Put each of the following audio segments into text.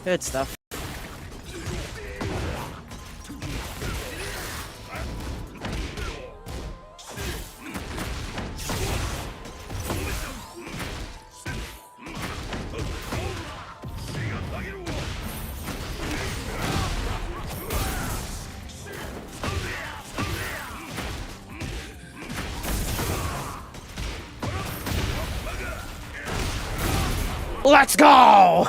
Good stuff. Let's go!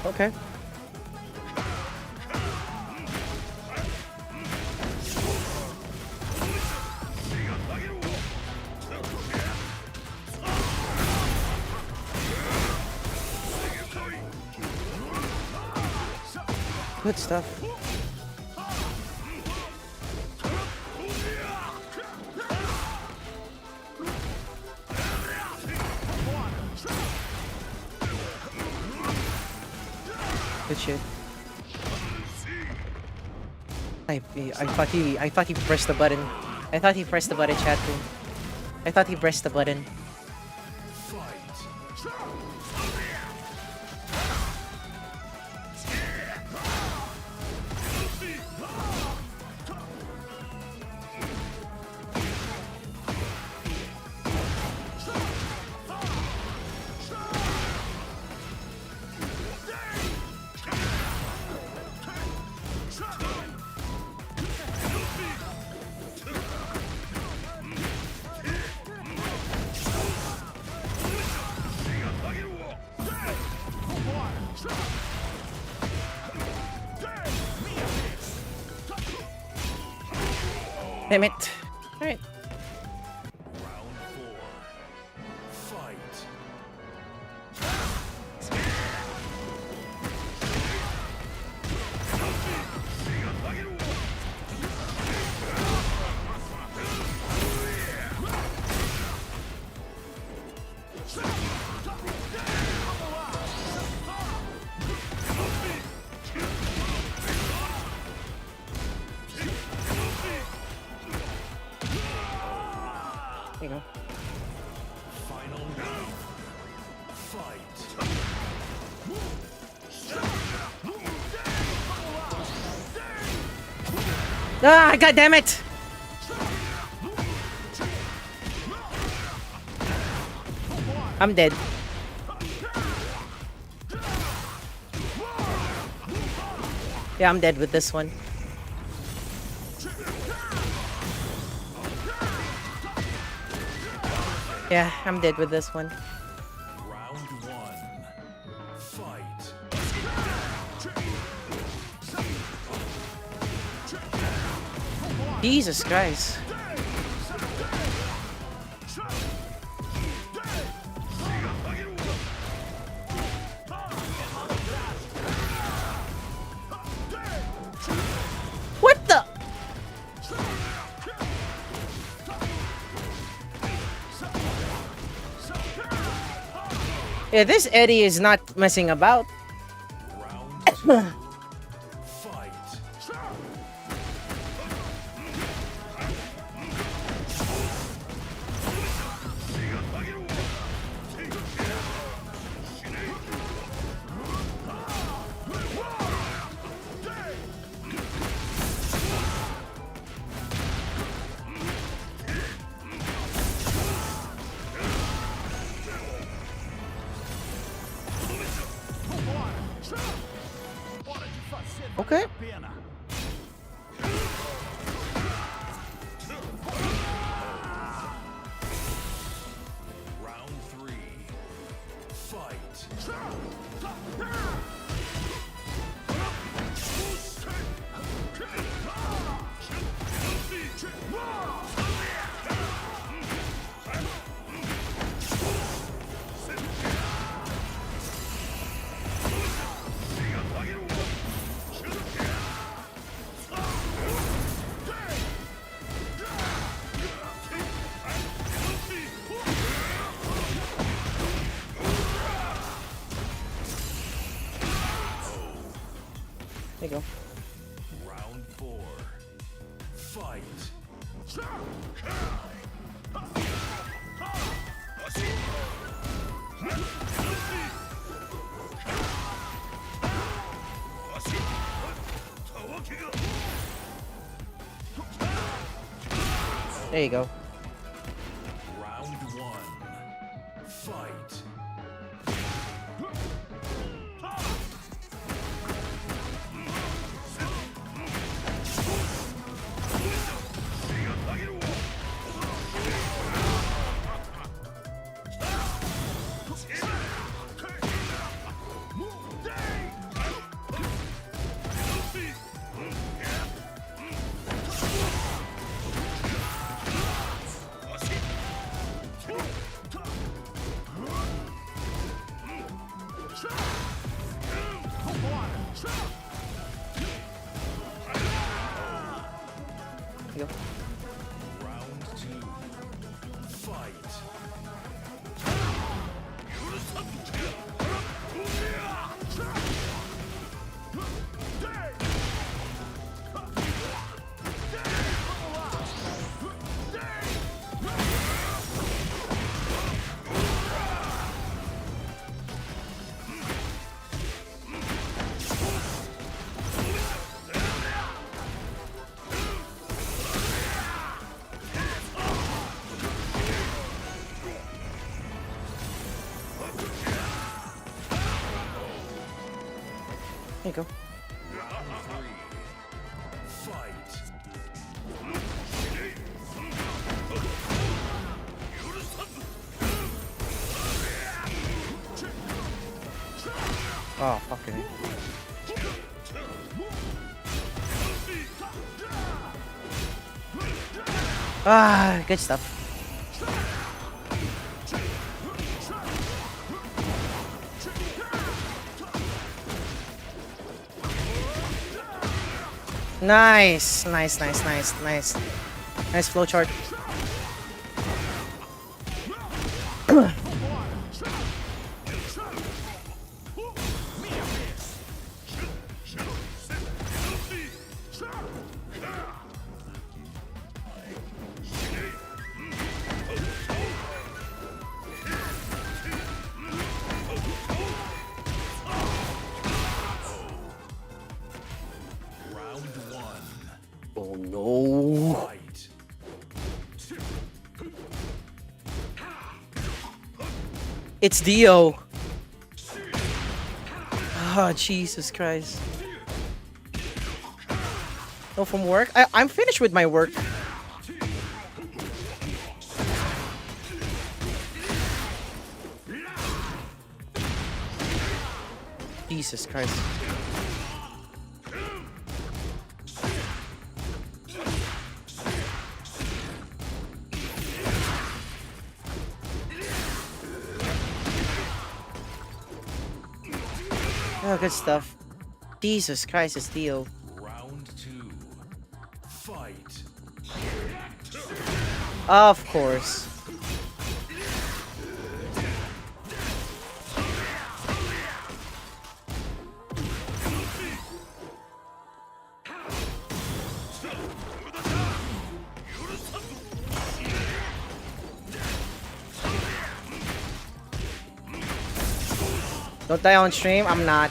Okay. Good stuff. Good shit. I thought he pressed the button. I thought he pressed the button, chat room. I thought he pressed the button. Damn it. Alright. There you go. Final fight. Ah, god damn it! I'm dead. Yeah, I'm dead with this one. Yeah, I'm dead with this one. Round one. Fight. Jesus Christ. What the? Yeah, this Eddie is not messing about. Okay. Round 3. Fight. There you go. Round 4. Fight. There you go. Round 1. Fight. There you go. Round 2. Fight. There you go. Round 3. Fight. Oh, fucking. Ah, good stuff. Nice, nice, nice, nice, nice. Nice flowchart. Round 1. Oh no. Fight. It's Dio. Oh, Jesus Christ. No, from work? I'm finished with my work. Jesus Christ. Oh, good stuff. Jesus Christ, it's Dio. Round 2. Fight. Of course. Don't die on stream. I'm not.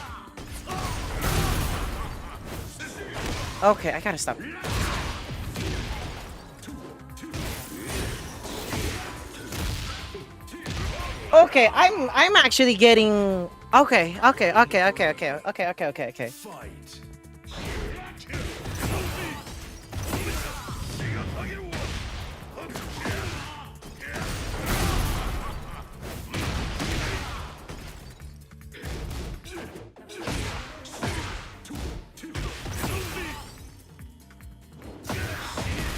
Okay, I gotta stop. Okay, I'm actually getting. Okay. Fight.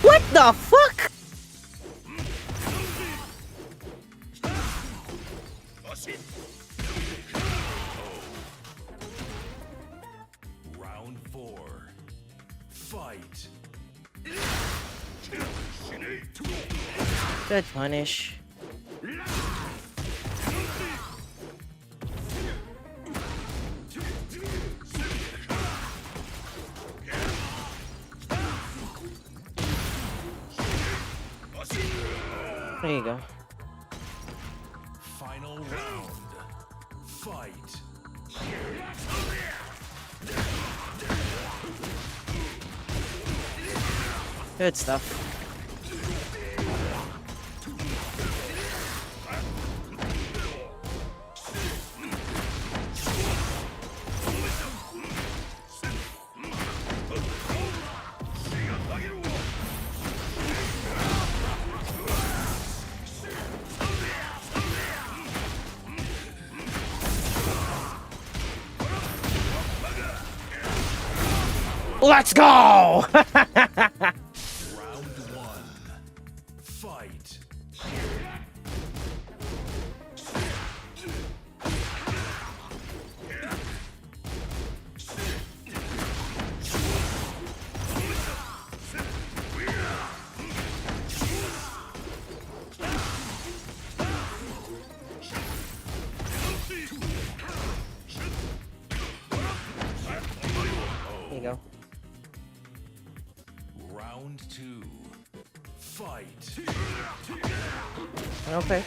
What the fuck? Round 4. Fight. Good punish. There you go. Final round. Fight. Good stuff. Let's go! Round one. Fight. There you go. Round two. Fight. Okay.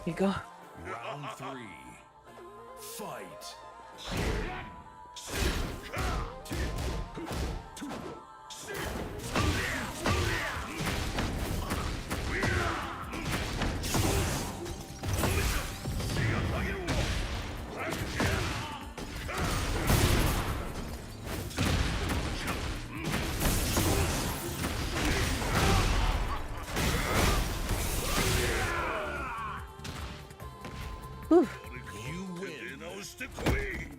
Here you go. Round three. Fight. Whew. You win.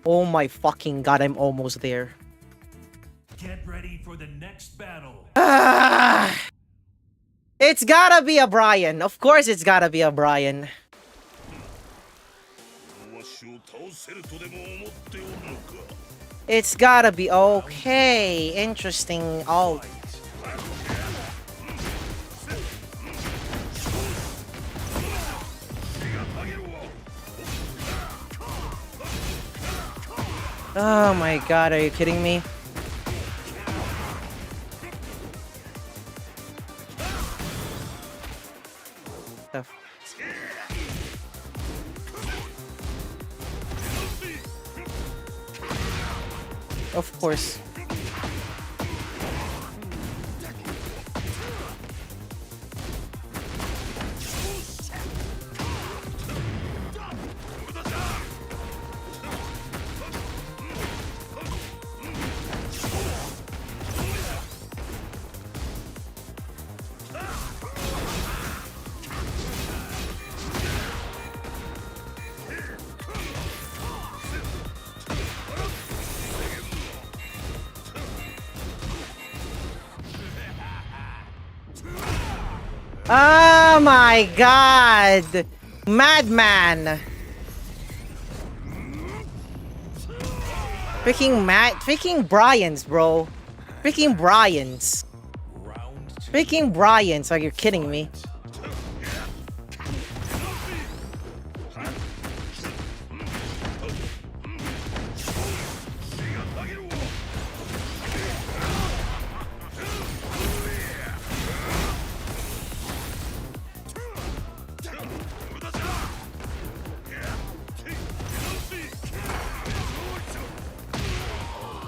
Oh my fucking god, I'm almost there. Get ready for the next battle. It's gotta be a Brian. Of course it's gotta be a Brian. It's gotta be okay. Interesting. Oh, oh my god, are you kidding me? The of course. Oh my god! Madman! Freaking Bryans, bro. Freaking Bryans. Round two. Freaking Bryans, are you kidding me?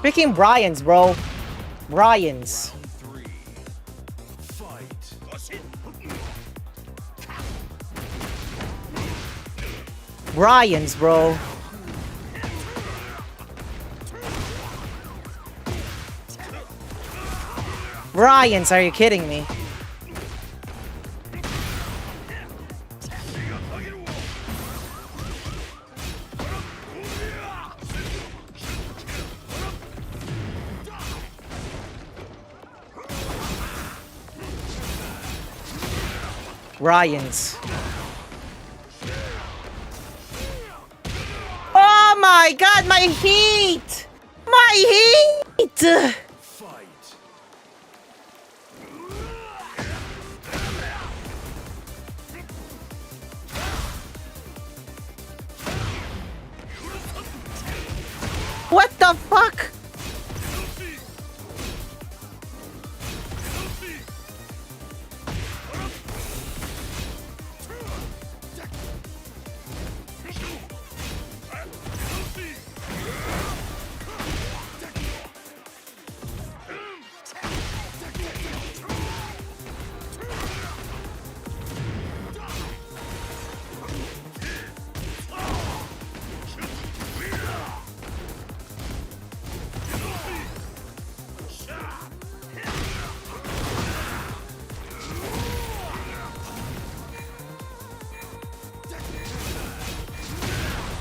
Freaking Bryans, bro. Bryans. Round three. Fight. Bryans, bro. Bryans, are you kidding me? Ryans. my god, my heat! My heat! Fight. What the fuck?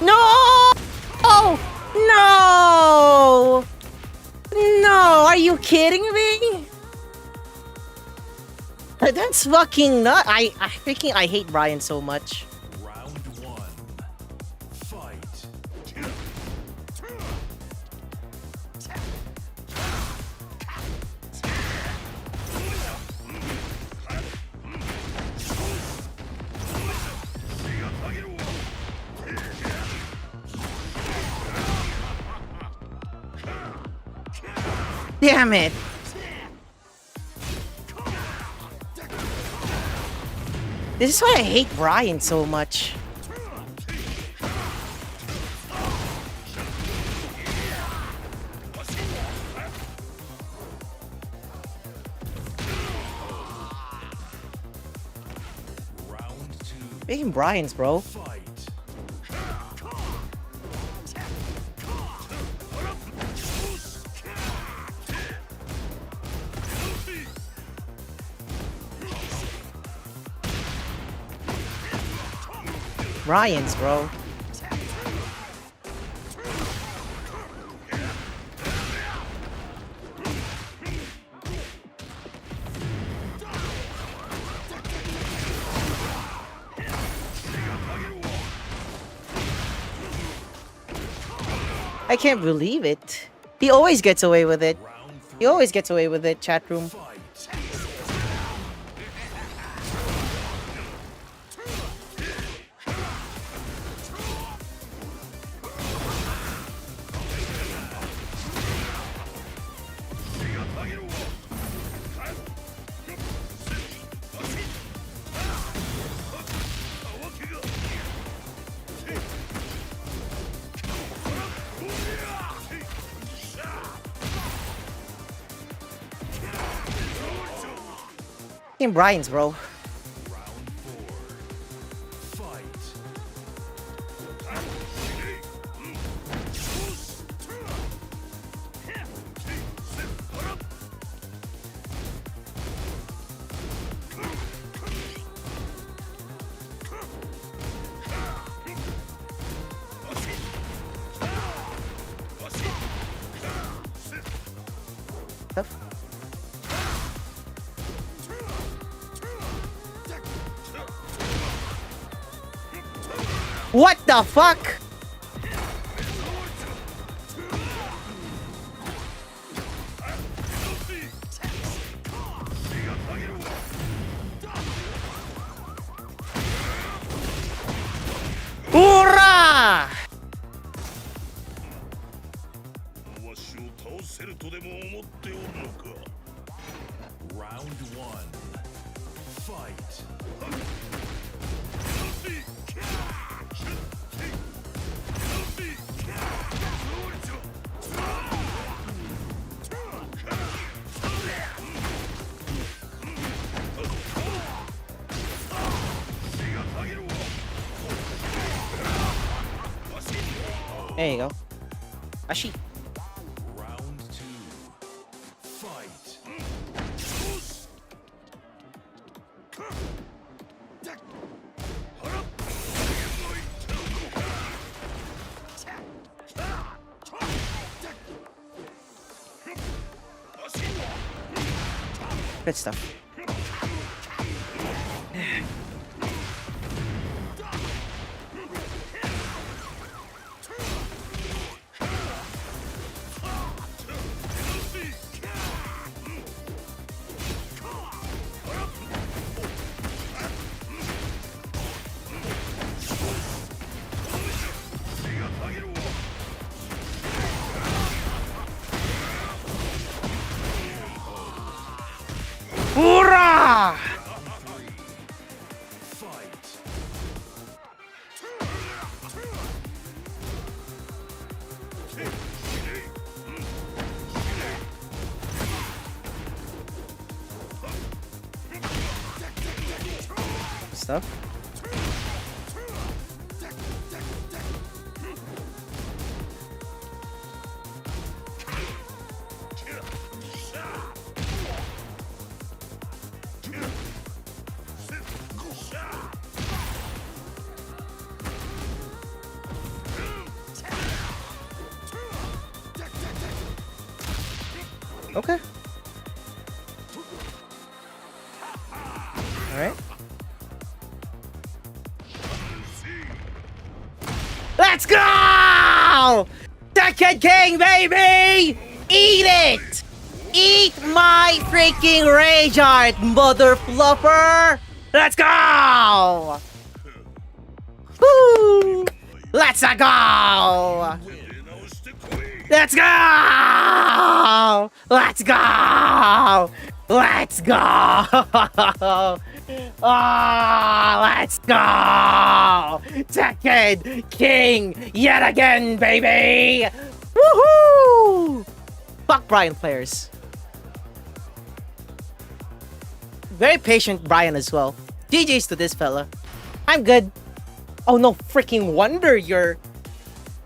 No! Oh! No! No! Are you kidding me? That's fucking nut. I hate Brian so much. Round one. Fight. Damn it. This is why I hate Brian so much. Round two. Making Brian's, bro. Fight. Brian's, bro. I can't believe it. He always gets away with it. He always gets away with it, chat room. Fight. Fucking Brian's, bro. Round four. Fight. Stuff. What the fuck? Hoorah! Round one. Fight. There you go. Ashi. Round two. Fight. Good stuff. Hoorah! Stuff. Okay. All right. Let's go! Second King, baby! Eat it! Eat my freaking rage art, mother fluffer! Let's go! Woo! Let's go! Let's go! Let's go! Let's go! Oh, let's go! Second King yet again, baby! Woohoo! Fuck Brian players. Very patient Brian as well. GG's to this fella. I'm good. Oh, no freaking wonder you're...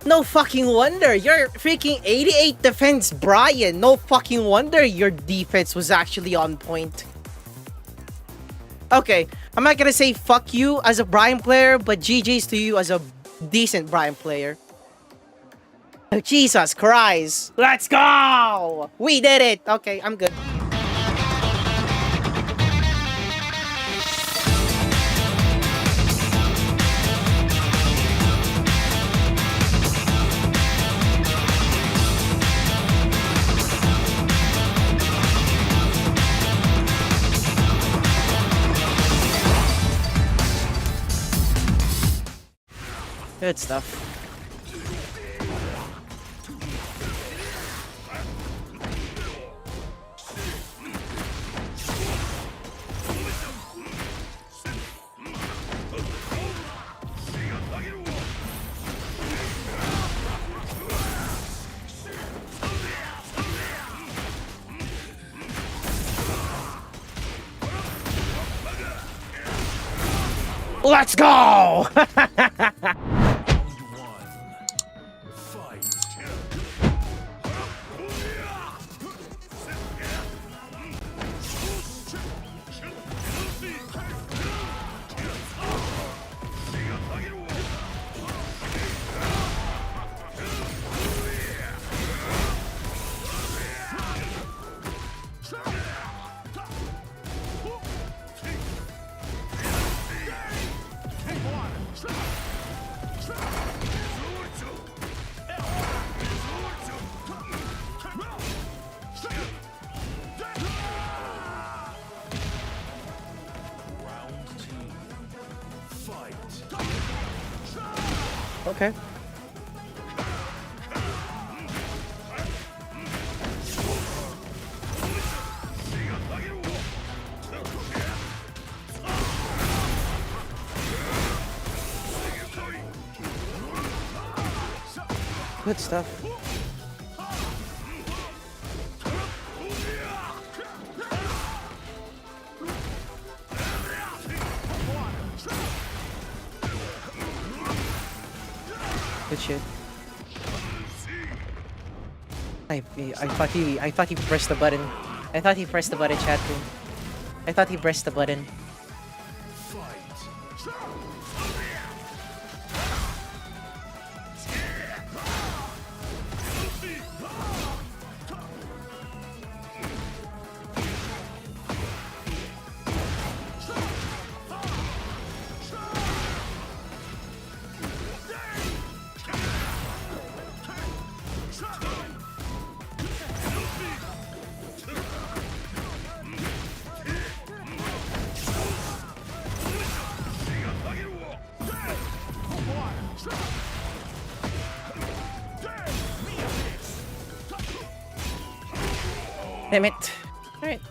No fucking wonder. You're freaking 88 defense, Brian. No fucking wonder your defense was actually on point. Okay, I'm not gonna say fuck you as a Brian player, but GG's to you as a decent Brian player. Oh, Jesus Christ. Let's go! We did it! Okay, I'm good. Good stuff. Let's go! Okay. Good stuff. Good shit. I thought he pressed the button. I thought he pressed the button, chat room. I thought he pressed the button. Damn it. Alright.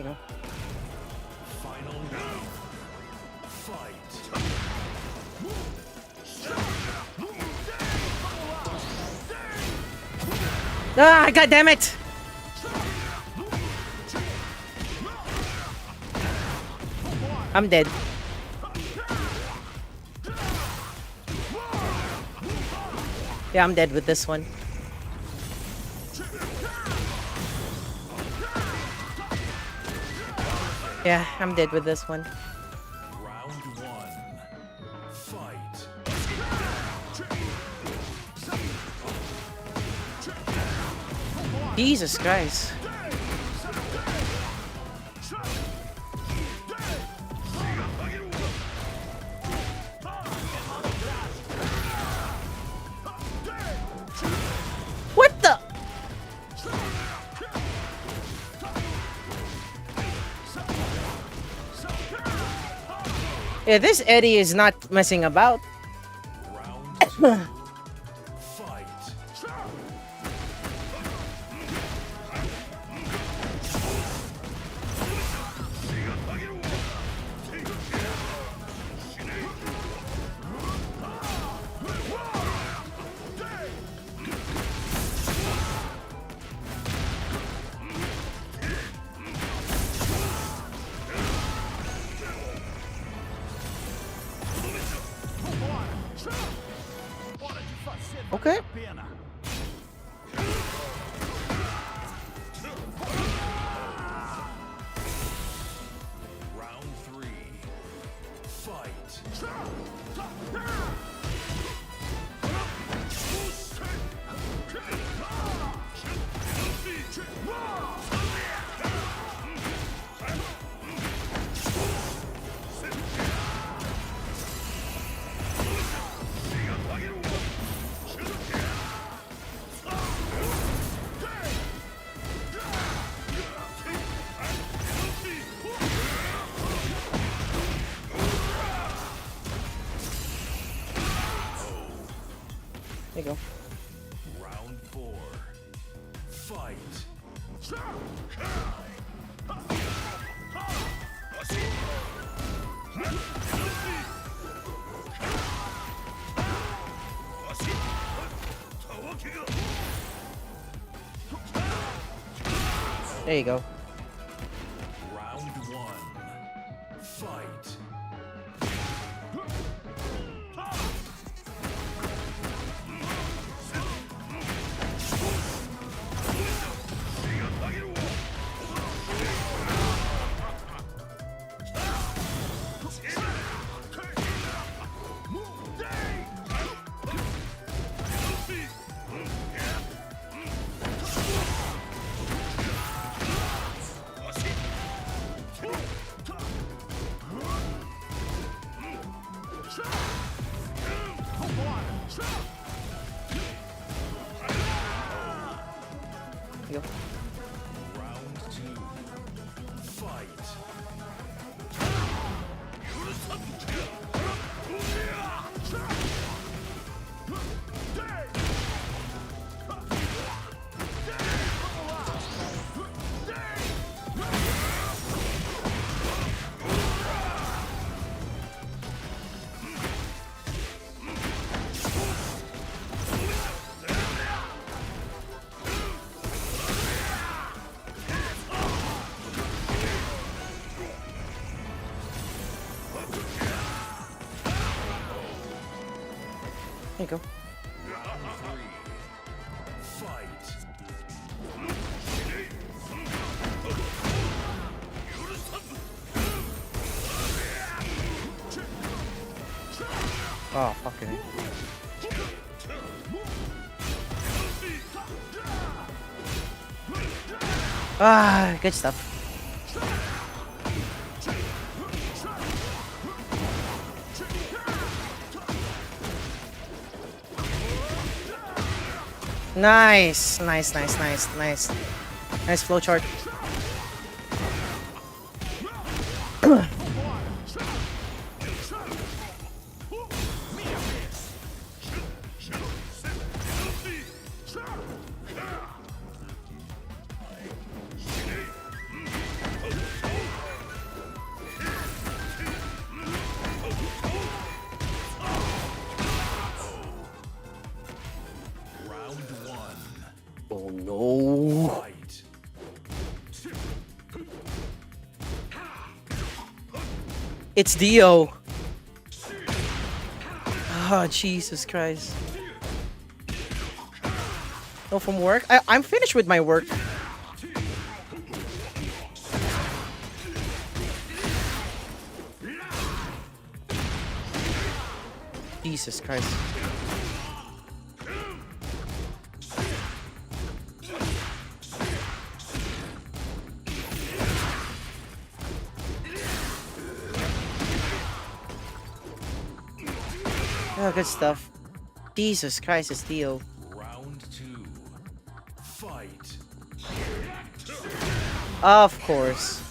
you go. Final round. Fight. Ah, god damn it! I'm dead. Yeah, I'm dead with this one. Yeah, I'm dead with this one. Round one. Fight. Jesus Christ. What the? Yeah, this Eddie is not messing about. Round two. Fight. Okay. Round three. Fight. There you go. Round four. Fight. There you go. Round one. Fight. There you go. Round two. Fight. There you go. Round three. Fight. Oh, fucking it. Ah, good stuff. Nice, nice, nice, nice, nice. Nice flowchart. It's Dio. Oh, Jesus Christ. No, from work? I'm finished with my work. Jesus Christ. Oh, good stuff. Jesus Christ, it's Theo. Round 2. Fight. Of course.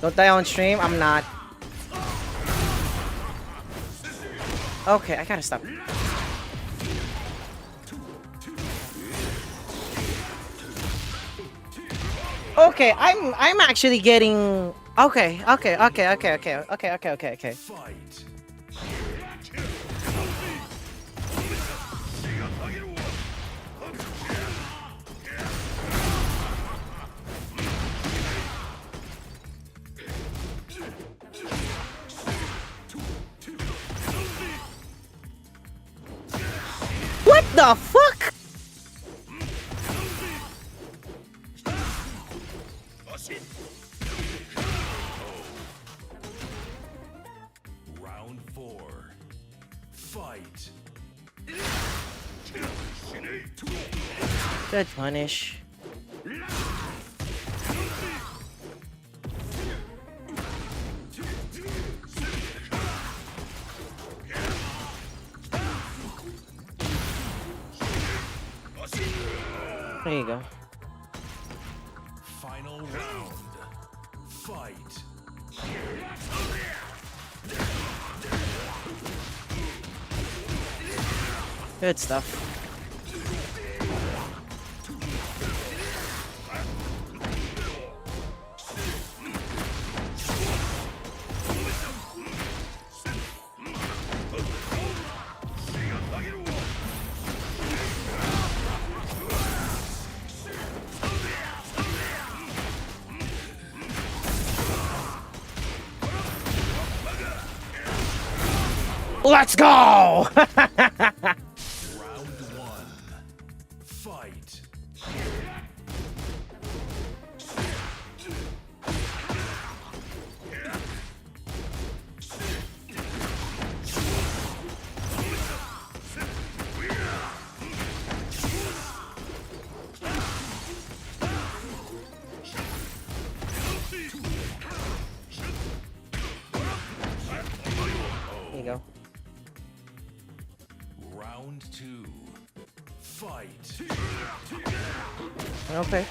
Don't die on stream? I'm not. Okay, I gotta stop. Okay, I'm actually getting. Okay. Fight. What the fuck? Round 4. Fight. Good punish. There you go. Final round. Fight. Good stuff. Let's go! Round 1. Fight. There you go. Round 2. Fight. Okay.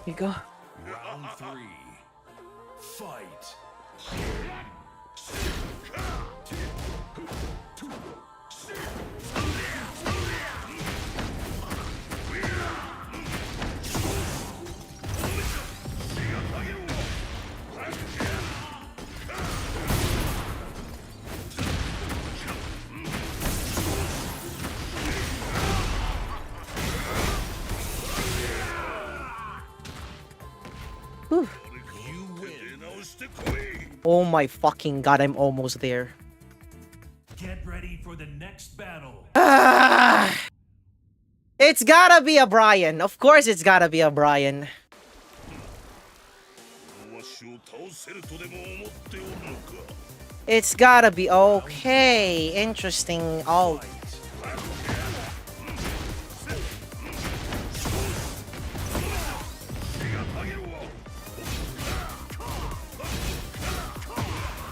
You go. Round 3. Fight. Whew. You win. Oh my fucking god, I'm almost there. Get ready for the next battle. It's gotta be a Brian. Of course it's gotta be a Brian. It's gotta be okay. Interesting. Oh,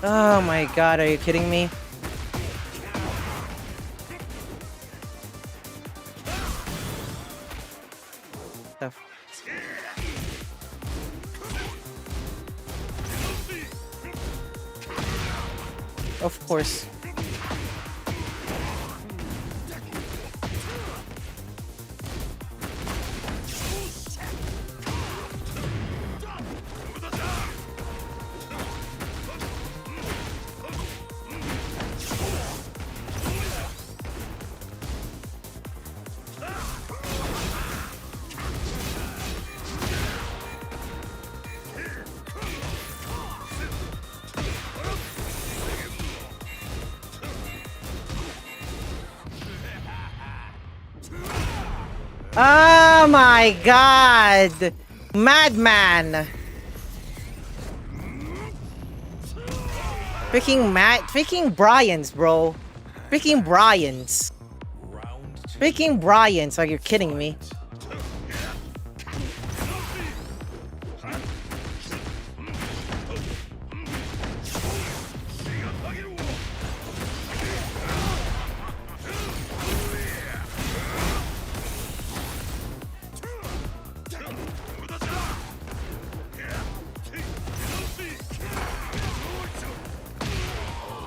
Oh my god, are you kidding me? The f- of course. Oh my god! Madman! Freaking Bryans, bro. Freaking Bryans. Freaking Bryans, are you kidding me?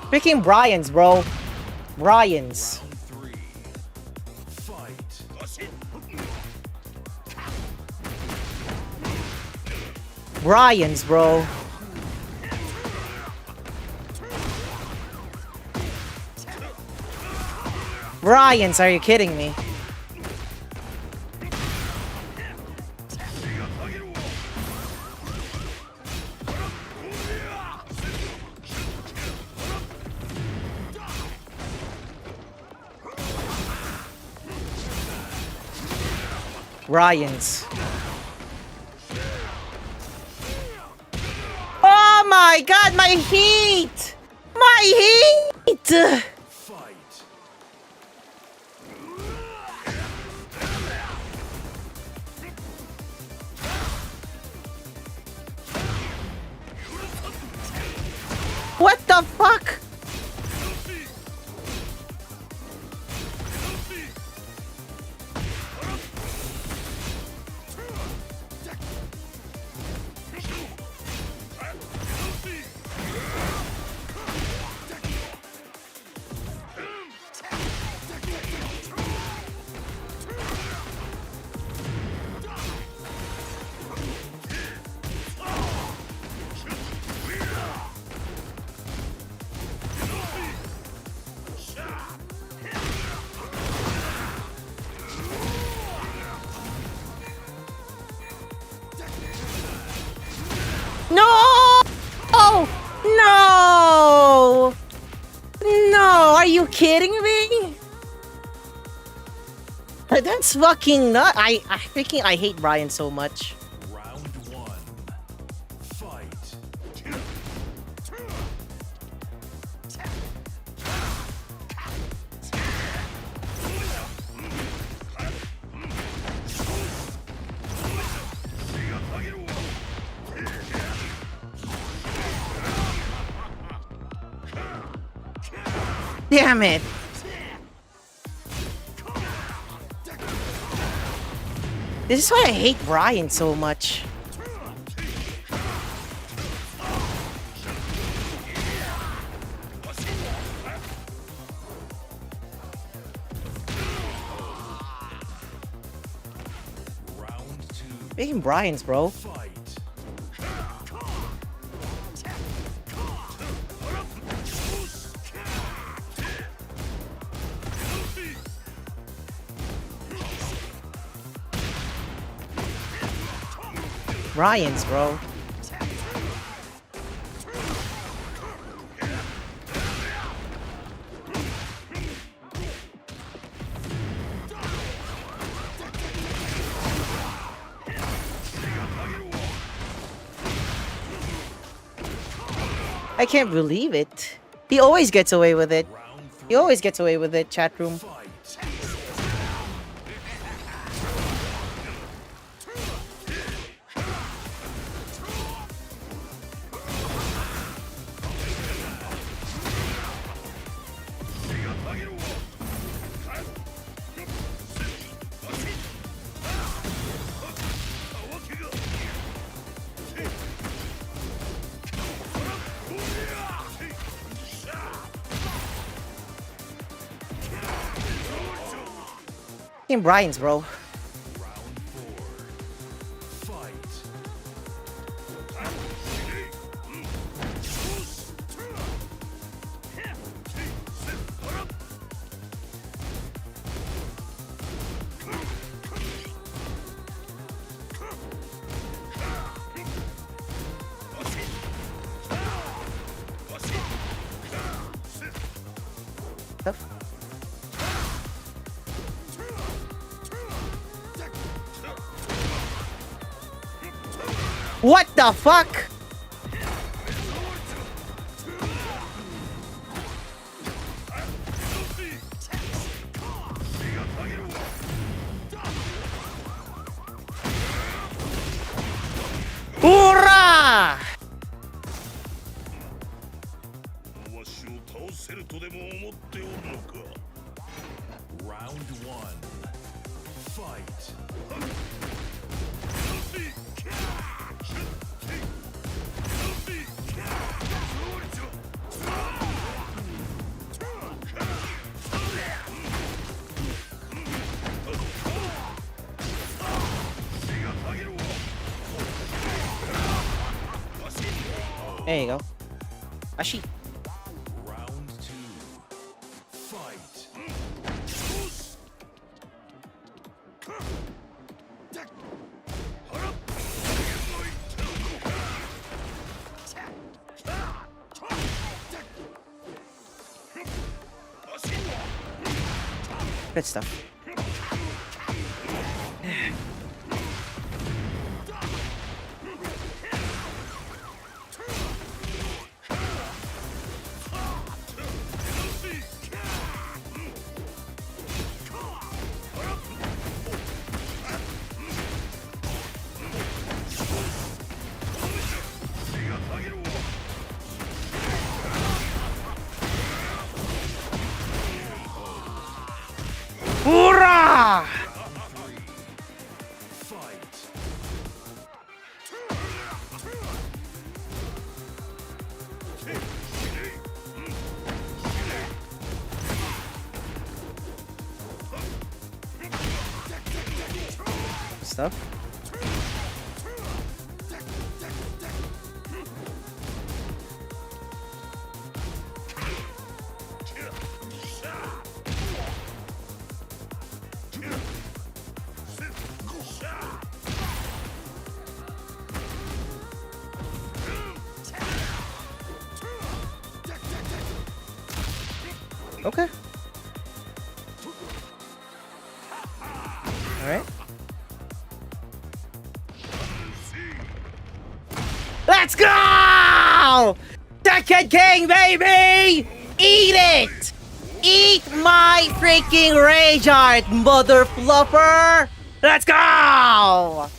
Freaking Bryans, bro. Bryans. Bryans, bro. Bryans, are you kidding me? Ryans. Oh my god, my heat! My heat! What the fuck? No! Oh! No! No! Are you kidding me? That's fucking nut. I hate Brian so much. Round one. Fight. Damn it! This is why I hate Brian so much. Round two. Making Brian's, bro. Fight. Brian's, bro. I can't believe it. He always gets away with it. He always gets away with it, chat room. Fucking Brian's, bro. Round 4. Fight. Stuff. What the fuck? Hoorah! わしを倒せるとでも思っておるのか Round 1. Fight. There you go. Ashi. Round 2. Fight. Good stuff. Hoorah! Fight. Stuff. Okay. Alright. Let's go! Second King, baby! Eat it! Eat my freaking rage art, mother fluffer! Let's go!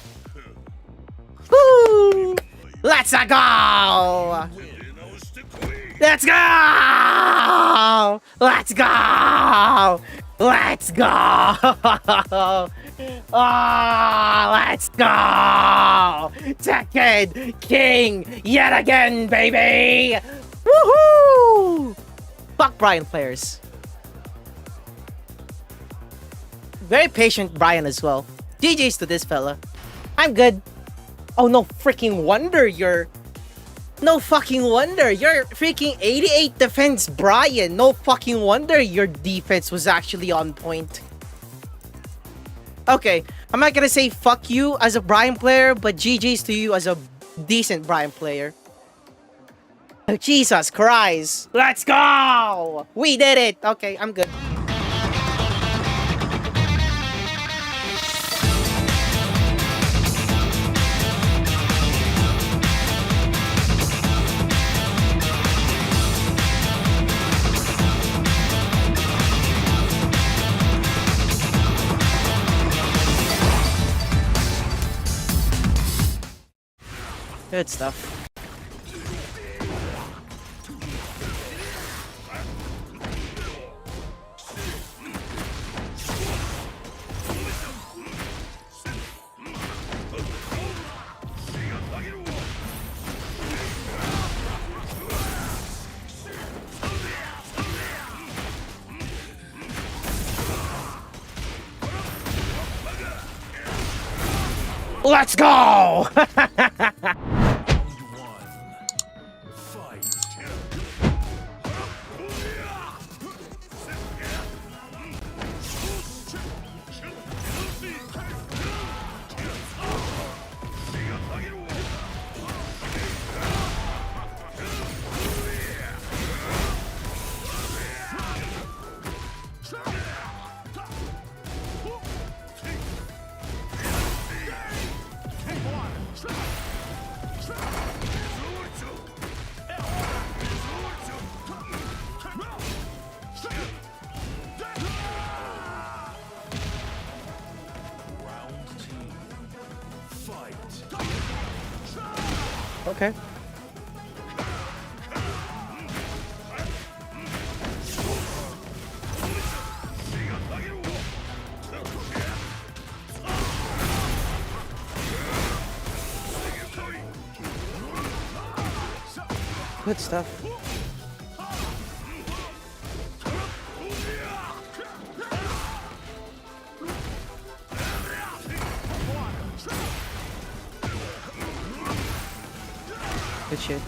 Woo! Let's go! Let's go! Let's go! Let's go! Oh, let's go! Second King yet again, baby! Woohoo! Fuck Brian players. Very patient Brian as well. GG's to this fella. I'm good. Oh, no freaking wonder you're... No fucking wonder. You're freaking 88 defense Brian. No fucking wonder your defense was actually on point. Okay, I'm not gonna say fuck you as a Brian player, but GG's to you as a decent Brian player. Oh, Jesus Christ. Let's go! We did it! Okay, I'm good. Good stuff. Let's go! Okay. Good stuff. Good shit.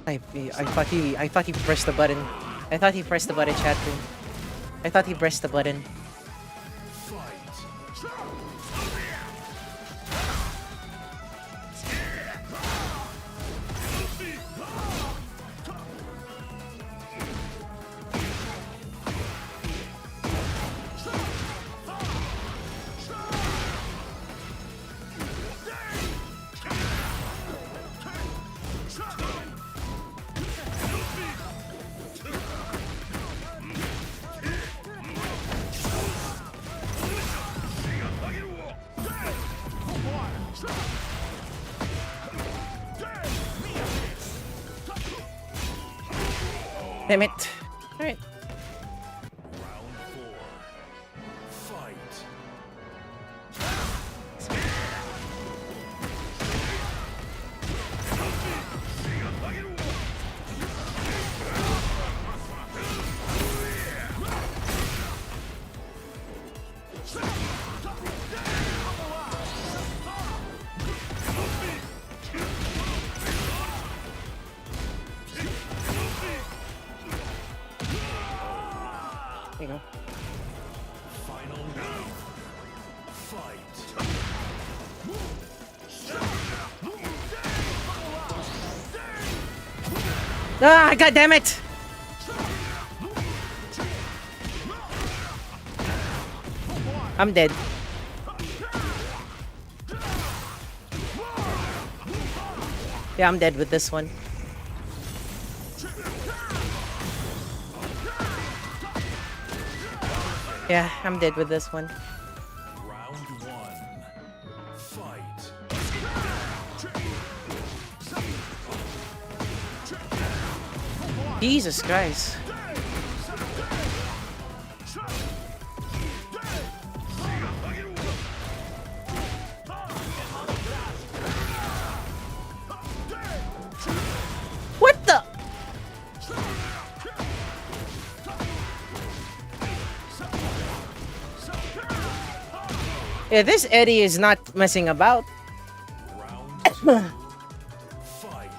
I thought he pressed the button. I thought he pressed the button, chat room. I thought he pressed the button. Damn it. Alright. There you go. Final round. Fight. Ah, god damn it! I'm dead. Yeah, I'm dead with this one. Yeah, I'm dead with this one. Round one. Fight. Jesus Christ. What the? Yeah, this Eddie is not messing about. Round two. Fight.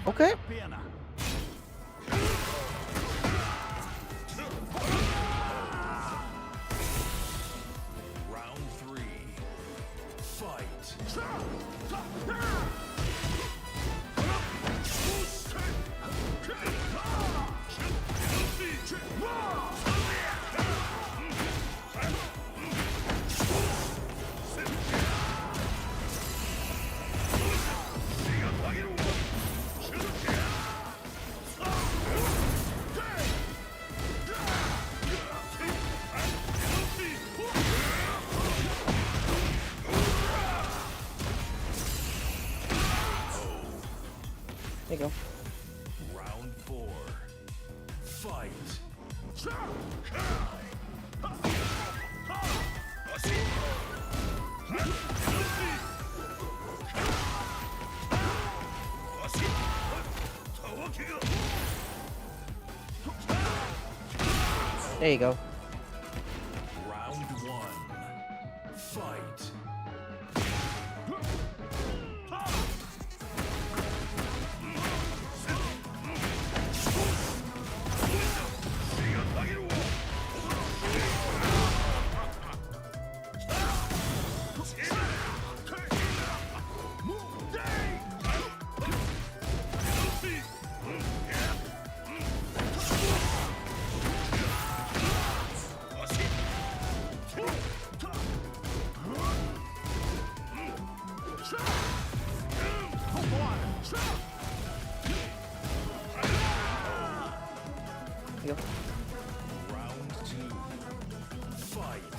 Okay. Round three. Fight. There you go. Round 4. Fight. There you go. Round 1. Fight. There you go. Round 2. Fight.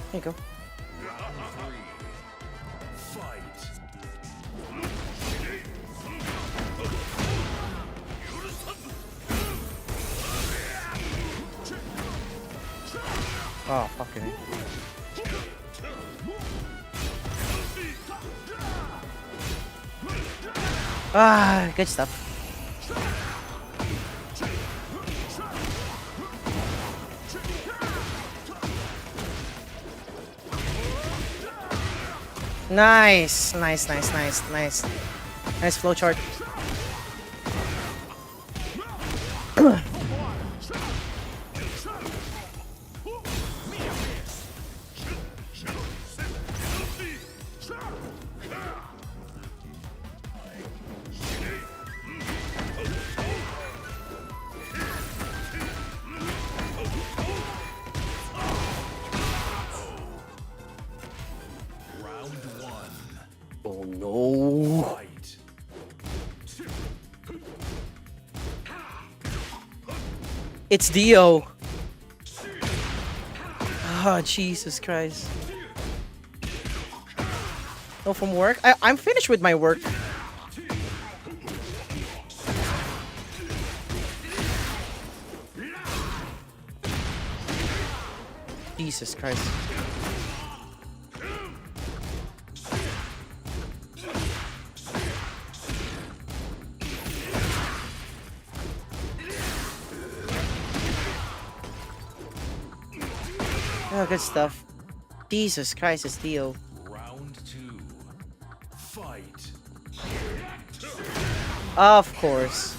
There you go. Round 3. Fight. Oh, fucking it. Ah, good stuff. Nice, nice, nice, nice, nice. Nice flowchart. Round 1. Oh no. Fight. It's Dio. Oh, Jesus Christ. No, from work? I'm finished with my work. Jesus Christ. Oh, good stuff. Jesus Christ, it's Dio. Round 2. Fight. Of course.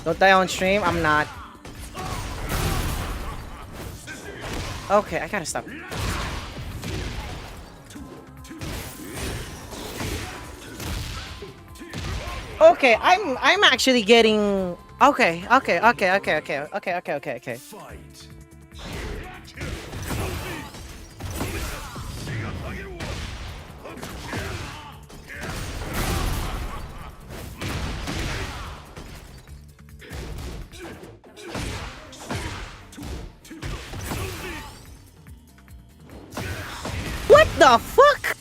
Don't die on stream. I'm not. Okay, I gotta stop. Okay, I'm actually getting. Okay. Fight. What the fuck?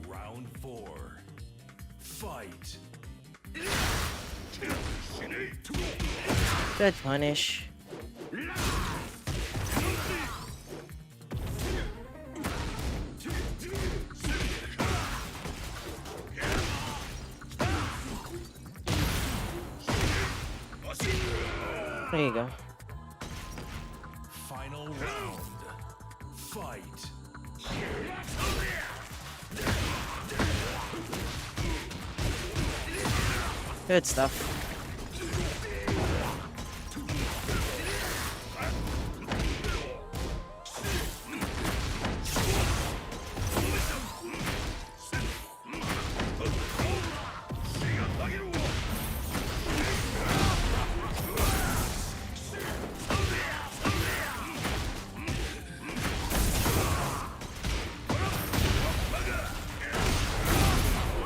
Round 4. Fight. Good punish. There you go. Final round. Fight. Good stuff.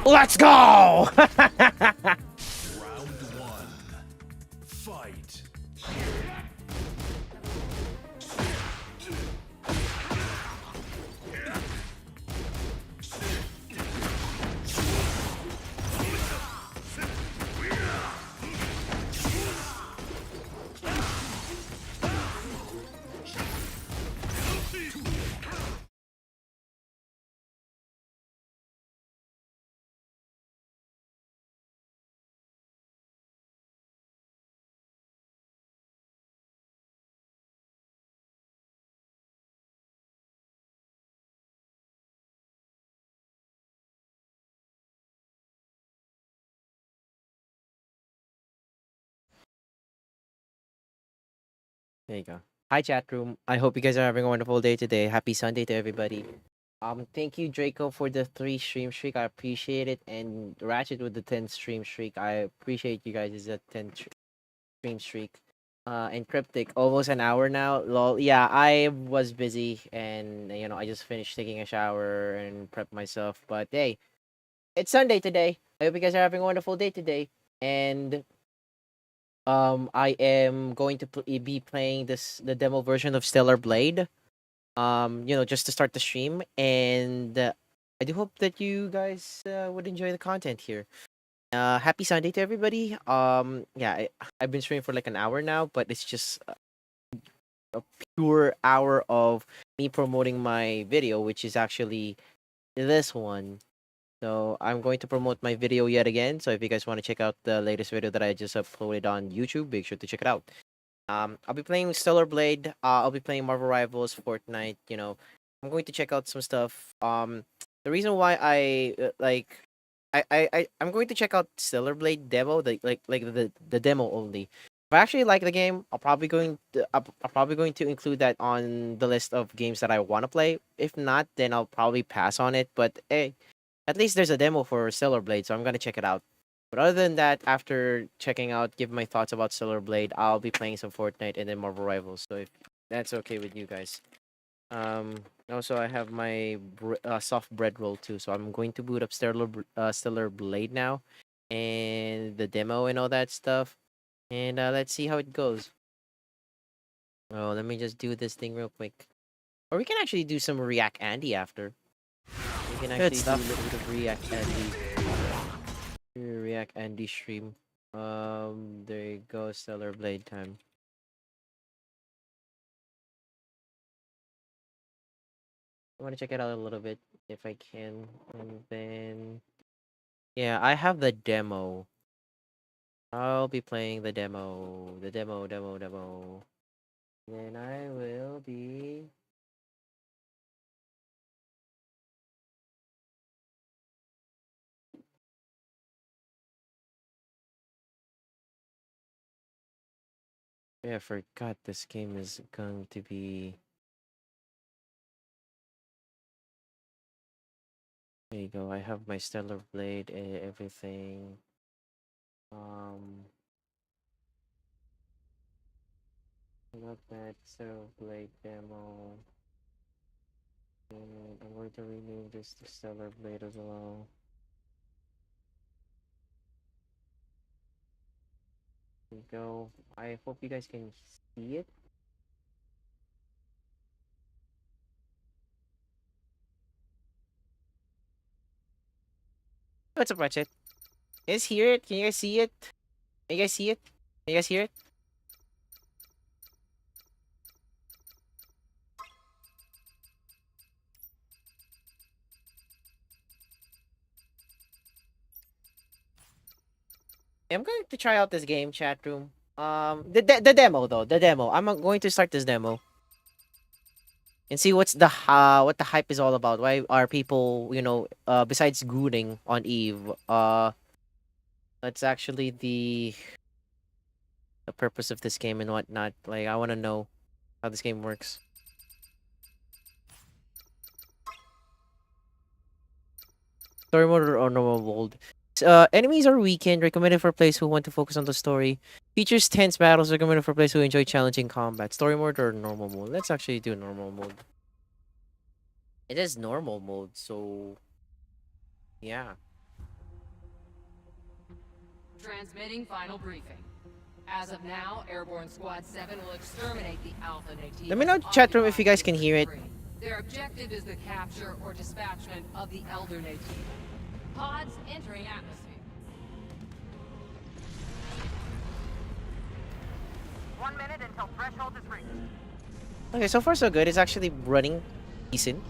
Let's go! Round one. Fight. There you go. Hi, chat room. I hope you guys are having a wonderful day today. Happy Sunday to everybody. Thank you, Draco, for the 3 stream streak. I appreciate it. And Ratchet with the 10 stream streak. I appreciate you guys. It's a 10 stream streak. And Cryptic, almost an hour now. Lol. Yeah, I was busy and I just finished taking a shower and prep myself. But hey, it's Sunday today. I hope you guys are having a wonderful day today. And I am going to be playing the demo version of Stellar Blade. Just to start the stream, and I do hope that you guys would enjoy the content here. Happy Sunday to everybody. Yeah, I've been streaming for like an hour now, but it's just a pure hour of me promoting my video, which is actually this one. So I'm going to promote my video yet again. So if you guys want to check out the latest video that I just uploaded on YouTube, make sure to check it out. I'll be playing Stellar Blade. I'll be playing Marvel Rivals, Fortnite. I'm going to check out some stuff. The reason why I'm going to check out Stellar Blade demo, the demo only. If I actually like the game, I'm probably going to include that on the list of games that I want to play. If not, then I'll probably pass on it. But hey, at least there's a demo for Stellar Blade, so I'm gonna check it out. But other than that, after checking out, give my thoughts about Stellar Blade, I'll be playing some Fortnite and then Marvel Rivals. So if that's okay with you guys. Also I have my soft bread roll too, so I'm going to boot up Stellar Blade now, and the demo and all that stuff, and let's see how it goes. Oh, let me just do this thing real quick, or we can actually do some React Andy after. We can actually do a little bit of React Andy stream. There you go, Stellar Blade time. I want to check it out a little bit if I can, and then yeah, I have the demo. I'll be playing the demo, demo. Then I will be. Yeah, I forgot this game is going to be. There you go. I have my Stellar Blade and everything. I got that Stellar Blade demo. And I'm going to rename this to Stellar Blade as well. There you go. I hope you guys can see it. What's up, Ratchet? You guys hear it? Can you guys see it? Can you guys see it? Can you guys hear it? I'm going to try out this game, chat room. The demo though, the demo. I'm going to start this demo and see what the hype is all about. Why are people, besides gooning on Eve, that's actually the purpose of this game and whatnot. Like, I want to know how this game works. Story mode or normal mode? Enemies are weakened. Recommended for players who want to focus on the story. Features tense battles. Recommended for players who enjoy challenging combat. Story mode or normal mode? Let's actually do normal mode. It is normal mode, so yeah. Transmitting final briefing. As of now, Airborne Squad 7 will exterminate the Alpha Native. Let me know in the chat room if you guys can hear it. Their objective is the capture or dispatchment of the Elder Native. Pods entering atmosphere. 1 minute until threshold is reached. Okay, so far so good. It's actually running decent.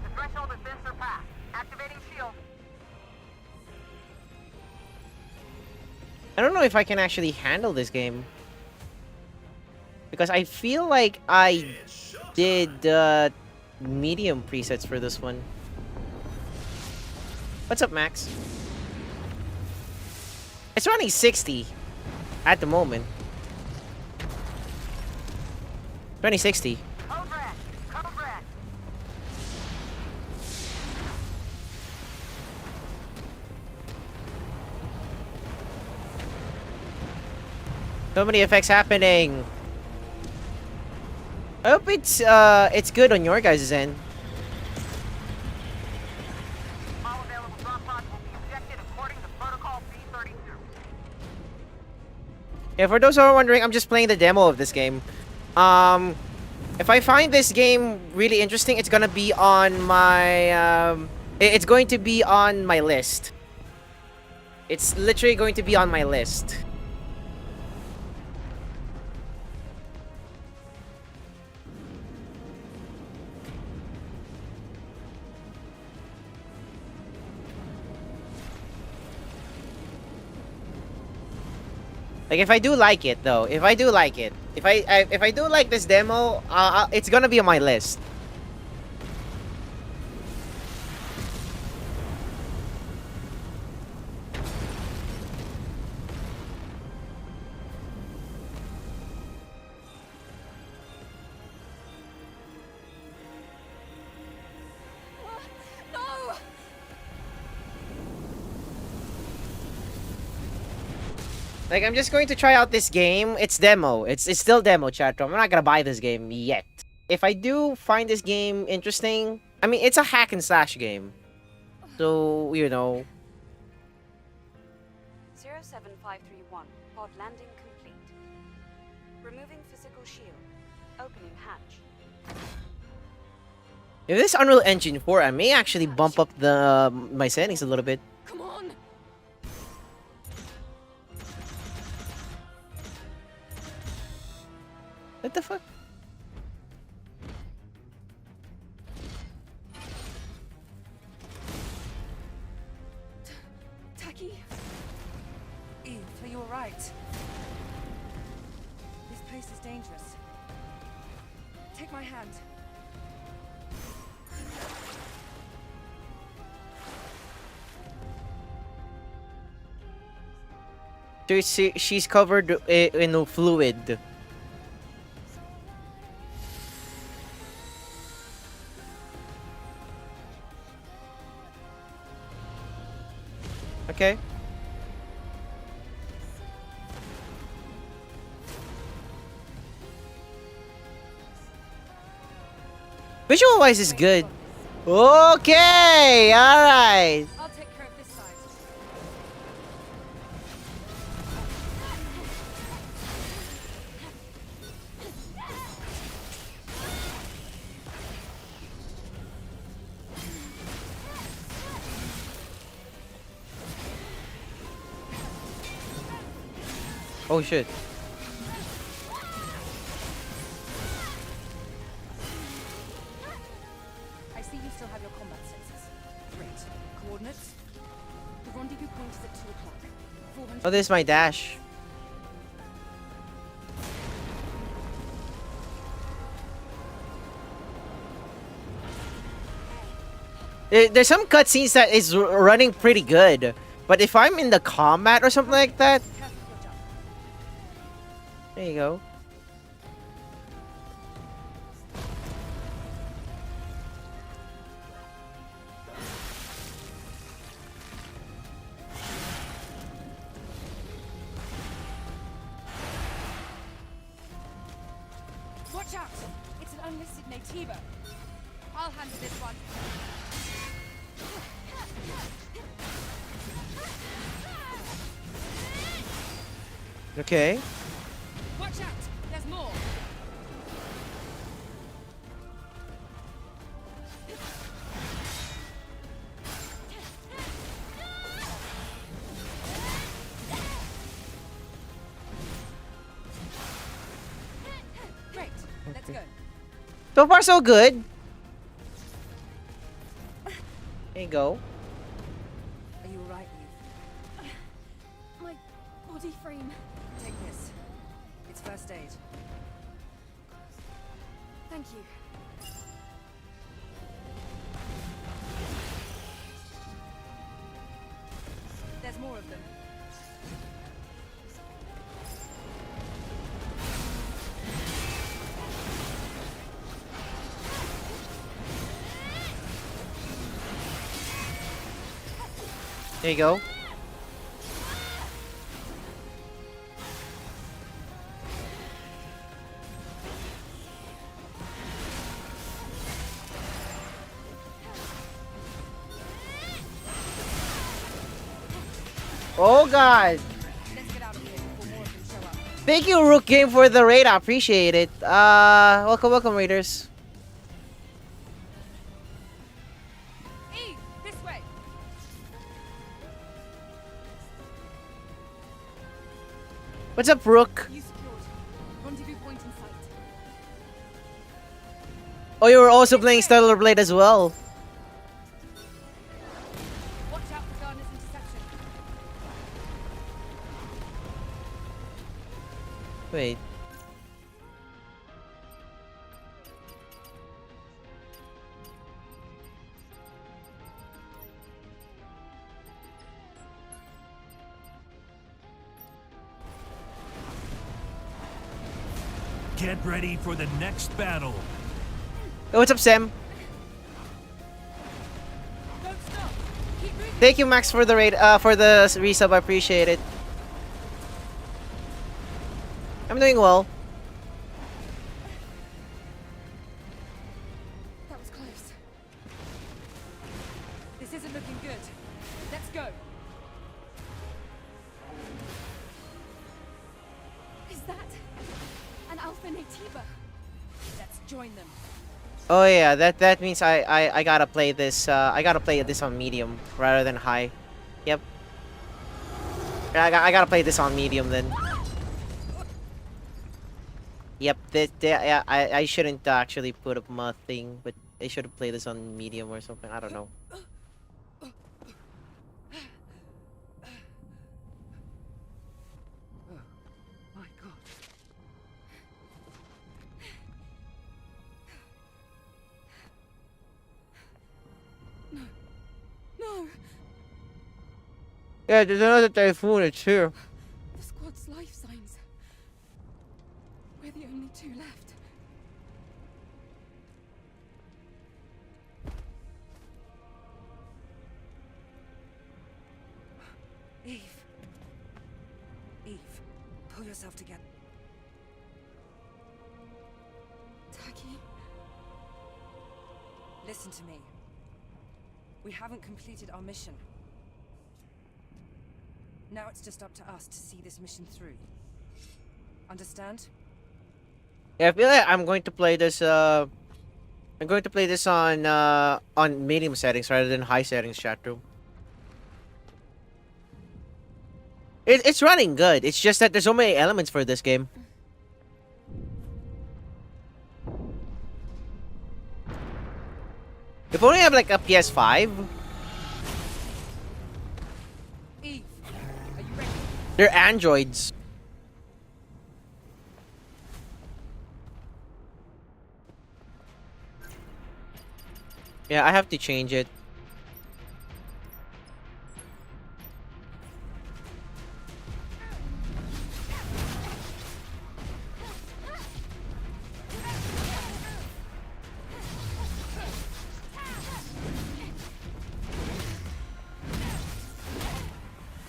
The threshold has been surpassed. Activating shield. I don't know if I can actually handle this game. Because I feel like I did medium presets for this one. What's up, Max? It's running 60 at the moment. 2060. Code red. Code red. So many effects happening. I hope it's good on your guys' end. All available drop pods will be ejected according to protocol B32. Yeah, for those who are wondering, I'm just playing the demo of this game. If I find this game really interesting, it's gonna be on my it's going to be on my list. It's literally going to be on my list. Like, if I do like it, though, if I do like it, if I do like this demo, it's gonna be on my list. No! Like, I'm just going to try out this game. It's demo. It's still demo, chat room. I'm not gonna buy this game yet. If I do find this game interesting, I mean, it's a hack and slash game. So, 07531. Pod landing complete. Removing physical shield. Opening hatch. If this Unreal Engine 4, I may actually bump up my settings a little bit. Come on! What the fuck? Taki? Eve, are you alright? This place is dangerous. Take my hand. She's covered in fluid. Okay. Visual-wise is good. Okay, alright. I'll take care of this side. Oh shit. I see you still have your combat senses. Great. Right. Coordinates. The rendezvous point is at 2 o'clock. 400. Oh, this is my dash. There's some cutscenes that is running pretty good, but if I'm in the combat or something like that, Careful with your jump. there you go. Watch out! It's an unlisted Vtuber. I'll handle this one. Okay. Watch out! There's more. Great. Let's go. So far, so good. There you go. Are you alright, Eve? My body frame. Take this. It's first aid. Thank you. There's more of them. There you go. Oh god. Let's get out of here before more of them show up. Thank you, Rook Game, for the raid. I appreciate it. Welcome, raiders. Eve, this way. What's up, Rook? You secured. Rendezvous point in sight. Oh, you were also playing Stellar Blade as well. Watch out for Gardner's interception. Wait. Get ready for the next battle. Oh, what's up, Sam? Don't stop. Keep moving. Thank you, Max, for the raid. For the resub. I appreciate it. I'm doing well. That was close. This isn't looking good. Let's go. Is that an Alpha Vtuber? Let's join them. Oh yeah, that means I gotta play this. I gotta play this on medium rather than high. Yep. I gotta play this on medium then. Yep. Yeah, I shouldn't actually put up my thing, but I should have played this on medium or something. I don't know. My God. No. Yeah, there's another typhoon. It's here. The squad's life signs. We're the only two left. Eve. Eve, pull yourself together. Taki. Listen to me. We haven't completed our mission. Now it's just up to us to see this mission through. Understand? Yeah, I feel like I'm going to play this. I'm going to play this on medium settings rather than high settings, chat room. It's running good. It's just that there's so many elements for this game. If only I have like a PS5, They're androids. Yeah, I have to change it.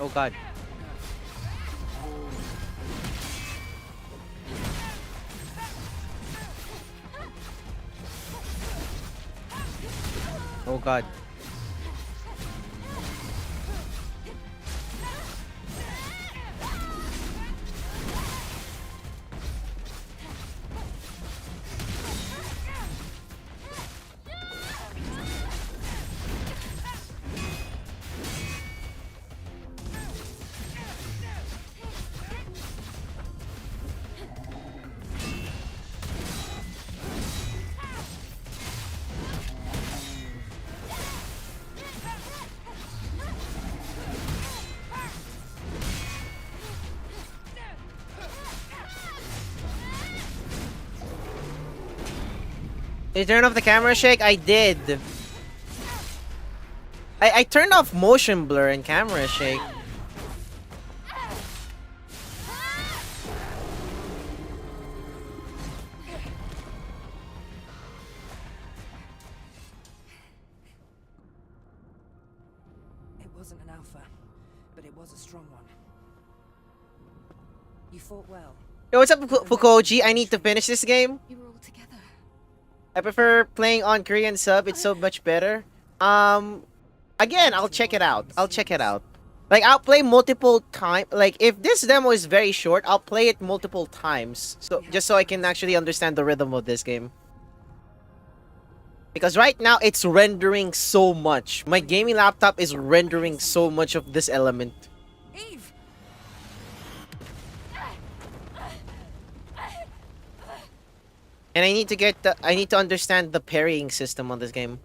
Oh god. Oh god. Did you turn off the camera shake? I did. I turned off motion blur and camera shake. It wasn't an alpha, but it was a strong one. You fought well. Yo, what's up, Fukoji? I need to finish this game. You were all together. I prefer playing on Korean sub. It's so much better. Again, I'll check it out. I'll check it out. Like, I'll play multiple times. Like, if this demo is very short, I'll play it multiple times. So, just so I can actually understand the rhythm of this game. Because right now, it's rendering so much. My gaming laptop is rendering so much of this element. Eve! And I need to understand the parrying system on this game.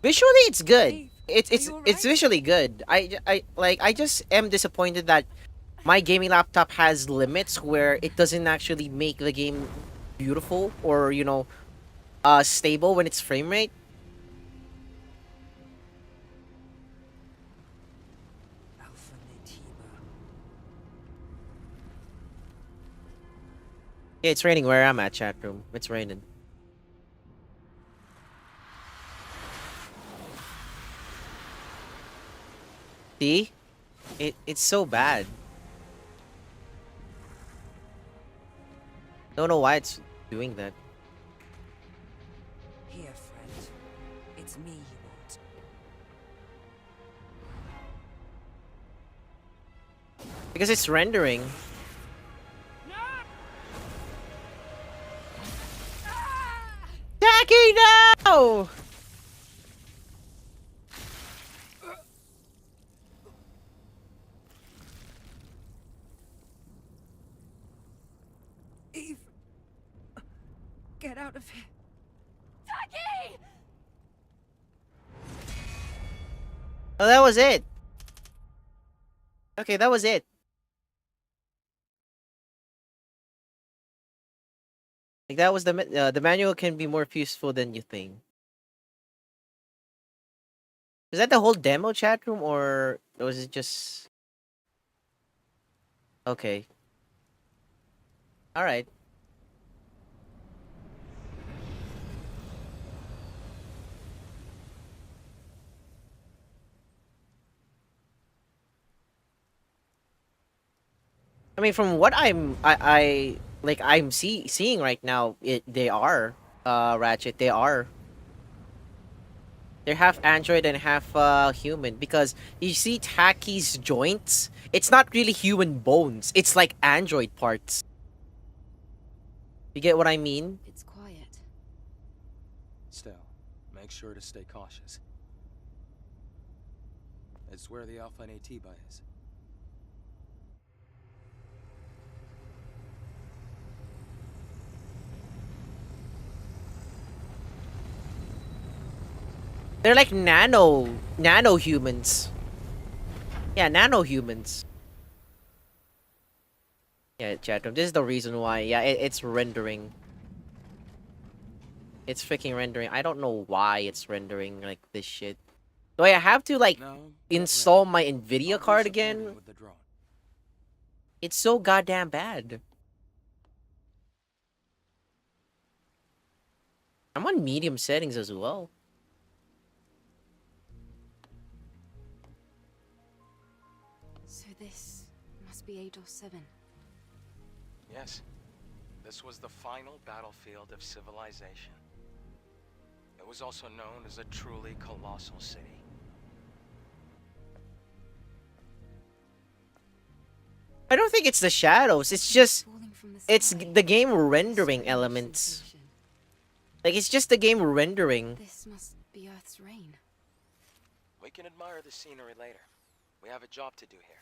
Visually, it's good. It's visually good. I just am disappointed that my gaming laptop has limits where it doesn't actually make the game beautiful or, you know, stable when it's frame rate. Yeah, it's raining where I'm at, chat room. It's raining. See? It's so bad. Don't know why it's doing that. Here, friend. It's me you want. Because it's rendering. Jackie, no! Eve! Get out of here. Taki! Oh, that was it. Okay, that was it. Like, that was the manual can be more useful than you think. Is that the whole demo, chat room, or was it just... Okay. Alright. I mean, from what I'm seeing right now, they are Ratchet. They are. They're half android and half human, because you see Taki's joints. It's not really human bones. It's like android parts. You get what I mean? It's quiet. Still, make sure to stay cautious. It's where the Alpha and AT is. They're like nano humans. Yeah, nano humans. chat room. This is the reason why. Yeah, it's rendering. It's freaking rendering. I don't know why it's rendering like this shit. Do I have to like No, install my I'll Nvidia do card supporting again? with the drone. It's so goddamn bad. I'm on medium settings as well. So this must be ADOS 7. Yes. This was the final battlefield of civilization. It was also known as a truly colossal city. I don't think it's the shadows. It's just Falling from the it's sky. the game rendering Strange elements. sensation. Like it's just the game rendering. This must be Earth's rain. We can admire the scenery later. We have a job to do here.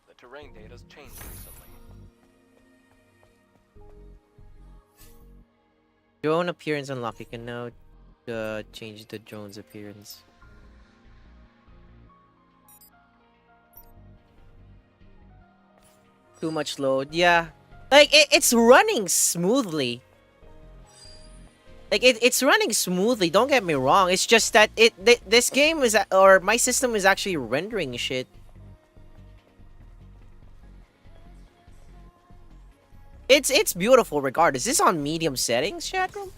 The terrain data's changed recently. Drone appearance unlocked. You can now change the drone's appearance. Too much load. Yeah. Like, it's running smoothly. Like, it's running smoothly. Don't get me wrong. It's just that this game is... Or my system is actually rendering shit. It's beautiful regardless. Is this on medium settings, chat room?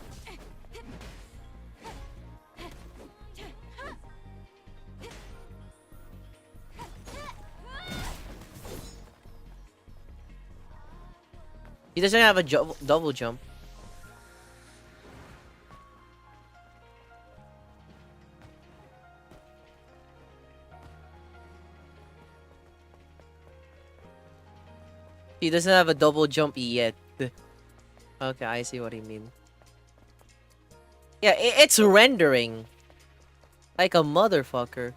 He doesn't have a double jump. He doesn't have a double jump yet. Okay, I see what he means. Yeah, it's rendering. Like a motherfucker.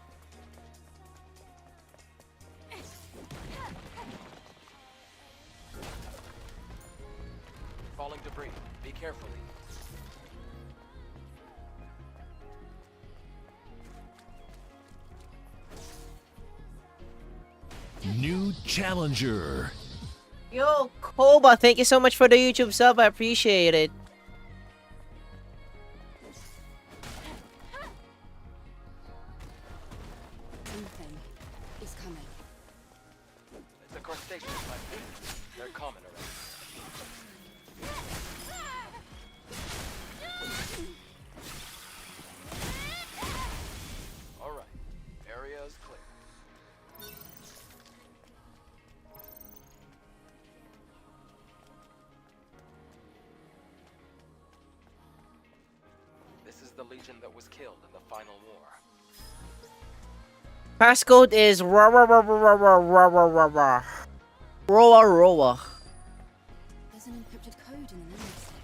Falling debris. Be careful. New challenger. Yo, Koba, thank you so much for the YouTube sub. I appreciate it. Something is coming. It's a crustacean, my feet. They're common around. Alright. Area is clear. This is the legion that was killed in the final war. Passcode is Roa. There's an encrypted code in the memory stick.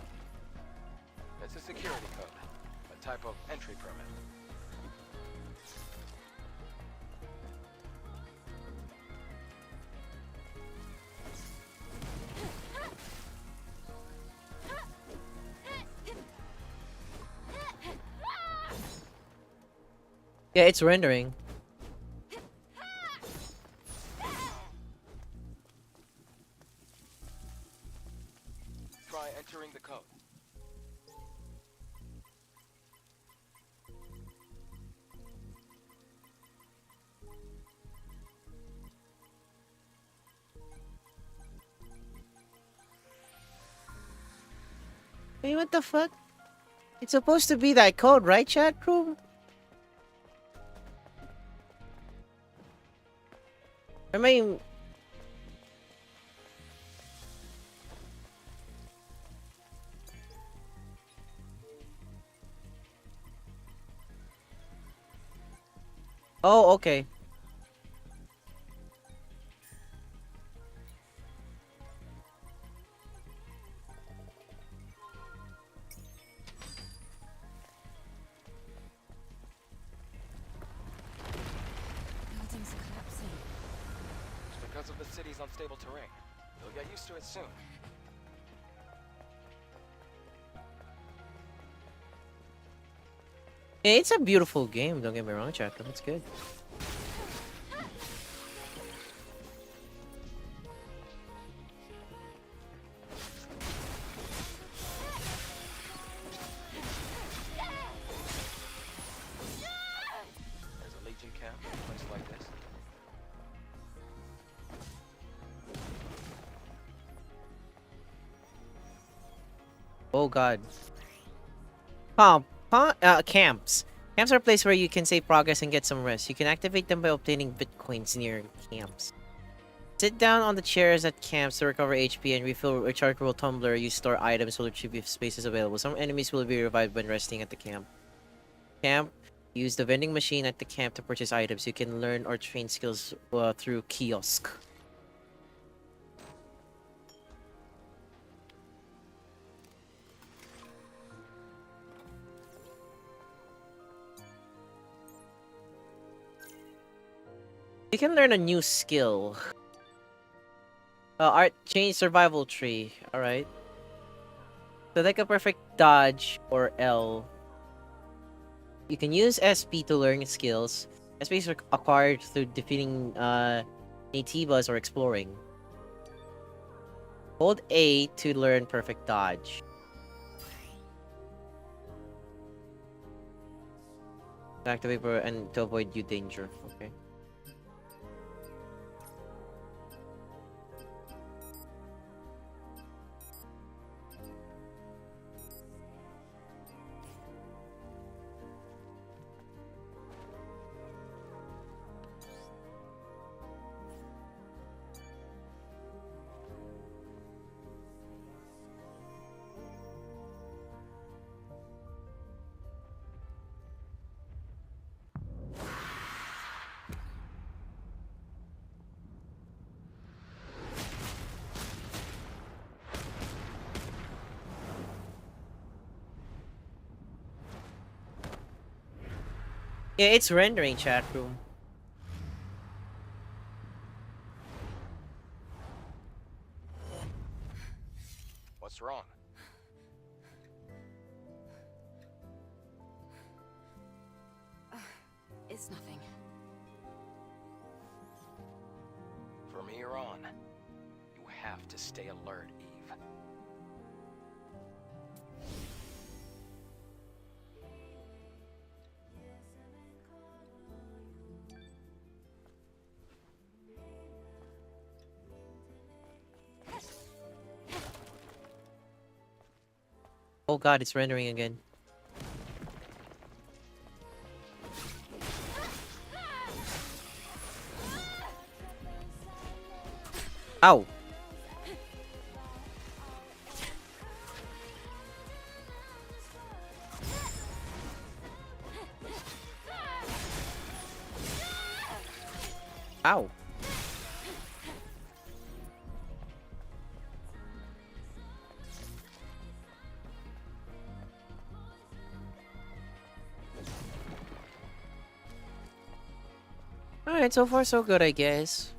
It's a security code, a type of entry permit. Yeah, it's rendering. Try entering the code. Wait, what the fuck? It's supposed to be that code, right, chat room? I mean... Oh, okay. Buildings are collapsing. It's because of the city's unstable terrain. You'll get used to it soon. Yeah, it's a beautiful game, don't get me wrong, chat room. It's good. Oh god. Camps. Camps are a place where you can save progress and get some rest. You can activate them by obtaining bitcoins near camps. Sit down on the chairs at camps to recover HP and refill a rechargeable tumbler. You store items will retrieve if space is available. Some enemies will be revived when resting at the camp. Use the vending machine at the camp to purchase items. You can learn or train skills through kiosk. You can learn a new skill. Art change survival tree. Alright. Select a perfect dodge or L. You can use SP to learn skills. SP is acquired through defeating nativas or exploring. Hold A to learn perfect dodge. Activate and to avoid you danger. Okay. Yeah, it's rendering, chat room. What's wrong? It's nothing. From here on, you have to stay alert, Eve. Oh god, it's rendering again. Ow! Ow! Alright, so far so good, I guess.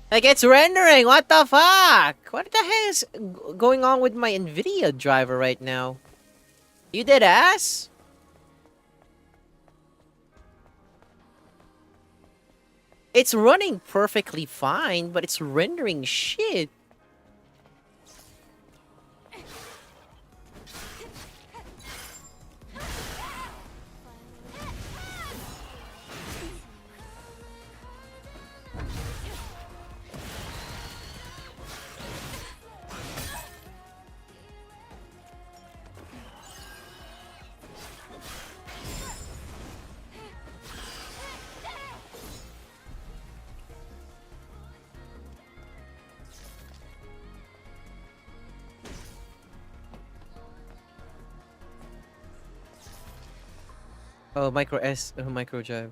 Like, it's rendering! What the fuck? What the heck is going on with my NVIDIA driver right now? You did ass? It's running perfectly fine, but it's rendering shit. Oh, micro drive.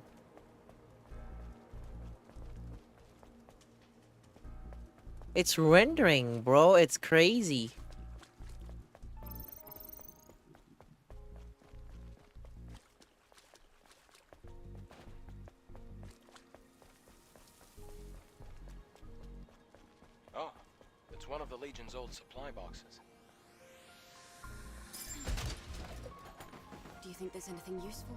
It's rendering, bro. It's crazy. Oh, it's one of the Legion's old supply boxes. Do you think there's anything useful?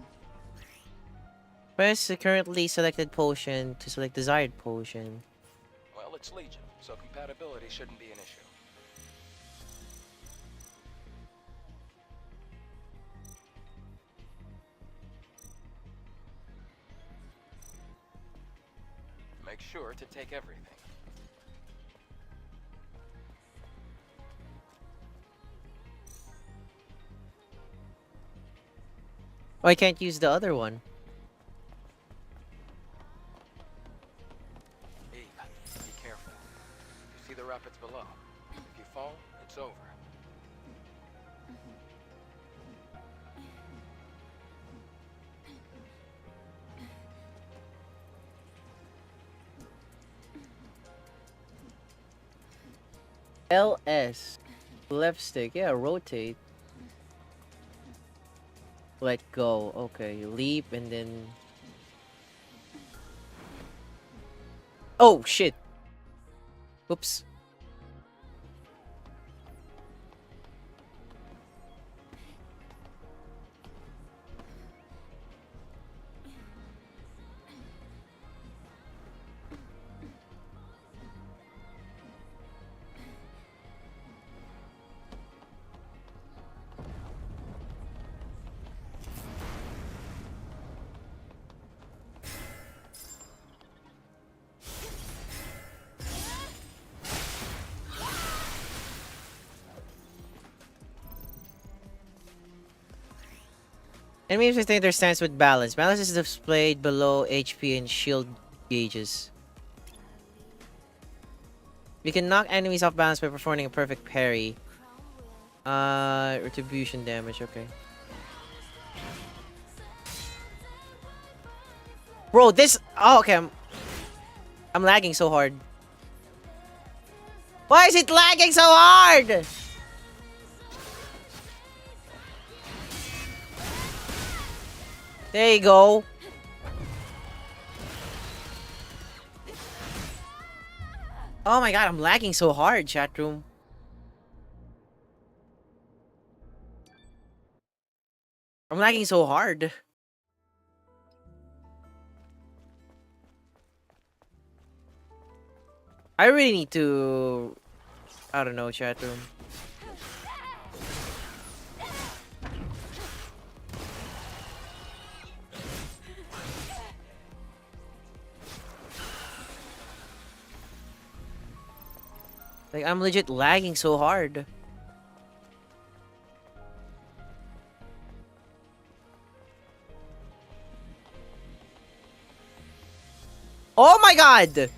Press the currently selected potion to select desired potion. Well, it's Legion, so compatibility shouldn't be an issue. Make sure to take everything. Oh, I can't use the other one. Eve, be careful. You see the rapids below. If you fall, it's over. LS. Left stick. Yeah, rotate. Let go. Okay, leap and then... Oh, shit. Oops. Enemies sustain their stance with balance. Balance is displayed below HP and shield gauges. You can knock enemies off balance by performing a perfect parry. Retribution damage, okay. Bro, this... Oh, okay, I'm lagging so hard. Why is it lagging so hard? There you go. Oh my god, I'm lagging so hard, chat room. I'm lagging so hard. I really need to... I don't know, chat room. Like, I'm legit lagging so hard. Oh my god!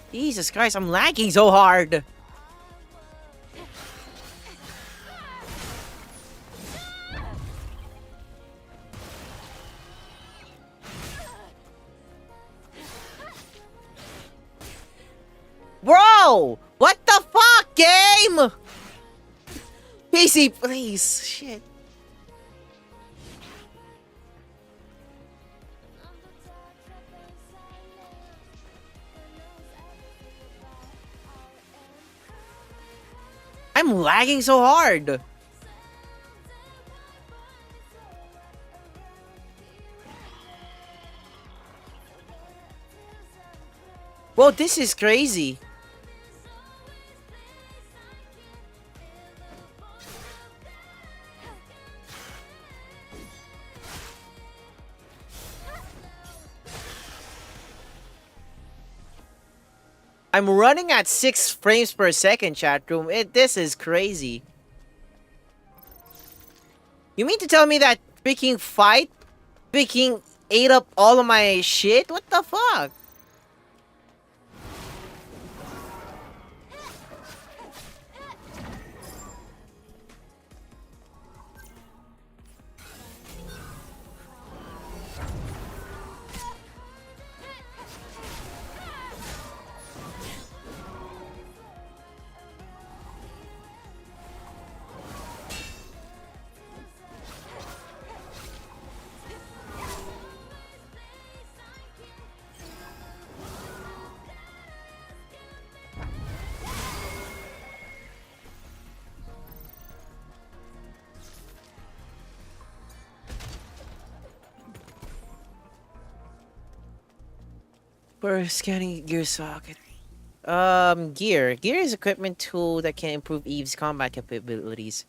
Jesus Christ, I'm lagging so hard. Bro! What the fuck, game? PC, please. Shit. I'm lagging so hard. Well, this is crazy. I'm running at 6 frames per second, chat room. This is crazy. You mean to tell me that freaking fight freaking ate up all of my shit? What the fuck? We're scanning gear socket. Gear. Gear is equipment tool that can improve Eve's combat capabilities.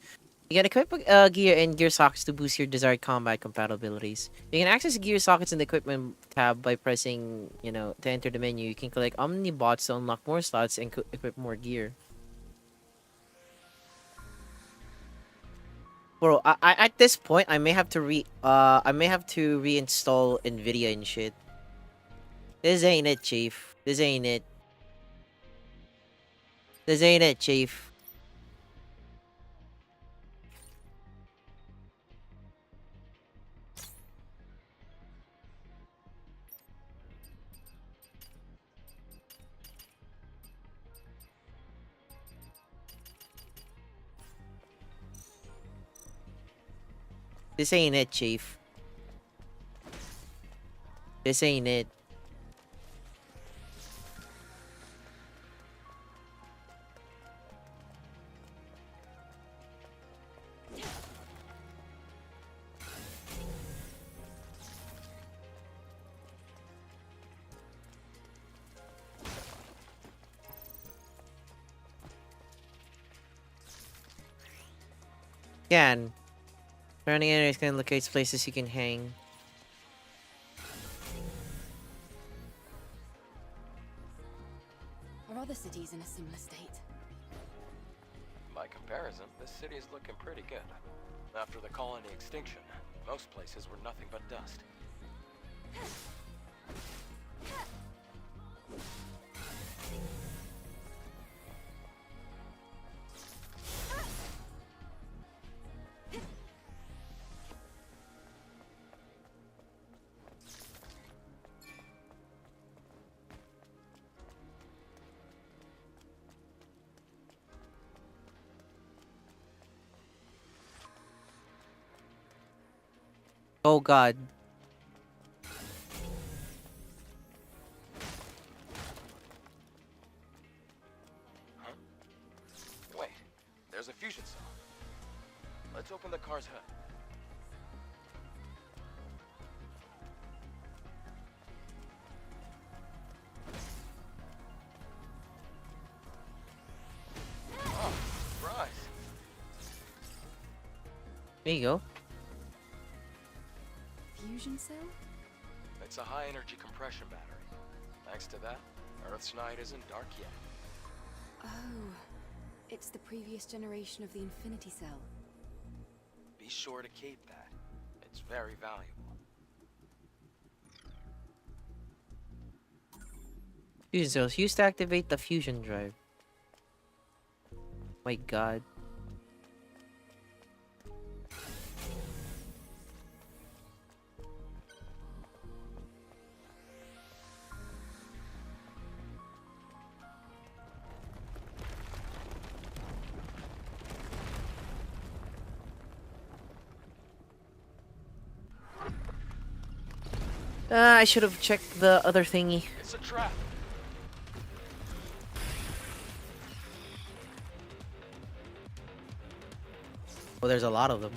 You can equip gear and gear sockets to boost your desired combat compatibilities. You can access gear sockets in the equipment tab by pressing, to enter the menu. You can collect omnibots to unlock more slots and equip more gear. Bro, I at this point I may have to reinstall Nvidia and shit. This ain't it, chief. This ain't it. This ain't it, chief. This ain't it, chief. This ain't it. Again, surrounding areas can locate places you can hang. Are other cities in a similar state? By comparison, this city is looking pretty good. After the colony extinction, most places were nothing but dust. Oh god. Huh? Wait, there's a fusion cell. Let's open the car's hood. Oh, surprise. There you go. Fusion cell? It's a high-energy compression battery. Thanks to that, Earth's night isn't dark yet. Oh, it's the previous generation of the Infinity Cell. Be sure to keep that. It's very valuable. Fusion cells used to activate the fusion drive. My god. I should have checked the other thingy. It's a trap. Oh, there's a lot of them.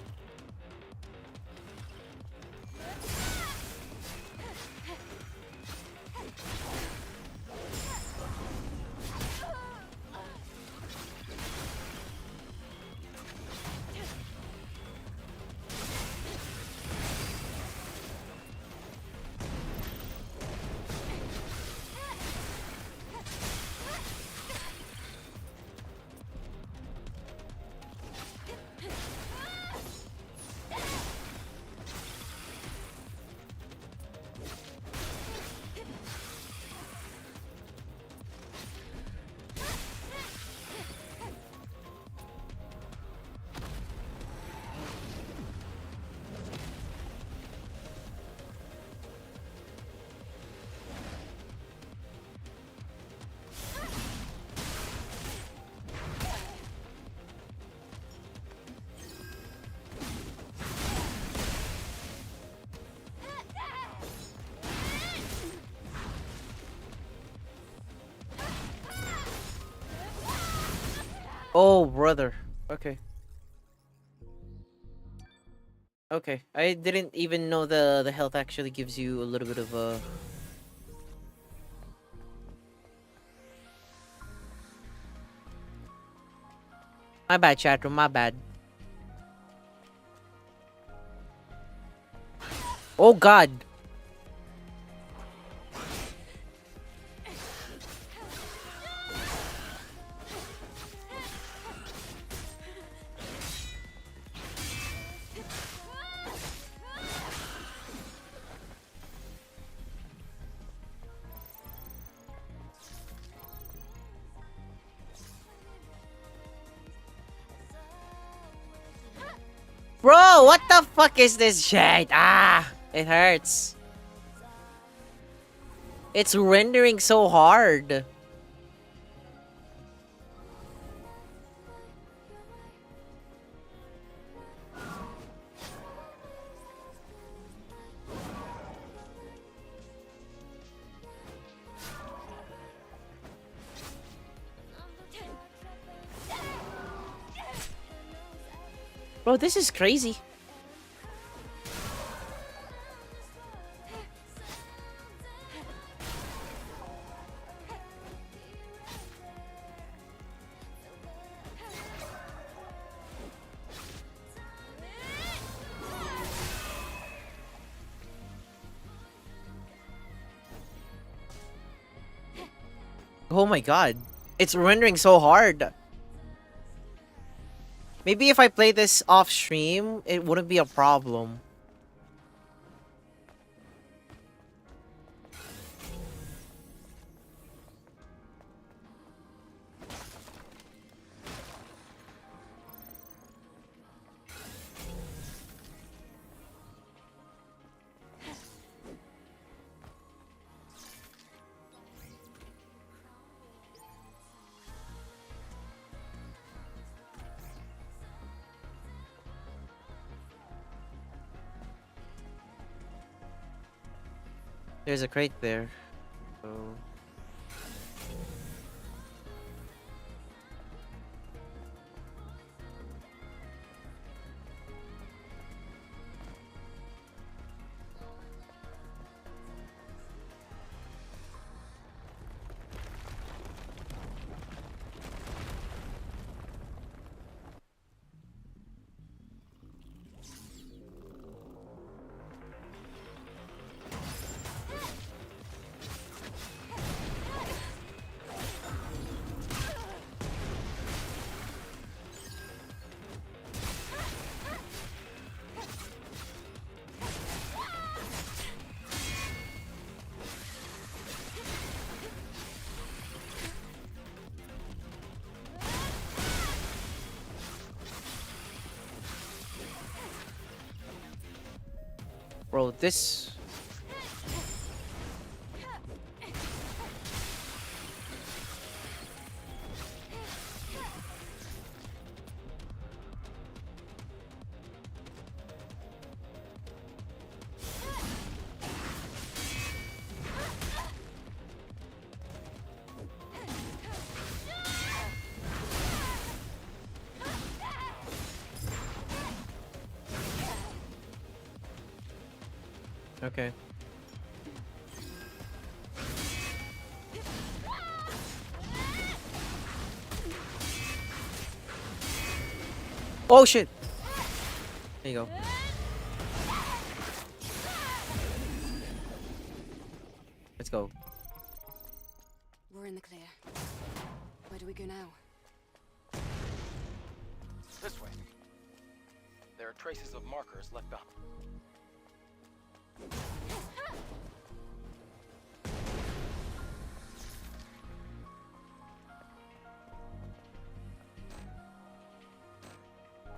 Oh, brother. Okay. Okay. I didn't even know the health actually gives you a little bit of a... My bad, chatroom, my bad. Oh god. Bro, what the fuck is this shit? Ah, it hurts. It's rendering so hard. Bro, this is crazy. Oh my god. It's rendering so hard. Maybe if I play this off stream, it wouldn't be a problem. There's a crate there. So... Bro, this... Okay. Oh shit! There you go. Let's go. We're in the clear. Where do we go now? This way. There are traces of markers left behind.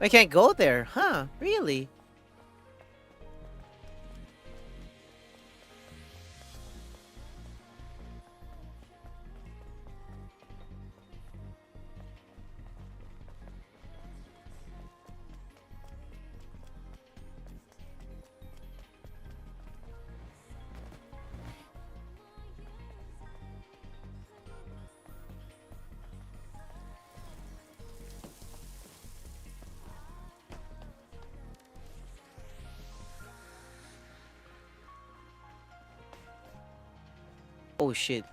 I can't go there, huh? Really? Oh shit.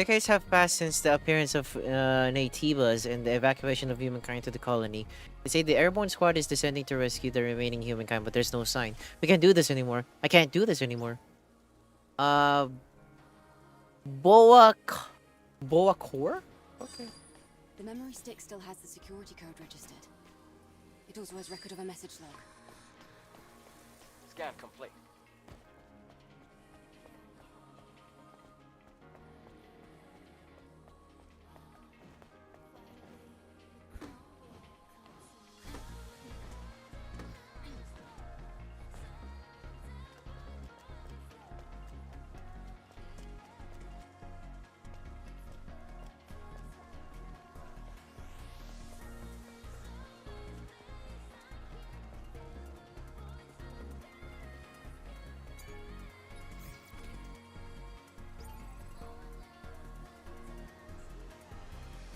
Decades have passed since the appearance of Nativas and the evacuation of humankind to the colony. They say the airborne squad is descending to rescue the remaining humankind, but there's no sign. We can't do this anymore. I can't do this anymore. Boa Core? Okay. The memory stick still has the security code registered. It also has record of a message log. Scan complete.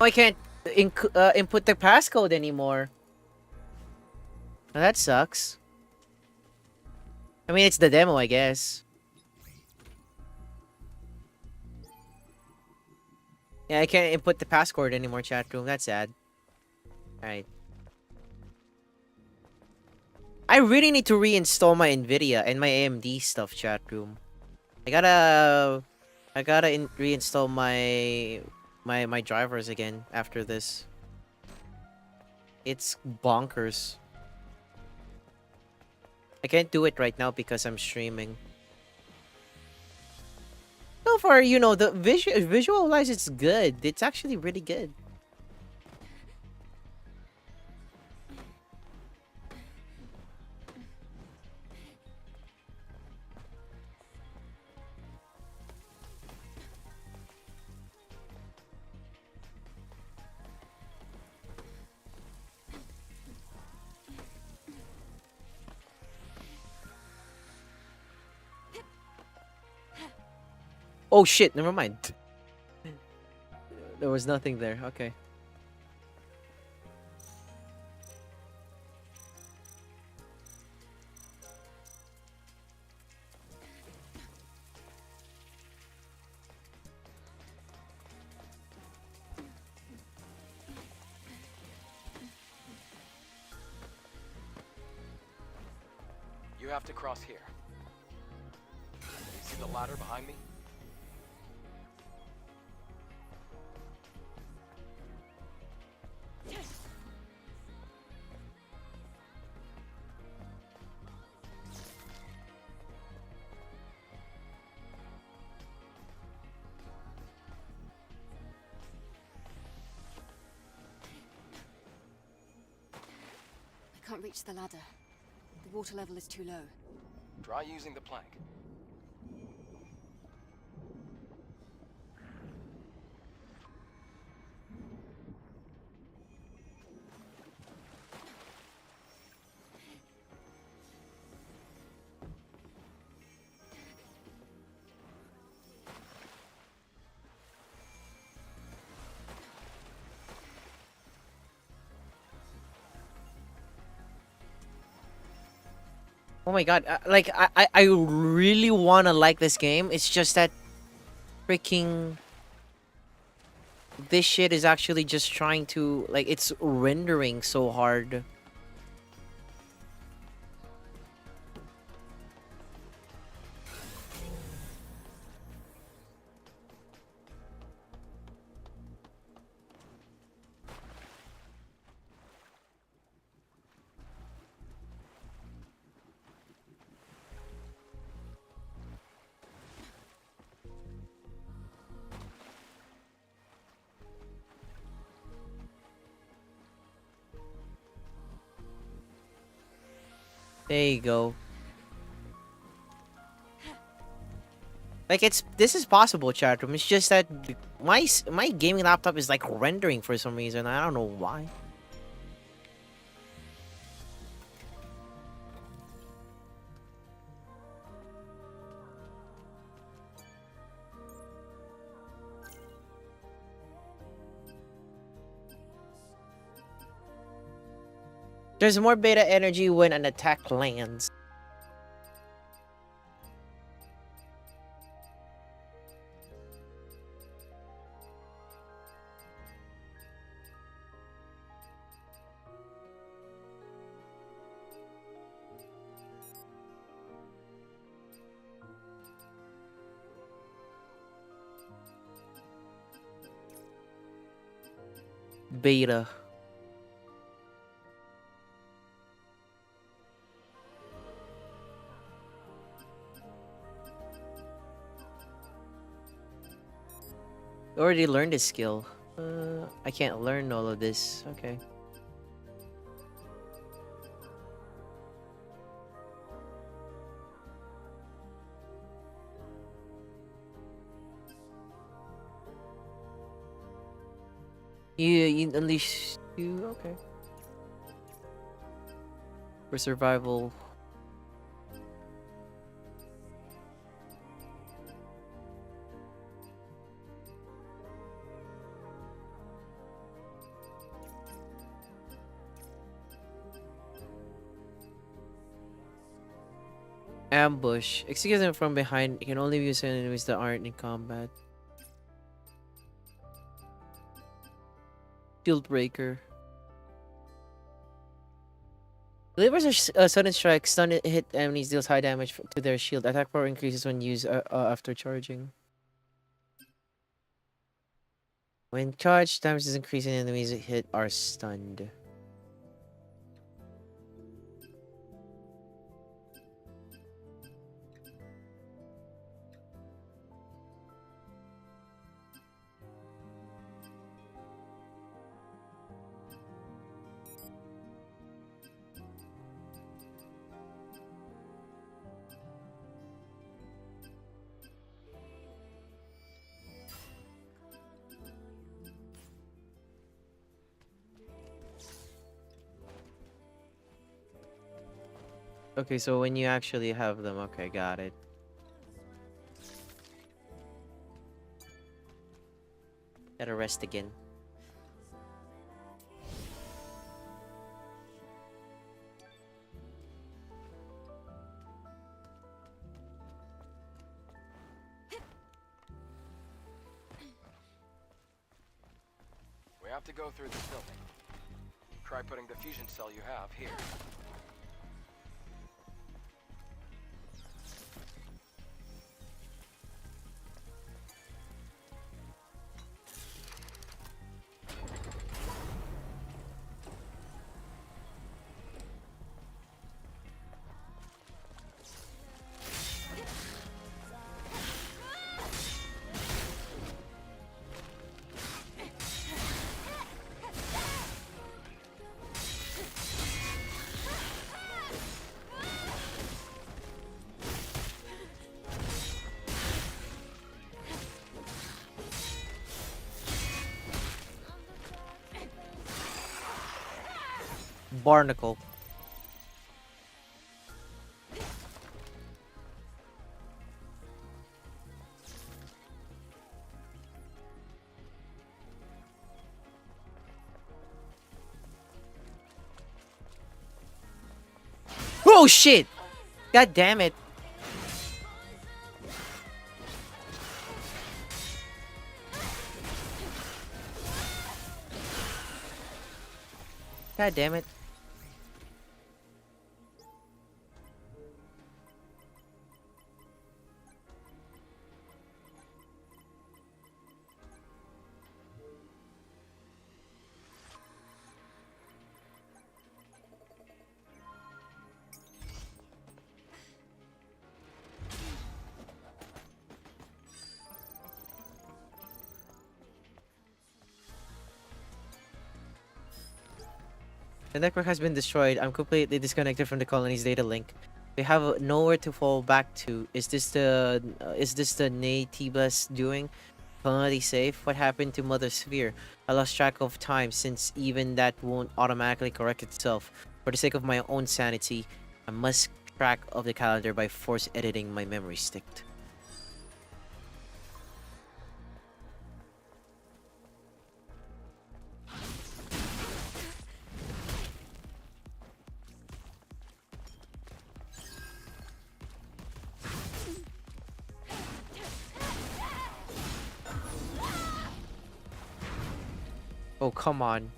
I can't input the passcode anymore. Well, that sucks. I mean, it's the demo, I guess. Yeah, I can't input the passcode anymore, chat room. That's sad. Alright. I really need to reinstall my Nvidia and my AMD stuff, chat room. I gotta reinstall my drivers again after this. It's bonkers. I can't do it right now because I'm streaming. So far, you know, the visualize it's good. It's actually really good. Oh shit, never mind. There was nothing there, okay. You have to cross here. You see the ladder behind me? I can't reach the ladder. The water level is too low. Try using the plank. Oh my god, like, I really wanna like this game. It's just that freaking... This shit is actually just trying to, like, it's rendering so hard. There you go. Like, this is possible, chat room. It's just that my gaming laptop is like rendering for some reason. I don't know why. There's more beta energy when an attack lands. Beta. I already learned this skill. I can't learn all of this. Okay. You unleash you. Okay. For survival. Ambush. Execute them from behind. You can only use enemies that aren't in combat. Shield breaker. Delivers a sudden strike. Stun hit enemies. Deals high damage to their shield. Attack power increases when used after charging. When charged, damage is increased and enemies hit are stunned. Okay, so when you actually have them, okay, got it. Gotta rest again. We have to go through this building. Try putting the fusion cell you have here. Barnacle. Oh shit! God damn it. God damn it. The network has been destroyed. I'm completely disconnected from the colony's data link. We have nowhere to fall back to. Is this the Natives doing? Colony safe? What happened to Mother Sphere? I lost track of time since even that won't automatically correct itself. For the sake of my own sanity, I must track of the calendar by force editing my memory stick. Oh, come on.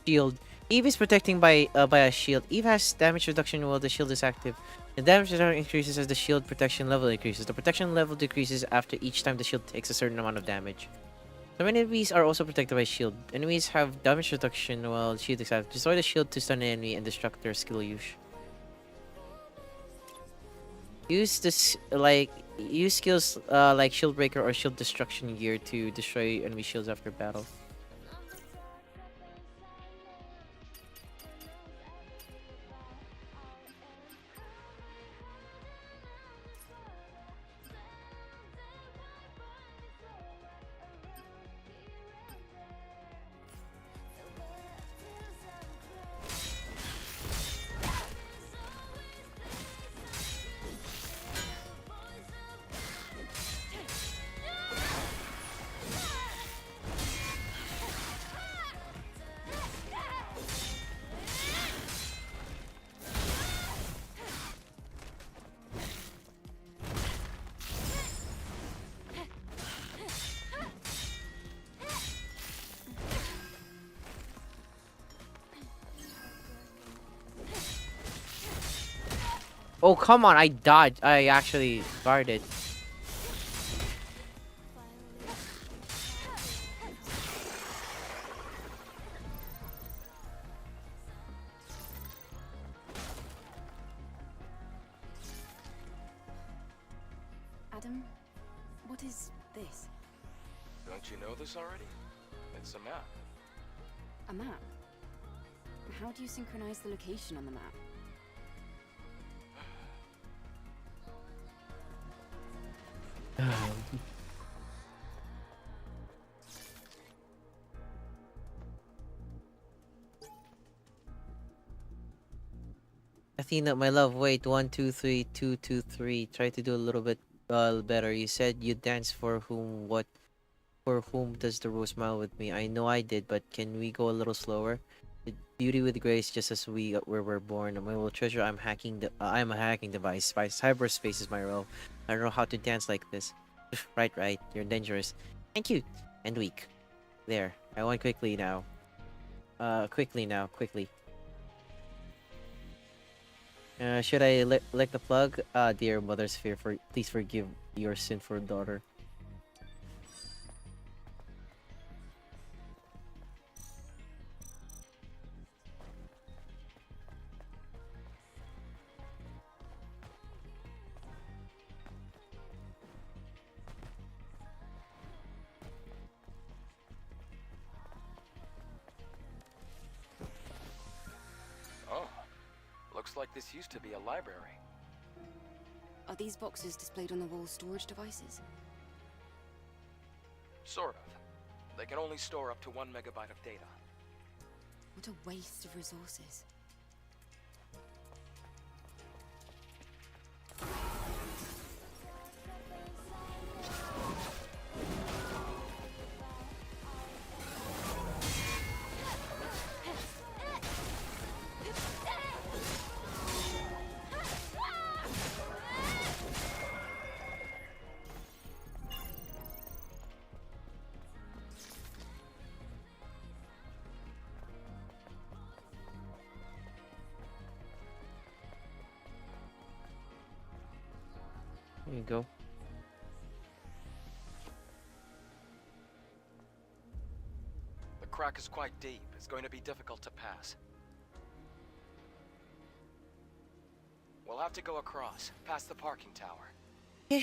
Shield. Eve is protecting by a shield. Eve has damage reduction while the shield is active. The damage reduction increases as the shield protection level increases. The protection level decreases after each time the shield takes a certain amount of damage. Some enemies are also protected by shield. Enemies have damage reduction while shield is active. Destroy the shield to stun an enemy and destruct their skill use. Use this use skills like shield breaker or shield destruction gear to destroy enemy shields after battle. Oh, come on, I dodged. I actually guarded. Adam, what is this? Don't you know this already? It's a map. A map? How do you synchronize the location on the map? Athena, my love, wait. 1, 2, 3, 2, 2, 3. Try to do a little bit better. You said you dance for whom? What? For whom does the rose smile with me? I know I did, but can we go a little slower? The beauty with grace, just as we were born. My little treasure. I'm a hacking device. Cyberspace is my role. I don't know how to dance like this. Right. You're dangerous. And cute. And weak. There. I want quickly now. Quickly. Should I lick the plug? Dear Mother Sphere, please forgive your sinful daughter. Oh, looks like this used to be a library. Are these boxes displayed on the wall storage devices? Sort of. They can only store up to 1 megabyte of data. What a waste of resources. There you go. The crack is quite deep. It's going to be difficult to pass. We'll have to go across, past the parking tower.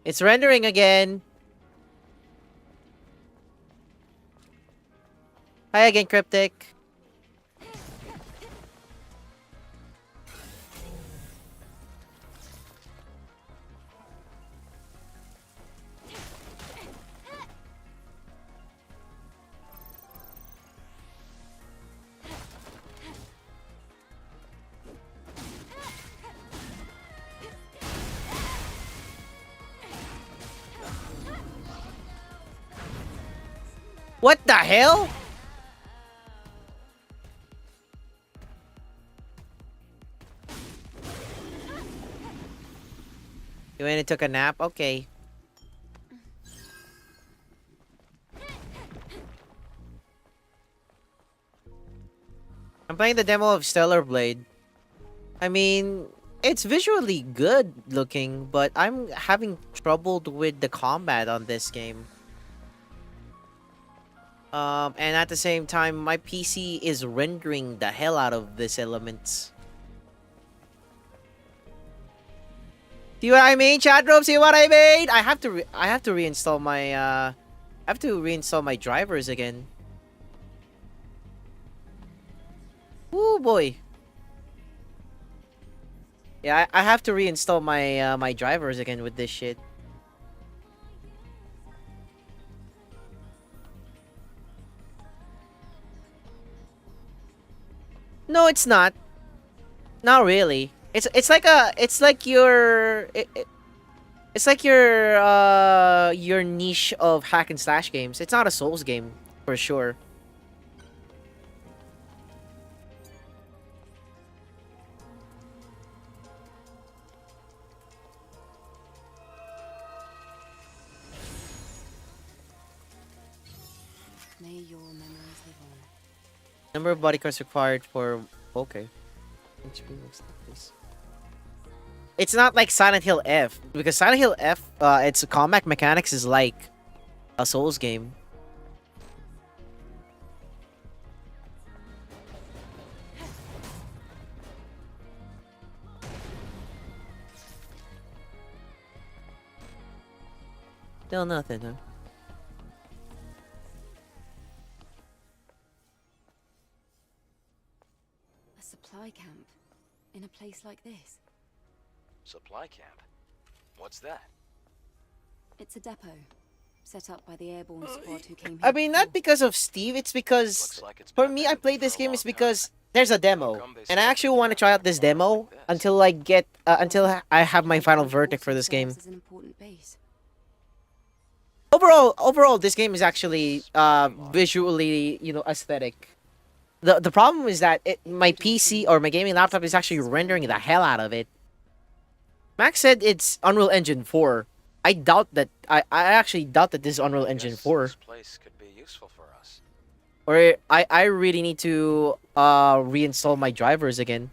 It's rendering again. Hi again, Cryptic. What the hell? You went and took a nap? Okay. I'm playing the demo of Stellar Blade. I mean, it's visually good looking, but I'm having trouble with the combat on this game. And at the same time, my PC is rendering the hell out of these elements. See what I mean, chat room? See what I mean? I have to reinstall my I have to reinstall my drivers again. Ooh boy. Yeah, I have to reinstall my my drivers again with this shit. No, it's not. Not really. It's like your niche of hack and slash games. It's not a Souls game for sure. May your memories live on. Number of body cards required for okay. It's not like Silent Hill F because Silent Hill F, its combat mechanics is like a Souls game. Still nothing, huh? A supply camp in a place like this. Supply camp? What's that? It's a depot set up by the airborne squad who came here. I mean, not before. because of Steve. It's because Looks like it's for been me, I abandoned played for this a game long is time. because there's a How demo, come they and I still actually keep want to try out this around demo like this? until I get until I have my Like final it verdict for also this game. serves as an important base. Overall, this game is actually visually, you know, aesthetic. The problem is that my PC or my gaming laptop is actually rendering the hell out of it. Max said it's Unreal Engine 4. I doubt that. I actually doubt that this is Unreal Engine Guess 4. This place could be useful for us. Or I really need to reinstall my drivers again.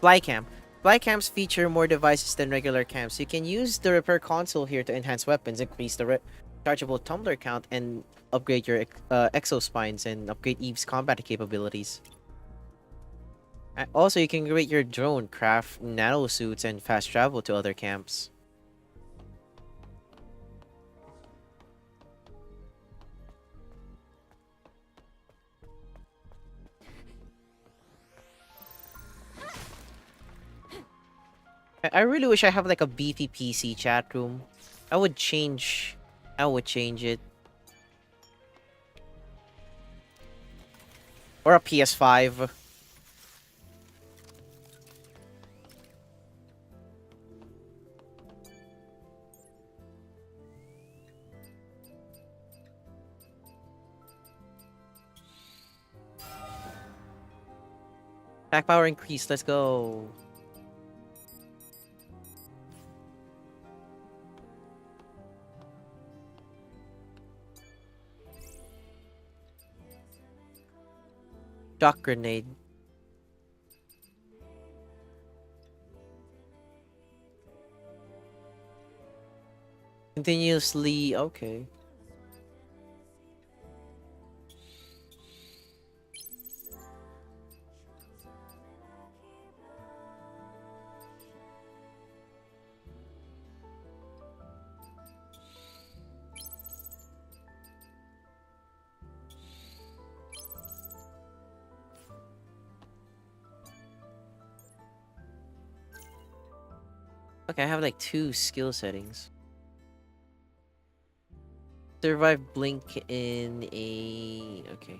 Flycam. Flycams feature more devices than regular cams. You can use the repair console here to enhance weapons, increase the rechargeable tumbler count, and upgrade your exospines and upgrade Eve's combat capabilities. Also, you can create your drone, craft nanosuits, and fast travel to other camps. I really wish I have like a beefy PC chat room. I would change it. Or a PS5. Back power increase, let's go. Shock grenade. Continuously, okay. Okay, I have like 2 skill settings. Survive blink in a... okay.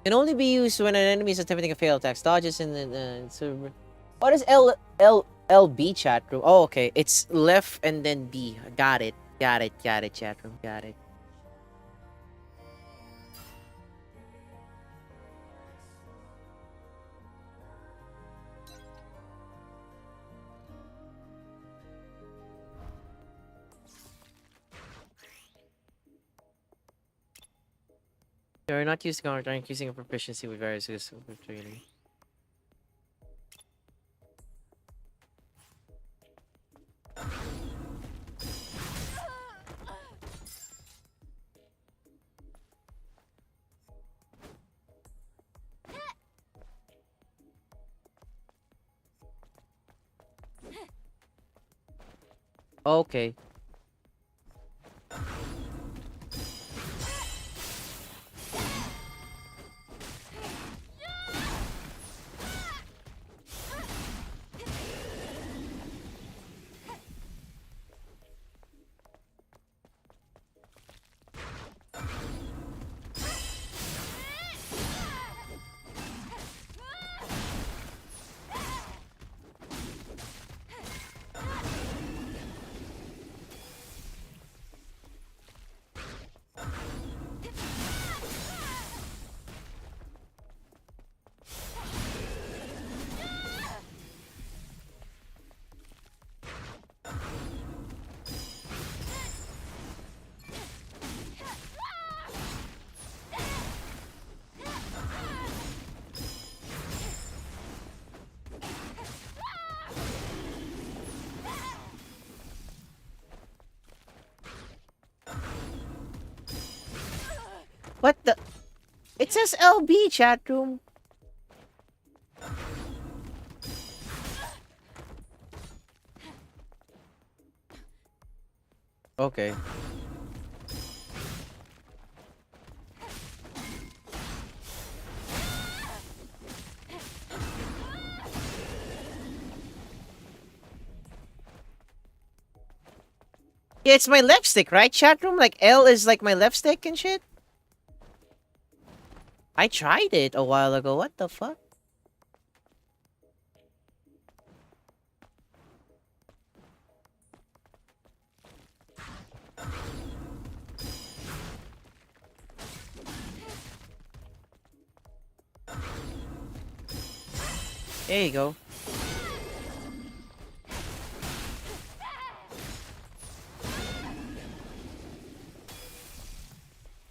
Can only be used when an enemy is attempting a failed attack. Dodges in the... what is LB chat room? Oh, okay. It's left and then B. Got it. Got it, chat room. Got it. You're not using or increasing your proficiency with various skills of training. Okay. What the? It says LB chat room. Okay. Yeah, it's my left stick, right, chat room? Like L is like my left stick and shit? I tried it a while ago. What the fuck? There you go.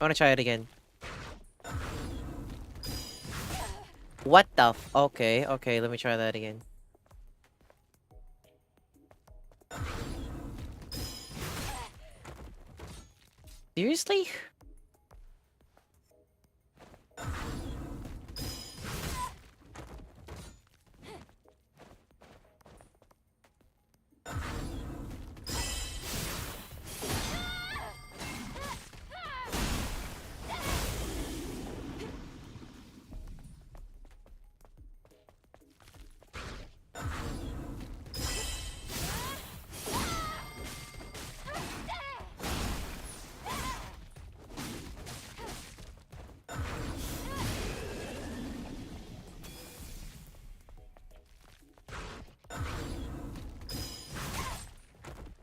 I wanna try it again. What the f- Okay, okay, let me try that again. Seriously?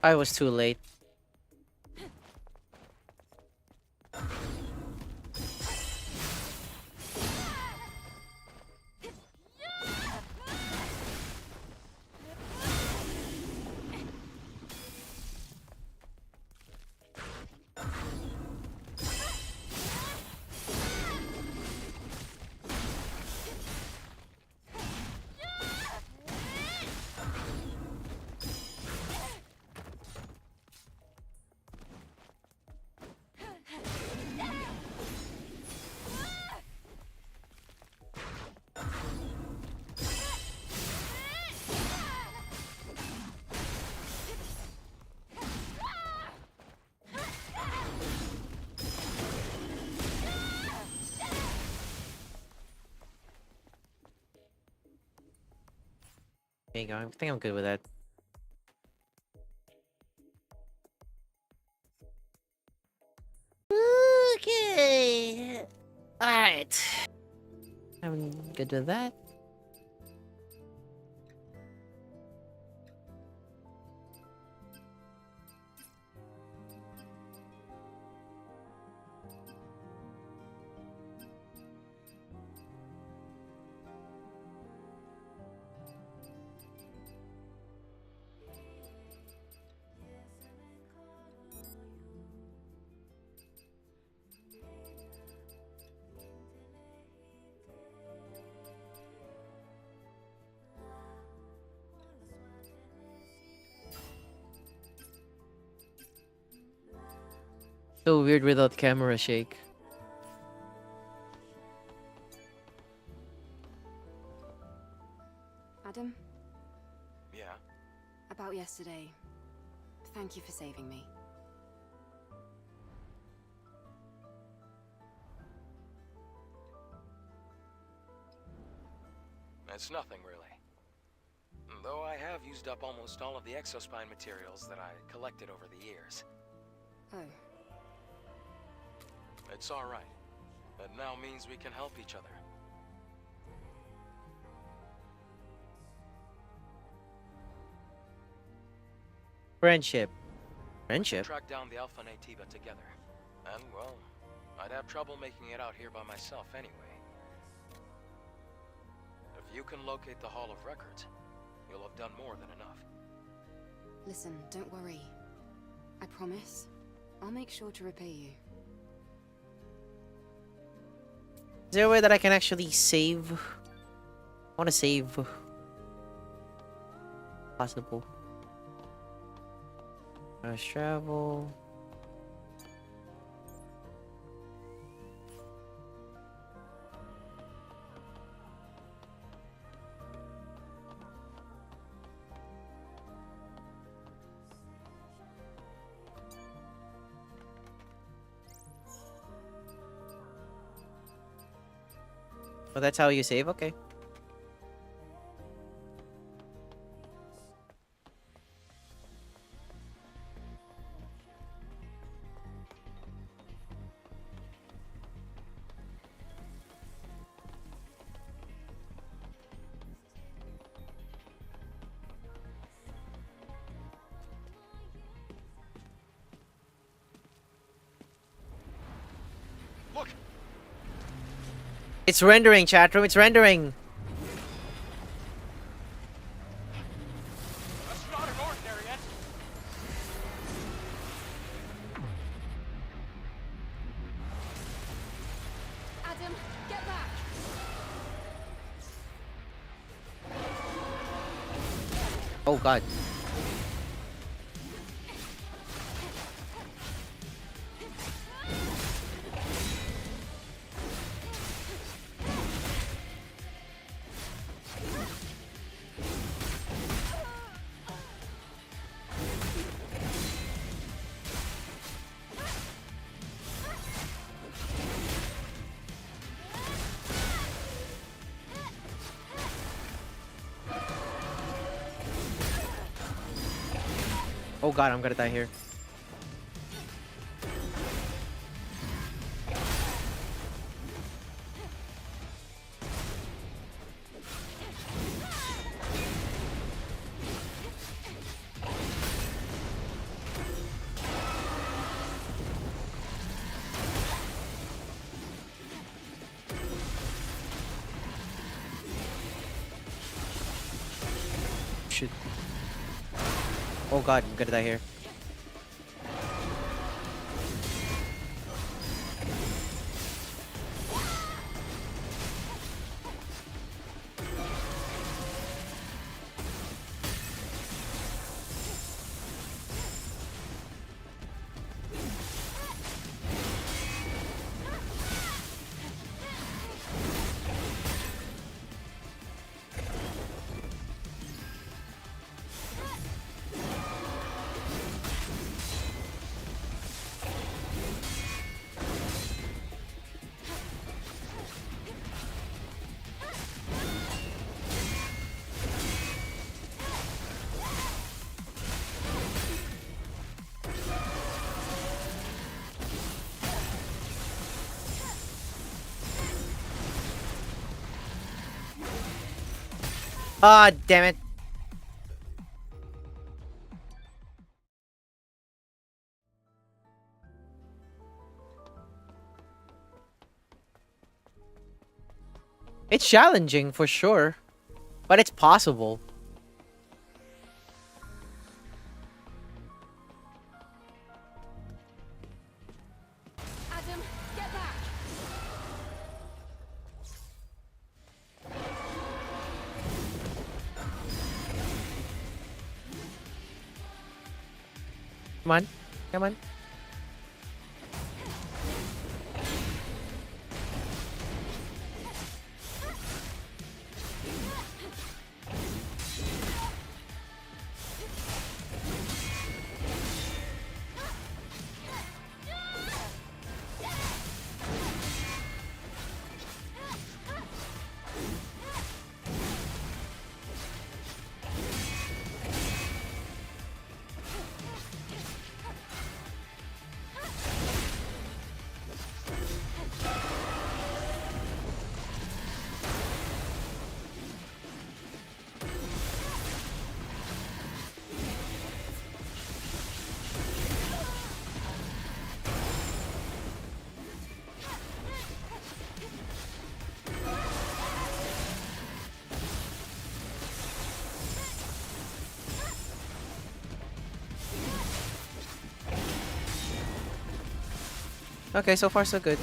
I was too late. There you go. I think I'm good with that. Okay. Alright. I'm good with that. So weird without camera shake. Adam, Yeah? about yesterday. Thank you for saving me. It's nothing, really. Though I have used up almost all of the exospine materials that I collected over the years. Oh, It's alright. It now means we can help each other. Friendship. We Friendship? track down the Alpha Natiba together. And, well, I'd have trouble making it out here by myself anyway. If you can locate the Hall of Records, you'll have done more than enough. listen, don't worry. I promise. I'll make sure to repay you. Is there a way that I can actually save? I want to save. Possible. Let's travel. Oh, that's how you save? Okay. Look! It's rendering, chat room. It's rendering. That's not an ordinary entity! Adam, get back! Oh god. Oh god, I'm gonna die here. Shit. Oh god, I'm gonna die here. Ah, damn it. It's challenging for sure, but it's possible. Adam, get back! Come on. Come on. Okay, so far so good.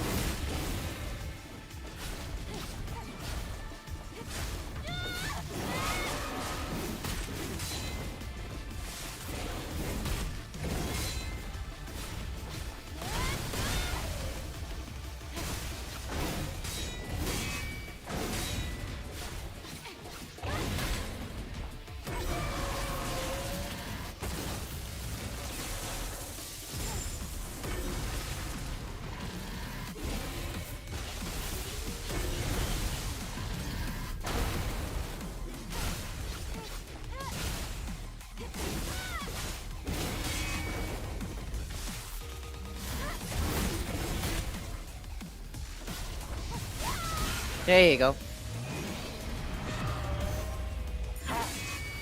There you go.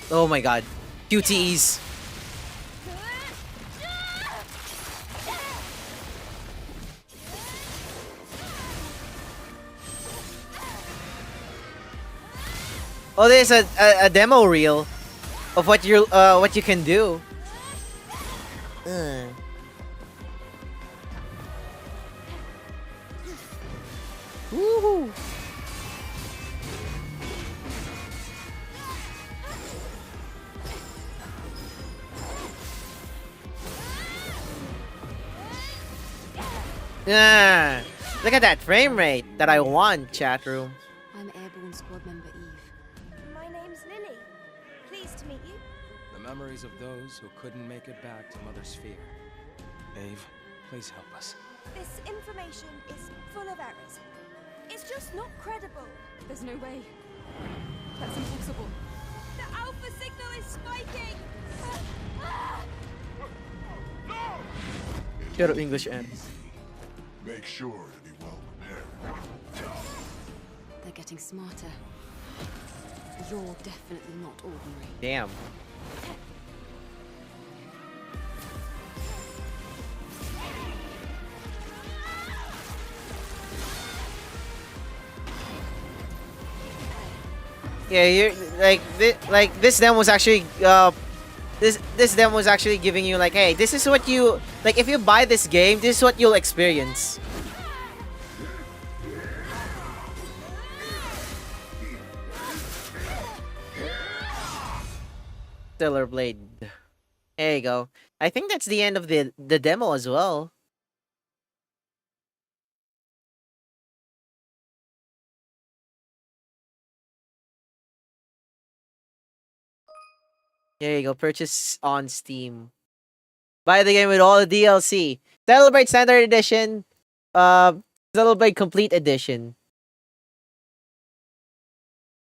Oh my god. QTEs. Oh, there's a demo reel of what you can do. Woohoo! Yeah. Look at that frame rate that I want, chat room. I'm Airborne Squad Member Eve. My name's Lily. Pleased to meet you. The memories of those who couldn't make it back to Mother Sphere. Eve, please help us. This information is full of errors. It's just not credible. There's no way. That's impossible. The alpha signal is spiking! Shut up, English and. Make sure to be well prepared. They're getting smarter. You're definitely not ordinary. Damn. Yeah, you're like this demo was actually this demo was actually giving you like, hey, this is what you like. If you buy this game, this is what you'll experience. Stellar Blade. There you go. I think that's the end of the demo as well. There you go. Purchase on Steam. Buy the game with all the DLC. Celebrate Standard Edition. Celebrate Complete Edition.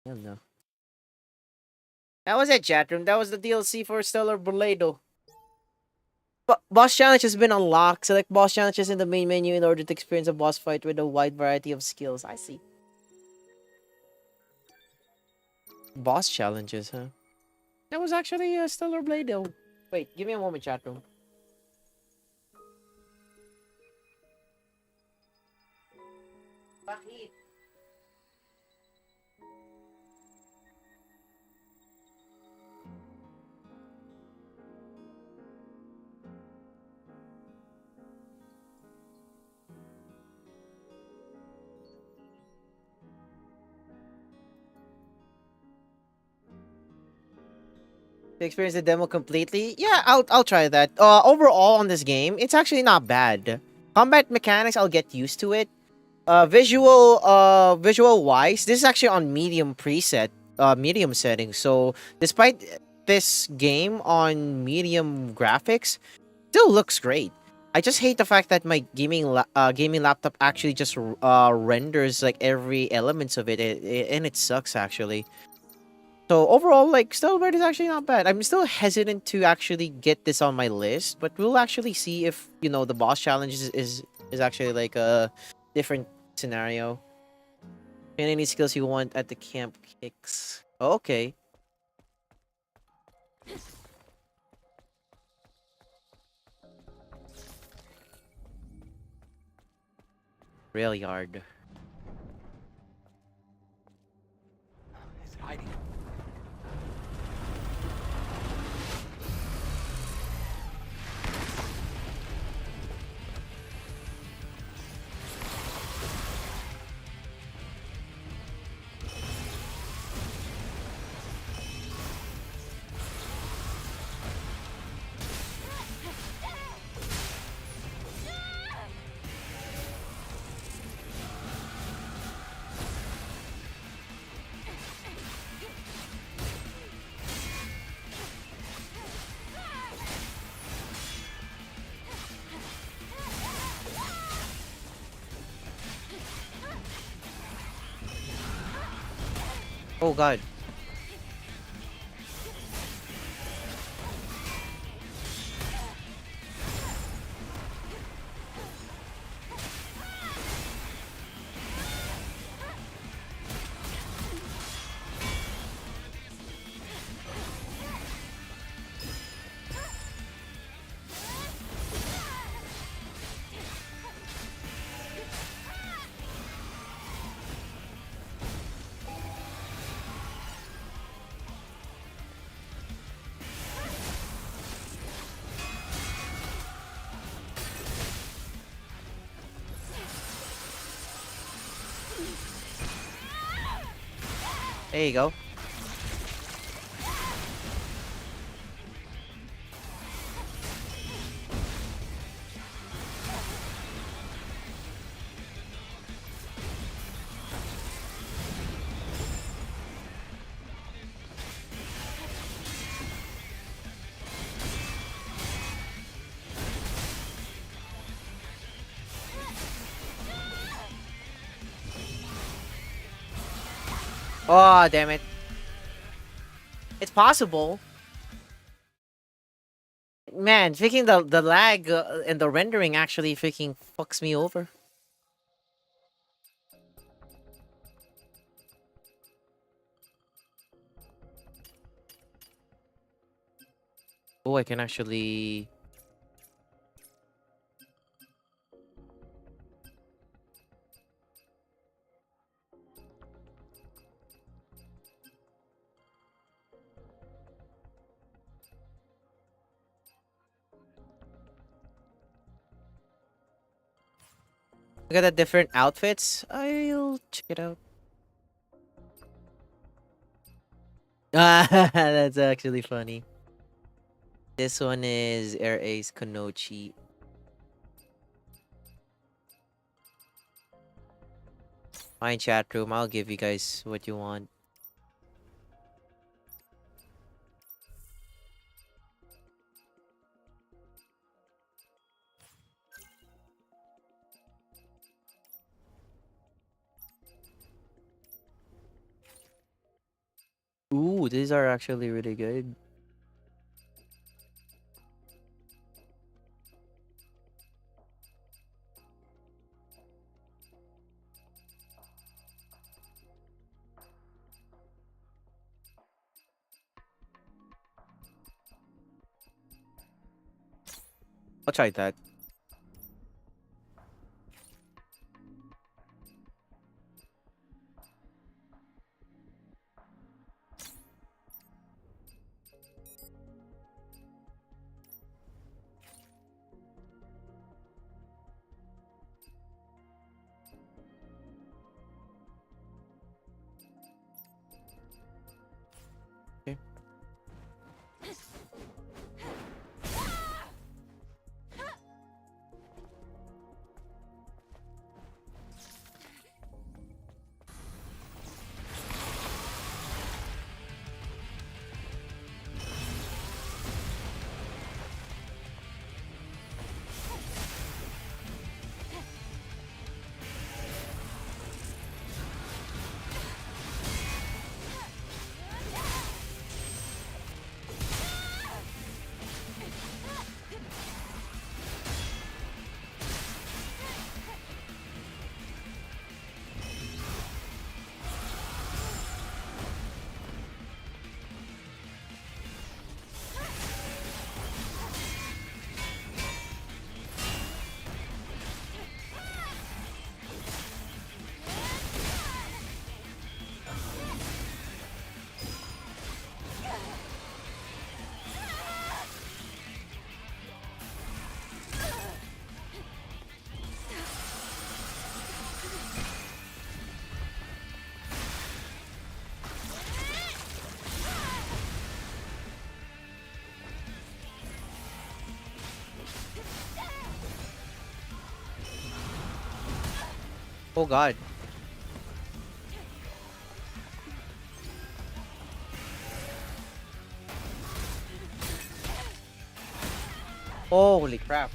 I don't know. That was it, chat room. That was the DLC for Stellar Blade. Boss challenge has been unlocked. Select boss challenges in the main menu in order to experience a boss fight with a wide variety of skills. I see. Boss challenges, huh? That was actually a Stellar Blade. Wait, give me a moment, chat room. Bakit? To experience the demo completely? Yeah, I'll try that. Overall on this game, it's actually not bad. Combat mechanics, I'll get used to it. Visual wise, this is actually on medium preset, medium settings. So despite this game on medium graphics, still looks great. I just hate the fact that my gaming laptop actually just renders like every elements of it, and it sucks actually. So overall, like, Stellar Blade is actually not bad. I'm still hesitant to actually get this on my list, but we'll actually see if, you know, the boss challenge is actually like a different scenario. And any skills you want at the camp kicks. Okay. Rail yard. It's hiding. Oh god. There you go. Oh, damn it. It's possible. Man, freaking the lag and the rendering actually freaking fucks me over. Oh, I can actually... Look at the different outfits. I'll check it out. Ah, that's actually funny. This one is Air Ace Konochi. Fine chat room. I'll give you guys what you want. Ooh, these are actually really good. I'll try that. Okay. Oh god. Holy crap.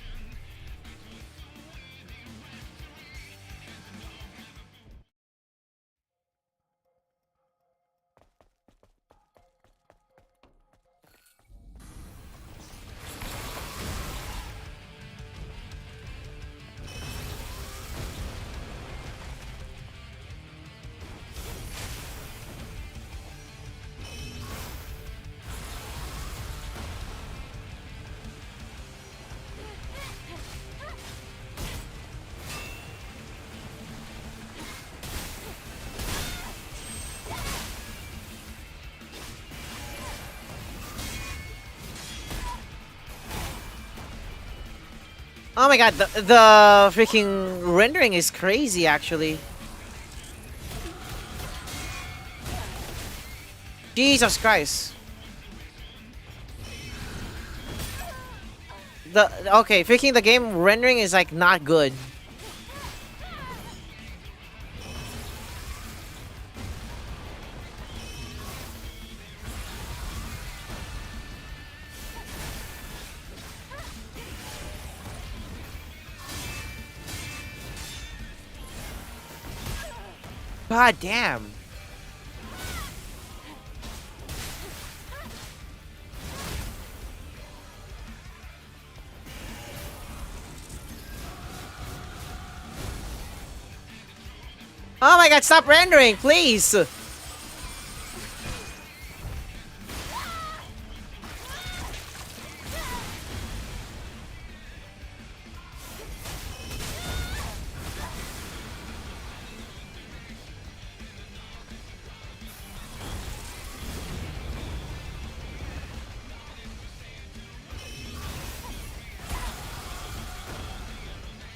Oh my god, the freaking rendering is crazy actually. Jesus Christ. Okay, freaking the game rendering is like not good. God damn. Oh my god, stop rendering, please!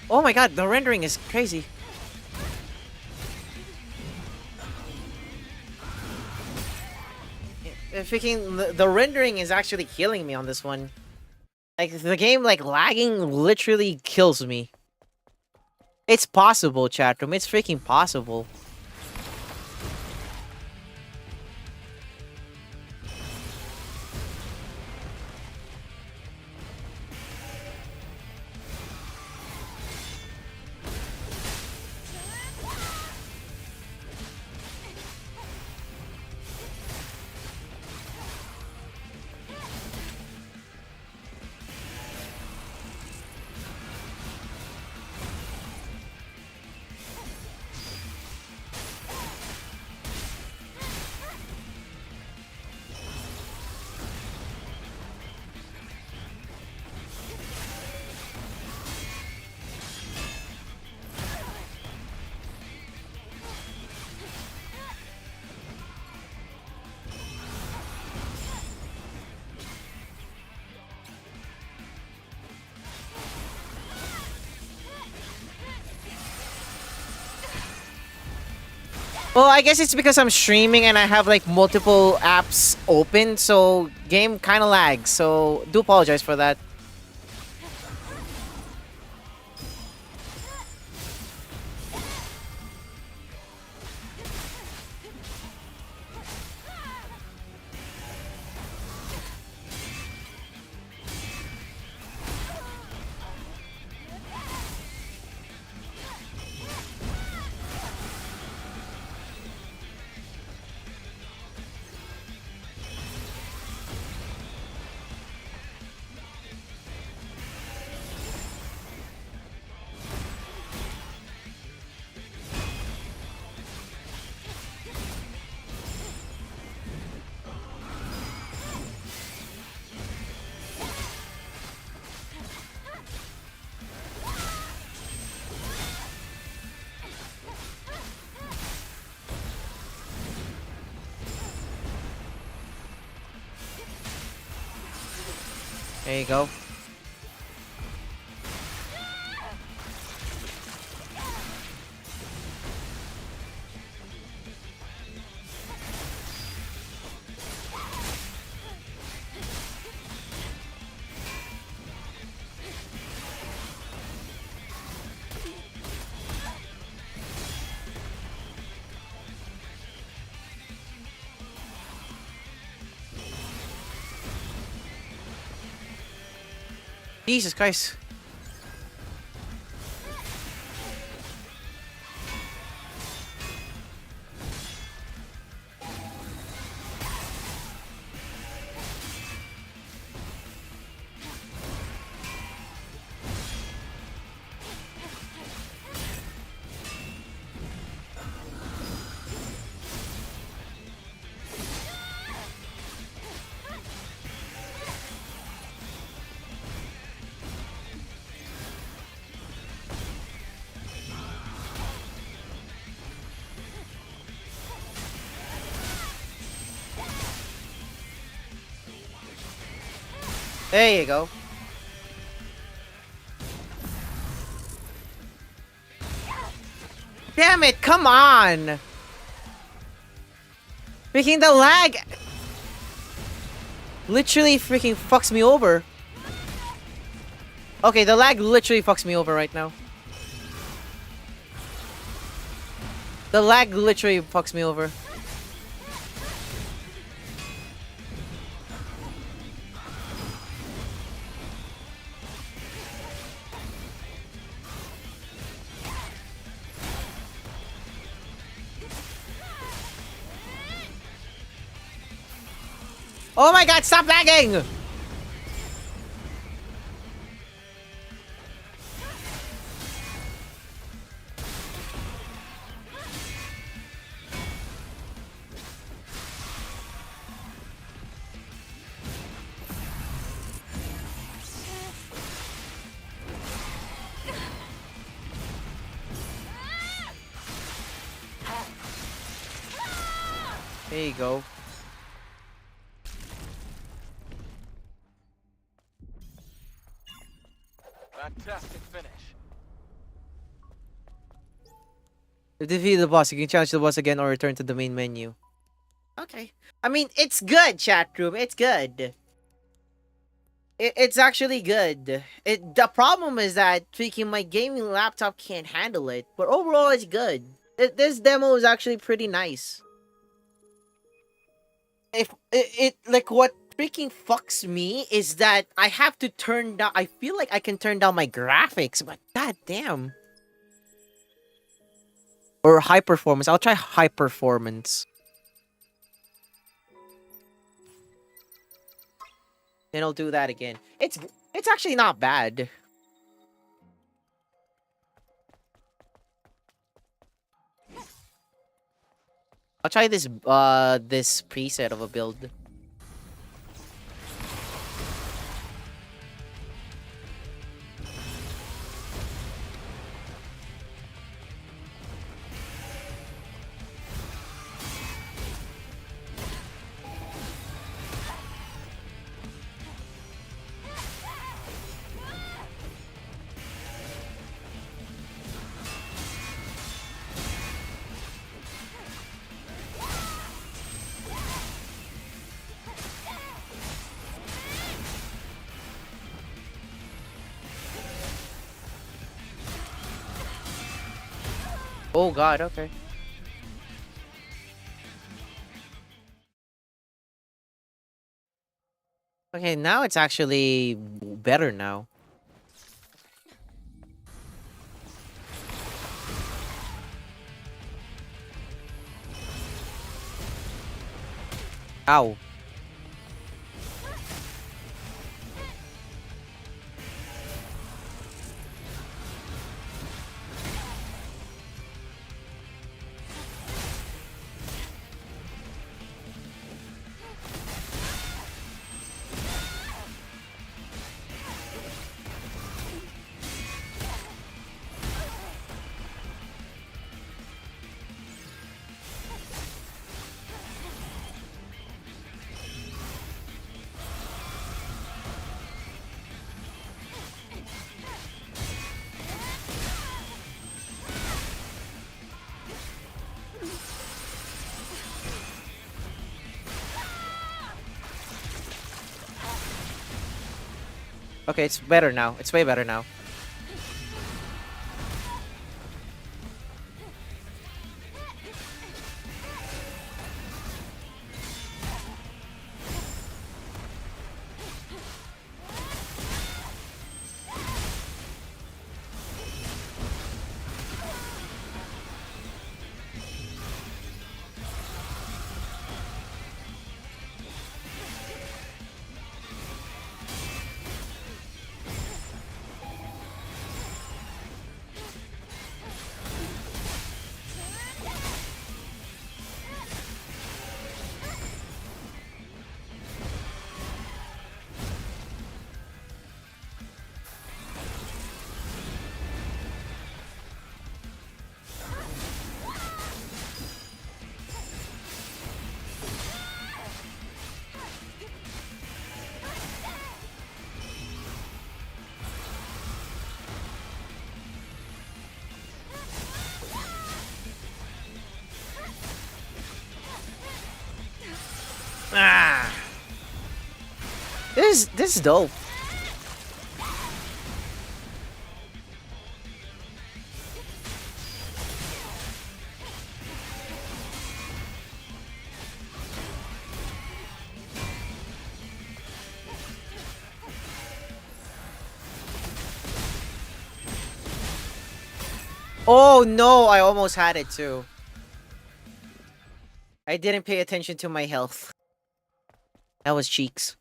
Oh my god, the rendering is crazy. Freaking the rendering is actually killing me on this one. Like the game like lagging literally kills me. It's possible, chatroom. It's freaking possible. Well, I guess it's because I'm streaming and I have like multiple apps open, so game kind of lags. So do apologize for that. There you go. Jesus Christ. There you go. Damn it, come on! Freaking the lag! Literally freaking fucks me over. Okay, the lag literally fucks me over right now. The lag literally fucks me over. Oh my god, stop lagging! There you go. Fantastic finish. To defeat the boss, you can challenge the boss again or return to the main menu. Okay. I mean, it's good, chat room. It's good. It's actually good. The problem is that freaking my gaming laptop can't handle it. But overall, it's good. This demo is actually pretty nice. If it like what freaking fucks me is that I have to turn down. I feel like I can turn down my graphics, but god damn. Or high performance. I'll try high performance. Then I'll do that again. It's actually not bad. I'll try this this preset of a build. Oh god, okay. Okay, now it's actually better now. Ow. Okay, it's better now. It's way better now. Ah. This is dope. Oh no, I almost had it too. I didn't pay attention to my health. That was cheeks.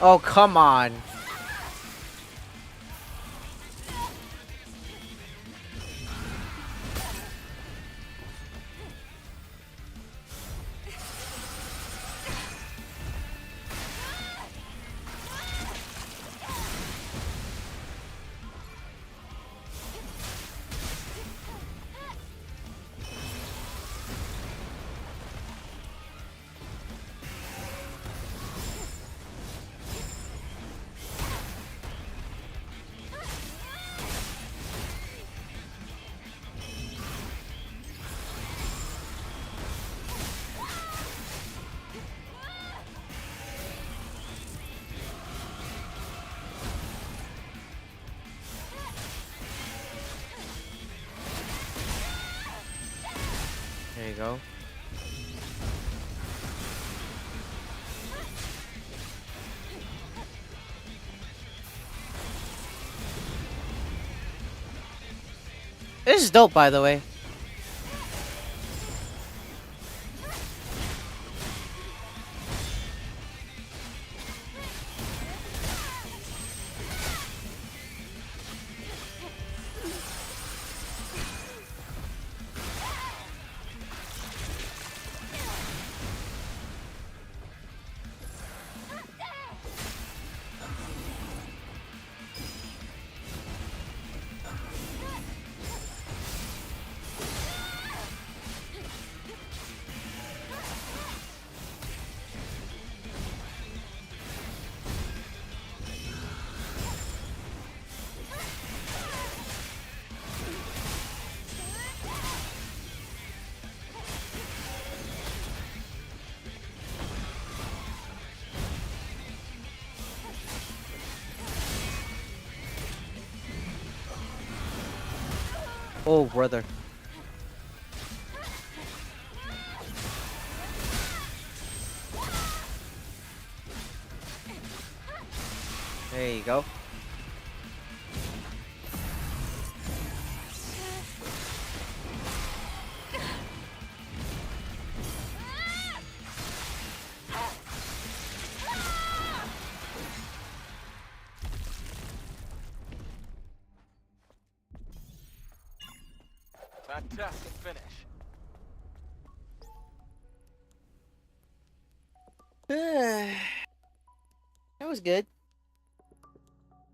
Oh, come on. There you go. This is dope, by the way. Oh, brother. There you go. Fantastic finish. That was good.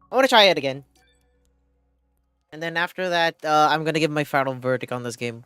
I want to try it again. And then after that, I'm gonna give my final verdict on this game.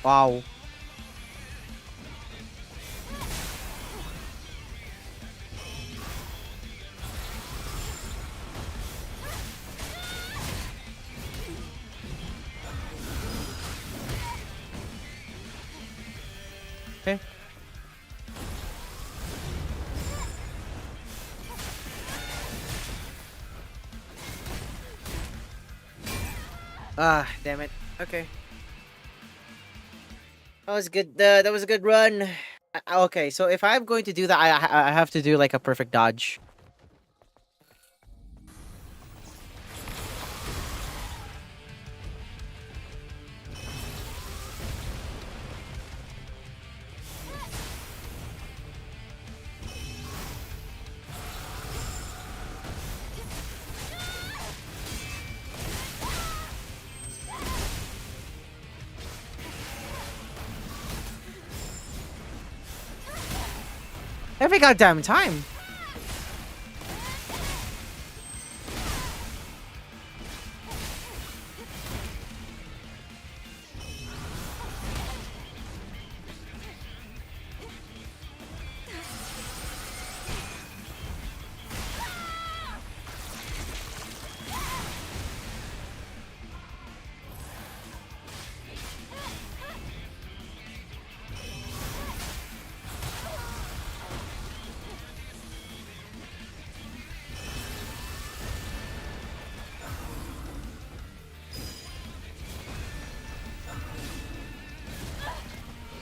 Wow. Okay. Ah, damn it. Okay. That was good. That was a good run. Okay, so if I'm going to do that, I have to do like a perfect dodge. Every goddamn time.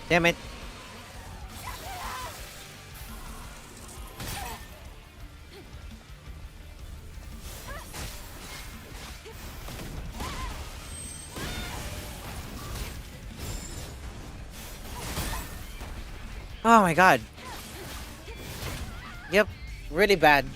Damn it. Oh my god. Yep, really bad.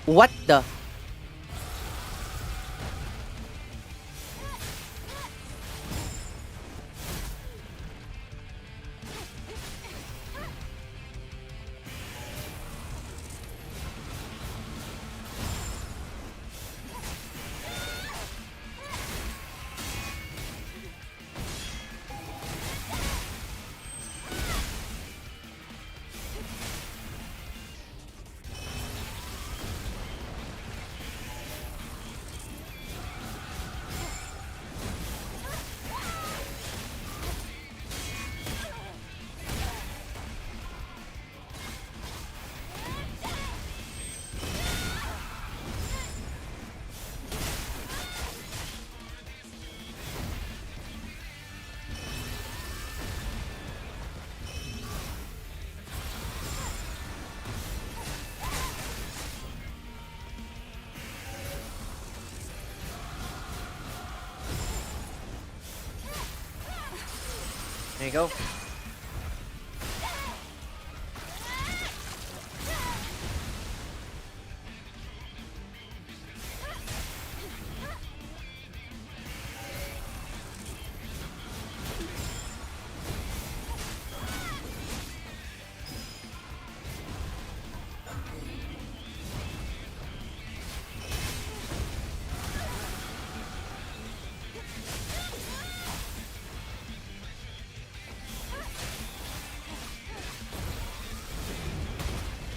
What the? There you go.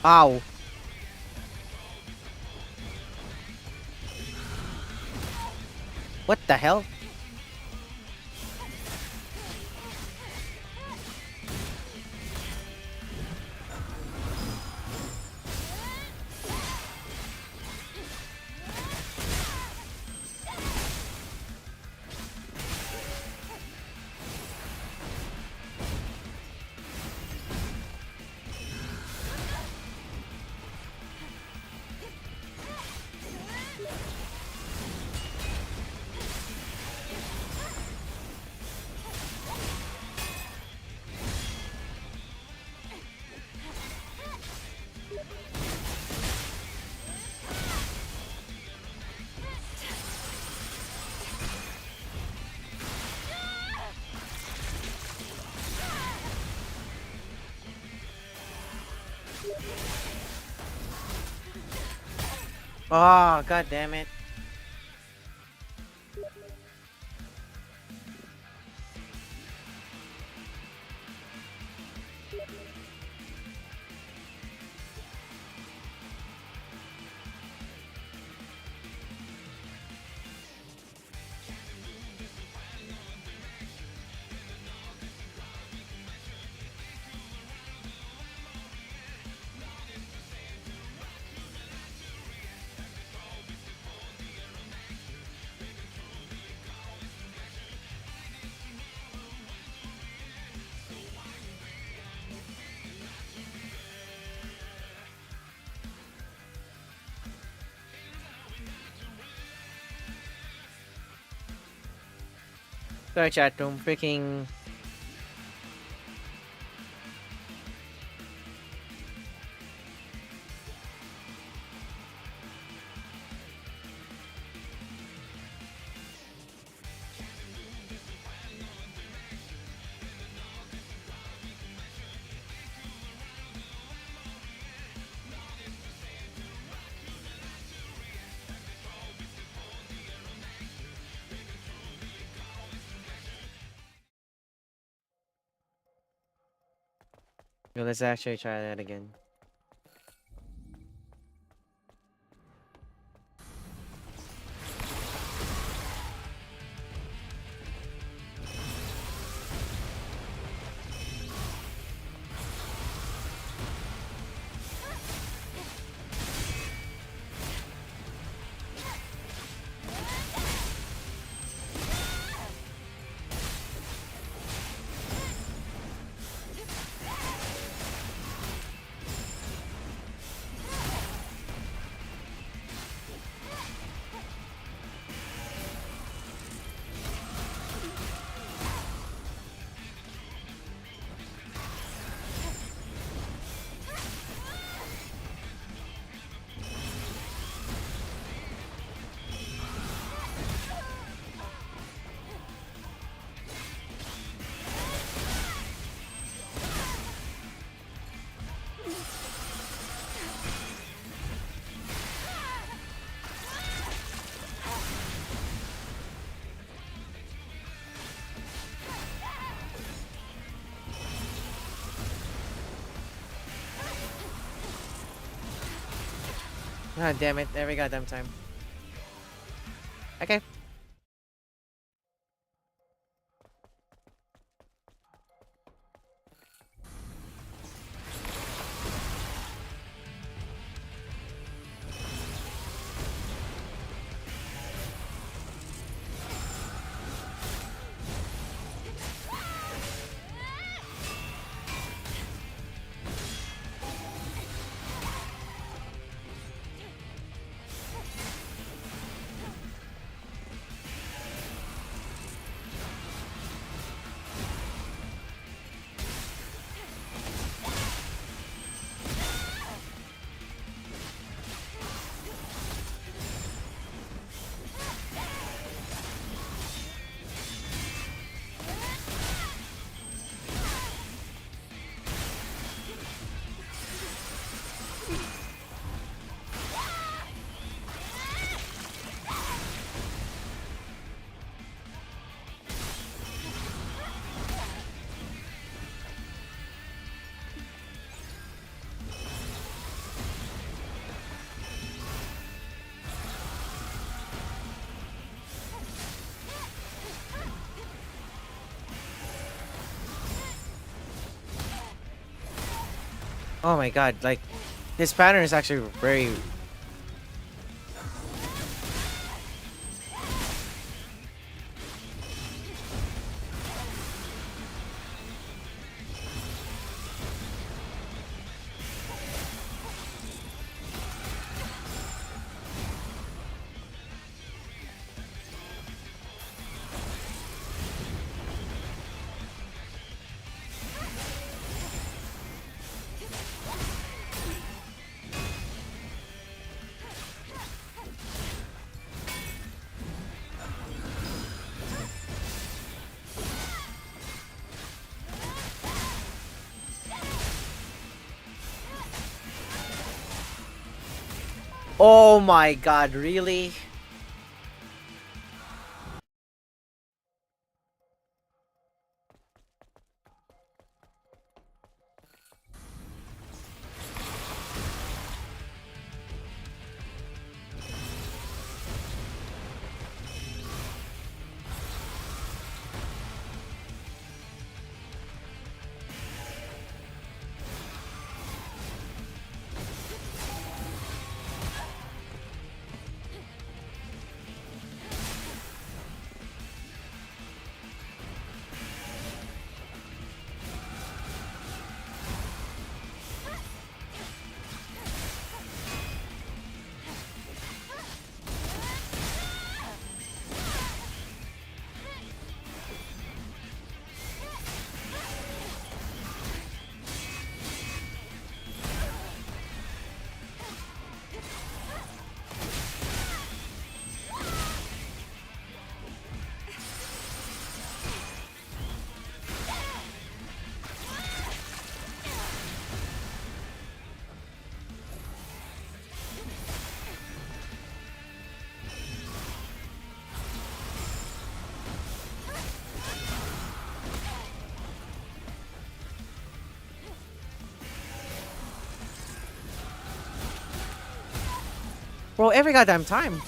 Ow. What the hell? Oh, god damn it. Sorry, chat room. Freaking. Well, let's actually try that again. God damn it, every goddamn time. Okay. Oh my god, like, this pattern is actually very... Oh my god, really? Bro, every goddamn time.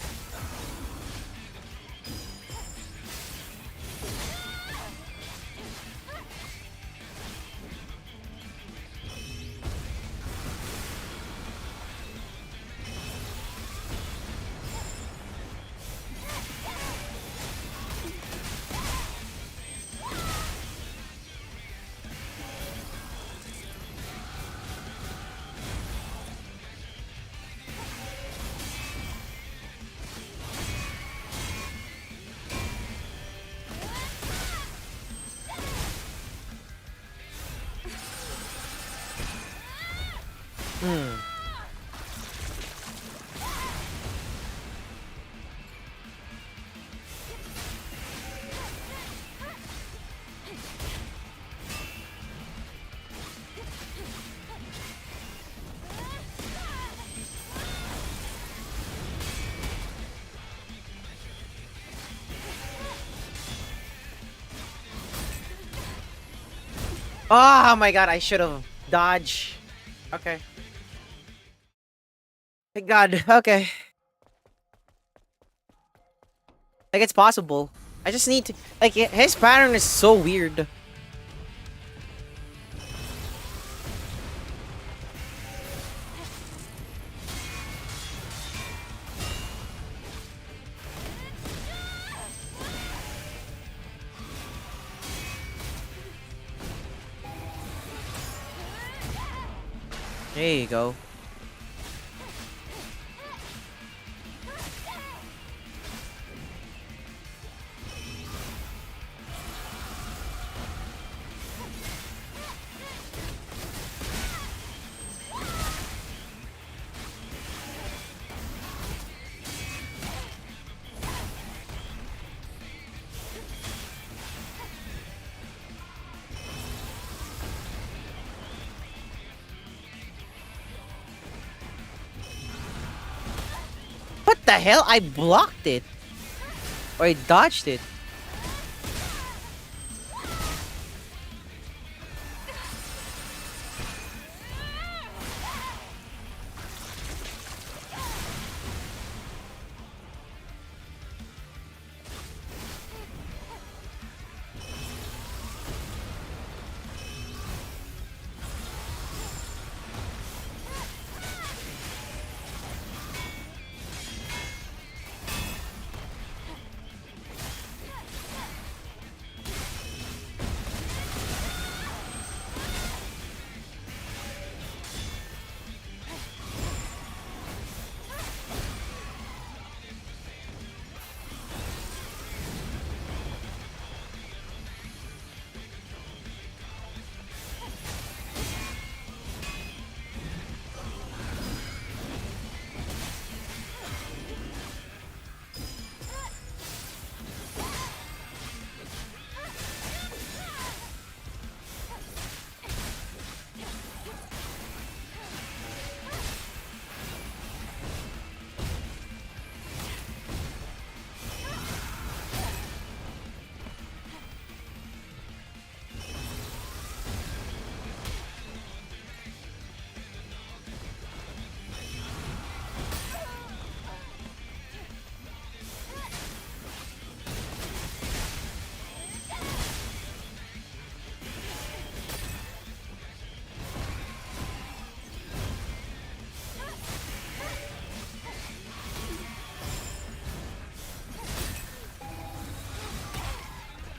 Oh my god, I should have dodged. Okay. Thank god, okay. Like, it's possible. I just need to... Like, his pattern is so weird. There you go. What the hell? I blocked it. Or I dodged it.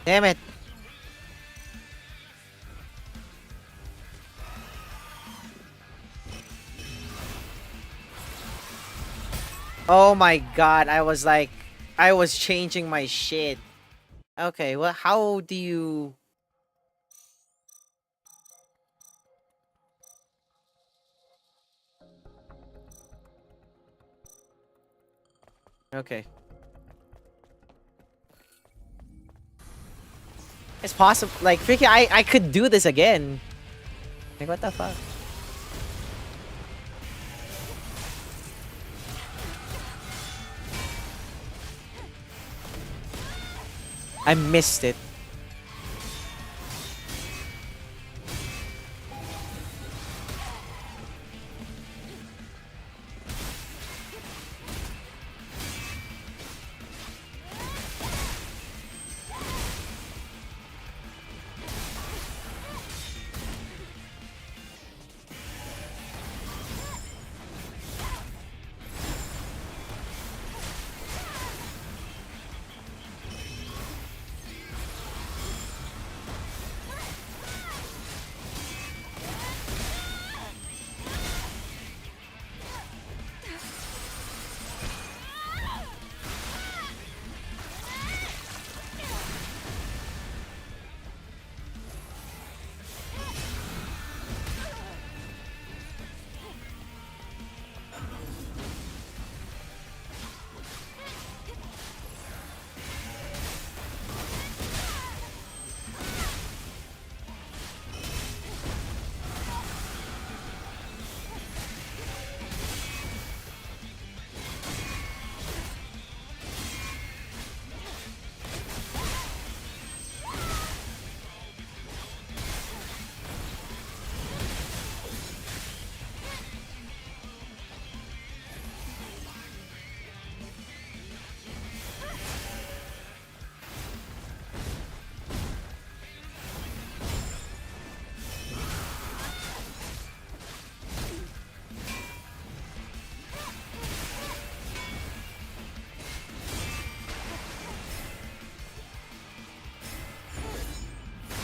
Damn it. Oh my god, I was like, I was changing my shit. Okay, well, how do you... Okay. It's possible, like, freaking, I could do this again. Like, what the fuck? I missed it.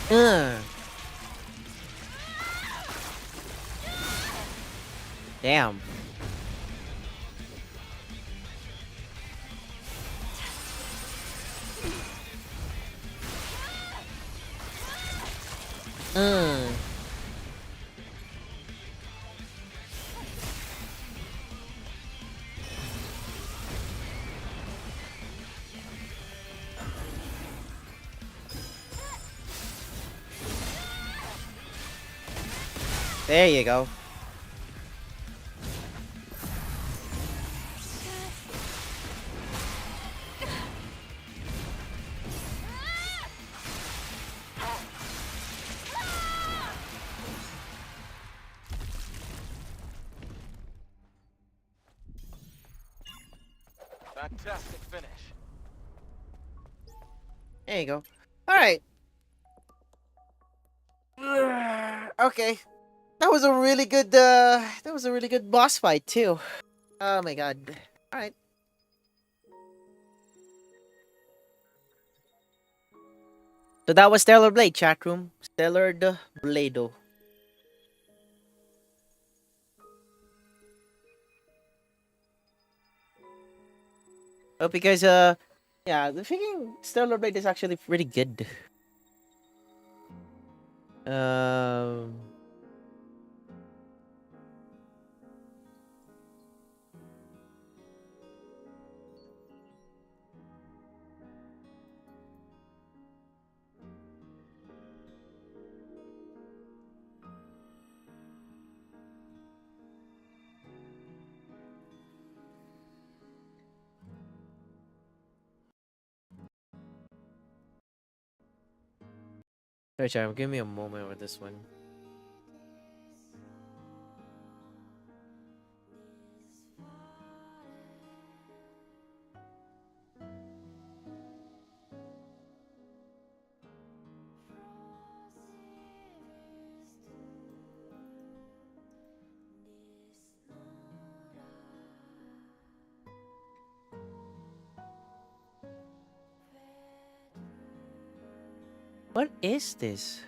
Ugh. Damn. Mm. There you go. Fantastic finish. There you go. Alright. Okay. That was a really good boss fight too. Oh my god. Alright. So that was Stellar Blade, chat room. Stellar the Blado. Oh, because yeah, the freaking Stellar Blade is actually pretty good. Um Sorry, chat room, give me a moment with this one. What is this?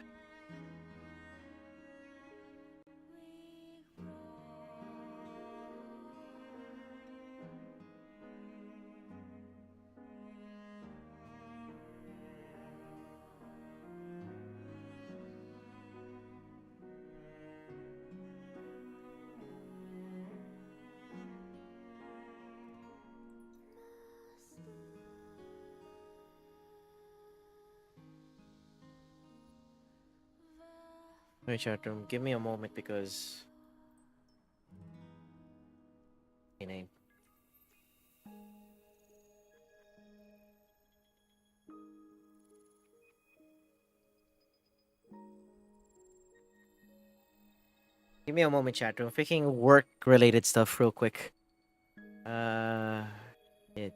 Wait, chat room, give me a moment because name. Give me a moment, chat room. Freaking work-related stuff, real quick. It.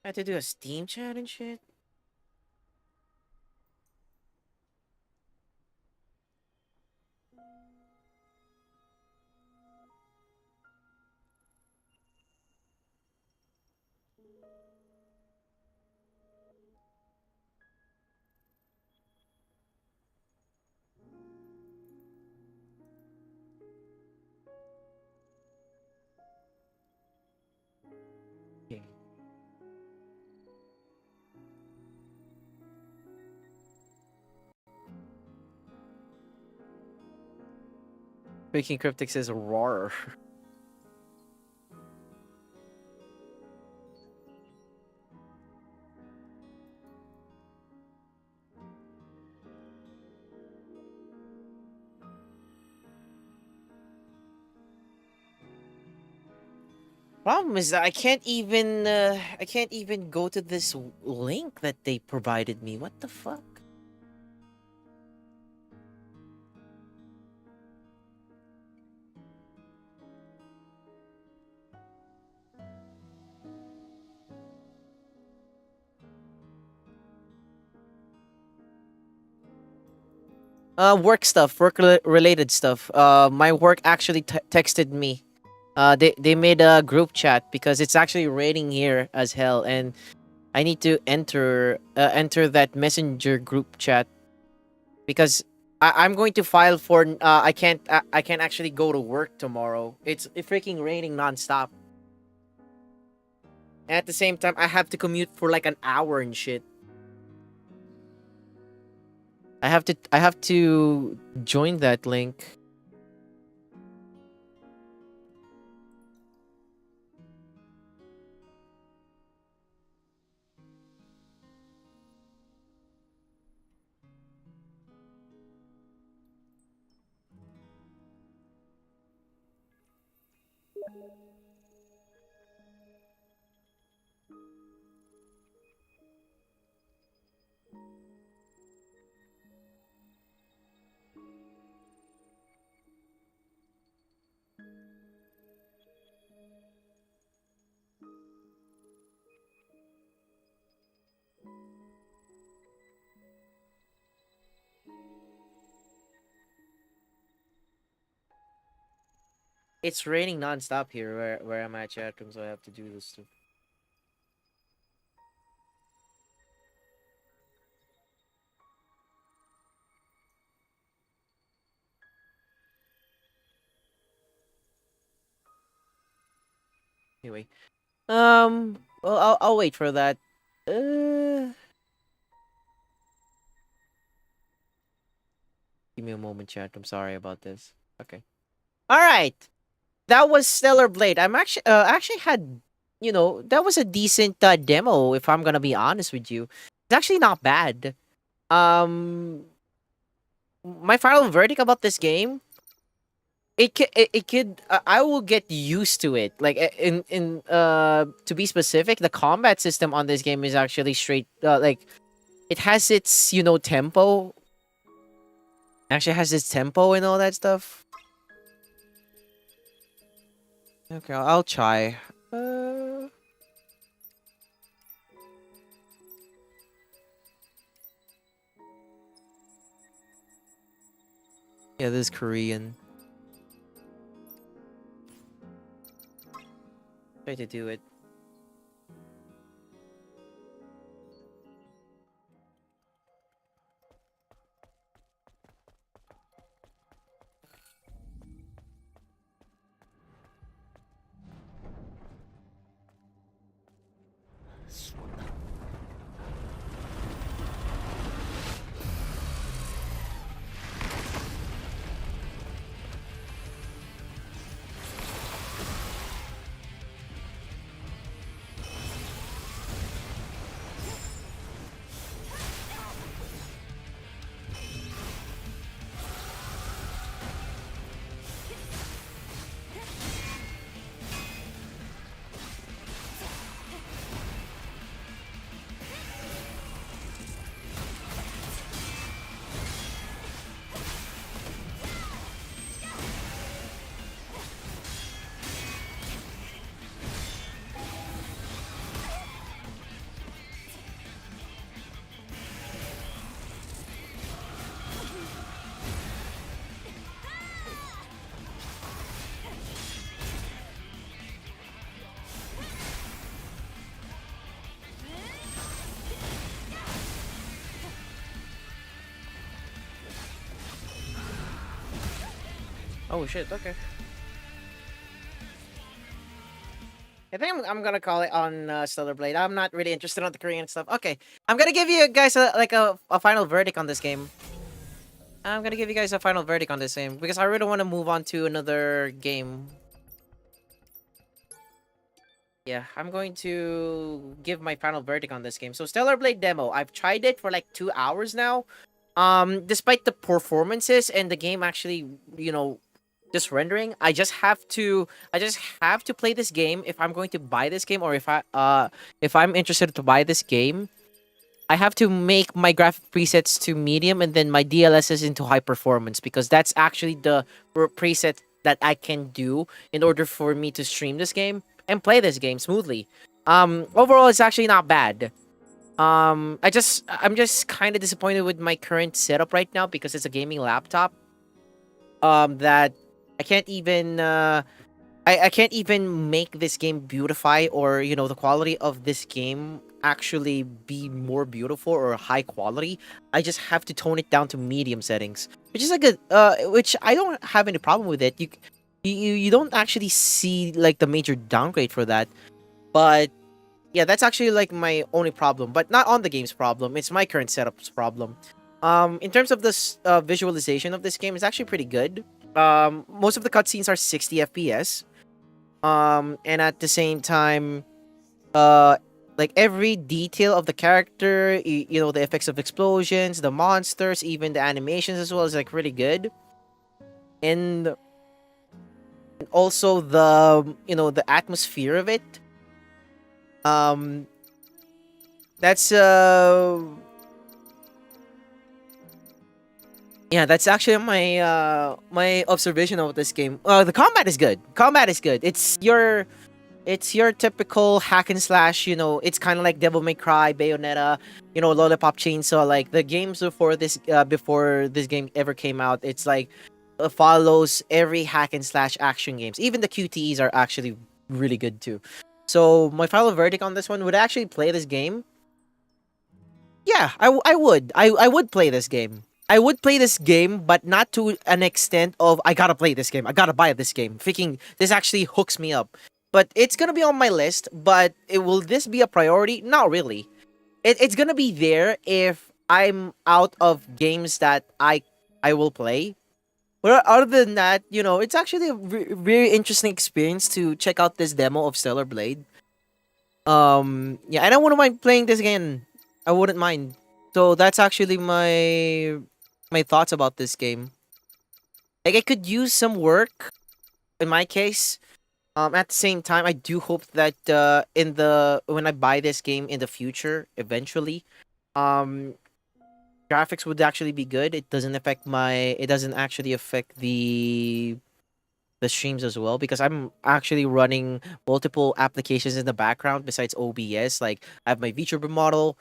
I had to do a Steam chat and shit. Okay. Freaking Cryptic says roar. Problem is that I can't even go to this link that they provided me. What the fuck? Work stuff, related stuff. My work actually texted me. They made a group chat because it's actually raining here as hell, and I need to enter that messenger group chat because I'm going to file for. I can't actually go to work tomorrow. It's freaking raining nonstop. And at the same time, I have to commute for like an hour and shit. I have to join that link. It's raining nonstop here where I'm at, chat room, so I have to do this too. Anyway, well, I'll wait for that. Give me a moment, chat. I'm sorry about this. Okay. All right. That was Stellar Blade. I'm actually had, that was a decent demo. If I'm gonna be honest with you, it's actually not bad. Um, my final verdict about this game, it could I will get used to it. Like in to be specific, the combat system on this game is actually straight. Like it has its tempo. Actually has its tempo and all that stuff. Okay, I'll try. Yeah, this is Korean. Try to do it. Oh shit, okay. I think I'm gonna call it on Stellar Blade. I'm not really interested on the Korean stuff. Okay, I'm gonna give you guys a final verdict on this game. I'm gonna give you guys a final verdict on this game because I really want to move on to another game. Yeah, I'm going to give my final verdict on this game. So Stellar Blade demo, I've tried it for like 2 hours now. Despite the performances and the game actually, just rendering, I just have to play this game if I'm going to buy this game, or if I'm interested to buy this game. I have to make my graphic presets to medium and then my DLSS into high performance, because that's actually the preset that I can do in order for me to stream this game and play this game smoothly. Overall, it's actually not bad. I'm just kind of disappointed with my current setup right now because it's a gaming laptop. That I can't even I can't even make this game beautify, or the quality of this game actually be more beautiful or high quality. I just have to tone it down to medium settings, which is which I don't have any problem with it. You don't actually see like the major downgrade for that, but yeah, that's actually like my only problem, but not on the game's problem. It's my current setup's problem. In terms of this visualization of this game, it's actually pretty good. Most of the cutscenes are 60 FPS. And at the same time, like every detail of the character, the effects of explosions, the monsters, even the animations as well is like really good. And also the atmosphere of it. That's Yeah, that's actually my observation of this game. The combat is good. Combat is good. It's your typical hack and slash. It's kind of like Devil May Cry, Bayonetta, Lollipop Chainsaw. Like the games before this game ever came out, it's like follows every hack and slash action games. Even the QTEs are actually really good too. So my final verdict on this one: would I actually play this game? Yeah, I would. I would play this game. I would play this game, but not to an extent of I gotta play this game. I gotta buy this game. Thinking this actually hooks me up. But it's gonna be on my list. But will this be a priority? Not really. It's gonna be there if I'm out of games that I will play. But other than that, it's actually a very interesting experience to check out this demo of Stellar Blade. Yeah, and I wouldn't mind playing this again. I wouldn't mind. So that's actually my thoughts about this game. Like, I could use some work in my case. At the same time, I do hope that when I buy this game in the future, eventually, graphics would actually be good. It doesn't actually affect the streams as well, because I'm actually running multiple applications in the background besides OBS. Like, I have my Vtuber model.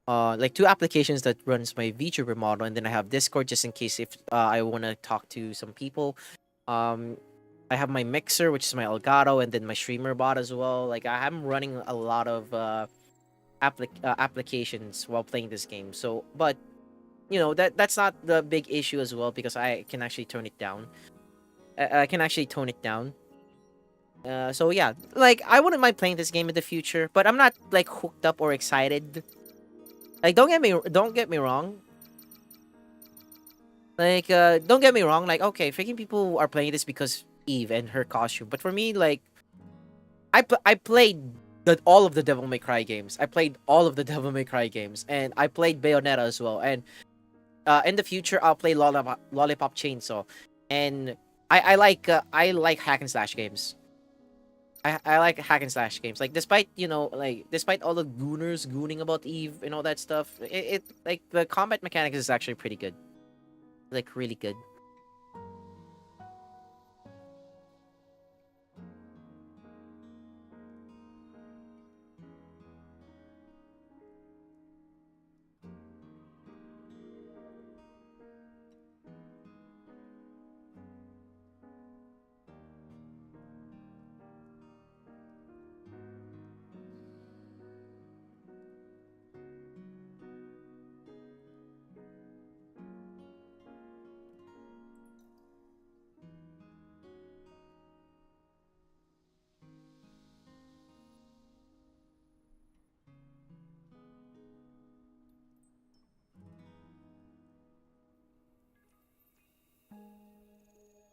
like two applications that runs my VTuber model, and then I have Discord just in case if I want to talk to some people. Um, I have my mixer, which is my Elgato, and then my streamer bot as well. Like I'm running a lot of applications while playing this game. So, but that's not the big issue as well because I can actually turn it down. I can actually tone it down. So yeah, like I wouldn't mind playing this game in the future, but I'm not like hooked up or excited. Like don't get me wrong. Like don't get me wrong. Like okay, freaking people are playing this because Eve and her costume, but for me, like I played all of the Devil May Cry games. I played all of the Devil May Cry games, and I played Bayonetta as well. And in the future, I'll play Lollipop Chainsaw, and I like hack and slash games. I like hack and slash games. Like despite despite all the gooners gooning about Eve and all that stuff, it like the combat mechanics is actually pretty good. Like really good.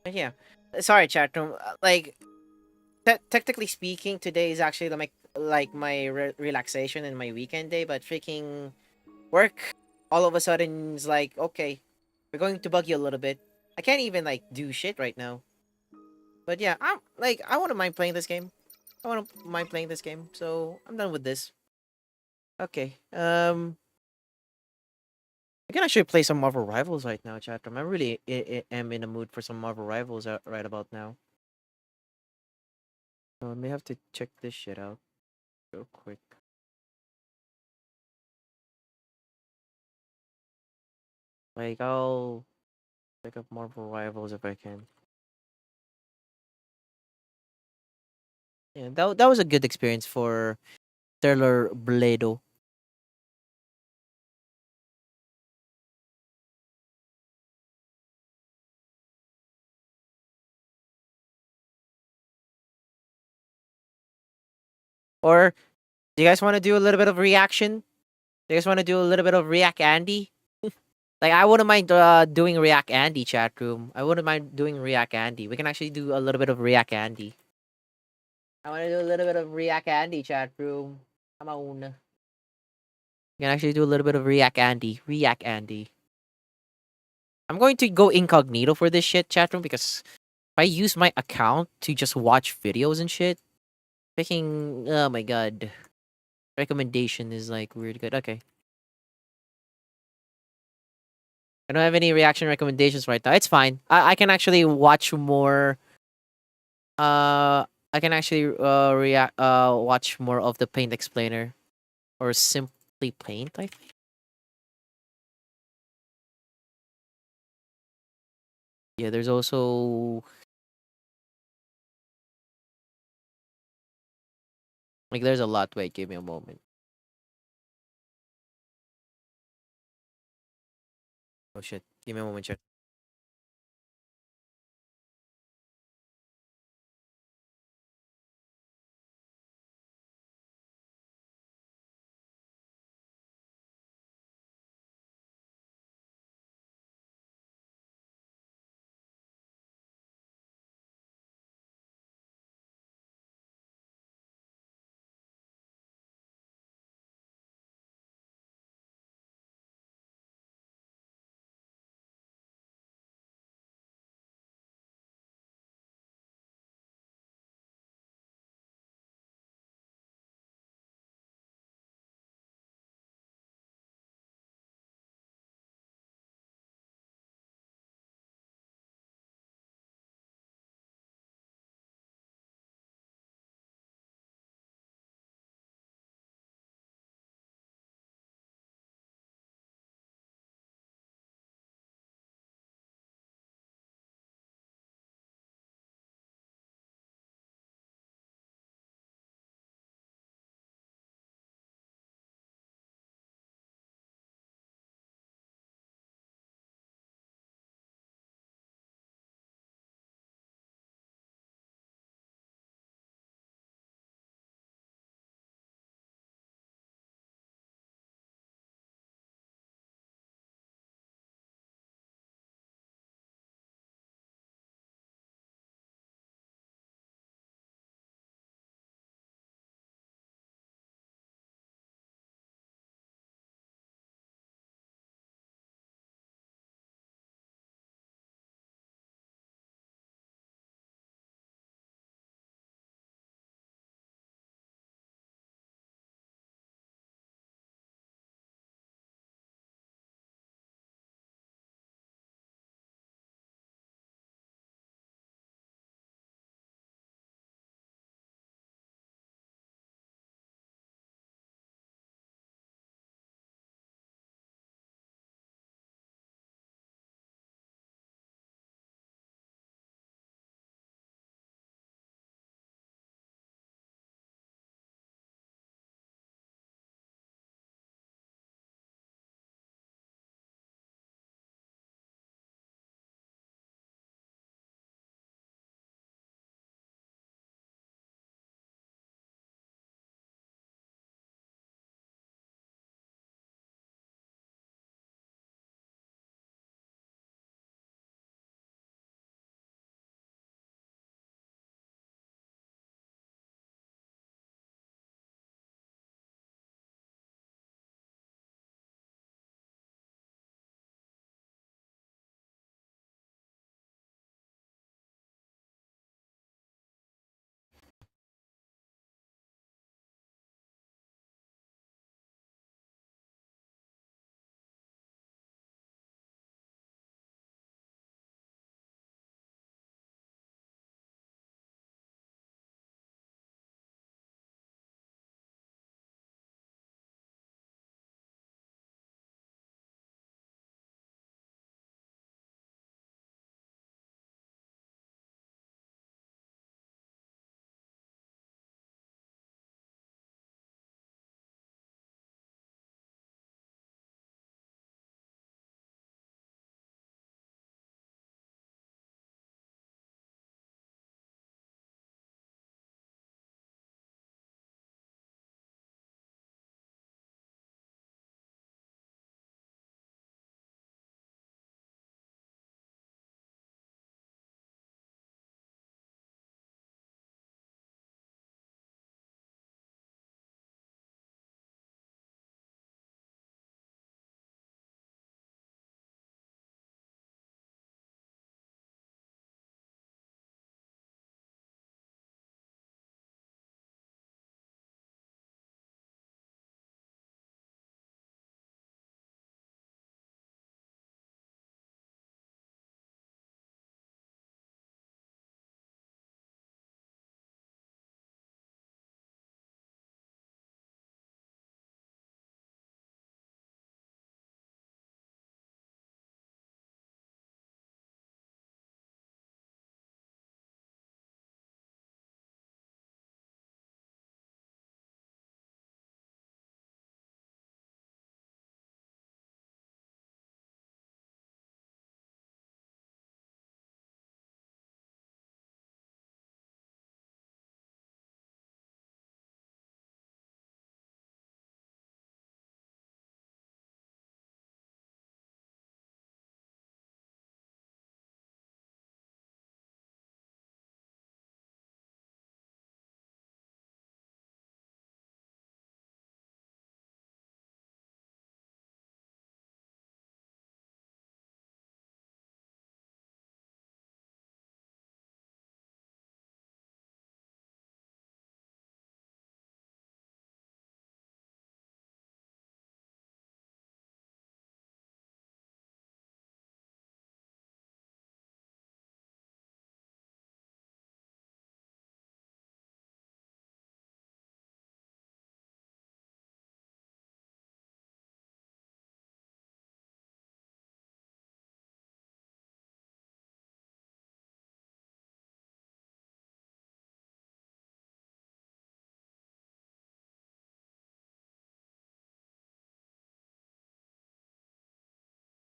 But yeah, sorry, chat room. Like technically speaking, today is actually like my relaxation and my weekend day, but freaking work all of a sudden is like, okay, we're going to bug you a little bit. I can't even like do shit right now. But yeah, I wouldn't mind playing this game. I wouldn't mind playing this game, so I'm done with this. Okay. I can actually play some Marvel Rivals right now, chat room. I really am in the mood for some Marvel Rivals right about now. So I may have to check this shit out real quick. Like I'll pick up Marvel Rivals if I can. Yeah, that was a good experience for Stellar Bledo. Or do you guys want to do a little bit of reaction? Do you guys want to do a little bit of React Andy? Like I wouldn't mind doing React Andy chat room. I wouldn't mind doing React Andy. We can actually do a little bit of React Andy. I want to do a little bit of React Andy chat room. Come on. We can actually do a little bit of React Andy. React Andy. I'm going to go incognito for this shit chat room because if I use my account to just watch videos and shit, picking oh my god. Recommendation is like weird good. Okay. I don't have any reaction recommendations right now. It's fine. I can actually watch more. I can actually react. Watch more of the Paint Explainer, or simply Paint. I think. Yeah, there's also like there's a lot. Wait, give me a moment. Oh shit, give me a moment, chat.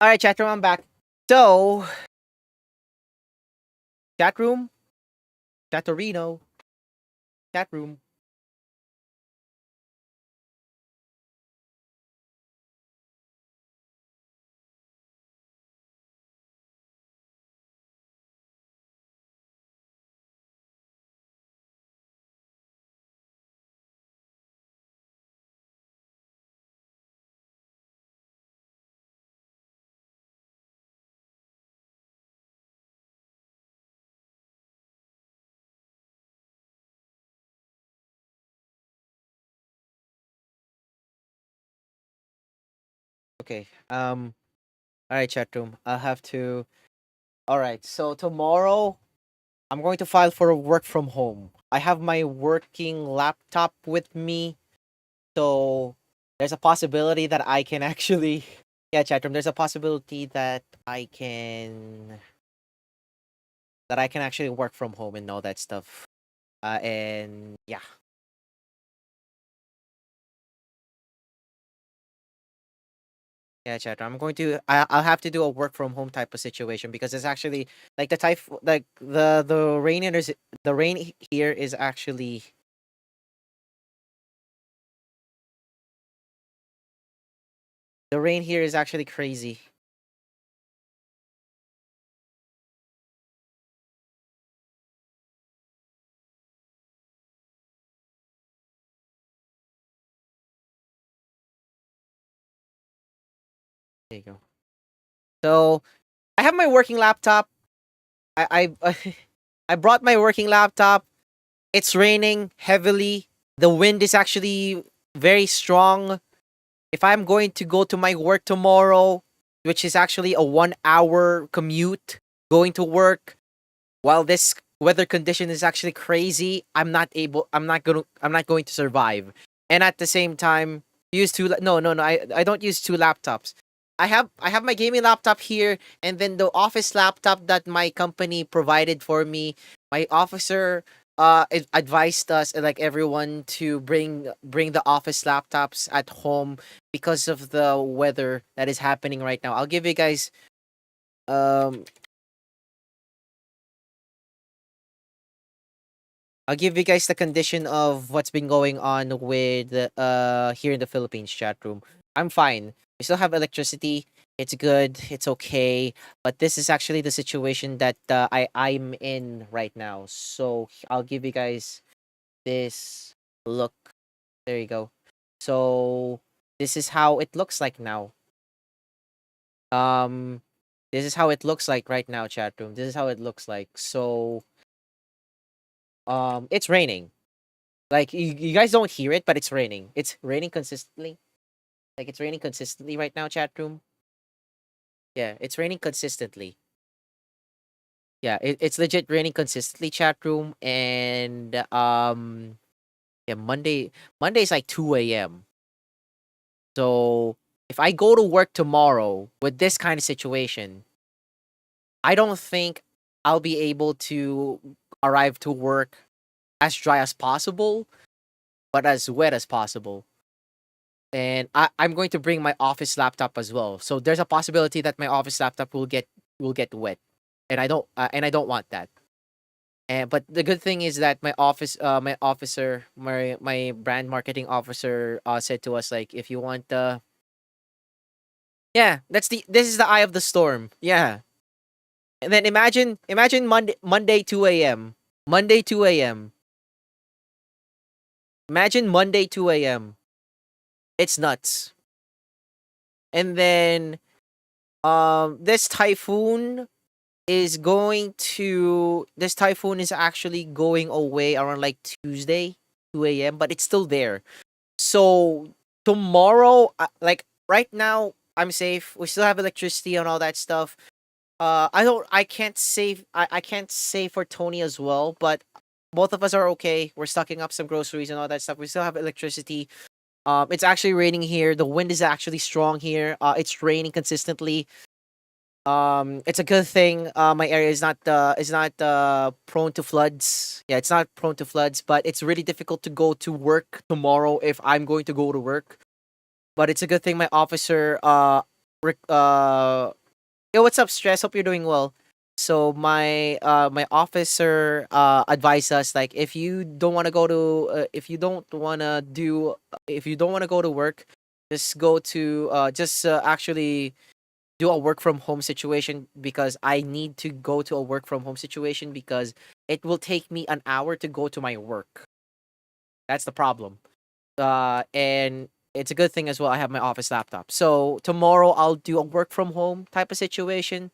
All right, chat room, I'm back. So, chat room, Chatorino, chat room. Okay. All right, chat room. I'll have to. All right. So tomorrow, I'm going to file for a work from home. I have my working laptop with me, so there's a possibility that I can actually. Yeah, chat room. There's a possibility that I can actually work from home and all that stuff. And yeah. Yeah, chat. I'm going to. I'll have to do a work from home type of situation because it's actually like the typhoon, like the rain is the rain here is actually the rain here is actually crazy. There you go. So I have my working laptop. I I brought my working laptop. It's raining heavily. The wind is actually very strong. If I'm going to go to my work tomorrow, which is actually a 1 hour commute going to work, while this weather condition is actually crazy, I'm not going to survive. And at the same time, use no, I don't use two laptops. I have my gaming laptop here and then the office laptop that my company provided for me. My officer advised us like everyone to bring the office laptops at home because of the weather that is happening right now. I'll give you guys um I'll give you guys the condition of what's been going on with here in the Philippines chat room. I'm fine. We still have electricity. It's good. It's okay. But this is actually the situation that I'm in right now. So I'll give you guys this look. There you go. So this is how it looks like now. Um this is how it looks like right now, chat room. This is how it looks like. So it's raining. Like you guys don't hear it, but it's raining. It's raining consistently. Like it's raining consistently right now, chat room. Yeah, it's raining consistently. Yeah, it's legit raining consistently, chat room. And yeah, Monday is like 2 a.m. So if I go to work tomorrow with this kind of situation, I don't think I'll be able to arrive to work as dry as possible, but as wet as possible. And I'm going to bring my office laptop as well. So there's a possibility that my office laptop will get wet, and I don't want that. And but the good thing is that my officer, my brand marketing officer, said to us like, if you want the yeah, this is the eye of the storm. Yeah, and then imagine Monday 2 a.m. Monday 2 a.m. Imagine Monday 2 a.m. It's nuts. And then this typhoon is actually going away around like Tuesday 2 a.m., but it's still there. So tomorrow, like right now, I'm safe. We still have electricity and all that stuff. I can't say for Tony as well, but both of us are okay. We're stocking up some groceries and all that stuff. We still have electricity. It's actually raining here. The wind is actually strong here. It's raining consistently. It's a good thing. My area is not prone to floods. Yeah, it's not prone to floods, but it's really difficult to go to work tomorrow if I'm going to go to work. But it's a good thing my officer Yo, what's up, Stress? Hope you're doing well. So my officer advised us, like, if you don't want to go to if you don't want to go to work, just go to just actually do a work from home situation, because I need to go to a work from home situation because it will take me an hour to go to my work. That's the problem. And it's a good thing as well. I have my office laptop. So tomorrow I'll do a work from home type of situation.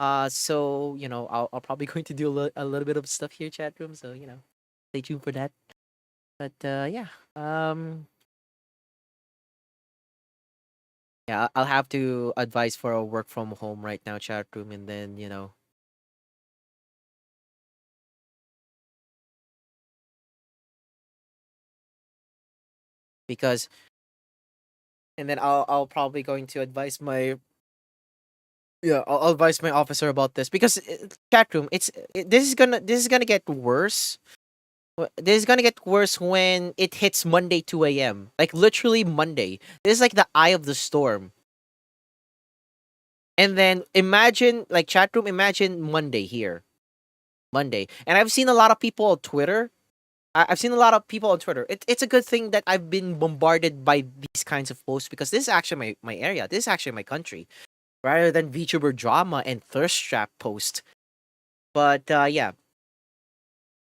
So I'll probably going to do a little bit of stuff here, chat room. So stay tuned for that. But yeah, yeah, I'll have to advise for a work from home right now, chat room, and then because and then I'll probably going to advise my yeah I'll advise my officer about this, because chat room, this is gonna get worse. This is gonna get worse when it hits Monday 2 a.m. Like literally Monday. This is like the eye of the storm. And then imagine, like, chat room, imagine Monday here. Monday. And I've seen a lot of people on Twitter. I've seen a lot of people on Twitter. It's a good thing that I've been bombarded by these kinds of posts, because this is actually my area. This is actually my country. Rather than VTuber drama and thirst trap post. But yeah.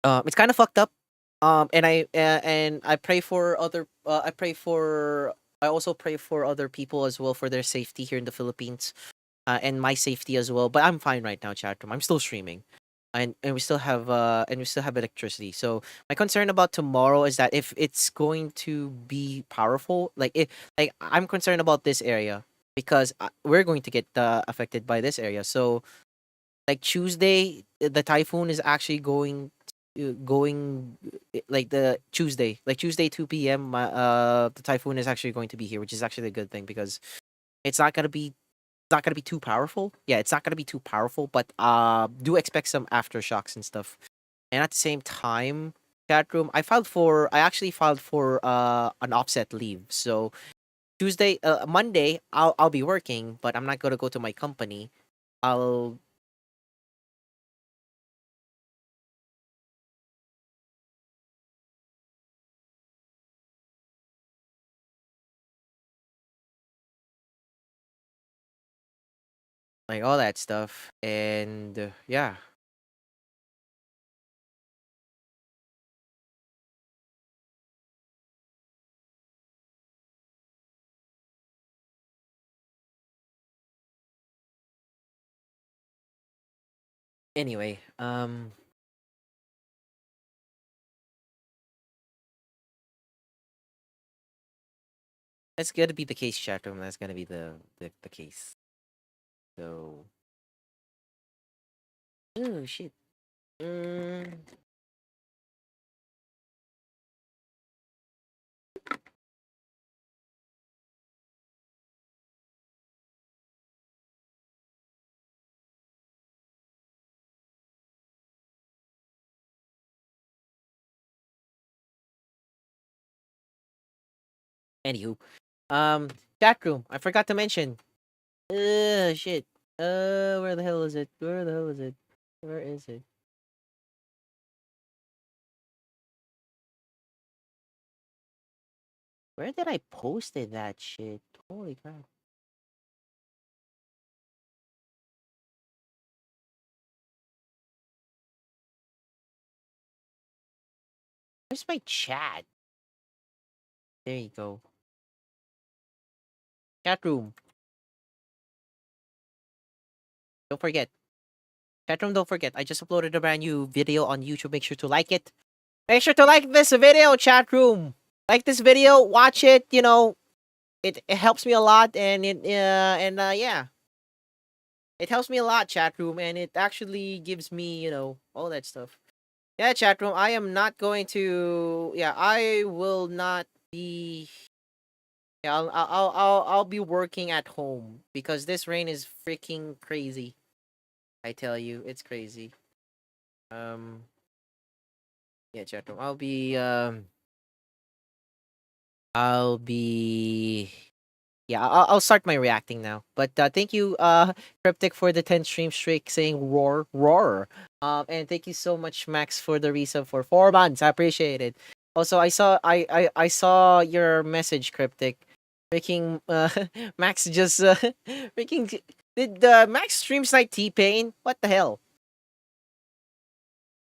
It's kind of fucked up. And I pray for other I also pray for other people as well, for their safety here in the Philippines, and my safety as well. But I'm fine right now, chat room. I'm still streaming, and we still have electricity. So my concern about tomorrow is that if it's going to be powerful, like I'm concerned about this area, because we're going to get affected by this area. So like Tuesday, the typhoon is actually going like the Tuesday, like Tuesday 2 p.m. The typhoon is actually going to be here, which is actually a good thing, because it's not gonna be too powerful. Yeah, it's not gonna be too powerful, but do expect some aftershocks and stuff. And at the same time, chat room, I actually filed for an offset leave. So Monday, I'll be working, but I'm not gonna go to my company. I'll like all that stuff, and yeah. Anyway, that's gonna be the case, chat room. That's gonna be the case. So, oh shit. Mm, Anywho, chat room. I forgot to mention. Shit. Where the hell is it? Where the hell is it? Where is it? Where did I posted that shit? Holy crap! Where's my chat? There you go. Chat room. Don't forget. Chat room. Don't forget. I just uploaded a brand new video on YouTube. Make sure to like it. Make sure to like this video, chat room. Like this video. Watch it. It helps me a lot, and yeah, it helps me a lot, chat room, and it actually gives me all that stuff. Yeah, chat room. I am not going to. Yeah, I will not be. Yeah, I'll be working at home, because this rain is freaking crazy. I tell you, it's crazy. Um. Yeah, chat room. I'll be Yeah, I'll start my reacting now. But thank you, Cryptic, for the 10 stream streak saying roar, roar. And thank you so much, Max, for the reason for 4 months. I appreciate it. Also, I saw your message, Cryptic. Making Max just making did Max streams like T Pain? What the hell?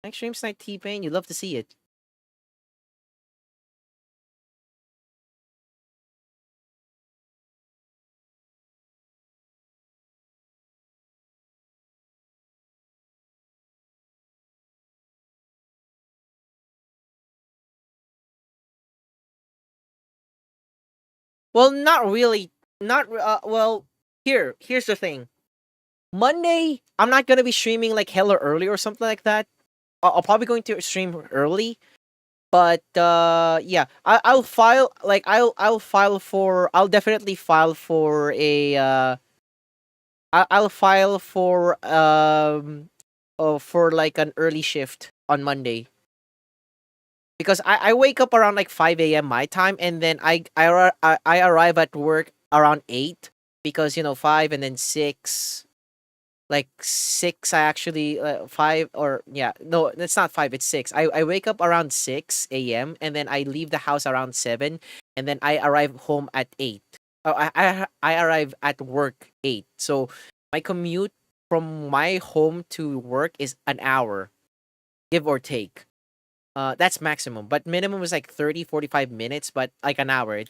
Max streams like T Pain. You'd love to see it. Well, not really. Not well. Here's the thing. Monday, I'm not gonna be streaming like hella early or something like that. I'll probably going to stream early, but yeah, I'll file like I'll file for I'll definitely file for a I'll file for like an early shift on Monday because I wake up around like 5 a.m. my time, and then I arrive at work around 8 because 5 and then 6, like 6 I actually 5, or yeah, no, it's not 5, it's 6. I wake up around 6 a.m. and then I leave the house around 7, and then I arrive home at 8. I arrive at work 8. So my commute from my home to work is an hour, give or take. That's maximum, but minimum is like 30-45 minutes, but like an hour.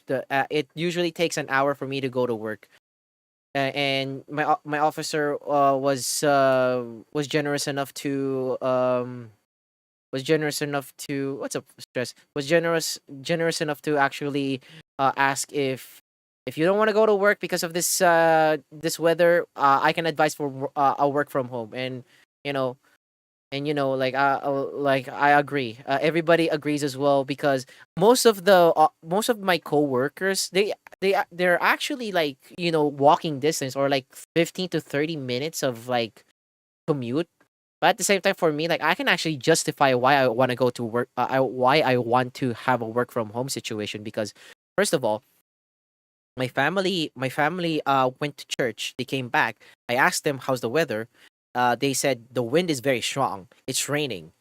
It usually takes an hour for me to go to work. And my officer was generous enough to what's up, stress, was generous enough to actually ask if you don't want to go to work because of this weather, I can advise for a work from home. And you know like I agree. Everybody agrees as well, because most of my coworkers, they're actually like walking distance, or like 15 to 30 minutes of like commute. But at the same time, for me, like I can actually justify why I want to go to work. Why I want to have a work from home situation, because first of all, my family went to church. They came back. I asked them how's the weather. They said the wind is very strong. It's raining.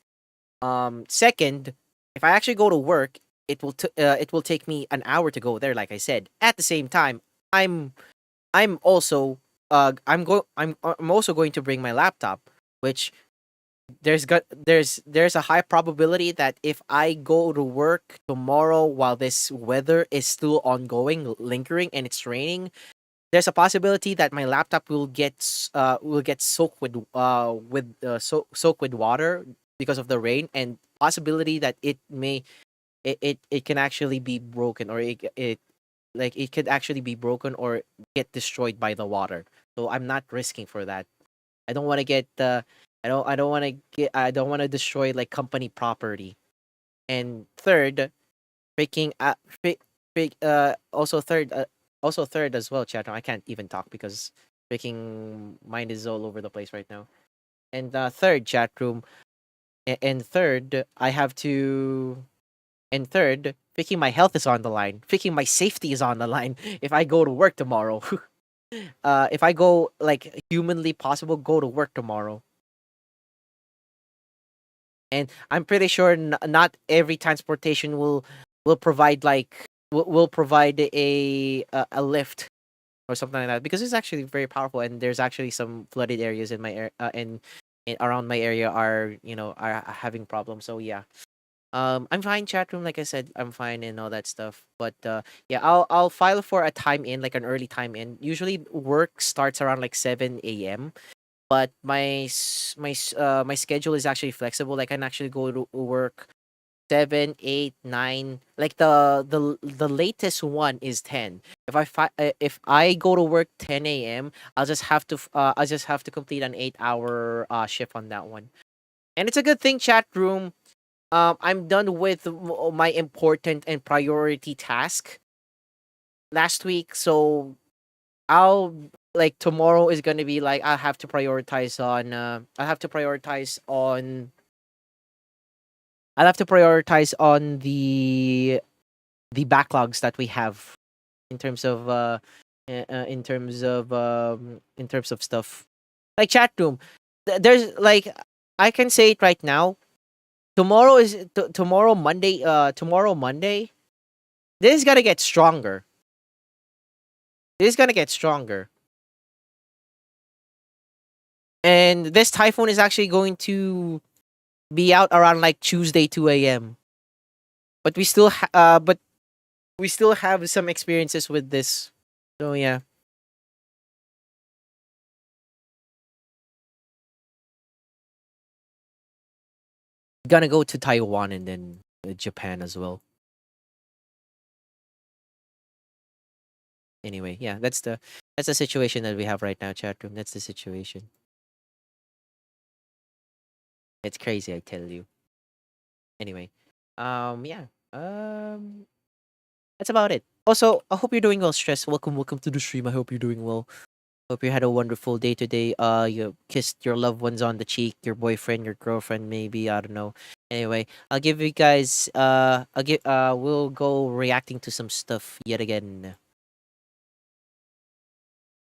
Second, if I actually go to work, it will take me an hour to go there. Like I said. At the same time, I'm I'm also I'm also going to bring my laptop, which there's a high probability that if I go to work tomorrow while this weather is still ongoing, lingering, and it's raining, there's a possibility that my laptop will get soaked soaked with water because of the rain, and possibility that it can actually be broken, or it could actually be broken or get destroyed by the water. So I'm not risking for that. I don't want to get I don't want to destroy like company property. And third, freaking fi- also third as well, chat. I can't even talk because freaking mind is all over the place right now. And third, chat room, and third, I have to and third, freaking my health is on the line. Freaking my safety is on the line if I go to work tomorrow. If I go like humanly possible go to work tomorrow. And I'm pretty sure not every transportation will provide will provide a lift or something like that, because it's actually very powerful, and there's actually some flooded areas in my in around my area are are having problems. So yeah, I'm fine, chat room. Like I said, I'm fine and all that stuff. But yeah, I'll file for a time in, like an early time in. Usually work starts around like 7 a.m., but my schedule is actually flexible. I can actually go to work 7, 8, 9. Like the latest one is 10. If I go to work 10 a.m., I'll just have to complete an 8 hour shift on that one. And it's a good thing, chat room. I'm done with my important and priority task last week, so I'll like tomorrow is gonna be like I have to prioritize on I'll have to prioritize on the backlogs that we have in terms of in terms of stuff like chat room. There's like I can say it right now. Tomorrow Monday. Tomorrow Monday. This is gonna get stronger. This is gonna get stronger. And this typhoon is actually going to be out around like Tuesday 2 a.m. But we still have some experiences with this. So yeah. Gonna go to Taiwan and then Japan as well. Anyway, yeah, that's the situation that we have right now, chat room. That's the situation. It's crazy, I tell you. Anyway, yeah, that's about it. Also, I hope you're doing well, Stress. Welcome to the stream. I hope you're doing well. Hope you had a wonderful day today. You kissed your loved ones on the cheek, your boyfriend, your girlfriend, maybe. I don't know. Anyway, I'll give you guys. We'll go reacting to some stuff yet again.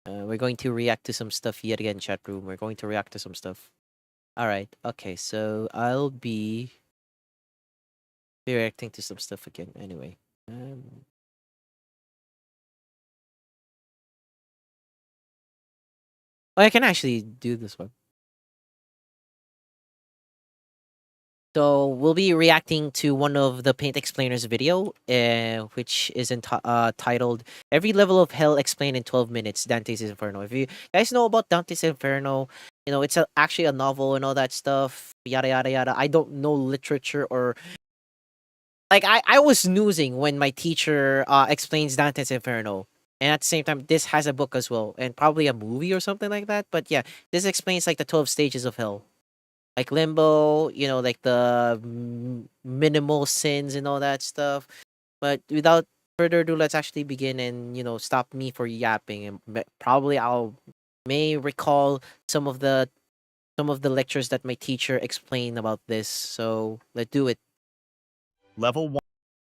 We're going to react to some stuff yet again, chat room. We're going to react to some stuff. All right. Okay. So I'll be reacting to some stuff again. Anyway. Oh, I can actually do this one. So we'll be reacting to one of the Paint Explainers video, which is titled "Every Level of Hell Explained in 12 Minutes." Dante's Inferno. If you guys know about Dante's Inferno, you know it's actually a novel and all that stuff. Yada yada yada. I don't know literature or like I was snoozing when my teacher explains Dante's Inferno. And at the same time, this has a book as well, and probably a movie or something like that. But yeah, this explains like the 12 stages of hell, like limbo, you know, like the minimal sins and all that stuff. But without further ado, let's actually begin and stop me for yapping, and probably I'll may recall some of the lectures that my teacher explained about this. So let's do it. Level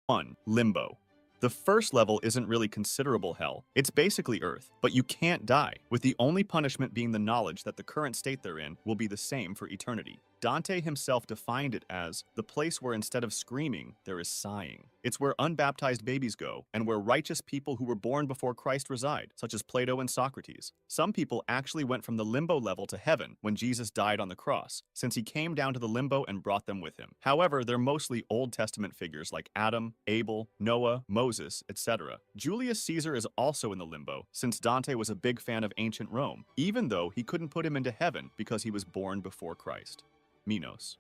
1, Limbo. The first level isn't really considerable hell. It's basically Earth, but you can't die, with the only punishment being the knowledge that the current state they're in will be the same for eternity. Dante himself defined it as the place where instead of screaming, there is sighing. It's where unbaptized babies go, and where righteous people who were born before Christ reside, such as Plato and Socrates. Some people actually went from the limbo level to heaven when Jesus died on the cross, since he came down to the limbo and brought them with him. However, they're mostly Old Testament figures like Adam, Abel, Noah, Moses, etc. Julius Caesar is also in the limbo, since Dante was a big fan of ancient Rome, even though he couldn't put him into heaven because he was born before Christ. Minos.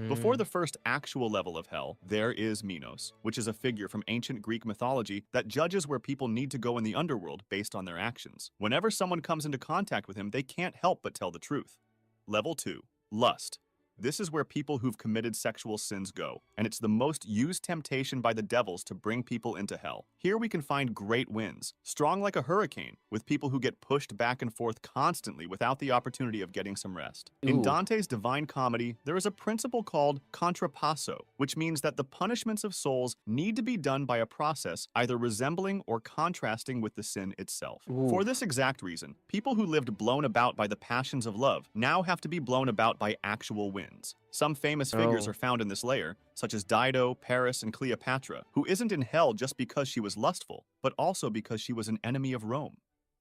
Before the first actual level of hell, there is Minos, which is a figure from ancient Greek mythology that judges where people need to go in the underworld based on their actions. Whenever someone comes into contact with him, they can't help but tell the truth. Level 2. Lust. This is where people who've committed sexual sins go, and it's the most used temptation by the devils to bring people into hell. Here we can find great winds, strong like a hurricane, with people who get pushed back and forth constantly without the opportunity of getting some rest. In Dante's Divine Comedy, there is a principle called contrapasso, which means that the punishments of souls need to be done by a process either resembling or contrasting with the sin itself. For this exact reason, people who lived blown about by the passions of love now have to be blown about by actual winds. Some famous figures are found in this layer, such as Dido, Paris, and Cleopatra, who isn't in hell just because she was lustful, but also because she was an enemy of Rome.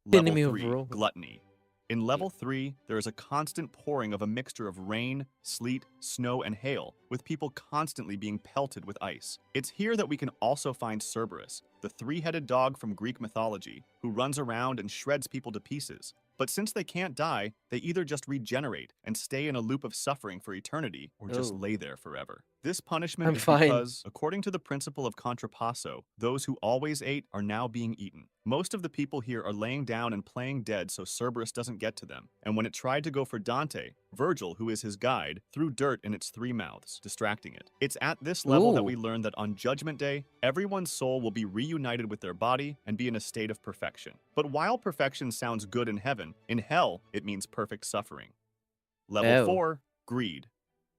Level 3, Gluttony. In Level 3, there is a constant pouring of a mixture of rain, sleet, snow, and hail, with people constantly being pelted with ice. It's here that we can also find Cerberus, the three-headed dog from Greek mythology, who runs around and shreds people to pieces. But since they can't die, they either just regenerate and stay in a loop of suffering for eternity, or just lay there forever. This punishment is because, according to the principle of contrapasso, those who always ate are now being eaten. Most of the people here are laying down and playing dead so Cerberus doesn't get to them. And when it tried to go for Dante, Virgil, who is his guide, threw dirt in its three mouths, distracting it. It's at this level that we learn that on Judgment Day, everyone's soul will be reunited with their body and be in a state of perfection. But while perfection sounds good in heaven, in hell, it means perfect suffering. Level 4, Greed.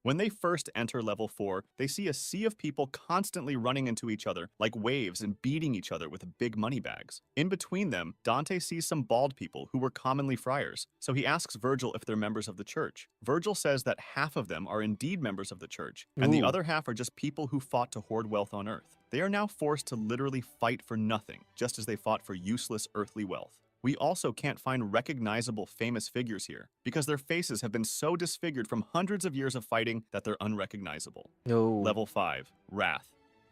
When they first enter level 4, they see a sea of people constantly running into each other like waves and beating each other with big money bags. In between them, Dante sees some bald people who were commonly friars, so he asks Virgil if they're members of the church. Virgil says that half of them are indeed members of the church, and the Ooh. other half are just people who fought to hoard wealth on Earth. They are now forced to literally fight for nothing, just as they fought for useless earthly wealth. We also can't find recognizable famous figures here, because their faces have been so disfigured from hundreds of years of fighting that they're unrecognizable. No. Level 5. Wrath.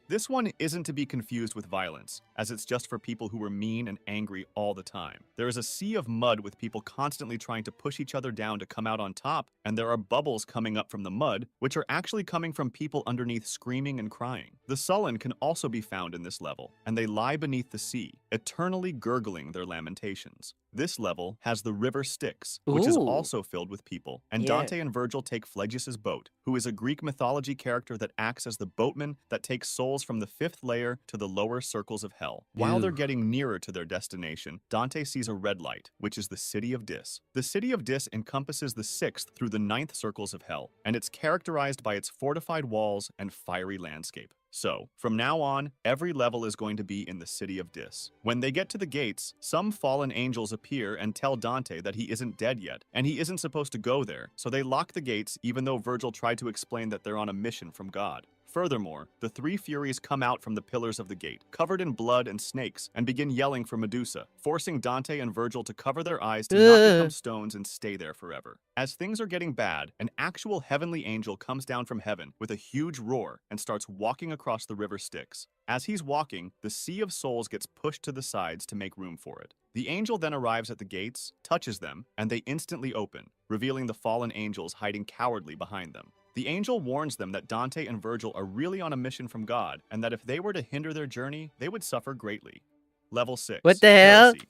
This one isn't to be confused with violence, as it's just for people who were mean and angry all the time. There is a sea of mud with people constantly trying to push each other down to come out on top, and there are bubbles coming up from the mud, which are actually coming from people underneath screaming and crying. The sullen can also be found in this level, and they lie beneath the sea, eternally gurgling their lamentations. This level has the river Styx, which is Ooh. also filled with people, and Yeah. Dante and Virgil take Phlegyas's boat, who is a Greek mythology character that acts as the boatman that takes souls from the 5th layer to the lower circles of hell. While they're Ew. getting nearer to their destination, Dante sees a red light, which is the city of Dis. The city of Dis encompasses the 6th through the 9th circles of hell, and it's characterized by its fortified walls and fiery landscape. So, from now on, every level is going to be in the city of Dis. When they get to the gates, some fallen angels appear and tell Dante that he isn't dead yet, and he isn't supposed to go there, so they lock the gates even though Virgil tried to explain that they're on a mission from God. Furthermore, the 3 Furies come out from the pillars of the gate, covered in blood and snakes, and begin yelling for Medusa, forcing Dante and Virgil to cover their eyes to not become stones and stay there forever. As things are getting bad, an actual heavenly angel comes down from heaven with a huge roar and starts walking across the river Styx. As he's walking, the sea of souls gets pushed to the sides to make room for it. The angel then arrives at the gates, touches them, and they instantly open, revealing the fallen angels hiding cowardly behind them. The angel warns them that Dante and Virgil are really on a mission from God, and that if they were to hinder their journey, they would suffer greatly. Level 6. What the hell? Heresy.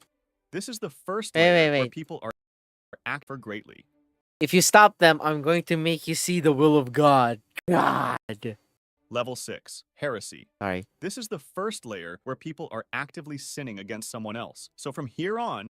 This is the first Wait, layer wait, where wait. people are act for greatly. If you stop them, I'm going to make you see the will of God. God. Level 6. Heresy. Sorry. This is the first layer where people are actively sinning against someone else. So from here on,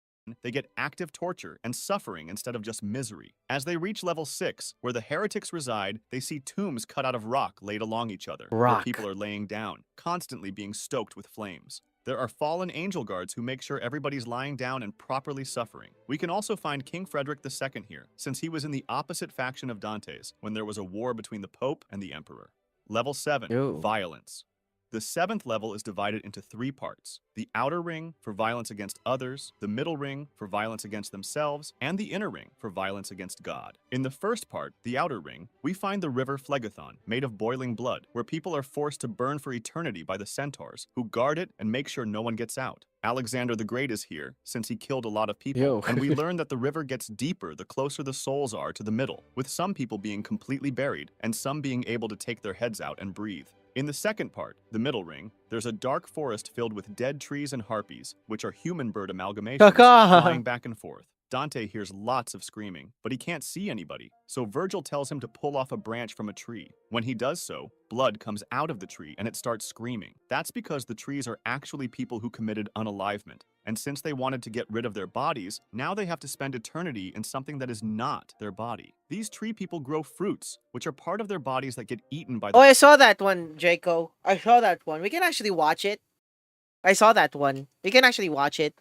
they get active torture and suffering instead of just misery. As they reach level 6, where the heretics reside, they see tombs cut out of rock laid along each other, where Rock. people are laying down, constantly being stoked with flames. There are fallen angel guards who make sure everybody's lying down and properly suffering. We can also find King Frederick II here, since he was in the opposite faction of Dante's when there was a war between the Pope and the Emperor. Level 7. Ew. Violence. The 7th level is divided into 3 parts. The outer ring for violence against others, the middle ring for violence against themselves, and the inner ring for violence against God. In the first part, the outer ring, we find the river Phlegethon, made of boiling blood, where people are forced to burn for eternity by the centaurs, who guard it and make sure no one gets out. Alexander the Great is here, since he killed a lot of people, Ew. and we learn that the river gets deeper the closer the souls are to the middle, with some people being completely buried, and some being able to take their heads out and breathe. In the second part, the middle ring, there's a dark forest filled with dead trees and harpies, which are human-bird amalgamations, Caca. flying back and forth. Dante hears lots of screaming, but he can't see anybody, so Virgil tells him to pull off a branch from a tree. When he does so, blood comes out of the tree and it starts screaming. That's because the trees are actually people who committed unalivement, and since they wanted to get rid of their bodies, now they have to spend eternity in something that is not their body. These tree people grow fruits, which are part of their bodies that get eaten by the Oh, I saw that one, Jaco. I saw that one. We can actually watch it. I saw that one. We can actually watch it.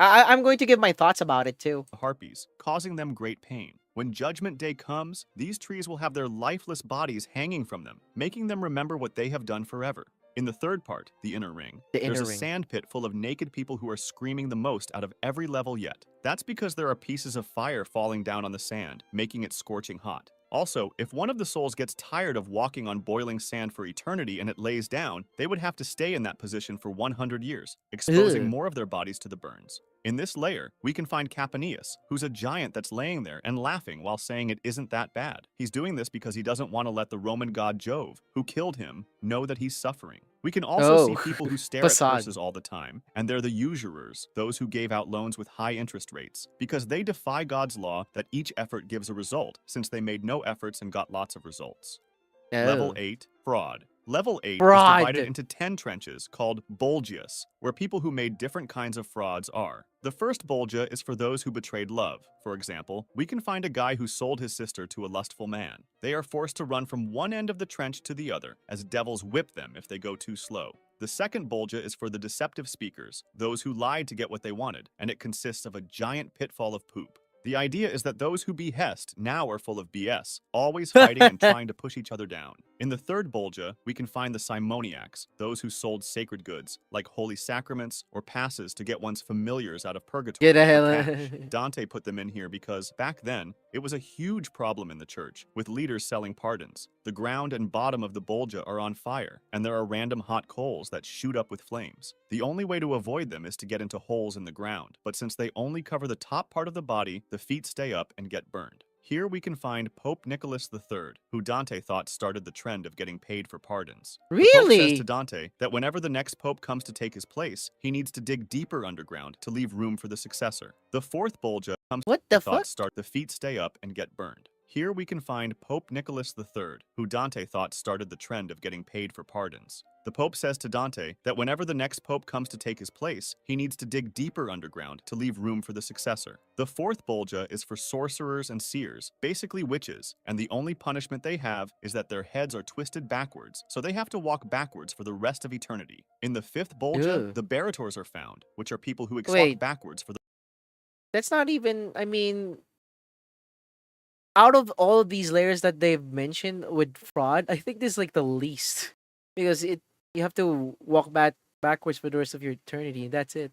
I'm going to give my thoughts about it too. harpies, causing them great pain. When Judgment Day comes, these trees will have their lifeless bodies hanging from them, making them remember what they have done forever. In the third part, the inner ring, The inner there's a ring. sand pit full of naked people who are screaming the most out of every level yet. That's because there are pieces of fire falling down on the sand, making it scorching hot. Also, if one of the souls gets tired of walking on boiling sand for eternity and it lays down, they would have to stay in that position for 100 years, exposing Ew. more of their bodies to the burns. In this layer, we can find Capaneus, who's a giant that's laying there and laughing while saying it isn't that bad. He's doing this because he doesn't want to let the Roman god Jove, who killed him, know that he's suffering. We can also see Oh, people who stare at facade. curses all the time, and they're the usurers, those who gave out loans with high interest rates, because they defy God's law that each effort gives a result, since they made no efforts and got lots of results. Level Oh. 8, Fraud. Level 8 is Fraud. divided into 10 trenches called Bolgias, where people who made different kinds of frauds are. The first Bolgia is for those who betrayed love. For example, we can find a guy who sold his sister to a lustful man. They are forced to run from one end of the trench to the other, as devils whip them if they go too slow. The second Bolgia is for the deceptive speakers, those who lied to get what they wanted, and it consists of a giant pitfall of poop. The idea is that those who behest now are full of BS, always fighting and trying to push each other down. In the third Bolgia, we can find the simoniacs, those who sold sacred goods, like holy sacraments or passes to get one's familiars out of purgatory Get the for hell cash. Dante put them in here because, back then, it was a huge problem in the church, with leaders selling pardons. The ground and bottom of the Bolgia are on fire, and there are random hot coals that shoot up with flames. The only way to avoid them is to get into holes in the ground, but since they only cover the top part of the body, the feet stay up and get burned. Here we can find Pope Nicholas III, who Dante thought started the trend of getting paid for pardons. The Pope says Really? to Dante that whenever the next pope comes to take his place, he needs to dig deeper underground to leave room for the successor. The fourth Bolgia comes What to the thought fuck? start the feet stay up and get burned. Here we can find Pope Nicholas III, who Dante thought started the trend of getting paid for pardons. The Pope says to Dante that whenever the next pope comes to take his place, he needs to dig deeper underground to leave room for the successor. The fourth Bolgia is for sorcerers and seers, basically witches, and the only punishment they have is that their heads are twisted backwards, so they have to walk backwards for the rest of eternity. In the fifth Bolgia, Ugh. the Baritors are found, which are people who walk Wait. backwards for the That's not even, I mean, out of all of these layers that they've mentioned with fraud, I think this is like the least. Because you have to walk backwards for the rest of your eternity, and that's it.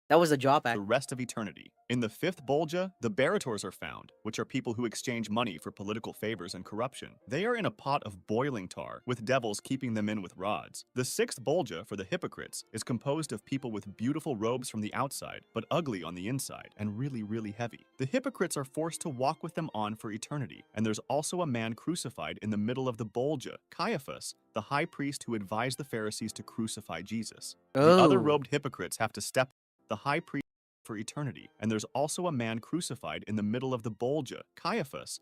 That was the drawback. rest of eternity. In the fifth Bolgia, the Baritors are found, which are people who exchange money for political favors and corruption. They are in a pot of boiling tar, with devils keeping them in with rods. The sixth Bolgia, for the hypocrites, is composed of people with beautiful robes from the outside, but ugly on the inside, and really, really heavy. The hypocrites are forced to walk with them on for eternity, and there's also a man crucified in the middle of the Bolgia, Caiaphas, the high priest who advised the Pharisees to crucify Jesus. The other Oh. robed hypocrites have to step the high priest for eternity, and there's also a man crucified in the middle of the Bolgia, Caiaphas,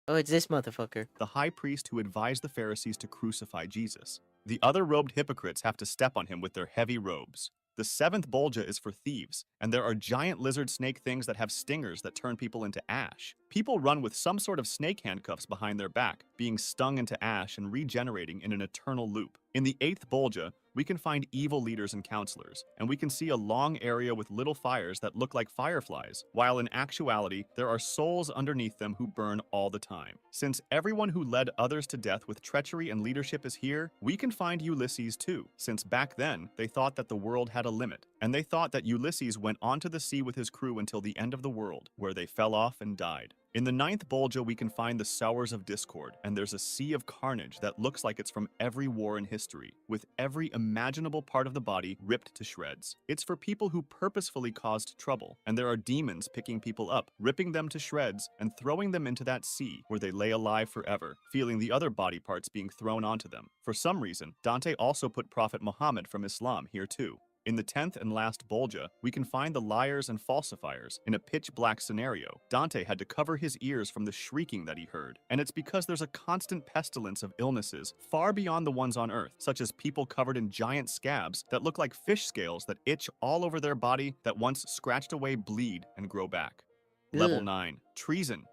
Oh, it's this motherfucker. the high priest who advised the Pharisees to crucify Jesus. The other robed hypocrites have to step on him with their heavy robes. The seventh Bolgia is for thieves, and there are giant lizard snake things that have stingers that turn people into ash. People run with some sort of snake handcuffs behind their back, being stung into ash and regenerating in an eternal loop. In the eighth Bolgia, we can find evil leaders and counselors, and we can see a long area with little fires that look like fireflies, while in actuality, there are souls underneath them who burn all the time. Since everyone who led others to death with treachery and leadership is here, we can find Ulysses too, since back then, they thought that the world had a limit, and they thought that Ulysses went onto the sea with his crew until the end of the world, where they fell off and died. In the ninth Bolgia, we can find the Sowers of Discord, and there's a sea of carnage that looks like it's from every war in history, with every imaginable part of the body ripped to shreds. It's for people who purposefully caused trouble, and there are demons picking people up, ripping them to shreds, and throwing them into that sea where they lay alive forever, feeling the other body parts being thrown onto them. For some reason, Dante also put Prophet Muhammad from Islam here too. In the 10th and last Bolgia, we can find the liars and falsifiers in a pitch-black scenario. Dante had to cover his ears from the shrieking that he heard, and it's because there's a constant pestilence of illnesses far beyond the ones on Earth, such as people covered in giant scabs that look like fish scales that itch all over their body that once scratched away bleed and grow back. Level Ugh. 9. Treason.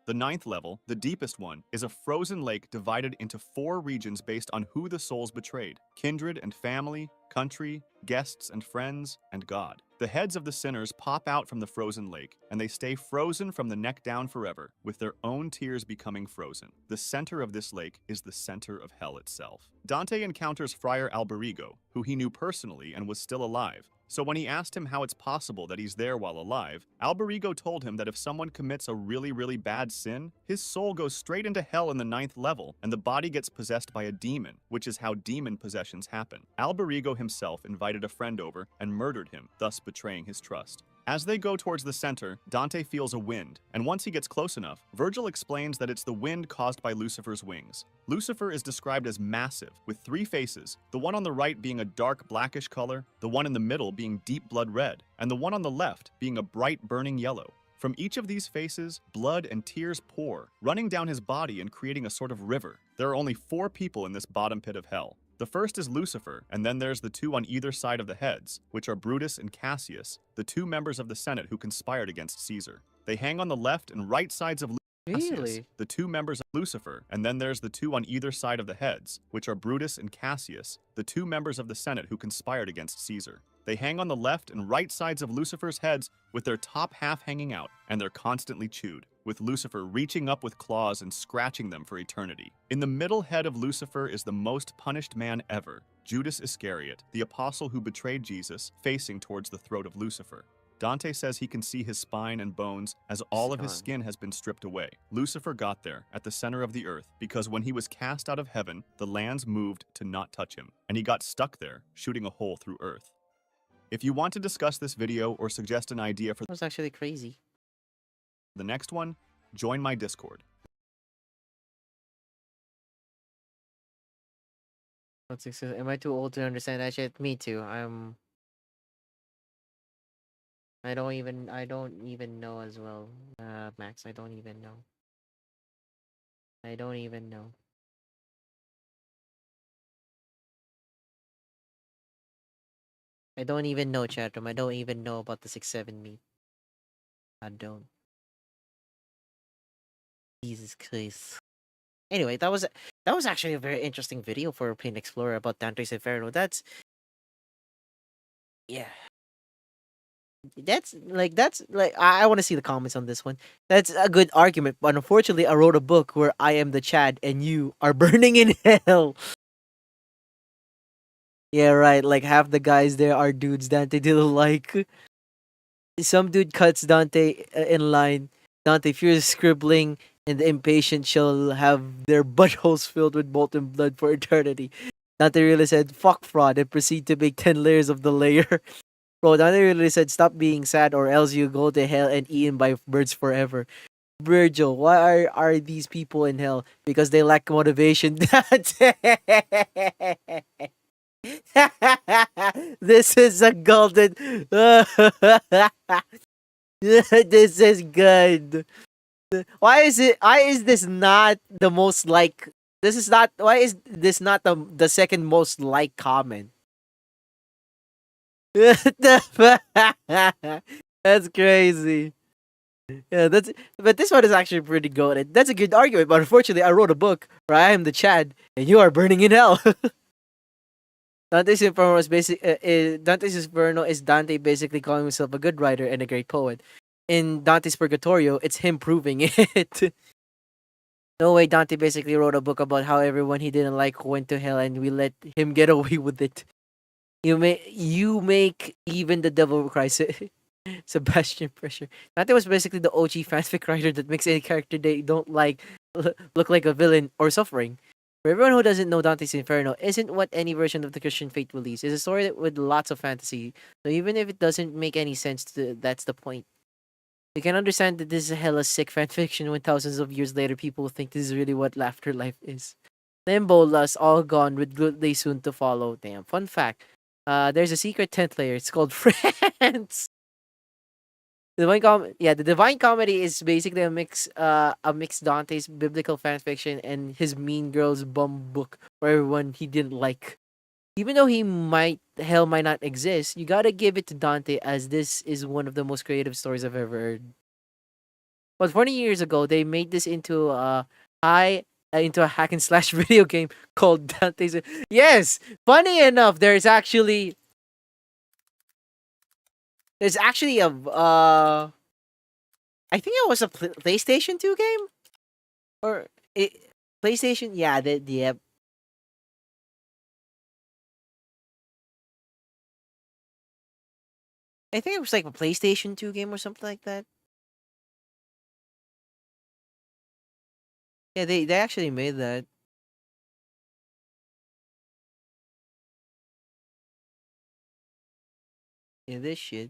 The ninth level, the deepest one, is a frozen lake divided into 4 regions based on who the souls betrayed: kindred and family, country, guests and friends, and God. The heads of the sinners pop out from the frozen lake, and they stay frozen from the neck down forever, with their own tears becoming frozen. The center of this lake is the center of hell itself. Dante encounters Friar Alberigo, who he knew personally and was still alive. So when he asked him how it's possible that he's there while alive, Alberigo told him that if someone commits a really, really bad sin, his soul goes straight into hell in the 9th level, and the body gets possessed by a demon, which is how demon possessions happen. Alberigo himself invited a friend over and murdered him, thus betraying his trust. As they go towards the center, Dante feels a wind, and once he gets close enough, Virgil explains that it's the wind caused by Lucifer's wings. Lucifer is described as massive, with 3 faces, the one on the right being a dark blackish color, the one in the middle being deep blood red, and the one on the left being a bright burning yellow. From each of these faces, blood and tears pour, running down his body and creating a sort of river. There are only 4 people in this bottom pit of hell. The first is Lucifer, and then there's the 2 on either side of the heads, which are Brutus and Cassius, the 2 members of the Senate who conspired against Caesar. They hang on the left and right sides of Cassius, Really? the 2 members of Lucifer, and then there's the 2 on either side of the heads, which are Brutus and Cassius, the 2 members of the Senate who conspired against Caesar. They hang on the left and right sides of Lucifer's heads with their top half hanging out, and they're constantly chewed, with Lucifer reaching up with claws and scratching them for eternity. In the middle head of Lucifer is the most punished man ever, Judas Iscariot, the apostle who betrayed Jesus, facing towards the throat of Lucifer. Dante says he can see his spine and bones as all of his skin has been stripped away. Lucifer got there, at the center of the earth, because when he was cast out of heaven, the lands moved to not touch him, and he got stuck there, shooting a hole through earth. If you want to discuss this video or suggest an idea for That was actually crazy. the next one, join my Discord. Am I too old to understand that shit? Me too. I don't even know as well. Max, I don't even know. I don't even know. I don't even know, chatroom. I don't even know about the 6-7 meat. I don't. Jesus Christ. Anyway, that was actually a very interesting video for Plane Explorer about Dante's Inferno. Yeah. That's like I want to see the comments on this one. That's a good argument, but unfortunately, I wrote a book where I am the Chad and you are burning in hell. Yeah, right. Like half the guys there are dudes Dante didn't like. Some dude cuts Dante in line. Dante, if you're scribbling, and the impatient shall have their buttholes filled with molten blood for eternity. Dante really said, "Fuck fraud," and proceed to make 10 layers of the layer. Bro, Dante really said, "Stop being sad, or else you go to hell and eaten by birds forever." Virgil, why are these people in hell? Because they lack motivation. This is a golden. This is good. Why is this not the most like? This is not. Why is this not the second most like comment? That's crazy. Yeah, but this one is actually pretty good. That's a good argument, but unfortunately, I wrote a book where I am the Chad and you are burning in hell. Dante's Inferno Dante's Inferno is Dante basically calling himself a good writer and a great poet. In Dante's Purgatorio, it's him proving it. No way, Dante basically wrote a book about how everyone he didn't like went to hell and we let him get away with it. You make even the devil cry. Sebastian Pressure. Dante was basically the OG fanfic writer that makes any character they don't like look like a villain or suffering. For everyone who doesn't know, Dante's Inferno isn't what any version of the Christian faith believes. It's a story with lots of fantasy. So even if it doesn't make any sense, that's the point. You can understand that this is a hella sick fanfiction when thousands of years later people think this is really what afterlife is. Limbo, lust, all gone with good day soon to follow. Damn. Fun fact. There's a secret 10th layer. It's called Friends. The Divine Comedy is basically a mix Dante's biblical fanfiction and his Mean Girls bum book for everyone he didn't like. Even though hell might not exist, you gotta give it to Dante as this is one of the most creative stories I've ever heard. But 20 years ago, they made this into a hack and slash video game called Dante's. Yes, funny enough, there's actually a I think it was a PlayStation 2 game or PlayStation. Yeah, yeah. I think it was like a PlayStation 2 game or something like that. Yeah, they actually made that. Yeah, this shit.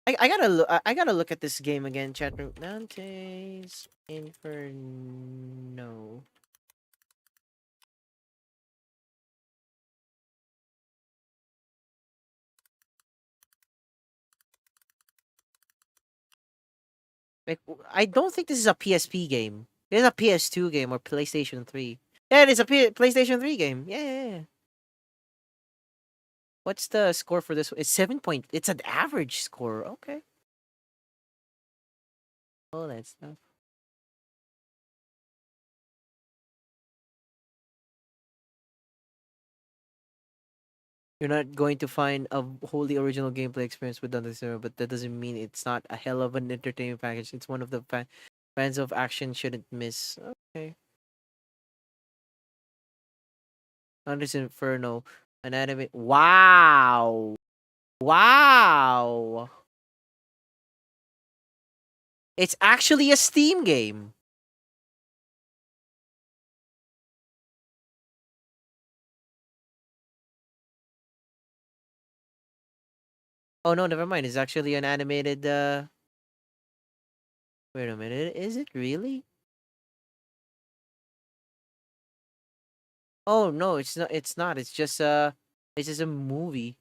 I gotta look at this game again, chat room. Dante's Inferno. Like, I don't think this is a PSP game. It's a PS2 game or PlayStation 3. Yeah, it is a PlayStation 3 game. Yeah. What's the score for this one? It's 7 point. It's an average score. Okay. All that stuff. You're not going to find a wholly original gameplay experience with Dante Zero, but that doesn't mean it's not a hell of an entertainment package. It's one of the fans of action shouldn't miss. Okay. Dante's Inferno, an anime. Wow. Wow. It's actually a Steam game. Oh no, never mind. It's actually an animated wait a minute. Is it really? Oh no, it's not it's just a movie.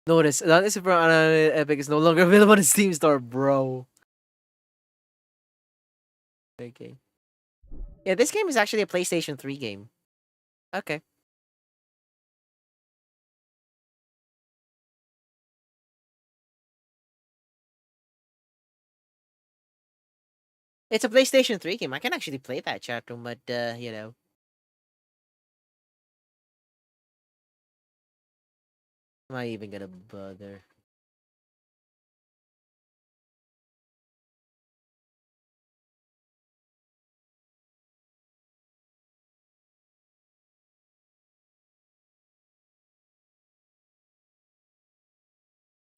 Notice that is from Epic is no longer available on the Steam store, bro. Okay. Yeah, this game is actually a PlayStation 3 game. Okay. It's a PlayStation 3 game. I can actually play that chat room, but you know. Am I even gonna bother?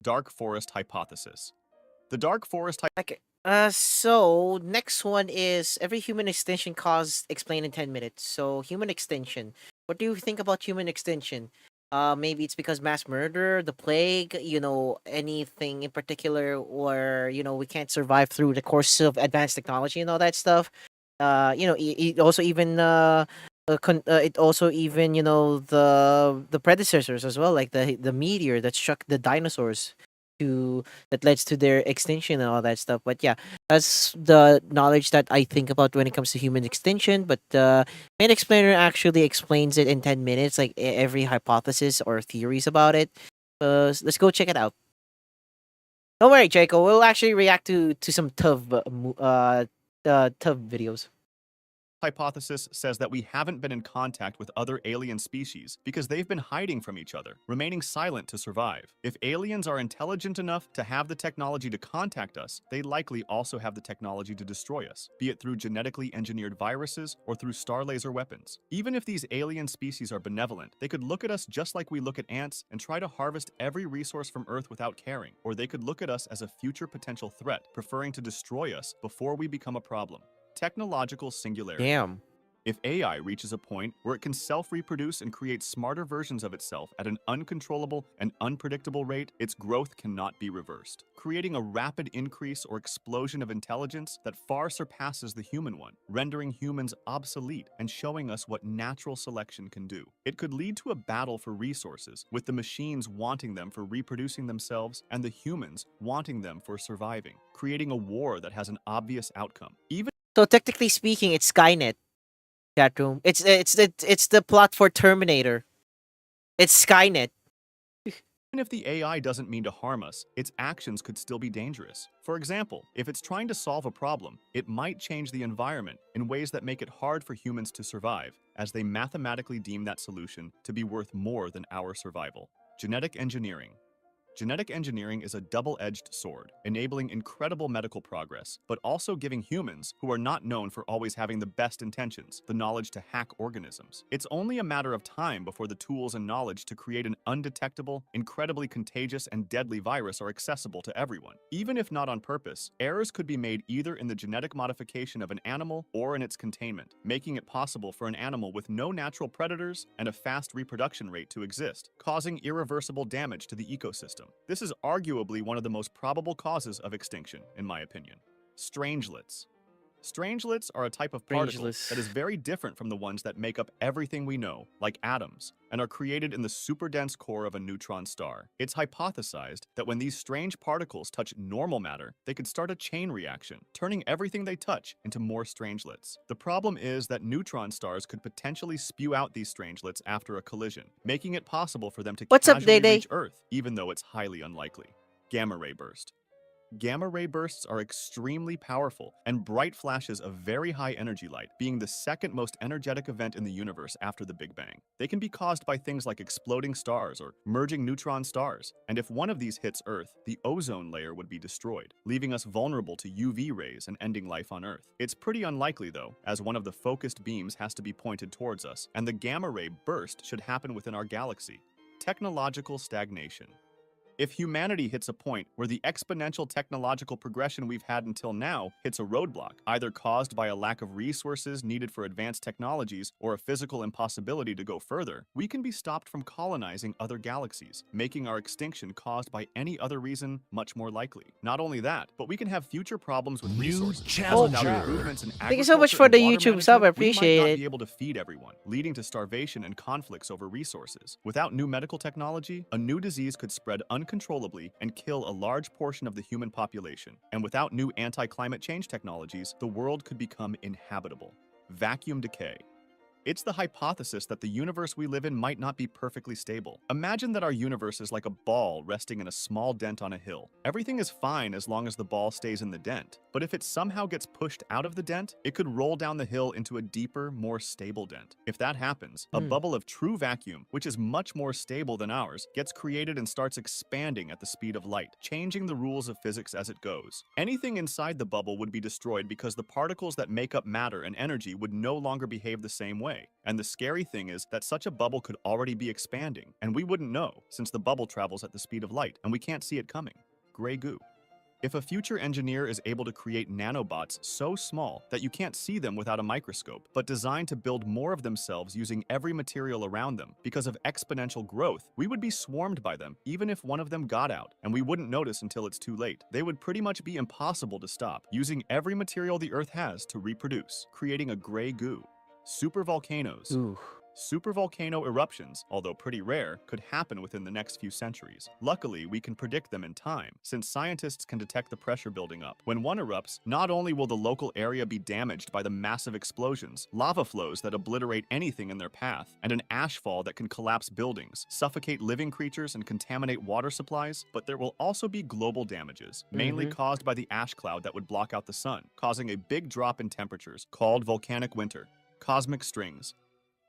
Dark Forest Hypothesis. The Dark Forest Okay. So next one is every human extinction cause explained in 10 minutes. So human extinction. What do you think about human extinction? Maybe it's because mass murder, the plague, you know, anything in particular, or you know, we can't survive through the course of advanced technology and all that stuff. You know, it also even it also even you know the predecessors as well, like the meteor that struck the dinosaurs to that leads to their extinction and all that stuff. But yeah, that's the knowledge that I think about when it comes to human extinction. But main explainer actually explains it in 10 minutes, like every hypothesis or theories about it. Let's go check it out. Don't worry, Jaco. We'll actually react to some tough videos. hypothesis says that we haven't been in contact with other alien species because they've been hiding from each other, remaining silent to survive. If aliens are intelligent enough to have the technology to contact us, they likely also have the technology to destroy us, be it through genetically engineered viruses or through star laser weapons. Even if these alien species are benevolent, they could look at us just like we look at ants and try to harvest every resource from Earth without caring, or they could look at us as a future potential threat, preferring to destroy us before we become a problem. Technological singularity. Damn. If AI reaches a point where it can self-reproduce and create smarter versions of itself at an uncontrollable and unpredictable rate, its growth cannot be reversed, creating a rapid increase or explosion of intelligence that far surpasses the human one, rendering humans obsolete and showing us what natural selection can do. It could lead to a battle for resources, with the machines wanting them for reproducing themselves and the humans wanting them for surviving, creating a war that has an obvious outcome. Even So technically speaking, it's Skynet. Chat room. It's the plot for Terminator. It's Skynet. if the AI doesn't mean to harm us, its actions could still be dangerous. For example, if it's trying to solve a problem, it might change the environment in ways that make it hard for humans to survive, as they mathematically deem that solution to be worth more than our survival. Genetic engineering. Genetic engineering is a double-edged sword, enabling incredible medical progress, but also giving humans, who are not known for always having the best intentions, the knowledge to hack organisms. It's only a matter of time before the tools and knowledge to create an undetectable, incredibly contagious and deadly virus are accessible to everyone. Even if not on purpose, errors could be made either in the genetic modification of an animal or in its containment, making it possible for an animal with no natural predators and a fast reproduction rate to exist, causing irreversible damage to the ecosystem. This is arguably one of the most probable causes of extinction, in my opinion. Strangelets. Strangelets are a type of particle Strangelets. that is very different from the ones that make up everything we know, like atoms, and are created in the super-dense core of a neutron star. It's hypothesized that when these strange particles touch normal matter, they could start a chain reaction, turning everything they touch into more strangelets. The problem is that neutron stars could potentially spew out these strangelets after a collision, making it possible for them to What's up, casually Day-Day? reach Earth, even though it's highly unlikely. Gamma ray burst. Gamma ray bursts are extremely powerful and bright flashes of very high energy light, being the second most energetic event in the universe after the Big Bang. They can be caused by things like exploding stars or merging neutron stars, and if one of these hits Earth, the ozone layer would be destroyed, leaving us vulnerable to UV rays and ending life on Earth. It's pretty unlikely though, as one of the focused beams has to be pointed towards us, and the gamma ray burst should happen within our galaxy. Technological stagnation. If humanity hits a point where the exponential technological progression we've had until now hits a roadblock, either caused by a lack of resources needed for advanced technologies or a physical impossibility to go further, we can be stopped from colonizing other galaxies, making our extinction caused by any other reason much more likely. Not only that, but we can have future problems with resources. Without improvements in Thank you so much agriculture for and the water YouTube sub. I management, we might appreciate not it. be able to feed everyone, leading to starvation and conflicts over resources. Without new medical technology, a new disease could spread uncontrollably and kill a large portion of the human population. And without new anti-climate change technologies, the world could become inhabitable. Vacuum decay. It's the hypothesis that the universe we live in might not be perfectly stable. Imagine that our universe is like a ball resting in a small dent on a hill. Everything is fine as long as the ball stays in the dent, but if it somehow gets pushed out of the dent, it could roll down the hill into a deeper, more stable dent. If that happens, a bubble of true vacuum, which is much more stable than ours, gets created and starts expanding at the speed of light, changing the rules of physics as it goes. Anything inside the bubble would be destroyed because the particles that make up matter and energy would no longer behave the same way. And the scary thing is that such a bubble could already be expanding, and we wouldn't know, since the bubble travels at the speed of light, and we can't see it coming. Gray goo. If a future engineer is able to create nanobots so small that you can't see them without a microscope, but designed to build more of themselves using every material around them because of exponential growth, we would be swarmed by them even if one of them got out, and we wouldn't notice until it's too late. They would pretty much be impossible to stop, using every material the Earth has to reproduce, creating a gray goo. Supervolcanoes. Ooh. Supervolcano eruptions, although pretty rare, could happen within the next few centuries. Luckily, we can predict them in time, since scientists can detect the pressure building up. When one erupts, not only will the local area be damaged by the massive explosions, lava flows that obliterate anything in their path, and an ashfall that can collapse buildings, suffocate living creatures, and contaminate water supplies, but there will also be global damages, mainly caused by the ash cloud that would block out the sun, causing a big drop in temperatures, called volcanic winter. Cosmic strings.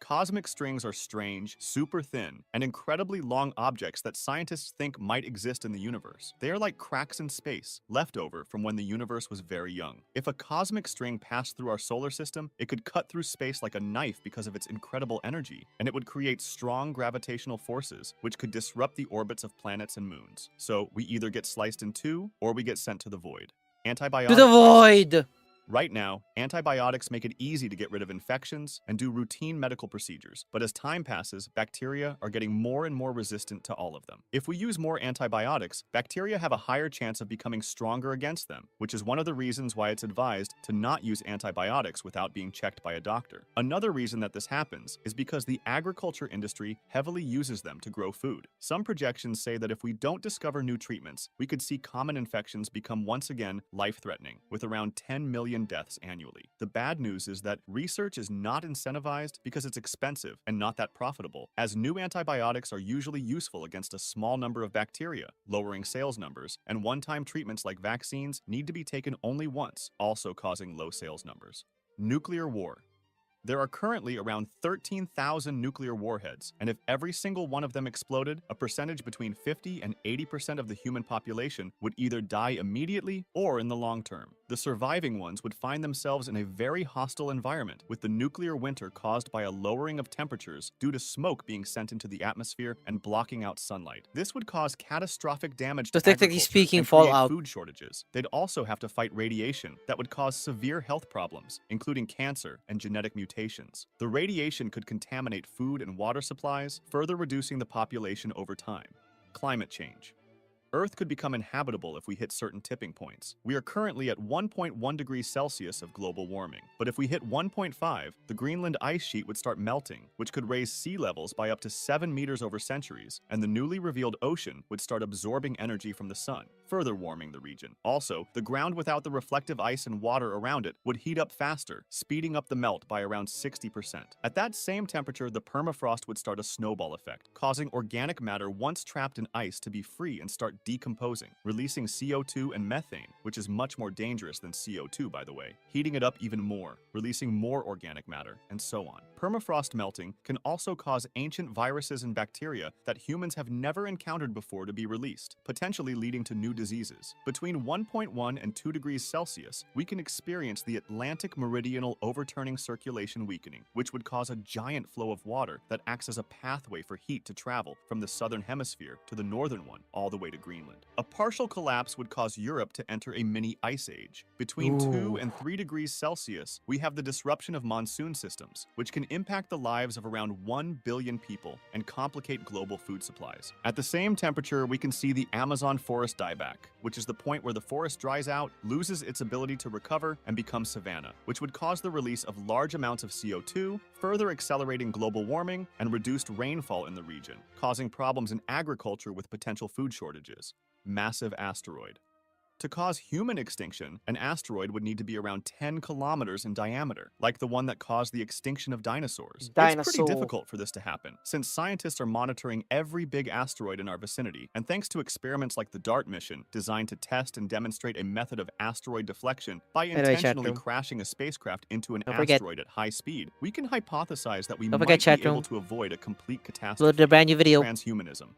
Cosmic strings are strange, super thin, and incredibly long objects that scientists think might exist in the universe. They are like cracks in space, left over from when the universe was very young. If a cosmic string passed through our solar system, it could cut through space like a knife because of its incredible energy, and it would create strong gravitational forces, which could disrupt the orbits of planets and moons. So we either get sliced in two, or we get sent to the void. Antibiotic To the crisis. void! Right now, antibiotics make it easy to get rid of infections and do routine medical procedures, but as time passes, bacteria are getting more and more resistant to all of them. If we use more antibiotics, bacteria have a higher chance of becoming stronger against them, which is one of the reasons why it's advised to not use antibiotics without being checked by a doctor. Another reason that this happens is because the agriculture industry heavily uses them to grow food. Some projections say that if we don't discover new treatments, we could see common infections become once again life-threatening, with around 10 million deaths annually. The bad news is that research is not incentivized because it's expensive and not that profitable, as new antibiotics are usually useful against a small number of bacteria, lowering sales numbers, and one-time treatments like vaccines need to be taken only once, also causing low sales numbers. Nuclear war. There are currently around 13,000 nuclear warheads, and if every single one of them exploded, a percentage between 50 and 80% of the human population would either die immediately or in the long term. The surviving ones would find themselves in a very hostile environment, with the nuclear winter caused by a lowering of temperatures due to smoke being sent into the atmosphere and blocking out sunlight. This would cause catastrophic damage So to technically agriculture speaking, and create Fallout. food shortages. They'd also have to fight radiation that would cause severe health problems, including cancer and genetic mutations. The radiation could contaminate food and water supplies, further reducing the population over time. Climate change. Earth could become inhabitable if we hit certain tipping points. We are currently at 1.1 degrees Celsius of global warming, but if we hit 1.5, the Greenland ice sheet would start melting, which could raise sea levels by up to 7 meters over centuries, and the newly revealed ocean would start absorbing energy from the sun, further warming the region. Also, the ground without the reflective ice and water around it would heat up faster, speeding up the melt by around 60%. At that same temperature, the permafrost would start a snowball effect, causing organic matter once trapped in ice to be free and start decomposing, releasing CO2 and methane, which is much more dangerous than CO2, by the way, heating it up even more, releasing more organic matter, and so on. Permafrost melting can also cause ancient viruses and bacteria that humans have never encountered before to be released, potentially leading to new diseases. Between 1.1 and 2 degrees Celsius, we can experience the Atlantic meridional overturning circulation weakening, which would cause a giant flow of water that acts as a pathway for heat to travel from the southern hemisphere to the northern one, all the way to Greenland. A partial collapse would cause Europe to enter a mini ice age. Between 2 and 3 degrees Celsius, we have the disruption of monsoon systems, which can impact the lives of around 1 billion people and complicate global food supplies. At the same temperature, we can see the Amazon forest dieback, which is the point where the forest dries out, loses its ability to recover, and becomes savanna, which would cause the release of large amounts of CO2, further accelerating global warming and reduced rainfall in the region, causing problems in agriculture with potential food shortages. Massive asteroid. To cause human extinction, an asteroid would need to be around 10 kilometers in diameter, like the one that caused the extinction of dinosaurs. It's pretty difficult for this to happen, since scientists are monitoring every big asteroid in our vicinity, and thanks to experiments like the DART mission, designed to test and demonstrate a method of asteroid deflection by Anyway, chat intentionally room. crashing a spacecraft into an Don't forget. asteroid at high speed, we can hypothesize that we Don't might forget, be chat able room. to avoid a complete Upload catastrophe. the brand new video. Transhumanism.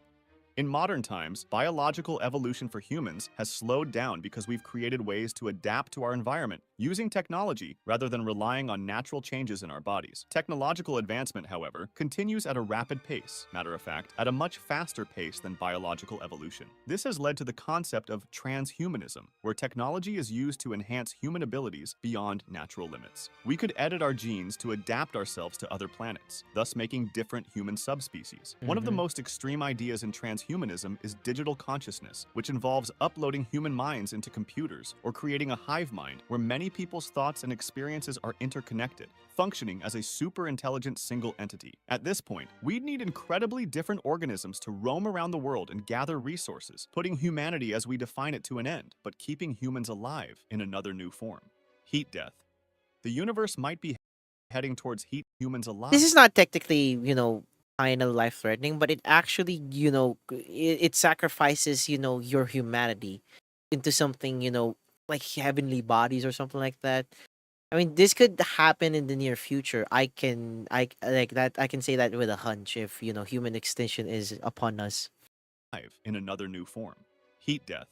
In modern times, biological evolution for humans has slowed down because we've created ways to adapt to our environment using technology rather than relying on natural changes in our bodies. Technological advancement, however, continues at a rapid pace, matter of fact, at a much faster pace than biological evolution. This has led to the concept of transhumanism, where technology is used to enhance human abilities beyond natural limits. We could edit our genes to adapt ourselves to other planets, thus making different human subspecies. One of the most extreme ideas in transhumanism is digital consciousness, which involves uploading human minds into computers or creating a hive mind where many people's thoughts and experiences are interconnected, functioning as a super intelligent single entity. At this point, we'd need incredibly different organisms to roam around the world and gather resources, putting humanity as we define it to an end, but keeping humans alive in another new form. Heat death. The universe might be heading towards heat humans alive. This is not technically, kind of life threatening, but it actually, it sacrifices, your humanity into something, like heavenly bodies or something like that. I mean, this could happen in the near future. I like that. I can say that with a hunch if, human extinction is upon us. In another new form. Heat death.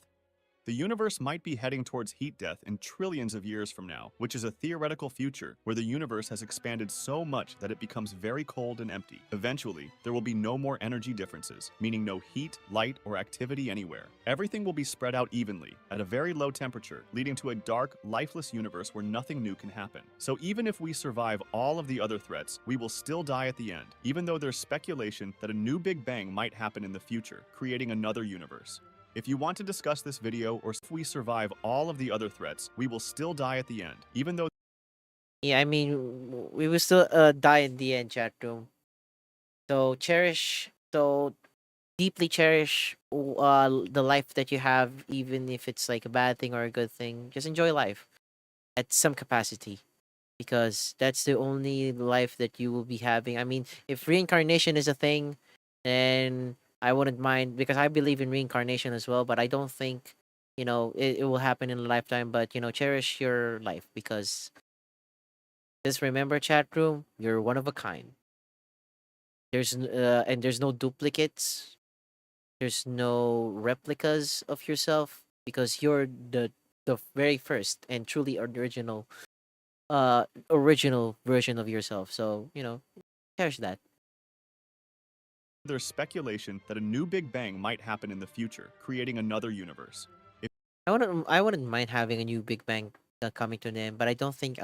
The universe might be heading towards heat death in trillions of years from now, which is a theoretical future where the universe has expanded so much that it becomes very cold and empty. Eventually, there will be no more energy differences, meaning no heat, light, or activity anywhere. Everything will be spread out evenly, at a very low temperature, leading to a dark, lifeless universe where nothing new can happen. So even if we survive all of the other threats, we will still die at the end, even though there's speculation that a new Big Bang might happen in the future, creating another universe. If you want to discuss this video or if we survive all of the other threats, we will still die at the end, even though Yeah, I mean, we will still die in the end, chat room. So deeply cherish the life that you have, even if it's like a bad thing or a good thing. Just enjoy life at some capacity, because that's the only life that you will be having. I mean, if reincarnation is a thing, then I wouldn't mind, because I believe in reincarnation as well, but I don't think, it will happen in a lifetime. But, cherish your life, because just remember, chat room, you're one of a kind. And there's no duplicates. There's no replicas of yourself, because you're the very first and truly original version of yourself. So, cherish that. there's speculation that a new Big Bang might happen in the future, creating another universe. I wouldn't mind having a new Big Bang coming to an end, but I don't think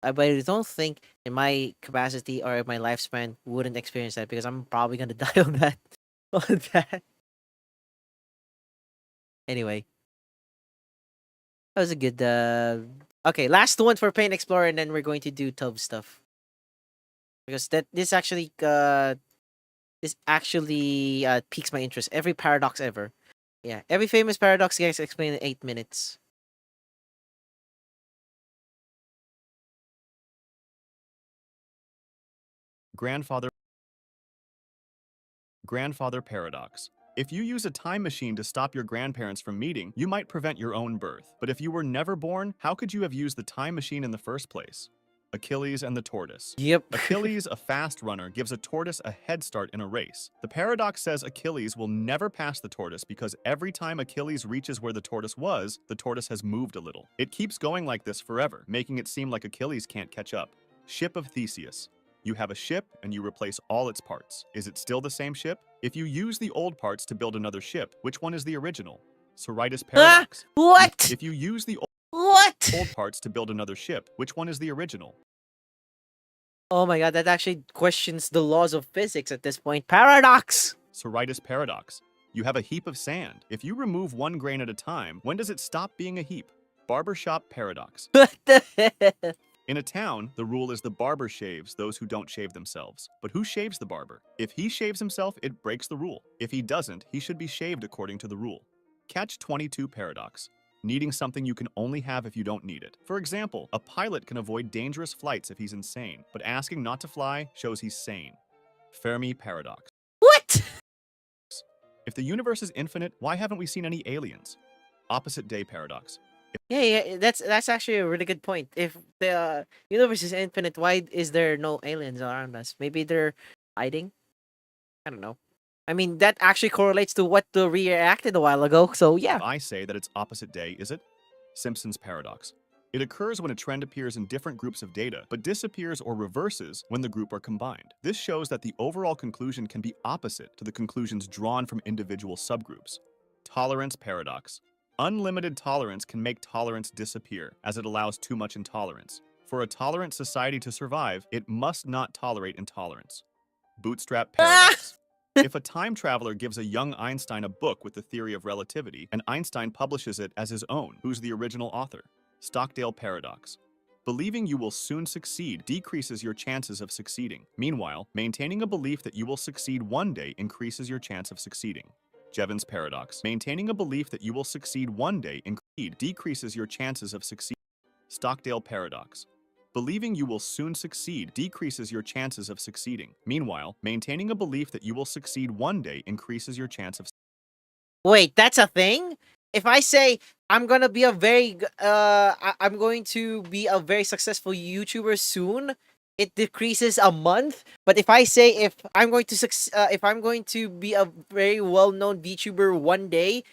but I don't think in my capacity or my lifespan wouldn't experience that, because I'm probably gonna die on that. On that. Anyway, that was a good. Okay, last one for Pain Explorer, and then we're going to do Tub stuff because this actually piques my interest. Every paradox ever. Yeah, every famous paradox gets explained in 8 minutes. Grandfather paradox. If you use a time machine to stop your grandparents from meeting, you might prevent your own birth. But if you were never born, how could you have used the time machine in the first place? Achilles and the tortoise. Yep. Achilles, a fast runner, gives a tortoise a head start in a race. The paradox says Achilles will never pass the tortoise because every time Achilles reaches where the tortoise was, the tortoise has moved a little. It keeps going like this forever, making it seem like Achilles can't catch up. Ship of Theseus. You have a ship and you replace all its parts. Is it still the same ship? If you use the old parts to build another ship, which one is the original? Soritis paradox. What? If you use the What? old parts to build another ship, which one is the original? Oh my god, that actually questions the laws of physics at this point. Paradox! Soritis paradox. You have a heap of sand. If you remove one grain at a time, when does it stop being a heap? Barbershop paradox. What the hell? In a town, the rule is the barber shaves those who don't shave themselves. But who shaves the barber? If he shaves himself, it breaks the rule. If he doesn't, he should be shaved according to the rule. Catch-22 paradox. Needing something you can only have if you don't need it. For example, a pilot can avoid dangerous flights if he's insane, but asking not to fly shows he's sane. Fermi paradox. What? If the universe is infinite, why haven't we seen any aliens? Opposite day paradox. Yeah, that's actually a really good point. If the universe is infinite, why is there no aliens around us? Maybe they're hiding? I don't know. I mean, that actually correlates to what the reacted a while ago, so yeah. I say that it's opposite day, is it? Simpson's paradox. It occurs when a trend appears in different groups of data, but disappears or reverses when the group are combined. This shows that the overall conclusion can be opposite to the conclusions drawn from individual subgroups. Tolerance paradox. Unlimited tolerance can make tolerance disappear, as it allows too much intolerance. For a tolerant society to survive, it must not tolerate intolerance. Bootstrap paradox. If a time traveler gives a young Einstein a book with the theory of relativity, and Einstein publishes it as his own, who's the original author? Stockdale paradox. Believing you will soon succeed decreases your chances of succeeding. Meanwhile, maintaining a belief that you will succeed one day increases your chance of succeeding. Jevons paradox. Maintaining a belief that you will succeed one day decreases your chances of succeeding. Stockdale paradox. Believing you will soon succeed decreases your chances of succeeding. Meanwhile, maintaining a belief that you will succeed one day increases your chance of. Wait, that's a thing? If I say I'm gonna be a very I'm going to be a very successful YouTuber soon, it decreases a month. But if I say if I'm going to be a very well-known VTuber one day,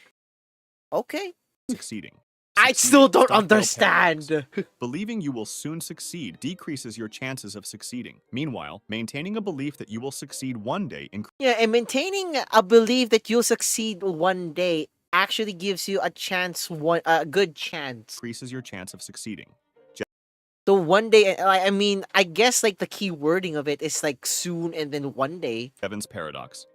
okay. Succeeding. I still don't Stockdale understand. paradox. Believing you will soon succeed decreases your chances of succeeding. Meanwhile, maintaining a belief that you will succeed one day Yeah, and maintaining a belief that you'll succeed one day actually gives you a good chance. increases your chance of succeeding. So one day, I mean, I guess like the key wording of it is like soon and then one day. Evans paradox.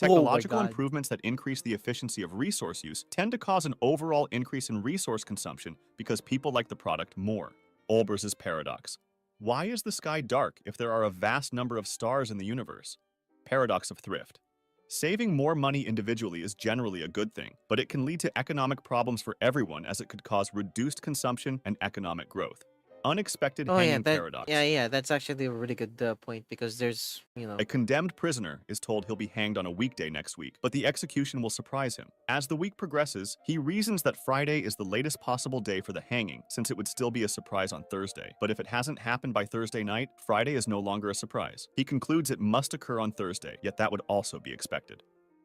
Oh my Technological God. improvements that increase the efficiency of resource use tend to cause an overall increase in resource consumption because people like the product more. Olbers's paradox. Why is the sky dark if there are a vast number of stars in the universe? Paradox of thrift. Saving more money individually is generally a good thing, but it can lead to economic problems for everyone as it could cause reduced consumption and economic growth. Unexpected hanging paradox. Yeah, that's actually a really good point because there's, A condemned prisoner is told he'll be hanged on a weekday next week, but the execution will surprise him. As the week progresses, he reasons that Friday is the latest possible day for the hanging, since it would still be a surprise on Thursday. But if it hasn't happened by Thursday night, Friday is no longer a surprise. He concludes it must occur on Thursday, yet that would also be expected.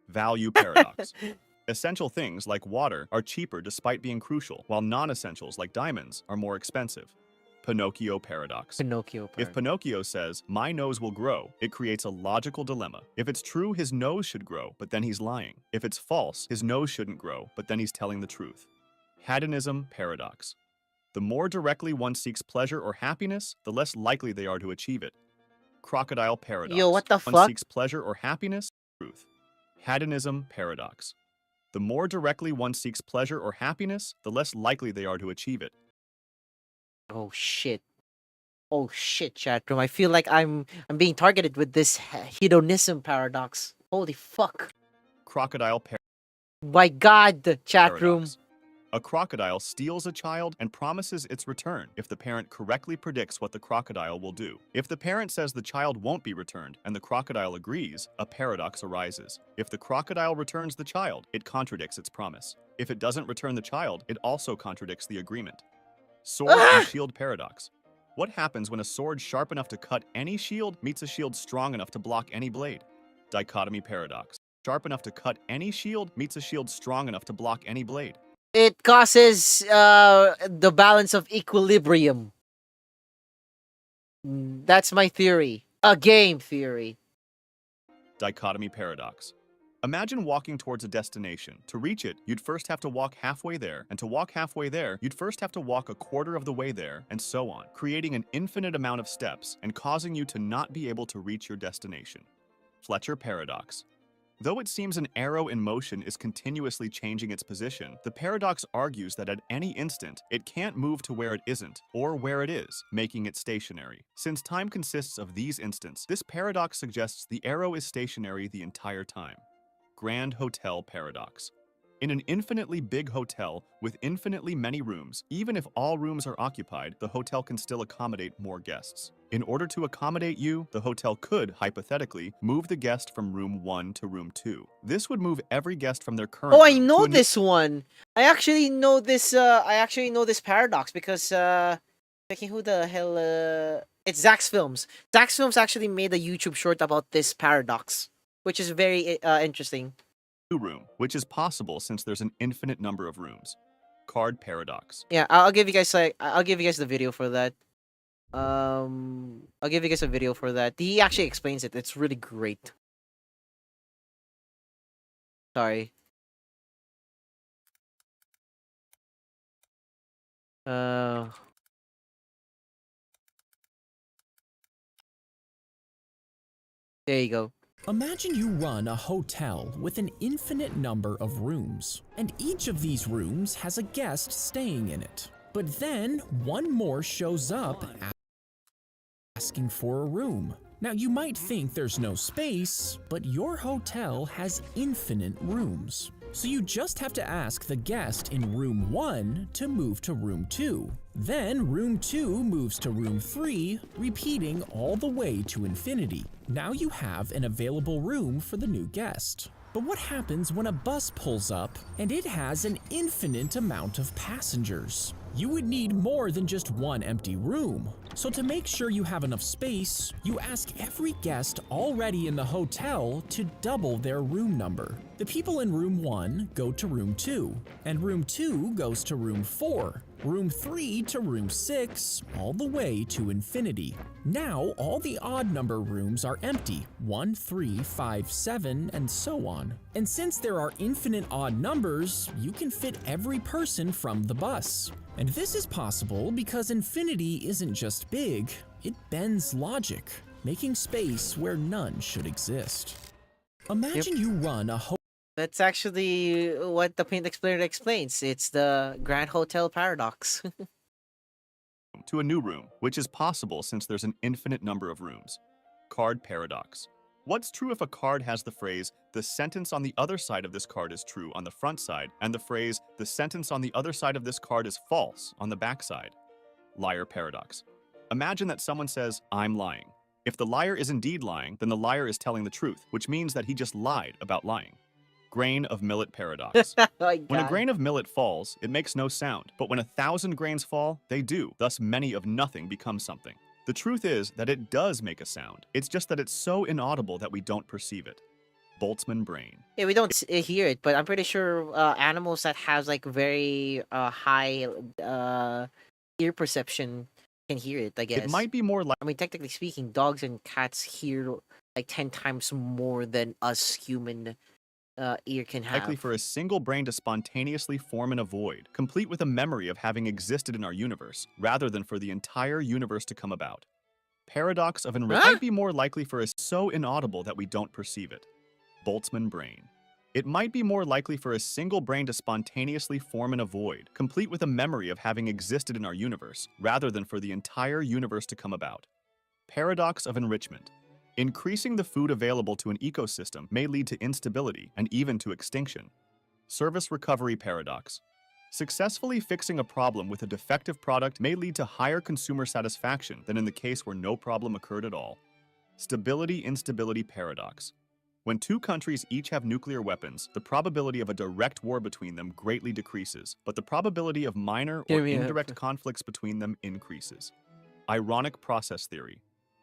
Value paradox. Essential things like water are cheaper despite being crucial, while non-essentials like diamonds are more expensive. Pinocchio paradox. Pinocchio. If Pinocchio says, "My nose will grow," it creates a logical dilemma. If it's true, his nose should grow, but then he's lying. If it's false, his nose shouldn't grow, but then he's telling the truth. Hedonism paradox. The more directly one seeks pleasure or happiness, the less likely they are to achieve it. Crocodile paradox. Yo, what the One fuck? seeks pleasure or happiness, truth. Hedonism paradox. The more directly one seeks pleasure or happiness, the less likely they are to achieve it. Oh shit. Oh shit, chat room. I feel like I'm being targeted with this hedonism paradox. Holy fuck. Crocodile My god, the chat room. paradox. A crocodile steals a child and promises its return if the parent correctly predicts what the crocodile will do. If the parent says the child won't be returned and the crocodile agrees, a paradox arises. If the crocodile returns the child, it contradicts its promise. If it doesn't return the child, it also contradicts the agreement. Sword and shield paradox. What happens when a sword sharp enough to cut any shield meets a shield strong enough to block any blade? Dichotomy paradox. Sharp enough to cut any shield meets a shield strong enough to block any blade. It causes the balance of equilibrium. That's my theory. A game theory. Dichotomy paradox. Imagine walking towards a destination. To reach it, you'd first have to walk halfway there, and to walk halfway there, you'd first have to walk a quarter of the way there, and so on, creating an infinite amount of steps and causing you to not be able to reach your destination. Fletcher paradox. Though it seems an arrow in motion is continuously changing its position, the paradox argues that at any instant, it can't move to where it isn't, or where it is, making it stationary. Since time consists of these instants, this paradox suggests the arrow is stationary the entire time. Grand Hotel paradox. In an infinitely big hotel with infinitely many rooms, even if all rooms are occupied, the hotel can still accommodate more guests. In order to accommodate you, the hotel could, hypothetically, move the guest from room 1 to room 2. This would move every guest from their current Oh, I room know to a this one. I actually know this paradox because checking who the hell it's Zack's Films. Zack's Films actually made a YouTube short about this paradox, which is very interesting. new room, which is possible since there's an infinite number of rooms. Card paradox. Yeah, I'll give you guys I'll give you guys the video for that. I'll give you guys a video for that. He actually explains it. It's really great. Sorry. There you go. Imagine you run a hotel with an infinite number of rooms, and each of these rooms has a guest staying in it. But then one more shows up asking for a room. Now you might think there's no space, but your hotel has infinite rooms. So you just have to ask the guest in room 1 to move to room 2. Then room 2 moves to room 3, repeating all the way to infinity. Now you have an available room for the new guest. But what happens when a bus pulls up and it has an infinite amount of passengers? You would need more than just one empty room. So to make sure you have enough space, you ask every guest already in the hotel to double their room number. The people in room 1 go to room 2, and room 2 goes to room 4, room 3 to room 6, all the way to infinity. Now all the odd number rooms are empty, 1, 3, 5, 7, and so on. And since there are infinite odd numbers, you can fit every person from the bus. And this is possible because infinity isn't just big, it bends logic, making space where none should exist. Imagine you run a That's actually what the Paint Explainer explains. It's the Grand Hotel paradox. To a new room, which is possible since there's an infinite number of rooms. Card paradox. What's true if a card has the phrase, "The sentence on the other side of this card is true" on the front side, and the phrase, "The sentence on the other side of this card is false" on the back side? Liar paradox. Imagine that someone says, "I'm lying." If the liar is indeed lying, then the liar is telling the truth, which means that he just lied about lying. Grain of millet paradox. When a grain of millet falls, it makes no sound, but when 1,000 grains fall, they do. Thus many of nothing become something. The truth is that it does make a sound. It's just that it's so inaudible that we don't perceive it. Boltzmann brain. Yeah, we don't hear it, but I'm pretty sure animals that have like very high ear perception can hear it, I guess. It might be more like... I mean, technically speaking, dogs and cats hear like 10 times more than us human ear can have. Likely for a single brain to spontaneously form in a void, complete with a memory of having existed in our universe, rather than for the entire universe to come about. Paradox of might be more likely for a so inaudible that we don't perceive it. Boltzmann brain. it might be more likely for a single brain to spontaneously form in a void, complete with a memory of having existed in our universe, rather than for the entire universe to come about. Paradox of enrichment. Increasing the food available to an ecosystem may lead to instability and even to extinction. Service recovery paradox. Successfully fixing a problem with a defective product may lead to higher consumer satisfaction than in the case where no problem occurred at all. Stability-instability paradox. When two countries each have nuclear weapons, the probability of a direct war between them greatly decreases, but the probability of minor or indirect conflicts between them increases. Ironic process theory.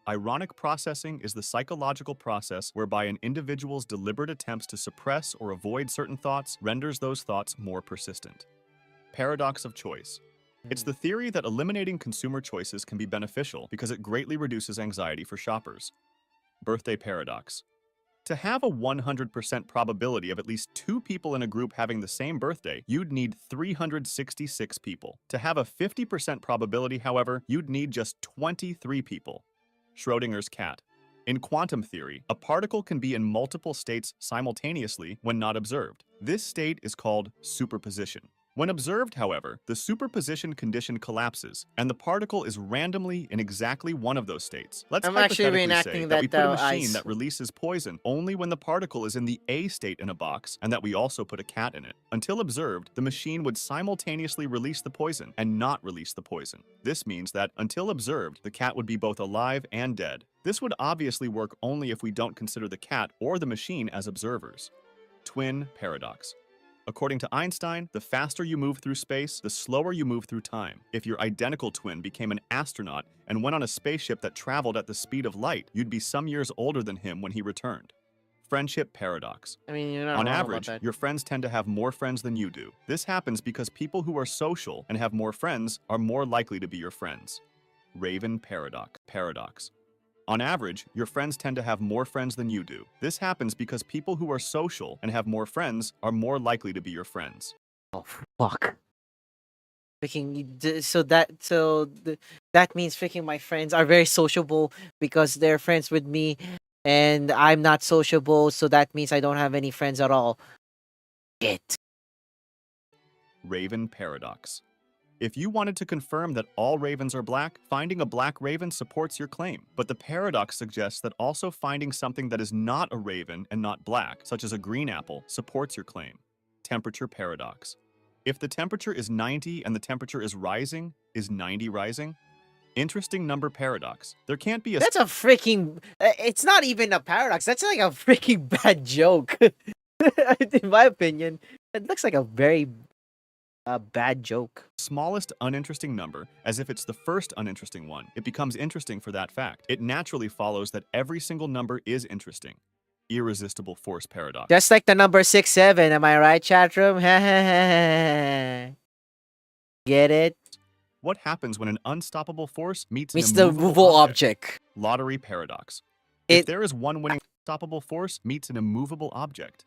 Ironic processing is the psychological process whereby an individual's deliberate attempts to suppress or avoid certain thoughts renders those thoughts more persistent. Paradox of choice. It's the theory that eliminating consumer choices can be beneficial because it greatly reduces anxiety for shoppers. Birthday paradox. To have a 100% probability of at least 2 people in a group having the same birthday, you'd need 366 people. To have a 50% probability, however, you'd need just 23 people. Schrodinger's cat. In quantum theory, a particle can be in multiple states simultaneously when not observed. This state is called superposition. When observed, however, the superposition condition collapses, and the particle is randomly in exactly one of those states. Let's I'm actually hypothetically say reenacting that we that, put a machine ice. that releases poison only when the particle is in the A state in a box, and that we also put a cat in it. Until observed, the machine would simultaneously release the poison and not release the poison. This means that, until observed, the cat would be both alive and dead. This would obviously work only if we don't consider the cat or the machine as observers. Twin paradox. According to Einstein, the faster you move through space, the slower you move through time. If your identical twin became an astronaut and went on a spaceship that traveled at the speed of light, you'd be some years older than him when he returned. Friendship paradox. I mean, you're not On wrong average, about that. your friends tend to have more friends than you do. This happens because people who are social and have more friends are more likely to be your friends. Raven paradox. On average, your friends tend to have more friends than you do. This happens because people who are social and have more friends are more likely to be your friends. Oh fuck. Freaking that means freaking my friends are very sociable because they're friends with me, and I'm not sociable, so that means I don't have any friends at all. Shit. Raven paradox. If you wanted to confirm that all ravens are black, finding a black raven supports your claim. But the paradox suggests that also finding something that is not a raven and not black, such as a green apple, supports your claim. Temperature paradox. If the temperature is 90 and the temperature is rising, is 90 rising? Interesting number paradox. There can't be a... That's a freaking... It's not even a paradox. That's like a freaking bad joke. In my opinion, it looks like a very bad joke. Smallest uninteresting number, as if it's the first uninteresting one. It becomes interesting for that fact. It naturally follows that every single number is interesting. Irresistible force paradox. Just like the number 6-7, am I right, chat room? Get it? What happens when an unstoppable force meets Meets an the immovable movable object? object. Lottery paradox. It- If there is one winning unstoppable force meets an immovable object.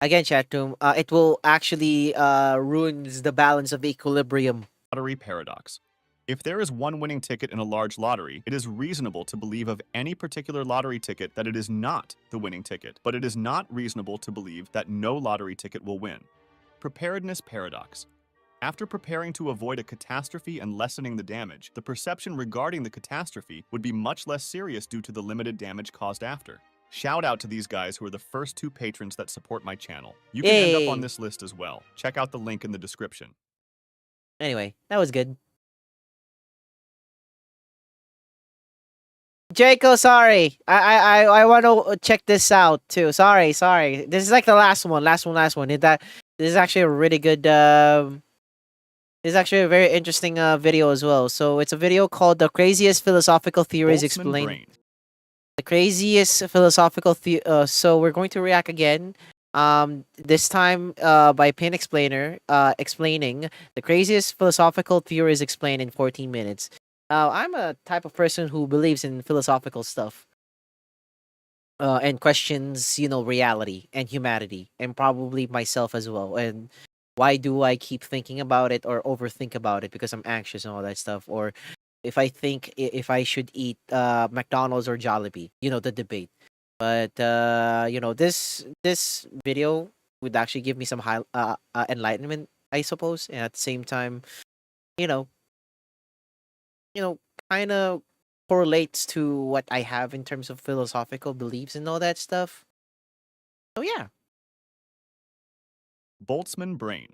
Again, chat room, it will actually ruins the balance of equilibrium. Lottery paradox. If there is one winning ticket in a large lottery, it is reasonable to believe of any particular lottery ticket that it is not the winning ticket, but it is not reasonable to believe that no lottery ticket will win. Preparedness paradox. After preparing to avoid a catastrophe and lessening the damage, the perception regarding the catastrophe would be much less serious due to the limited damage caused after. Shout out to these guys who are the first 2 patrons that support my channel. You can end up on this list as well. Check out the link in the description. Anyway, that was good. Jaco, sorry. I want to check this out too. Sorry. This is like the last one. This is actually a really good this is actually a very interesting video as well. So it's a video called The Craziest Philosophical Theories Boltzmann Explained. brain. The craziest philosophical so we're going to react again. This time by Pin Explainer, explaining the craziest philosophical theories explained in 14 minutes. I'm a type of person who believes in philosophical stuff. And questions, reality and humanity, and probably myself as well. And why do I keep thinking about it or overthink about it? Because I'm anxious and all that stuff. Or if I think if I should eat McDonald's or Jollibee, the debate. But this video would actually give me some high enlightenment, I suppose, and at the same time, you know, you know, kind of correlates to what I have in terms of philosophical beliefs and all that stuff. So yeah. Boltzmann brain.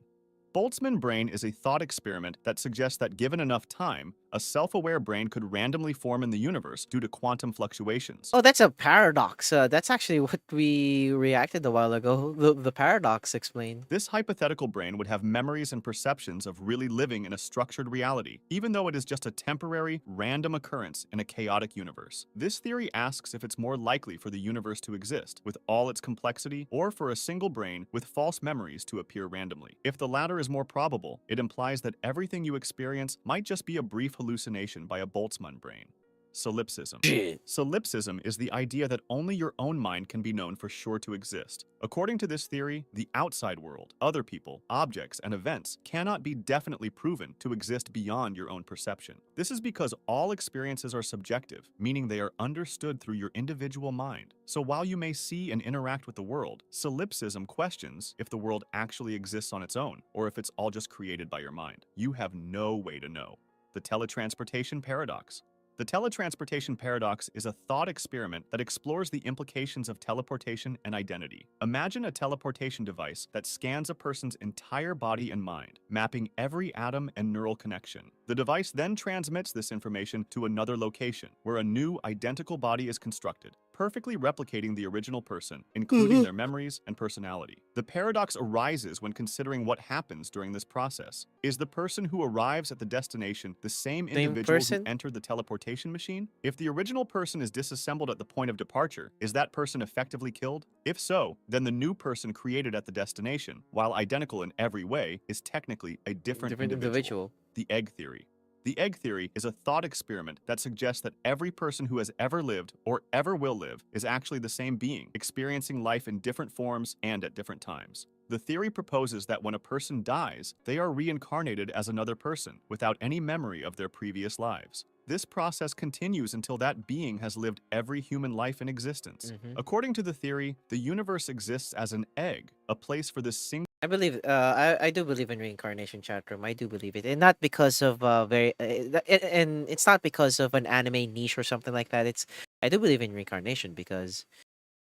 Boltzmann brain is a thought experiment that suggests that given enough time, a self-aware brain could randomly form in the universe due to quantum fluctuations. Oh, that's a paradox. That's actually what we reacted a while ago. The paradox explained. This hypothetical brain would have memories and perceptions of really living in a structured reality, even though it is just a temporary, random occurrence in a chaotic universe. This theory asks if it's more likely for the universe to exist, with all its complexity, or for a single brain with false memories to appear randomly. If the latter is more probable, it implies that everything you experience might just be a brief hallucination by a Boltzmann brain. Solipsism. Solipsism is the idea that only your own mind can be known for sure to exist. According to this theory, the outside world, other people, objects, and events cannot be definitely proven to exist beyond your own perception. This is because all experiences are subjective, meaning they are understood through your individual mind. So while you may see and interact with the world, solipsism questions if the world actually exists on its own, or if it's all just created by your mind. You have no way to know. The teletransportation paradox. The teletransportation paradox is a thought experiment that explores the implications of teleportation and identity. Imagine a teleportation device that scans a person's entire body and mind, mapping every atom and neural connection. The device then transmits this information to another location, where a new, identical body is constructed, perfectly replicating the original person, including their memories and personality. The paradox arises when considering what happens during this process. Is the person who arrives at the destination the same individual who entered the teleportation machine? If the original person is disassembled at the point of departure, is that person effectively killed? If so, then the new person created at the destination, while identical in every way, is technically a different individual. The egg theory. The egg theory is a thought experiment that suggests that every person who has ever lived or ever will live is actually the same being, experiencing life in different forms and at different times. The theory proposes that when a person dies, they are reincarnated as another person without any memory of their previous lives. This process continues until that being has lived every human life in existence. According to the theory, the universe exists as an egg, a place for this single I believe, I do believe in reincarnation, chat room. I do believe it, and not because of and it's not because of an anime niche or something like that. I do believe in reincarnation because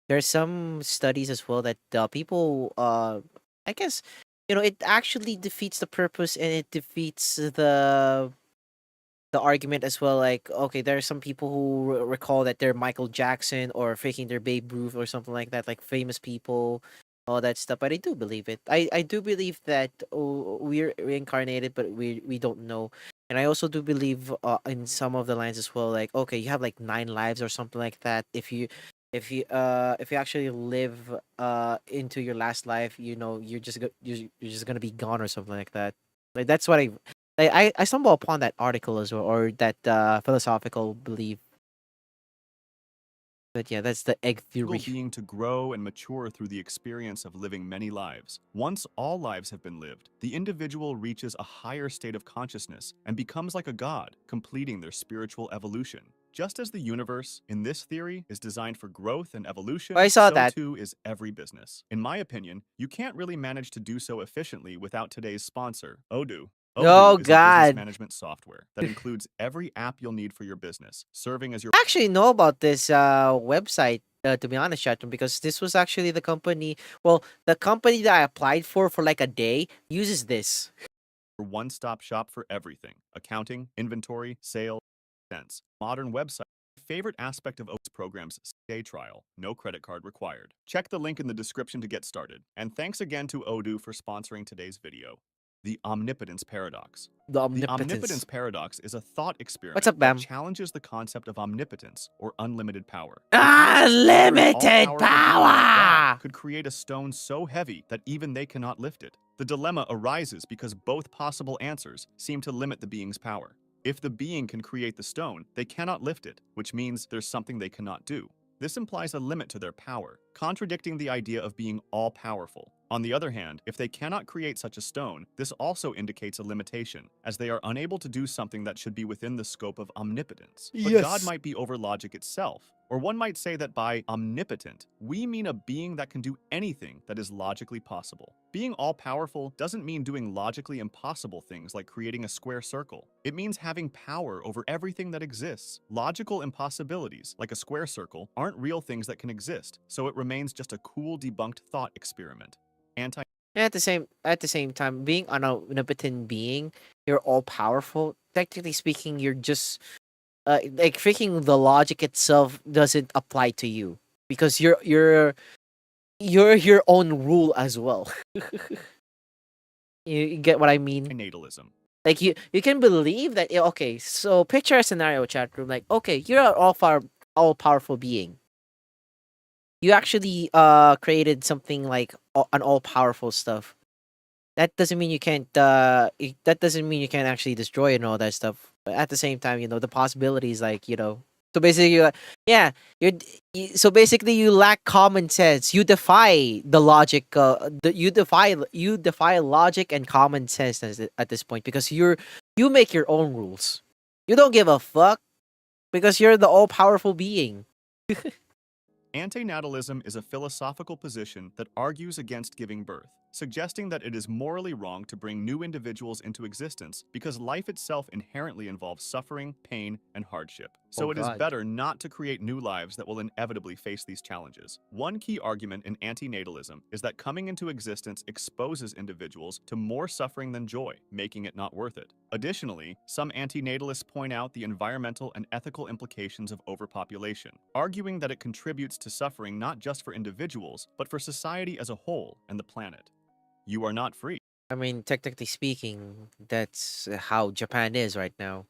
there's some studies as well that people, I guess, it actually defeats the purpose and it defeats the argument as well. Like, okay, there are some people who recall that they're Michael Jackson or faking their Babe Ruth or something like that, like famous people, all that stuff. But I do believe it. I do believe that we're reincarnated, but we don't know. And I also do believe in some of the lines as well. Like, okay, you have like 9 lives or something like that. If you actually live into your last life, you're just gonna be gone or something like that. Like that's what I stumble upon that article as well, or that philosophical belief. But yeah, that's the egg theory. being to grow and mature through the experience of living many lives. Once all lives have been lived, the individual reaches a higher state of consciousness and becomes like a god, completing their spiritual evolution. Just as the universe, in this theory, is designed for growth and evolution, I saw so that. too is every business. In my opinion, you can't really manage to do so efficiently without today's sponsor, Odoo. Oh, Odoo is a God. business management software that includes every app you'll need for your business, serving as your I actually know about this website, to be honest, Chatham, because this was actually the company. Well, the company that I applied for like a day uses this. one-stop shop for everything: accounting, inventory, sales, cents. Modern website. Favorite aspect of Odoo's programs: day trial, no credit card required. Check the link in the description to get started. And thanks again to Odoo for sponsoring today's video. The omnipotence paradox. The The omnipotence. omnipotence paradox is a thought experiment What's up, that Bam? challenges the concept of omnipotence, or unlimited power. Unlimited power! Could create a stone so heavy that even they cannot lift it. The dilemma arises because both possible answers seem to limit the being's power. If the being can create the stone, they cannot lift it, which means there's something they cannot do. This implies a limit to their power, contradicting the idea of being all-powerful. On the other hand, if they cannot create such a stone, this also indicates a limitation, as they are unable to do something that should be within the scope of omnipotence. But Yes. God might be over logic itself, Or one might say that by omnipotent, we mean a being that can do anything that is logically possible. Being all-powerful doesn't mean doing logically impossible things like creating a square circle. It means having power over everything that exists. Logical impossibilities, like a square circle, aren't real things that can exist, so it remains just a cool debunked thought experiment. At the same time, being an omnipotent being, you're all powerful. Technically speaking, you're just like freaking the logic itself doesn't apply to you because you're your own rule as well. You get what I mean? Natalism. Like you can believe that okay, so picture a scenario, chat room, like okay, you're an all powerful being. You actually created something like an all powerful stuff. That doesn't mean you can't that doesn't mean you can't actually destroy and all that stuff. But at the same time, the possibilities, like, so basically yeah, so basically you lack common sense. You defy the logic, you defy logic and common sense at this point, because you make your own rules. You don't give a fuck because you're the all powerful being. Antinatalism is a philosophical position that argues against giving birth, suggesting that it is morally wrong to bring new individuals into existence because life itself inherently involves suffering, pain, and hardship. So it is better not to create new lives that will inevitably face these challenges. One key argument in antinatalism is that coming into existence exposes individuals to more suffering than joy, making it not worth it. Additionally, some antinatalists point out the environmental and ethical implications of overpopulation, arguing that it contributes to suffering not just for individuals, but for society as a whole and the planet. You are not free. I mean, technically speaking, that's how Japan is right now.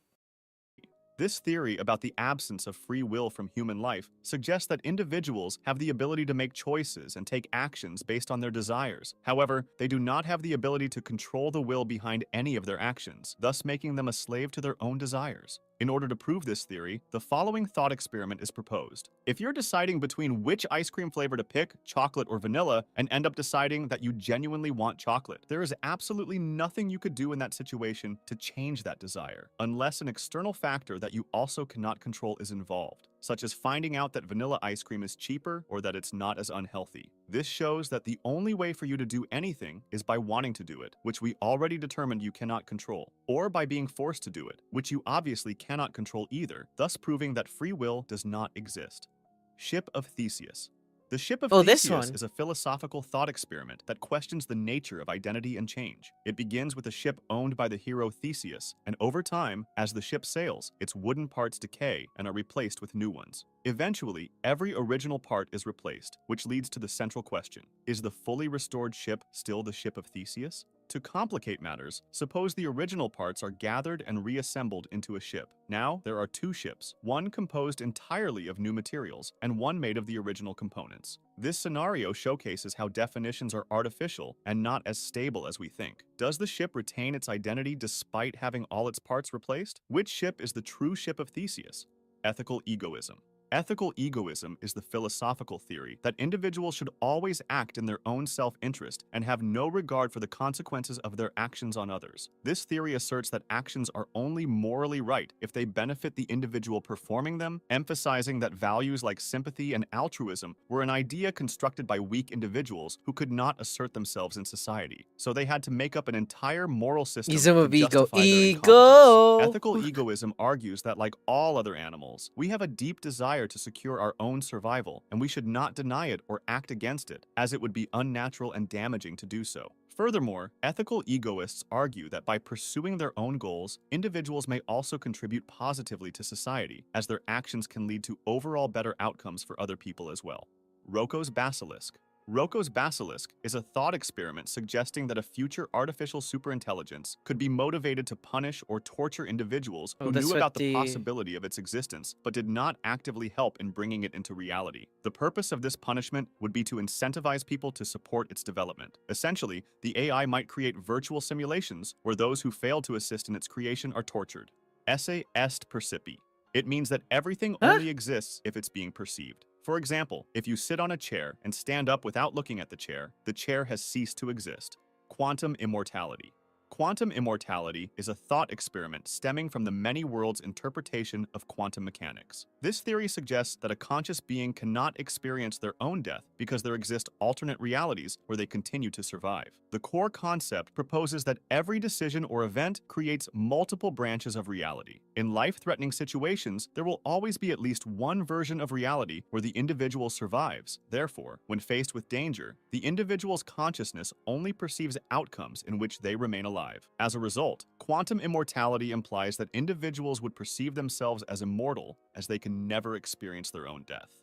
This theory about the absence of free will from human life suggests that individuals have the ability to make choices and take actions based on their desires. However, they do not have the ability to control the will behind any of their actions, thus making them a slave to their own desires. In order to prove this theory, the following thought experiment is proposed. If you're deciding between which ice cream flavor to pick, chocolate or vanilla, and end up deciding that you genuinely want chocolate, there is absolutely nothing you could do in that situation to change that desire, unless an external factor that you also cannot control is involved, such as finding out that vanilla ice cream is cheaper or that it's not as unhealthy. This shows that the only way for you to do anything is by wanting to do it, which we already determined you cannot control, or by being forced to do it, which you obviously cannot control either, thus proving that free will does not exist. Ship of Theseus. The Ship of Theseus is a philosophical thought experiment that questions the nature of identity and change. It begins with a ship owned by the hero Theseus, and over time, as the ship sails, its wooden parts decay and are replaced with new ones. Eventually, every original part is replaced, which leads to the central question: is the fully restored ship still the Ship of Theseus? To complicate matters, suppose the original parts are gathered and reassembled into a ship. Now, there are two ships, one composed entirely of new materials, and one made of the original components. This scenario showcases how definitions are artificial and not as stable as we think. Does the ship retain its identity despite having all its parts replaced? Which ship is the true Ship of Theseus? Ethical egoism. Ethical egoism is the philosophical theory that individuals should always act in their own self-interest and have no regard for the consequences of their actions on others. This theory asserts that actions are only morally right if they benefit the individual performing them, emphasizing that values like sympathy and altruism were an idea constructed by weak individuals who could not assert themselves in society. So they had to make up an entire moral system to justify their incompetence. Ethical egoism argues that, like all other animals, we have a deep desire to secure our own survival, and we should not deny it or act against it, as it would be unnatural and damaging to do so. Furthermore, ethical egoists argue that by pursuing their own goals, individuals may also contribute positively to society, as their actions can lead to overall better outcomes for other people as well. Rocco's Basilisk. Rocco's Basilisk is a thought experiment suggesting that a future artificial superintelligence could be motivated to punish or torture individuals who knew about the possibility of its existence but did not actively help in bringing it into reality. The purpose of this punishment would be to incentivize people to support its development. Essentially, the AI might create virtual simulations where those who fail to assist in its creation are tortured. Esse est percipi. It means that everything only exists if it's being perceived. For example, if you sit on a chair and stand up without looking at the chair has ceased to exist. Quantum immortality. Quantum immortality is a thought experiment stemming from the many worlds interpretation of quantum mechanics. This theory suggests that a conscious being cannot experience their own death because there exist alternate realities where they continue to survive. The core concept proposes that every decision or event creates multiple branches of reality. In life-threatening situations, there will always be at least one version of reality where the individual survives. Therefore, when faced with danger, the individual's consciousness only perceives outcomes in which they remain alive. As a result, quantum immortality implies that individuals would perceive themselves as immortal as they can never experience their own death.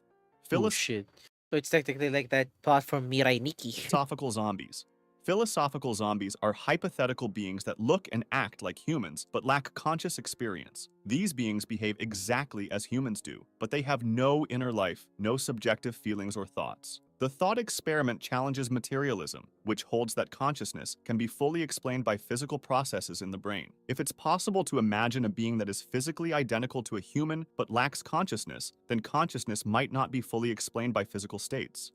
Oh shit. So it's technically like that plot from Mirai Nikki. Philosophical zombies. Philosophical zombies are hypothetical beings that look and act like humans but lack conscious experience. These beings behave exactly as humans do, but they have no inner life, no subjective feelings or thoughts. The thought experiment challenges materialism, which holds that consciousness can be fully explained by physical processes in the brain. If it's possible to imagine a being that is physically identical to a human but lacks consciousness, then consciousness might not be fully explained by physical states.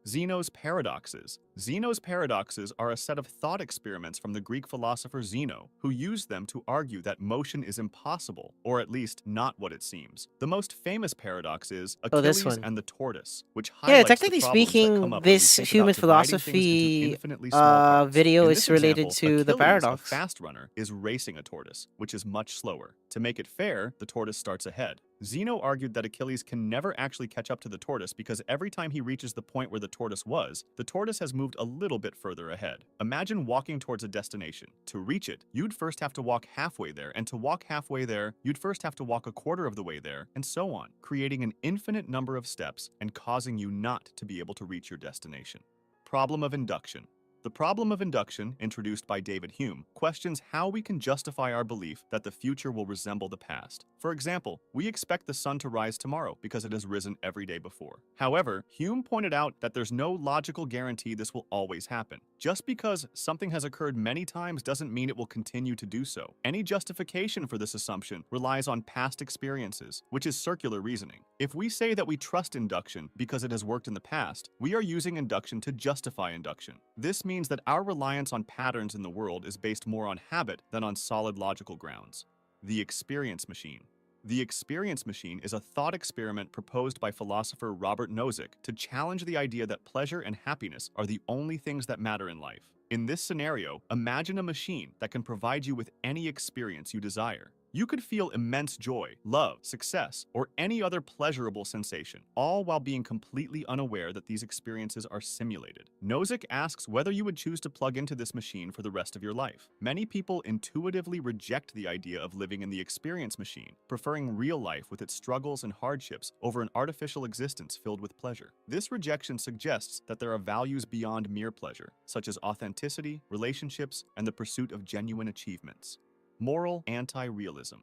Zeno's paradoxes. Zeno's paradoxes are a set of thought experiments from the Greek philosopher Zeno, who used them to argue that motion is impossible, or at least not what it seems. The most famous paradox is Achilles and the tortoise, which highlights technically the problems that come speaking, up when we this think human about dividing things into philosophy infinitely small parts. video In is this related example, to the Achilles, paradox. a fast runner, is racing a tortoise, which is much slower. To make it fair, the tortoise starts ahead. Zeno argued that Achilles can never actually catch up to the tortoise because every time he reaches the point where the tortoise was, the tortoise has moved a little bit further ahead. Imagine walking towards a destination. To reach it, you'd first have to walk halfway there, and to walk halfway there, you'd first have to walk a quarter of the way there, and so on, creating an infinite number of steps and causing you not to be able to reach your destination. Problem of induction. The problem of induction, introduced by David Hume, questions how we can justify our belief that the future will resemble the past. For example, we expect the sun to rise tomorrow because it has risen every day before. However, Hume pointed out that there's no logical guarantee this will always happen. Just because something has occurred many times doesn't mean it will continue to do so. Any justification for this assumption relies on past experiences, which is circular reasoning. If we say that we trust induction because it has worked in the past, we are using induction to justify induction. This means that our reliance on patterns in the world is based more on habit than on solid logical grounds. The experience machine. The experience machine is a thought experiment proposed by philosopher Robert Nozick to challenge the idea that pleasure and happiness are the only things that matter in life. In this scenario, imagine a machine that can provide you with any experience you desire. You could feel immense joy, love, success, or any other pleasurable sensation, all while being completely unaware that these experiences are simulated. Nozick asks whether you would choose to plug into this machine for the rest of your life. Many people intuitively reject the idea of living in the experience machine, preferring real life with its struggles and hardships over an artificial existence filled with pleasure. This rejection suggests that there are values beyond mere pleasure, such as authenticity, relationships, and the pursuit of genuine achievements. Moral anti-realism.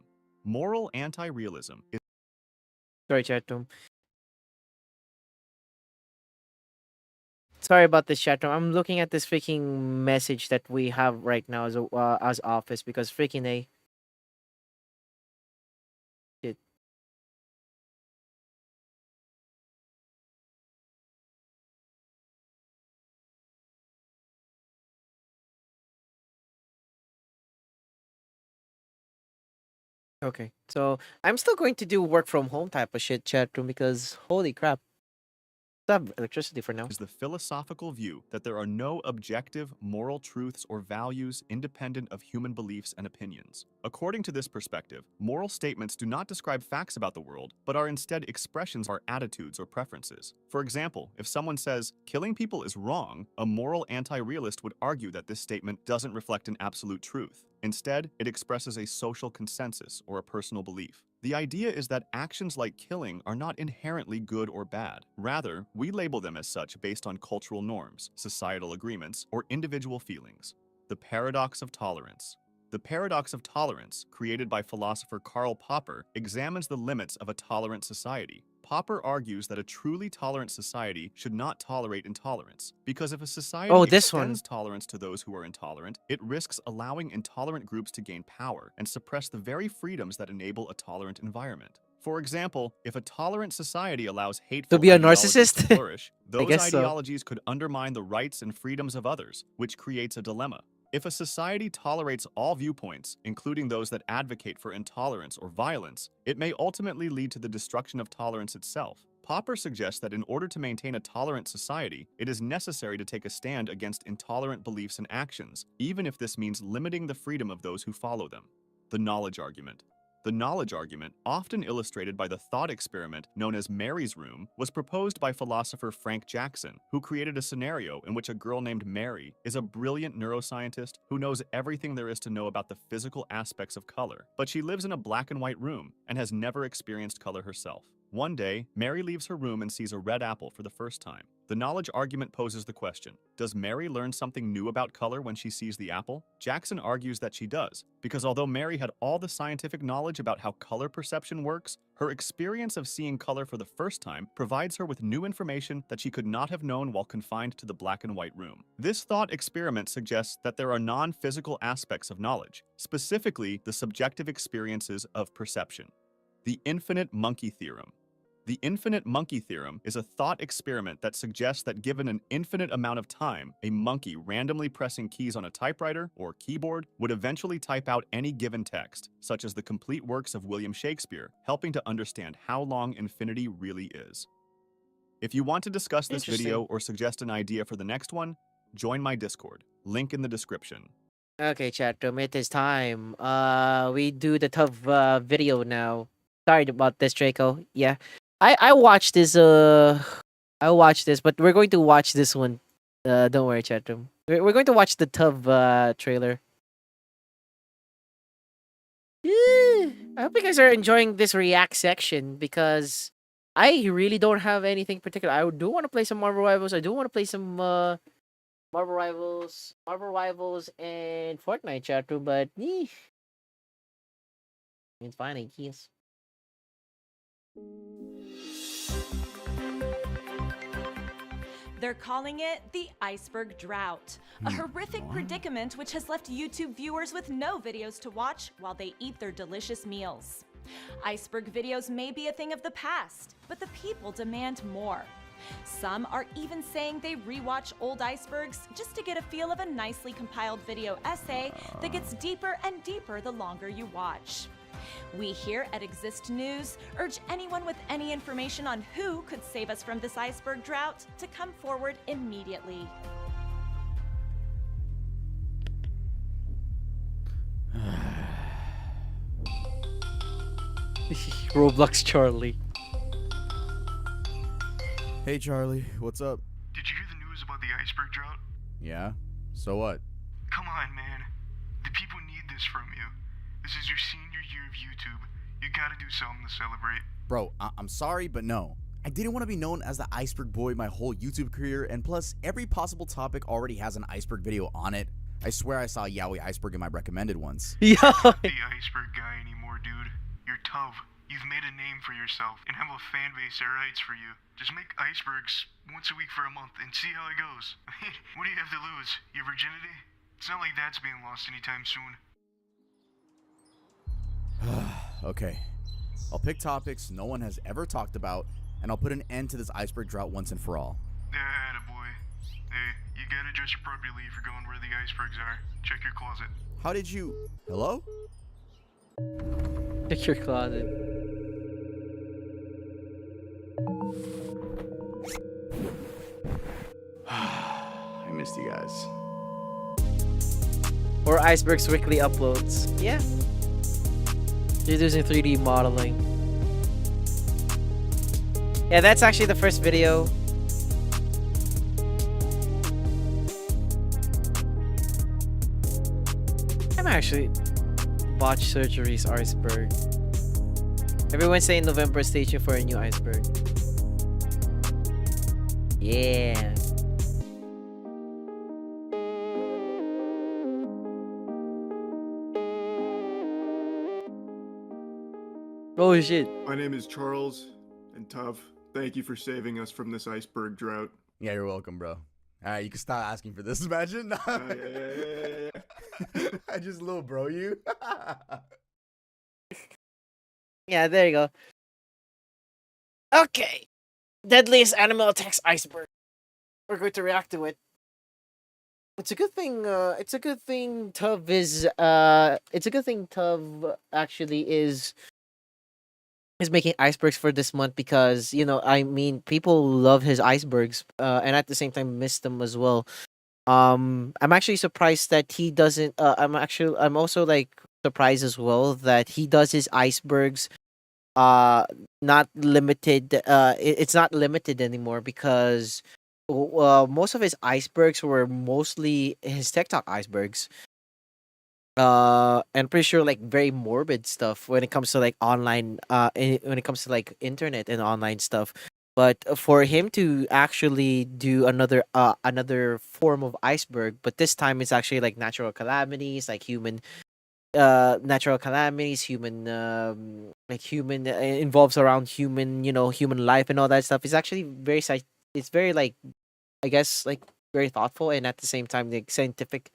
Moral anti-realism is... Sorry, chat room. Sorry about this, chat room. I'm looking at this freaking message that we have right now as office because freaking a... Shit. Okay, so I'm still going to do work from home type of shit, chat room, because holy crap. I have electricity for now. Is the philosophical view that there are no objective moral truths or values independent of human beliefs and opinions. According to this perspective, moral statements do not describe facts about the world, but are instead expressions of our attitudes or preferences. For example, if someone says, killing people is wrong, a moral anti-realist would argue that this statement doesn't reflect an absolute truth. Instead, it expresses a social consensus or a personal belief. The idea is that actions like killing are not inherently good or bad. Rather, we label them as such based on cultural norms, societal agreements, or individual feelings. The paradox of tolerance. The paradox of tolerance, created by philosopher Karl Popper, examines the limits of a tolerant society. Popper argues that a truly tolerant society should not tolerate intolerance, because if a society extends tolerance to those who are intolerant, it risks allowing intolerant groups to gain power and suppress the very freedoms that enable a tolerant environment. For example, if a tolerant society allows hateful to be a ideologies narcissist? to flourish, those guess so. ideologies could undermine the rights and freedoms of others, which creates a dilemma. If a society tolerates all viewpoints, including those that advocate for intolerance or violence, it may ultimately lead to the destruction of tolerance itself. Popper suggests that in order to maintain a tolerant society, it is necessary to take a stand against intolerant beliefs and actions, even if this means limiting the freedom of those who follow them. The knowledge argument. The knowledge argument, often illustrated by the thought experiment known as Mary's Room, was proposed by philosopher Frank Jackson, who created a scenario in which a girl named Mary is a brilliant neuroscientist who knows everything there is to know about the physical aspects of color, but she lives in a black and white room and has never experienced color herself. One day, Mary leaves her room and sees a red apple for the first time. The knowledge argument poses the question, does Mary learn something new about color when she sees the apple? Jackson argues that she does, because although Mary had all the scientific knowledge about how color perception works, her experience of seeing color for the first time provides her with new information that she could not have known while confined to the black and white room. This thought experiment suggests that there are non-physical aspects of knowledge, specifically the subjective experiences of perception. The infinite monkey theorem. The infinite monkey theorem is a thought experiment that suggests that given an infinite amount of time, a monkey randomly pressing keys on a typewriter or keyboard would eventually type out any given text, such as the complete works of William Shakespeare, helping to understand how long infinity really is. If you want to discuss this video or suggest an idea for the next one, join my Discord. Link in the description. Okay, chat room, it is time. We do the tough video now. Sorry about this, Draco. Yeah. I watched this I watched this, but we're going to watch this one. Don't worry, chat room. We're going to watch the Tub trailer. I hope you guys are enjoying this react section because I really don't have anything particular. I do want to play some Marvel Rivals. I do want to play some Marvel Rivals, and Fortnite, chat room, but it's fine, I guess. They're calling it the iceberg drought, a horrific predicament which has left YouTube viewers with no videos to watch while they eat their delicious meals. Iceberg videos may be a thing of the past, but the people demand more. Some are even saying they rewatch old icebergs just to get a feel of a nicely compiled video essay that gets deeper and deeper the longer you watch. We here at Exist News urge anyone with any information on who could save us from this iceberg drought to come forward immediately. Roblox Charlie. Hey Charlie, what's up? Did you hear the news about the iceberg drought? Yeah? So what? Come on, man. The people need this from you. This is your senior year of YouTube. You gotta do something to celebrate. Bro, I'm sorry, but no. I didn't want to be known as the iceberg boy my whole YouTube career, and plus, every possible topic already has an iceberg video on it. I swear I saw Yaoi Iceberg in my recommended ones. You're not the iceberg guy anymore, dude. You're tough. You've made a name for yourself and have a fan base that writes for you. Just make icebergs once a week for a month and see how it goes. What do you have to lose? Your virginity? It's not like that's being lost anytime soon. Okay. I'll pick topics no one has ever talked about, and I'll put an end to this iceberg drought once and for all. Attaboy. Hey, you gotta dress appropriately if you're going where the icebergs are. Check your closet. How did you... Hello? Check your closet. I missed you guys. Or Iceberg's weekly uploads. Yeah. You're using 3D modeling. Yeah, that's actually the first video. I'm actually botch surgeries iceberg. Every Wednesday in November, stay tuned for a new iceberg. Yeah. Oh shit. My name is Charles, and Tuv, thank you for saving us from this iceberg drought. Yeah, you're welcome, bro. Alright, you can stop asking for this, imagine. Yeah. I just little bro you. Yeah, there you go. Okay. Deadliest animal attacks iceberg. We're going to react to it. It's a good thing. It's a good thing. Tuv is. It's a good thing. Tuv actually is making icebergs for this month because I mean people love his icebergs. And at the same time miss them as well. I'm actually surprised that he doesn't. I'm also like surprised as well that he does his icebergs. Not limited. It's not limited anymore because most of his icebergs were mostly his TikTok icebergs. And I'm pretty sure like very morbid stuff when it comes to like online. When it comes to like internet and online stuff. But for him to actually do another form of iceberg, but this time it's actually like natural calamities, like natural calamities, human involves around human life and all that stuff. It's actually it's very like I guess like very thoughtful and at the same time like scientific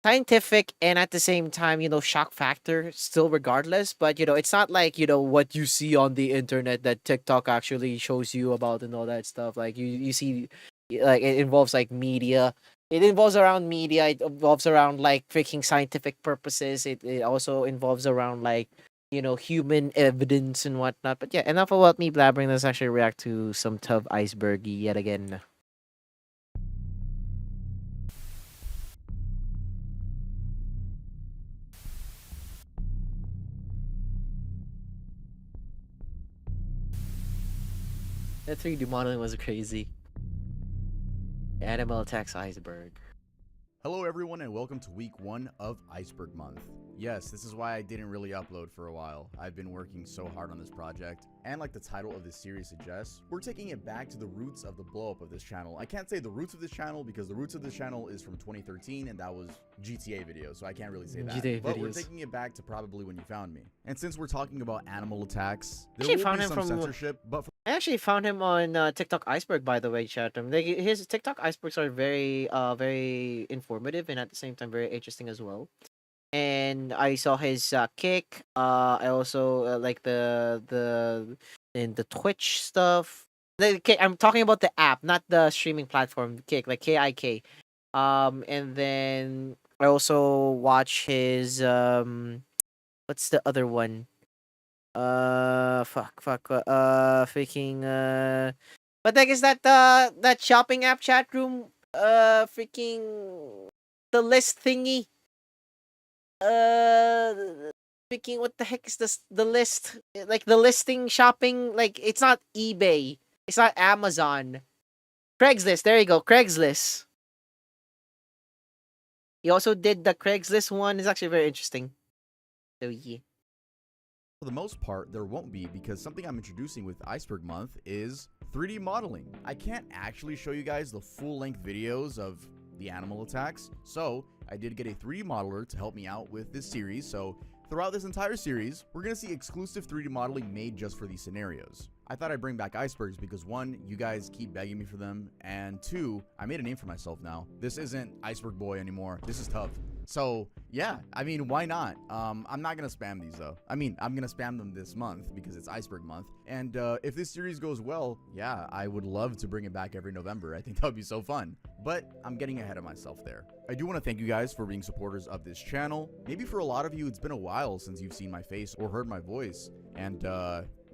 and at the same time shock factor still regardless, but it's not like what you see on the internet that TikTok actually shows you about and all that stuff. Like you see like it involves like media, it involves around media, it involves around like freaking scientific purposes, it also involves around like human evidence and whatnot. But yeah, enough about me blabbering. Let's actually react to some Tub Iceberg yet again. That 3D modeling was crazy. Animal attacks iceberg. Hello everyone and welcome to week 1 of Iceberg Month. Yes, this is why I didn't really upload for a while. I've been working so hard on this project, and like the title of this series suggests, we're taking it back to the roots of the blow up of this channel. I can't say the roots of this channel because the roots of this channel is from 2013 and that was GTA videos, so I can't really say that. GTA but videos. We're taking it back to probably when you found me. And since we're talking about animal attacks, there Actually will found be him some from- censorship, but I actually found him on TikTok Iceberg, by the way, chat. Like, his TikTok icebergs are very informative and at the same time very interesting as well. And I saw his kick. I also like the Twitch stuff. I'm talking about the app, not the streaming platform. Kick, like KIK. And then I also watch his what's the other one? Freaking what the heck is that? That shopping app chat room? Freaking the list thingy. Freaking what the heck is this? The list, like the listing shopping. Like it's not eBay. It's not Amazon. Craigslist. There you go. Craigslist. He also did the Craigslist one. It's actually very interesting. So yeah. For the most part, there won't be because something I'm introducing with Iceberg Month is 3D modeling. I can't actually show you guys the full-length videos of the animal attacks, so I did get a 3D modeler to help me out with this series. So throughout this entire series, we're going to see exclusive 3D modeling made just for these scenarios. I thought I'd bring back icebergs because 1, you guys keep begging me for them, and 2, I made a name for myself now. This isn't Iceberg Boy anymore, this is Tuv. So yeah, I mean, why not? I'm not gonna spam these though. I mean, I'm gonna spam them this month because it's Iceberg Month. And if this series goes well, yeah, I would love to bring it back every November. I think that would be so fun. But I'm getting ahead of myself there. I do want to thank you guys for being supporters of this channel. Maybe for a lot of you, it's been a while since you've seen my face or heard my voice. And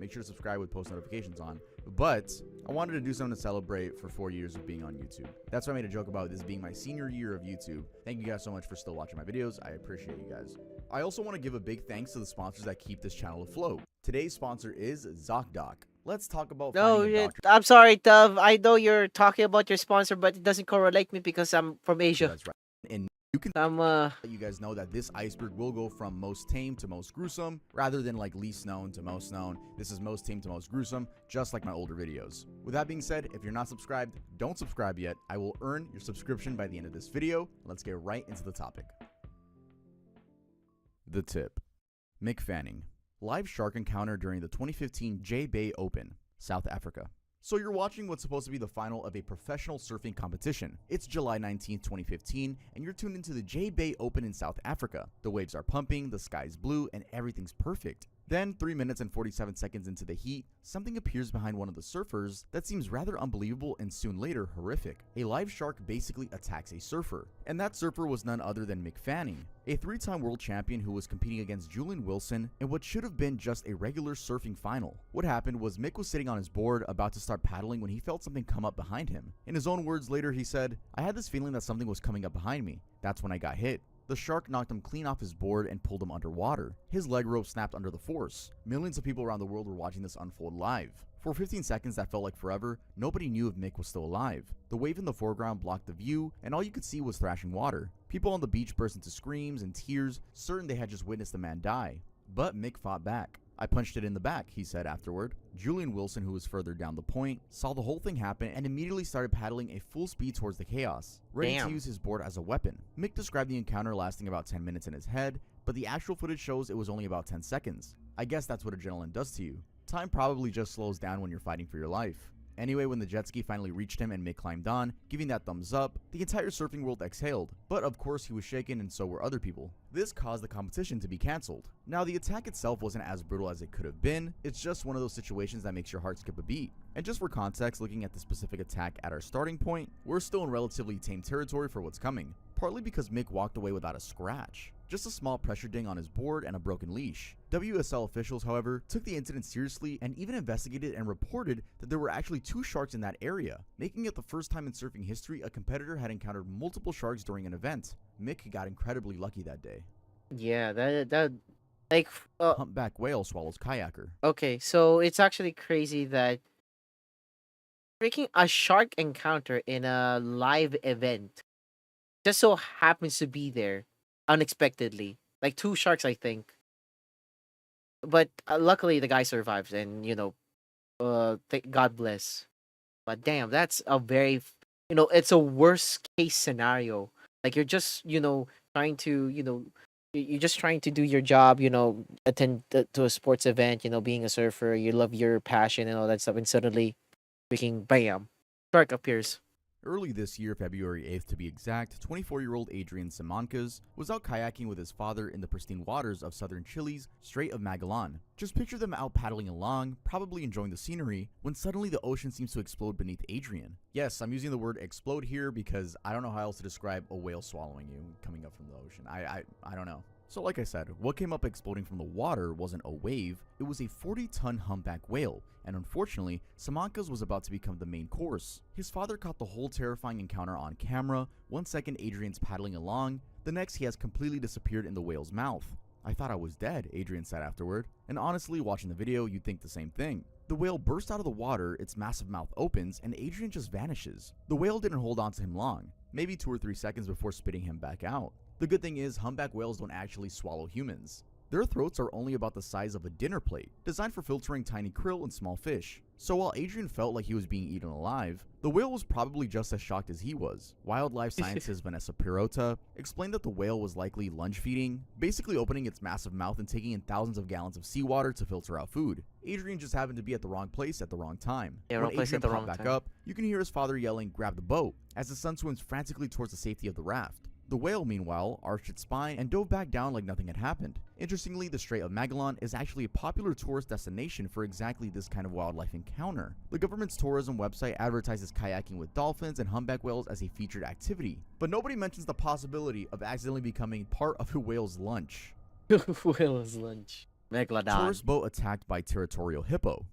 make sure to subscribe with post notifications on. But I wanted to do something to celebrate for 4 years of being on YouTube. That's why I made a joke about this being my senior year of YouTube. Thank you guys so much for still watching my videos. I appreciate you guys. I also want to give a big thanks to the sponsors that keep this channel afloat. Today's sponsor is ZocDoc. Let's talk about finding a doctor. I'm sorry, Tuv. I know you're talking about your sponsor, but it doesn't correlate me because I'm from Asia. That's right. And you can let you guys know that this iceberg will go from most tame to most gruesome, rather than like least known to most known. This is most tame to most gruesome, just like my older videos. With that being said, if you're not subscribed, don't subscribe yet. I will earn your subscription by the end of this video. Let's get right into the topic. The tip. Mick Fanning. Live shark encounter during the 2015 J-Bay Open, South Africa. So you're watching what's supposed to be the final of a professional surfing competition. It's July 19th, 2015, and you're tuned into the J-Bay Open in South Africa. The waves are pumping, the sky's blue, and everything's perfect. Then, 3 minutes and 47 seconds into the heat, something appears behind one of the surfers that seems rather unbelievable and soon later horrific. A live shark basically attacks a surfer, and that surfer was none other than Mick Fanning, a 3-time world champion who was competing against Julian Wilson in what should have been just a regular surfing final. What happened was Mick was sitting on his board about to start paddling when he felt something come up behind him. In his own words later, he said, "I had this feeling that something was coming up behind me. That's when I got hit." The shark knocked him clean off his board and pulled him underwater. His leg rope snapped under the force. Millions of people around the world were watching this unfold live. For 15 seconds that felt like forever, nobody knew if Mick was still alive. The wave in the foreground blocked the view, and all you could see was thrashing water. People on the beach burst into screams and tears, certain they had just witnessed the man die. But Mick fought back. "I punched it in the back," he said afterward. Julian Wilson, who was further down the point, saw the whole thing happen and immediately started paddling at full speed towards the chaos, ready to use his board as a weapon. Mick described the encounter lasting about 10 minutes in his head, but the actual footage shows it was only about 10 seconds. I guess that's what adrenaline does to you. Time probably just slows down when you're fighting for your life. Anyway, when the jet ski finally reached him and Mick climbed on, giving that thumbs up, the entire surfing world exhaled. But of course he was shaken and so were other people. This caused the competition to be cancelled. Now the attack itself wasn't as brutal as it could have been, it's just one of those situations that makes your heart skip a beat. And just for context, looking at the specific attack at our starting point, we're still in relatively tame territory for what's coming. Partly because Mick walked away without a scratch. Just a small pressure ding on his board and a broken leash. WSL officials, however, took the incident seriously and even investigated and reported that there were actually 2 sharks in that area, making it the first time in surfing history a competitor had encountered multiple sharks during an event. Mick got incredibly lucky that day. Yeah, that like Humpback whale swallows kayaker. okay, so it's actually crazy that freaking a shark encounter in a live event just so happens to be there unexpectedly. Like 2 sharks, I think. But luckily the guy survives, and God bless. But damn, that's a very, it's a worst case scenario. Like you're just, trying to, you're just trying to do your job, attend to a sports event, being a surfer, you love your passion and all that stuff, and suddenly, freaking bam, shark appears. Early this year, February 8th to be exact, 24-year-old Adrian Simancas was out kayaking with his father in the pristine waters of southern Chile's Strait of Magellan. Just picture them out paddling along, probably enjoying the scenery, when suddenly the ocean seems to explode beneath Adrian. Yes, I'm using the word explode here because I don't know how else to describe a whale swallowing you coming up from the ocean. I don't know. So like I said, what came up exploding from the water wasn't a wave, it was a 40-ton humpback whale, and unfortunately, Simancas was about to become the main course. His father caught the whole terrifying encounter on camera. 1 second Adrian's paddling along, the next he has completely disappeared in the whale's mouth. "I thought I was dead," Adrian said afterward, and honestly, watching the video, you'd think the same thing. The whale bursts out of the water, its massive mouth opens, and Adrian just vanishes. The whale didn't hold on to him long, maybe 2 or 3 seconds before spitting him back out. The good thing is, humpback whales don't actually swallow humans. Their throats are only about the size of a dinner plate, designed for filtering tiny krill and small fish. So while Adrian felt like he was being eaten alive, the whale was probably just as shocked as he was. Wildlife scientist Vanessa Pirota explained that the whale was likely lunge feeding, basically opening its massive mouth and taking in thousands of gallons of seawater to filter out food. Adrian just happened to be at the wrong place at the wrong time. Yeah, when wrong place Adrian at the popped wrong back time. up, you can hear his father yelling, "Grab the boat," as his son swims frantically towards the safety of the raft. The whale, meanwhile, arched its spine and dove back down like nothing had happened. Interestingly, the Strait of Magellan is actually a popular tourist destination for exactly this kind of wildlife encounter. The government's tourism website advertises kayaking with dolphins and humpback whales as a featured activity, but nobody mentions the possibility of accidentally becoming part of a whale's lunch. Whale's lunch. Megalodon. Tourist boat attacked by territorial hippo.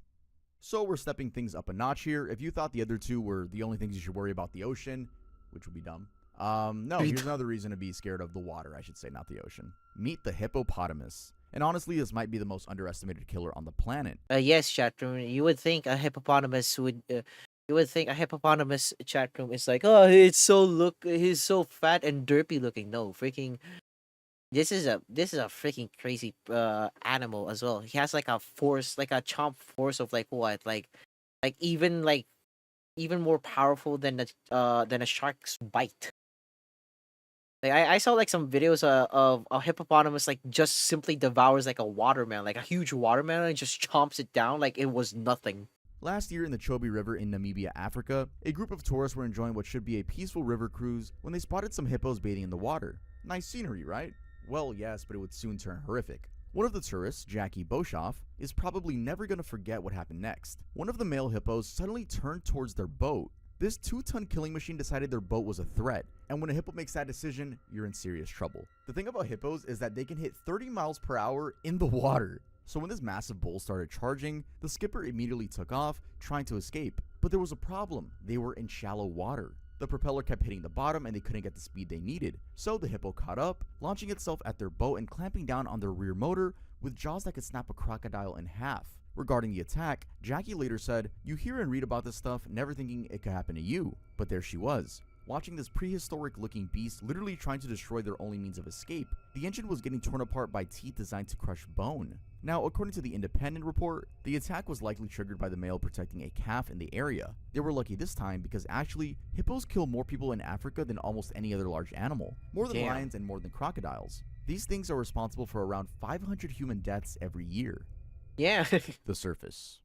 So we're stepping things up a notch here. If you thought the other 2 were the only things you should worry about the ocean, which would be dumb. No, here's another reason to be scared of the water, I should say, not the ocean. Meet the hippopotamus. And honestly, this might be the most underestimated killer on the planet. Yes, chat room. You would think a hippopotamus would. You would think a hippopotamus chat room is like, oh, he's so fat and derpy looking. No, freaking. This is a freaking crazy animal as well. He has like a force, like a chomp force of like what, like even more powerful than a shark's bite. Like I saw like some videos of a hippopotamus like just simply devours like a watermelon, like a huge watermelon, and just chomps it down like it was nothing. Last year in the Chobe River in Namibia, Africa, a group of tourists were enjoying what should be a peaceful river cruise when they spotted some hippos bathing in the water. Nice scenery, right? Well, yes, but it would soon turn horrific. One of the tourists, Jackie Boshoff, is probably never going to forget what happened next. One of the male hippos suddenly turned towards their boat. This 2-ton killing machine decided their boat was a threat, and when a hippo makes that decision, you're in serious trouble. The thing about hippos is that they can hit 30 miles per hour in the water. So when this massive bull started charging, the skipper immediately took off, trying to escape. But there was a problem. They were in shallow water. The propeller kept hitting the bottom and they couldn't get the speed they needed. So the hippo caught up, launching itself at their boat and clamping down on their rear motor with jaws that could snap a crocodile in half. Regarding the attack, Jackie later said, "You hear and read about this stuff, never thinking it could happen to you." But there she was, watching this prehistoric looking beast literally trying to destroy their only means of escape. The engine was getting torn apart by teeth designed to crush bone. Now, according to the Independent report, the attack was likely triggered by the male protecting a calf in the area. They were lucky this time because actually, hippos kill more people in Africa than almost any other large animal. More than lions and more than crocodiles. These things are responsible for around 500 human deaths every year. Yeah. The surface.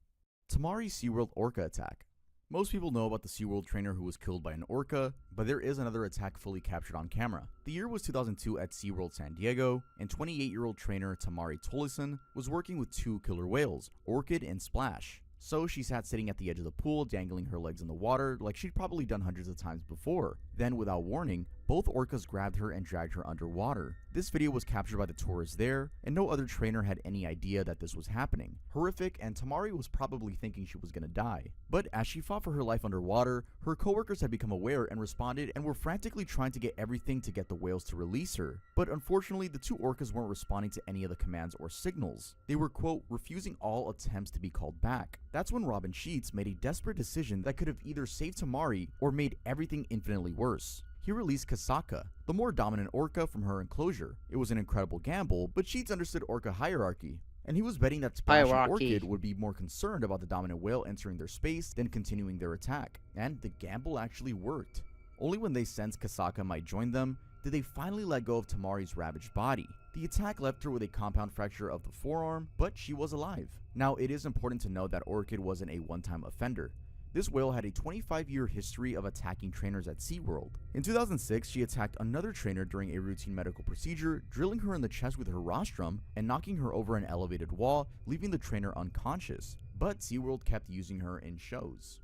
Tamari SeaWorld orca attack. Most people know about the SeaWorld trainer who was killed by an orca, but there is another attack fully captured on camera. The year was 2002 at SeaWorld San Diego, and 28-year-old trainer Tamari Tolleson was working with 2 killer whales, Orchid and Splash. So she sat sitting at the edge of the pool, dangling her legs in the water like she'd probably done hundreds of times before. Then, without warning, both orcas grabbed her and dragged her underwater. This video was captured by the tourists there, and no other trainer had any idea that this was happening. Horrific, and Tamari was probably thinking she was gonna die. But as she fought for her life underwater, her coworkers had become aware and responded and were frantically trying to get everything to get the whales to release her. But unfortunately, the 2 orcas weren't responding to any of the commands or signals. They were, quote, refusing all attempts to be called back. That's when Robin Sheets made a desperate decision that could have either saved Tamari or made everything infinitely worse. He released Kasaka, the more dominant orca, from her enclosure. It was an incredible gamble, but Sheets understood orca hierarchy, and he was betting that Splash and Orchid would be more concerned about the dominant whale entering their space than continuing their attack. And the gamble actually worked. Only when they sensed Kasaka might join them did they finally let go of Tamari's ravaged body. The attack left her with a compound fracture of the forearm, but she was alive. Now, it is important to note that Orchid wasn't a one-time offender. This whale had a 25-year history of attacking trainers at SeaWorld. In 2006, she attacked another trainer during a routine medical procedure, drilling her in the chest with her rostrum and knocking her over an elevated wall, leaving the trainer unconscious. But SeaWorld kept using her in shows.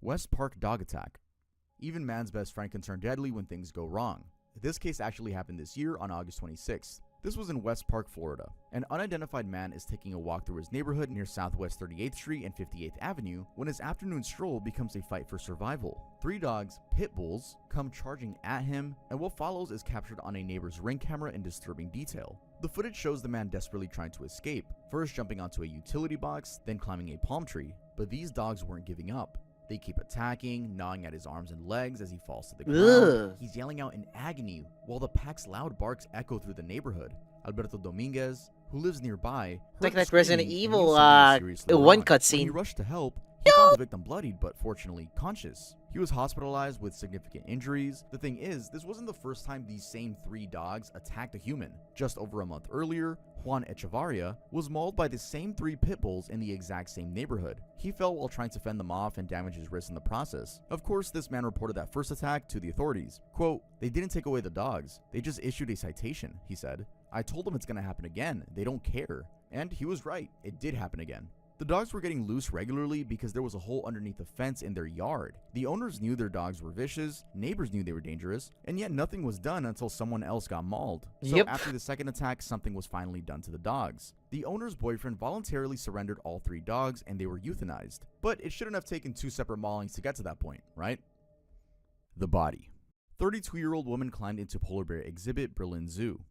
West Park dog attack. Even man's best friend can turn deadly when things go wrong. This case actually happened this year on August 26th. This was in West Park, Florida. An unidentified man is taking a walk through his neighborhood near Southwest 38th Street and 58th Avenue when his afternoon stroll becomes a fight for survival. 3 dogs, pit bulls, come charging at him, and what follows is captured on a neighbor's Ring camera in disturbing detail. The footage shows the man desperately trying to escape, first jumping onto a utility box, then climbing a palm tree. But these dogs weren't giving up. They keep attacking, gnawing at his arms and legs as he falls to the ground. He's yelling out in agony while the pack's loud barks echo through the neighborhood. Alberto Dominguez, who lives nearby, it's like that Resident Evil one cutscene. He rushed to help. He found the victim bloodied, but fortunately conscious. He was hospitalized with significant injuries. The thing is, this wasn't the first time these same 3 dogs attacked a human. Just over a month earlier, Juan Echevarria was mauled by the same 3 pit bulls in the exact same neighborhood. He fell while trying to fend them off and damaged his wrist in the process. Of course, this man reported that first attack to the authorities. Quote, "They didn't take away the dogs. They just issued a citation," he said. "I told them it's gonna happen again. They don't care." And he was right. It did happen again. The dogs were getting loose regularly because there was a hole underneath the fence in their yard. The owners knew their dogs were vicious, neighbors knew they were dangerous, and yet nothing was done until someone else got mauled. So after the second attack, something was finally done to the dogs. The owner's boyfriend voluntarily surrendered all 3 dogs and they were euthanized. But it shouldn't have taken 2 separate maulings to get to that point, right? The body. 32-year-old woman climbed into polar bear exhibit, Berlin Zoo.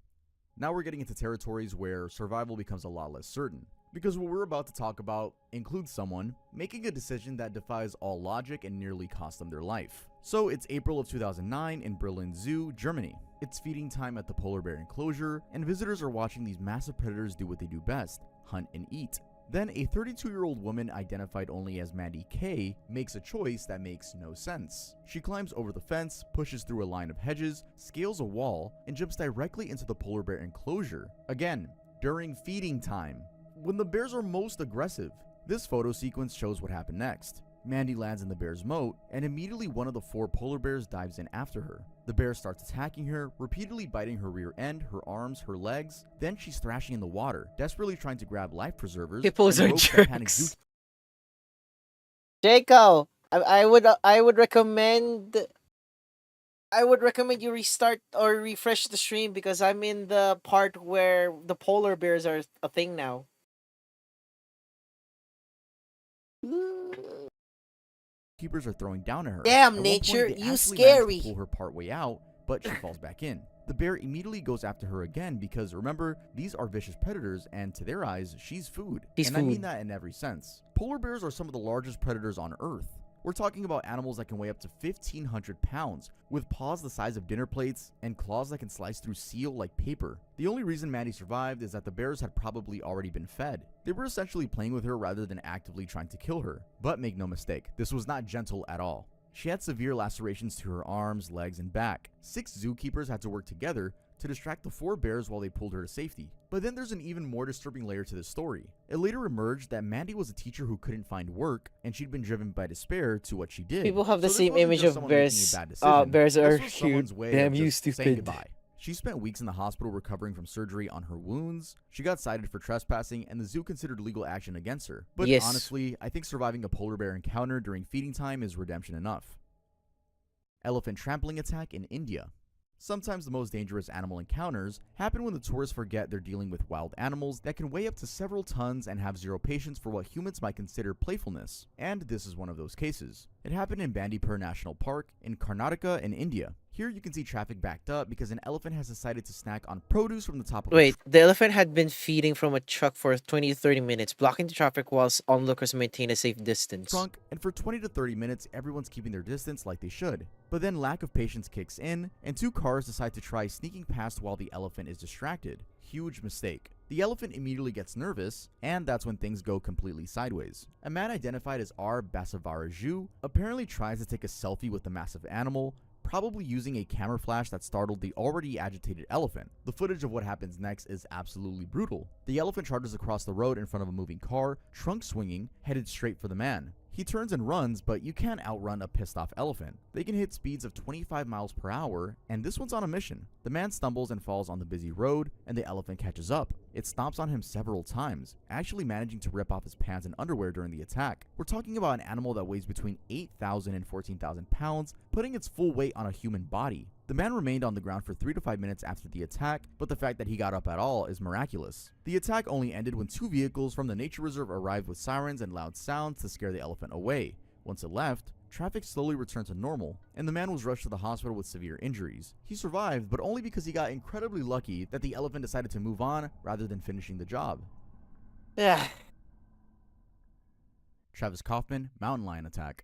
Now we're getting into territories where survival becomes a lot less certain, because what we're about to talk about includes someone making a decision that defies all logic and nearly cost them their life. So it's April of 2009 in Berlin Zoo, Germany. It's feeding time at the polar bear enclosure, and visitors are watching these massive predators do what they do best, hunt and eat. Then a 32-year-old woman identified only as Mandy K makes a choice that makes no sense. She climbs over the fence, pushes through a line of hedges, scales a wall, and jumps directly into the polar bear enclosure. Again, during feeding time, when the bears are most aggressive. This photo sequence shows what happened next. Mandy lands in the bear's moat, and immediately one of the 4 polar bears dives in after her. The bear starts attacking her, repeatedly biting her rear end, her arms, her legs. Then she's thrashing in the water, desperately trying to grab life preservers. Hippos and are ropes that panic jerks. Jaco, I would recommend you restart or refresh the stream because I'm in the part where the polar bears are a thing now. Keepers are throwing down at her. Damn, At one nature, point, they you actually manage scary. to pull her part way out, but she falls back in. The bear immediately goes after her again because remember, these are vicious predators and to their eyes, she's food. She's and I mean food. that in every sense. Polar bears are some of the largest predators on Earth. We're talking about animals that can weigh up to 1,500 pounds, with paws the size of dinner plates and claws that can slice through steel like paper. The only reason Mandy survived is that the bears had probably already been fed. They were essentially playing with her rather than actively trying to kill her. But make no mistake, this was not gentle at all. She had severe lacerations to her arms, legs, and back. 6 zookeepers had to work together to distract the 4 bears while they pulled her to safety. But then there's an even more disturbing layer to this story. It later emerged that Mandy was a teacher who couldn't find work, and she'd been driven by despair to what she did. People have the So this same wasn't image just of someone making a bears. bad decision. Bears are This was someone's cute. way Damn of you, just saying stupid. goodbye. She spent weeks in the hospital recovering from surgery on her wounds. She got cited for trespassing, and the zoo considered legal action against her. But Yes. honestly, I think surviving a polar bear encounter during feeding time is redemption enough. Elephant trampling attack in India. Sometimes the most dangerous animal encounters happen when the tourists forget they're dealing with wild animals that can weigh up to several tons and have zero patience for what humans might consider playfulness. And this is one of those cases. It happened in Bandipur National Park in Karnataka in India. Here you can see traffic backed up because an elephant has decided to snack on produce from the top of a Wait, the elephant had been feeding from a truck for 20 to 30 minutes, blocking the traffic whilst onlookers maintain a safe distance. trunk, and for 20 to 30 minutes everyone's keeping their distance like they should. But then lack of patience kicks in, and 2 cars decide to try sneaking past while the elephant is distracted. Huge mistake. The elephant immediately gets nervous, and that's when things go completely sideways. A man identified as R. Basavaraju apparently tries to take a selfie with the massive animal, probably using a camera flash that startled the already agitated elephant. The footage of what happens next is absolutely brutal. The elephant charges across the road in front of a moving car, trunk swinging, headed straight for the man. He turns and runs, but you can't outrun a pissed off elephant. They can hit speeds of 25 miles per hour, and this one's on a mission. The man stumbles and falls on the busy road, and the elephant catches up. It stomps on him several times, actually managing to rip off his pants and underwear during the attack. We're talking about an animal that weighs between 8,000 and 14,000 pounds, putting its full weight on a human body. The man remained on the ground for 3 to 5 minutes after the attack, but the fact that he got up at all is miraculous. The attack only ended when 2 vehicles from the nature reserve arrived with sirens and loud sounds to scare the elephant away. Once it left, traffic slowly returned to normal, and the man was rushed to the hospital with severe injuries. He survived, but only because he got incredibly lucky that the elephant decided to move on rather than finishing the job. Yeah. Travis Kaufman, mountain lion attack.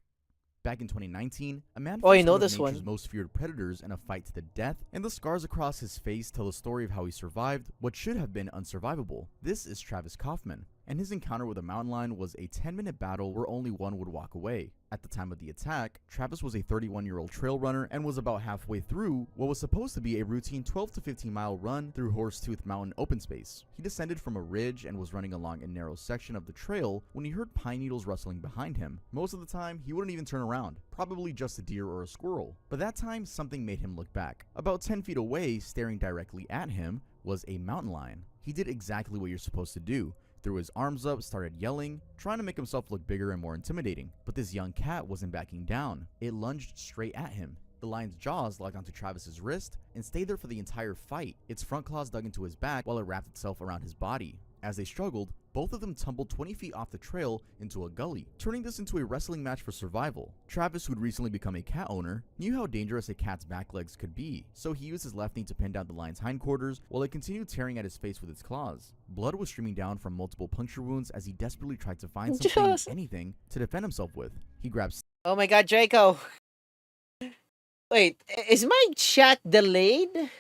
Back in 2019, a man Oh, you faced know one of this nature's one. most feared predators in a fight to the death, and the scars across his face tell the story of how he survived what should have been unsurvivable. This is Travis Kaufman, and his encounter with a mountain lion was a 10-minute battle where only one would walk away. At the time of the attack, Travis was a 31-year-old trail runner and was about halfway through what was supposed to be a routine 12 to 15 mile run through Horsetooth Mountain open space. He descended from a ridge and was running along a narrow section of the trail when he heard pine needles rustling behind him. Most of the time, he wouldn't even turn around, probably just a deer or a squirrel. But that time, something made him look back. About 10 feet away, staring directly at him, was a mountain lion. He did exactly what you're supposed to do. Threw his arms up, started yelling, trying to make himself look bigger and more intimidating. But this young cat wasn't backing down. It lunged straight at him. The lion's jaws locked onto Travis's wrist and stayed there for the entire fight. Its front claws dug into his back while it wrapped itself around his body. As they struggled, both of them tumbled 20 feet off the trail into a gully, turning this into a wrestling match for survival. Travis, who'd recently become a cat owner, knew how dangerous a cat's back legs could be, so he used his left knee to pin down the lion's hindquarters while it continued tearing at his face with its claws. Blood was streaming down from multiple puncture wounds as he desperately tried to find something, anything, to defend himself with. He grabbed Oh my god, Draco. Wait, is my chat delayed?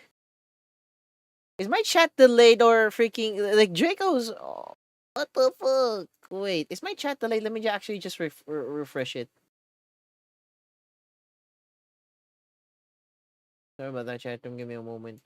Is my chat delayed or freaking like Draco's? Oh, what the fuck? Wait, is my chat delayed? Let me actually just refresh it. Sorry about that, chat. Give me a moment.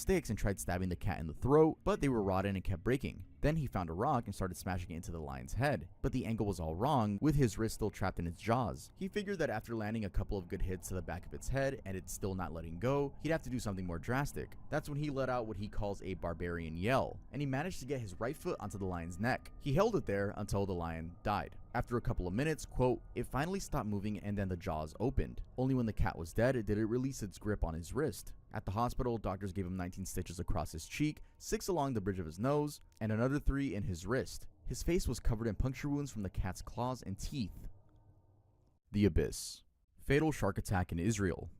sticks and tried stabbing the cat in the throat, but they were rotten and kept breaking. Then he found a rock and started smashing it into the lion's head, but the angle was all wrong, with his wrist still trapped in its jaws. He figured that after landing a couple of good hits to the back of its head and it's still not letting go, he'd have to do something more drastic. That's when he let out what he calls a barbarian yell, and he managed to get his right foot onto the lion's neck. He held it there until the lion died. After a couple of minutes, quote, it finally stopped moving and then the jaws opened. Only when the cat was dead did it release its grip on his wrist. At the hospital, doctors gave him 19 stitches across his cheek, 6 along the bridge of his nose, and another 3 in his wrist. His face was covered in puncture wounds from the cat's claws and teeth. The Abyss. Fatal shark attack in Israel.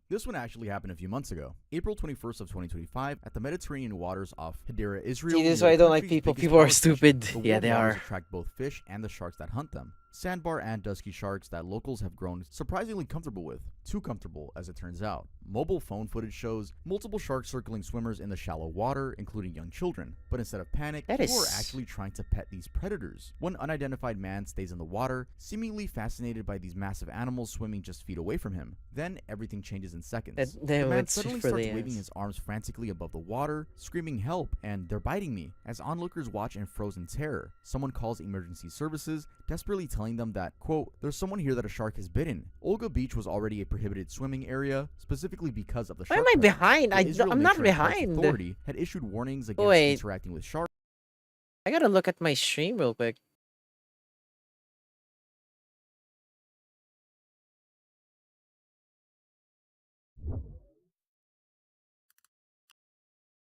This one actually happened a few months ago. April 21st of 2025 at the Mediterranean waters off Hadera, Israel. See, this is why I don't like people. People are stupid. Yeah, they are. Attract both fish and the sharks that hunt them. Sandbar and dusky sharks that locals have grown surprisingly comfortable with. Too comfortable, as it turns out. Mobile phone footage shows multiple sharks circling swimmers in the shallow water, including young children. But instead of panic, people are actually trying to pet these predators. One unidentified man stays in the water, seemingly fascinated by these massive animals swimming just feet away from him. Then everything changes in seconds. The man suddenly starts waving his arms frantically above the water, screaming help, and they're biting me. As onlookers watch in frozen terror, someone calls emergency services, desperately telling them that, quote, there's someone here that a shark has bitten. Olga Beach was already a prohibited swimming area, specifically because of the shark. Why am I behind? I'm not behind. Authority had issued warnings against interacting with sharks. I gotta look at my stream real quick.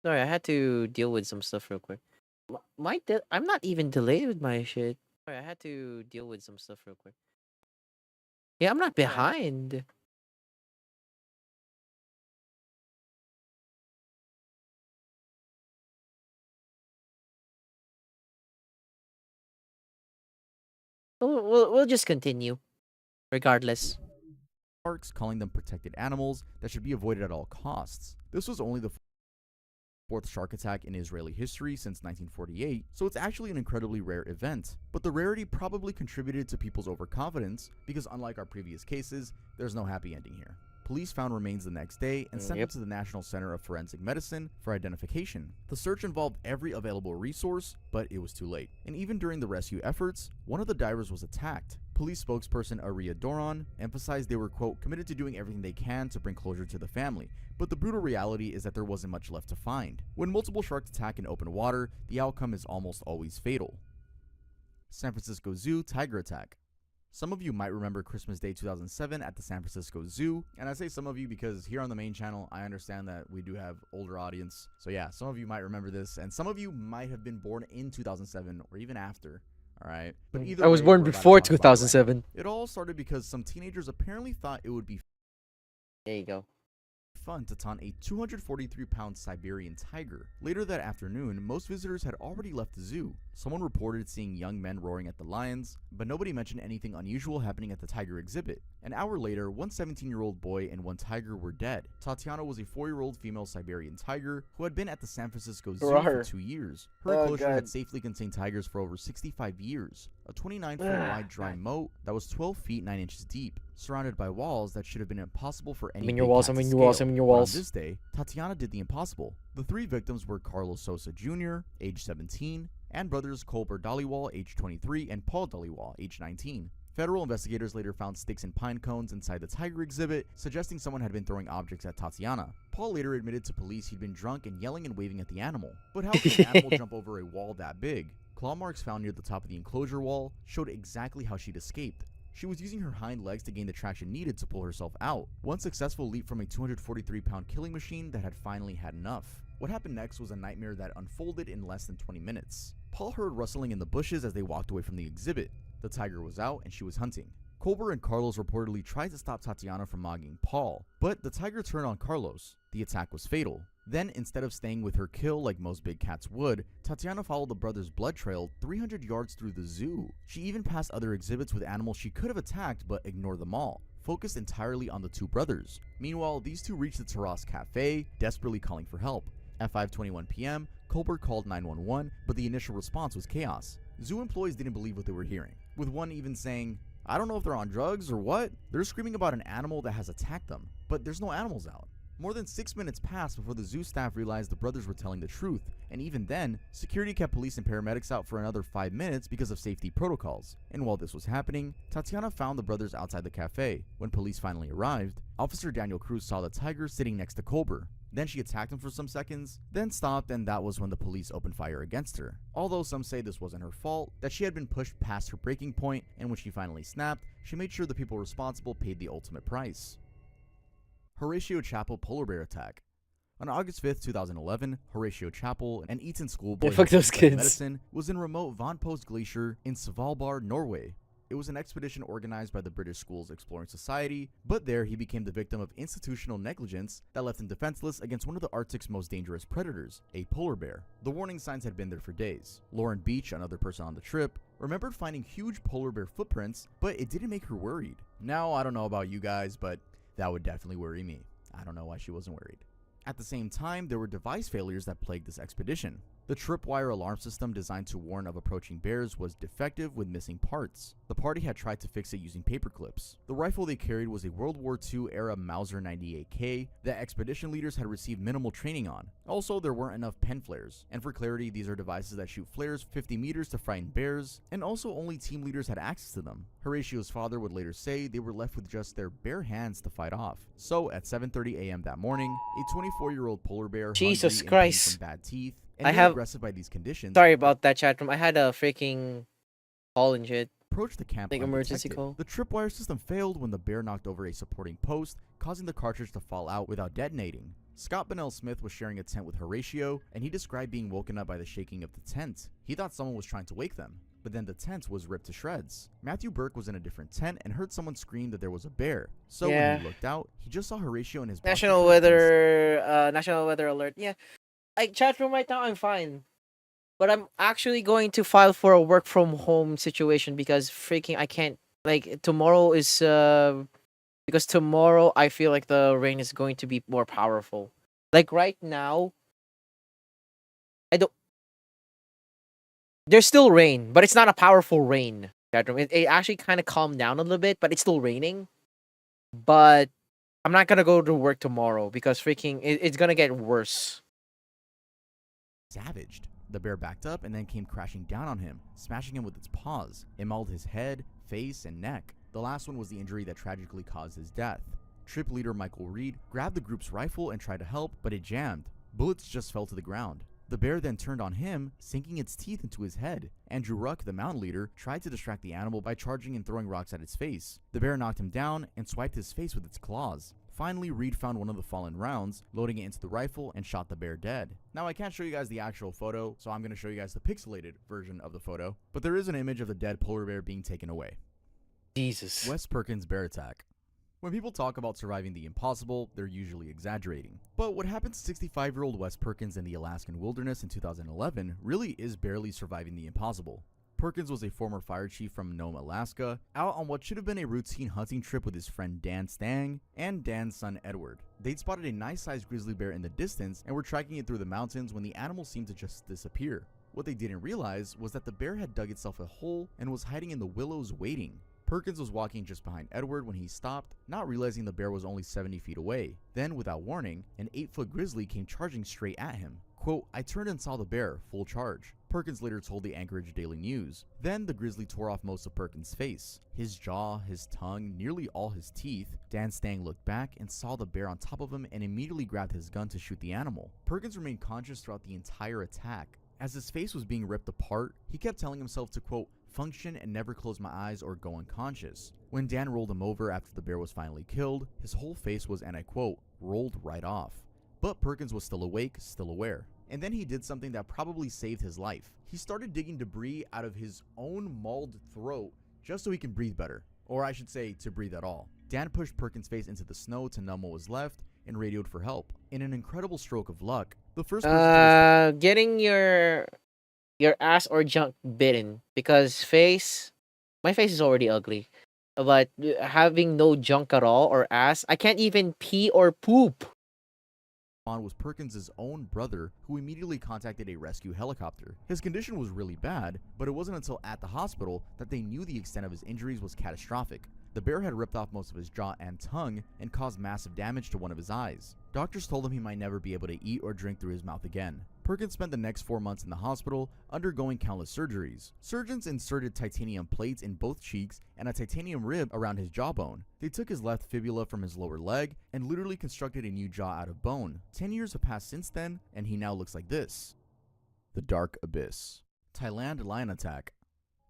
Sorry, I had to deal with some stuff real quick. I'm not even delayed with my shit. Sorry, I had to deal with some stuff real quick. Yeah, I'm not behind. We'll just continue, regardless. Sharks, calling them protected animals that should be avoided at all costs. This was only the 4th shark attack in Israeli history since 1948, so it's actually an incredibly rare event. But the rarity probably contributed to people's overconfidence, because unlike our previous cases, there's no happy ending here. Police found remains the next day and sent them to the National Center of Forensic Medicine for identification. The search involved every available resource, but it was too late. And even during the rescue efforts, one of the divers was attacked. Police spokesperson Aria Doron emphasized they were, quote, committed to doing everything they can to bring closure to the family, but the brutal reality is that there wasn't much left to find. When multiple sharks attack in open water, the outcome is almost always fatal. San Francisco Zoo tiger attack. Some of you might remember Christmas Day 2007 at the San Francisco Zoo, and I say some of you because here on the main channel, I understand that we do have older audience. So yeah, some of you might remember this, and some of you might have been born in 2007 or even after. Alright, but either I was born before 2007. Right. It all started because some teenagers apparently thought it would be there you go. Fun to taunt a 243-pound Siberian tiger. Later that afternoon, most visitors had already left the zoo. Someone reported seeing young men roaring at the lions, but nobody mentioned anything unusual happening at the tiger exhibit. An hour later, one 17-year-old boy and one tiger were dead. Tatiana was a 4-year-old female Siberian tiger who had been at the San Francisco Zoo for 2 years. Her enclosure had safely contained tigers for over 65 years. A 29-foot wide dry moat that was 12 feet 9 inches deep, surrounded by walls that should have been impossible for any big cat to scale. On this day, Tatiana did the impossible. The 3 victims were Carlos Sosa Jr., age 17, and brothers Colbert Dhaliwal, age 23, and Paul Dhaliwal, age 19. Federal investigators later found sticks and pine cones inside the tiger exhibit, suggesting someone had been throwing objects at Tatiana. Paul later admitted to police he'd been drunk and yelling and waving at the animal. But how could an animal jump over a wall that big? Claw marks found near the top of the enclosure wall showed exactly how she'd escaped. She was using her hind legs to gain the traction needed to pull herself out. One successful leap from a 243-pound killing machine that had finally had enough. What happened next was a nightmare that unfolded in less than 20 minutes. Paul heard rustling in the bushes as they walked away from the exhibit. The tiger was out and she was hunting. Colbert and Carlos reportedly tried to stop Tatiana from mogging Paul, but the tiger turned on Carlos. The attack was fatal. Then, instead of staying with her kill like most big cats would, Tatiana followed the brothers' blood trail 300 yards through the zoo. She even passed other exhibits with animals she could have attacked but ignored them all, focused entirely on the 2 brothers. Meanwhile, these 2 reached the Terrace Cafe, desperately calling for help. At 5:21 p.m., Colbert called 911, but the initial response was chaos. Zoo employees didn't believe what they were hearing, with one even saying, "I don't know if they're on drugs or what. They're screaming about an animal that has attacked them, but there's no animals out." More than 6 minutes passed before the zoo staff realized the brothers were telling the truth, and even then, security kept police and paramedics out for another 5 minutes because of safety protocols. And while this was happening, Tatiana found the brothers outside the cafe. When police finally arrived, Officer Daniel Cruz saw the tiger sitting next to Colbert. Then she attacked him for some seconds, then stopped, and that was when the police opened fire against her. Although some say this wasn't her fault, that she had been pushed past her breaking point, and when she finally snapped, she made sure the people responsible paid the ultimate price. Horatio Chapel polar bear attack. On August 5th, 2011, Horatio Chapel, an Eton schoolboy fuck those kids. medicine, was in remote Vannpost Glacier in Svalbard, Norway. It was an expedition organized by the British Schools Exploring Society, but there he became the victim of institutional negligence that left him defenseless against one of the Arctic's most dangerous predators, a polar bear. The warning signs had been there for days. Lauren Beach, another person on the trip, remembered finding huge polar bear footprints, but it didn't make her worried. Now, I don't know about you guys, but that would definitely worry me. I don't know why she wasn't worried. At the same time, there were device failures that plagued this expedition. The tripwire alarm system designed to warn of approaching bears was defective with missing parts. The party had tried to fix it using paper clips. The rifle they carried was a World War II era Mauser 98K that expedition leaders had received minimal training on. Also, there weren't enough pen flares. And for clarity, these are devices that shoot flares 50 meters to frighten bears, and also only team leaders had access to them. Horatio's father would later say they were left with just their bare hands to fight off. So, at 7:30 a.m. that morning, a 24-year-old polar bear, Jesus hungry and Christ. from bad teeth, and I really have- aggressive by these conditions, Sorry about that, chat room. I had a freaking call and shit. approached the camp Like emergency undetected. call. The tripwire system failed when the bear knocked over a supporting post, causing the cartridge to fall out without detonating. Scott Bonnell Smith was sharing a tent with Horatio, and he described being woken up by the shaking of the tent. He thought someone was trying to wake them, but then the tent was ripped to shreds. Matthew Burke was in a different tent and heard someone scream that there was a bear. So when Yeah. he looked out, he just saw Horatio and his National weather alert. Yeah. Like chat room right now, I'm fine. But I'm actually going to file for a work from home situation because freaking I can't like tomorrow is because tomorrow I feel like the rain is going to be more powerful. Like right now, there's still rain, but it's not a powerful rain. Chat room. It actually kind of calmed down a little bit, but it's still raining. But I'm not gonna go to work tomorrow because freaking it's gonna get worse. savaged. The bear backed up and then came crashing down on him, smashing him with its paws. It mauled his head, face, and neck. The last one was the injury that tragically caused his death. Trip leader Michael Reed grabbed the group's rifle and tried to help, but it jammed. Bullets just fell to the ground. The bear then turned on him, sinking its teeth into his head. Andrew Ruck, the mountain leader, tried to distract the animal by charging and throwing rocks at its face. The bear knocked him down and swiped his face with its claws. Finally, Reed found one of the fallen rounds, loading it into the rifle, and shot the bear dead. Now, I can't show you guys the actual photo, so I'm going to show you guys the pixelated version of the photo, but there is an image of the dead polar bear being taken away. Jesus. Wes Perkins bear attack. When people talk about surviving the impossible, they're usually exaggerating. But what happened to 65-year-old Wes Perkins in the Alaskan wilderness in 2011 really is barely surviving the impossible. Perkins was a former fire chief from Nome, Alaska, out on what should have been a routine hunting trip with his friend Dan Stang and Dan's son Edward. They'd spotted a nice-sized grizzly bear in the distance and were tracking it through the mountains when the animal seemed to just disappear. What they didn't realize was that the bear had dug itself a hole and was hiding in the willows waiting. Perkins was walking just behind Edward when he stopped, not realizing the bear was only 70 feet away. Then, without warning, an 8-foot grizzly came charging straight at him. Quote, "I turned and saw the bear, full charge," Perkins later told the Anchorage Daily News. Then the grizzly tore off most of Perkins' face. His jaw, his tongue, nearly all his teeth. Dan Stang looked back and saw the bear on top of him and immediately grabbed his gun to shoot the animal. Perkins remained conscious throughout the entire attack. As his face was being ripped apart, he kept telling himself to, quote, "function and never close my eyes or go unconscious." When Dan rolled him over after the bear was finally killed, his whole face was, and I quote, "rolled right off." But Perkins was still awake, still aware. And then he did something that probably saved his life. He started digging debris out of his own mauled throat just so he can breathe better. Or I should say, to breathe at all. Dan pushed Perkins' face into the snow to numb what was left and radioed for help. In an incredible stroke of luck, the first person getting your ass or junk bitten because my face is already ugly, but having no junk at all or ass, I can't even pee or poop. was Perkins' own brother, who immediately contacted a rescue helicopter. His condition was really bad, but it wasn't until at the hospital that they knew the extent of his injuries was catastrophic. The bear had ripped off most of his jaw and tongue and caused massive damage to one of his eyes. Doctors told him he might never be able to eat or drink through his mouth again. Perkins spent the next 4 months in the hospital, undergoing countless surgeries. Surgeons inserted titanium plates in both cheeks and a titanium rib around his jawbone. They took his left fibula from his lower leg and literally constructed a new jaw out of bone. 10 years have passed since then, and he now looks like this. The Dark Abyss. Thailand lion attack.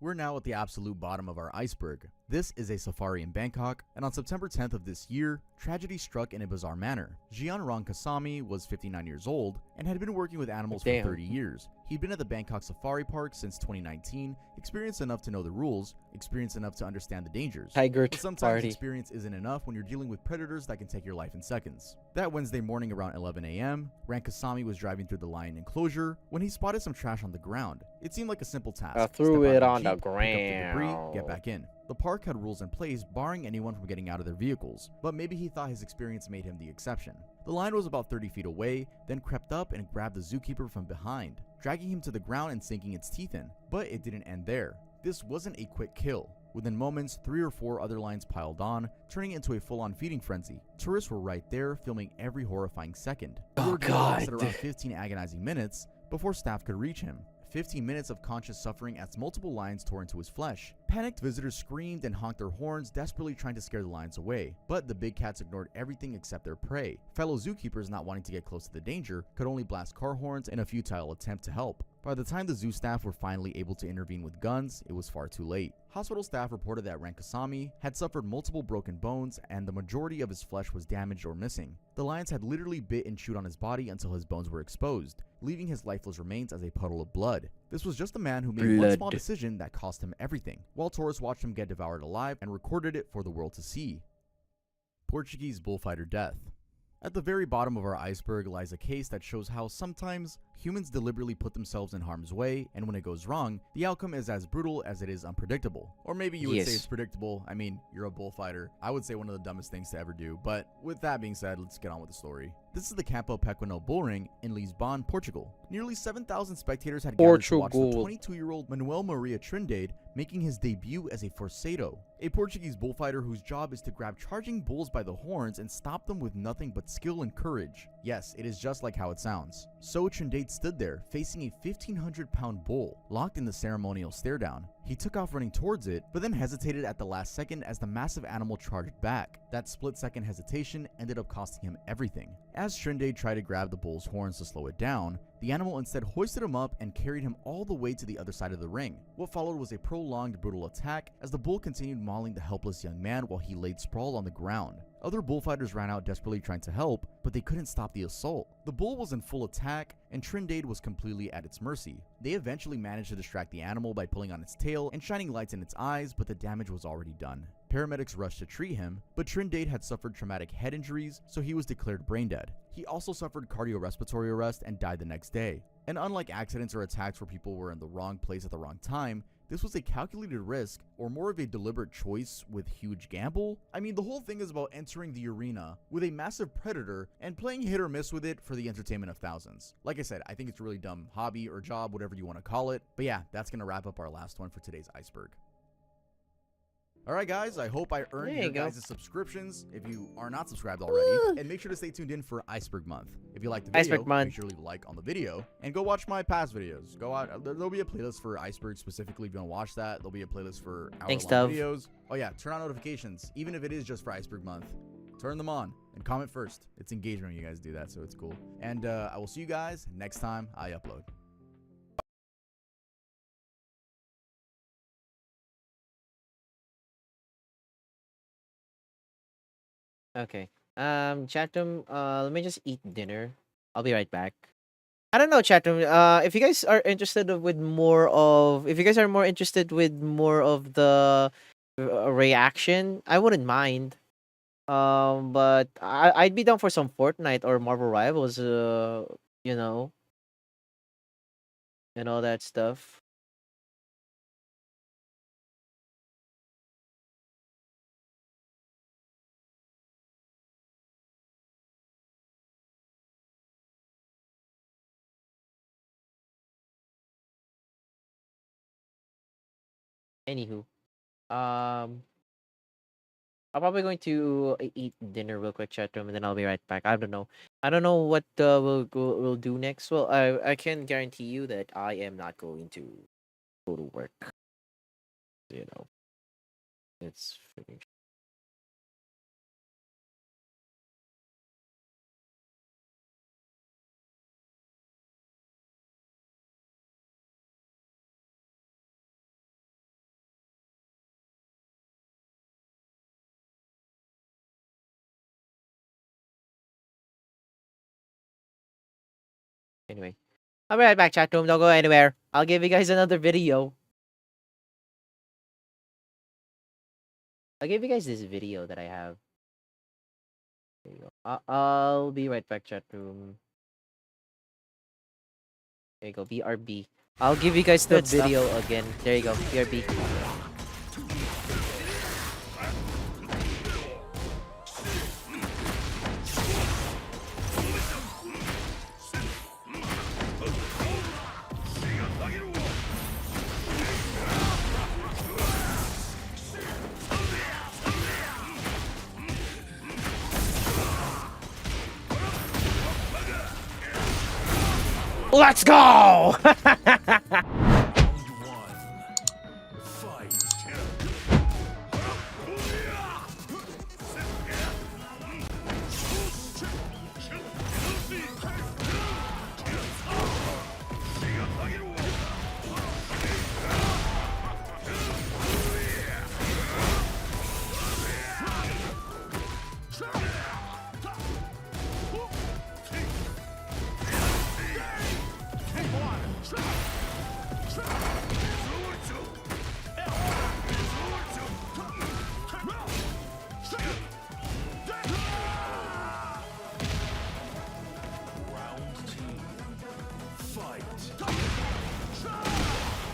We're now at the absolute bottom of our iceberg. This is a safari in Bangkok, and on September 10th of this year, tragedy struck in a bizarre manner. Jian Rangkasamy was 59 years old and had been working with animals for 30 years. He'd been at the Bangkok Safari Park since 2019, experienced enough to know the rules, experienced enough to understand the dangers. But sometimes experience isn't enough when you're dealing with predators that can take your life in seconds. That Wednesday morning around 11 a.m., Rangkasamy was driving through the lion enclosure when he spotted some trash on the ground. It seemed like a simple task. I threw it on the Jeep, pick up the debris, ground. get back in. The park had rules in place barring anyone from getting out of their vehicles, but maybe he thought his experience made him the exception. The lion was about 30 feet away, then crept up and grabbed the zookeeper from behind, dragging him to the ground and sinking its teeth in. But it didn't end there. This wasn't a quick kill. Within moments, 3 or 4 other lions piled on, turning it into a full-on feeding frenzy. Tourists were right there, filming every horrifying second. Oh God! Lasted around 15 agonizing minutes before staff could reach him. 15 minutes of conscious suffering as multiple lions tore into his flesh. Panicked visitors screamed and honked their horns, desperately trying to scare the lions away. But the big cats ignored everything except their prey. Fellow zookeepers, not wanting to get close to the danger, could only blast car horns in a futile attempt to help. By the time the zoo staff were finally able to intervene with guns, it was far too late. Hospital staff reported that Rangkasamy had suffered multiple broken bones and the majority of his flesh was damaged or missing. The lions had literally bit and chewed on his body until his bones were exposed, leaving his lifeless remains as a puddle of blood. This was just a man who made one small decision that cost him everything, while tourists watched him get devoured alive and recorded it for the world to see. Portuguese bullfighter death. At the very bottom of our iceberg lies a case that shows how sometimes humans deliberately put themselves in harm's way, and when it goes wrong, the outcome is as brutal as it is unpredictable. Or maybe you would say it's predictable. I mean, you're a bullfighter. I would say one of the dumbest things to ever do, but with that being said, let's get on with the story. This is the Campo Pequeno bullring in Lisbon, Portugal. Nearly 7,000 spectators had gathered to watch the 22-year-old Manuel Maria Trindade making his debut as a forcedo, a Portuguese bullfighter whose job is to grab charging bulls by the horns and stop them with nothing but skill and courage. Yes, it is just like how it sounds. So Trindade stood there, facing a 1,500-pound bull, locked in the ceremonial stare-down. He took off running towards it, but then hesitated at the last second as the massive animal charged back. That split-second hesitation ended up costing him everything. As Trindade tried to grab the bull's horns to slow it down, the animal instead hoisted him up and carried him all the way to the other side of the ring. What followed was a prolonged, brutal attack as the bull continued mauling the helpless young man while he laid sprawled on the ground. Other bullfighters ran out desperately trying to help, but they couldn't stop the assault. The bull was in full attack, and Trindade was completely at its mercy. They eventually managed to distract the animal by pulling on its tail and shining lights in its eyes, but the damage was already done. Paramedics rushed to treat him, but Trindade had suffered traumatic head injuries, so he was declared brain dead. He also suffered cardiorespiratory arrest and died the next day. And unlike accidents or attacks where people were in the wrong place at the wrong time, this was a calculated risk, or more of a deliberate choice with huge gamble. I mean, the whole thing is about entering the arena with a massive predator and playing hit or miss with it for the entertainment of thousands. Like I said, I think it's a really dumb hobby or job, whatever you want to call it. But yeah, that's going to wrap up our last one for today's iceberg. Alright guys, I hope I earned your guys' subscriptions if you are not subscribed already. And make sure to stay tuned in for Iceberg Month. If you like the video, make sure to leave a like on the video. And go watch my past videos. Go out, there'll be a playlist for Iceberg specifically if you want to watch that. There'll be a playlist for hour-long videos. Oh yeah, turn on notifications, even if it is just for Iceberg Month. Turn them on and comment first. It's engagement when you guys do that, so it's cool. And I will see you guys next time I upload. Okay. Chatroom, let me just eat dinner. I'll be right back. I don't know, chatroom. If you guys are interested with more of, if you guys are more interested with more of the reaction, I wouldn't mind. But I'd be down for some Fortnite or Marvel Rivals. You know, and all that stuff. Anywho, um, I'm probably going to eat dinner real quick, chat room, and then I'll be right back. I don't know. I don't know what we'll do next. Well, I can guarantee you that I am not going to go to work. You know, it's freaking. Anyway, I'll be right back, chat room. Don't go anywhere. I'll give you guys another video. I'll give you guys this video that I have. There you go. I'll be right back, chat room. There you go, BRB. I'll give you guys the Good stuff. video again. There you go, BRB. Let's go!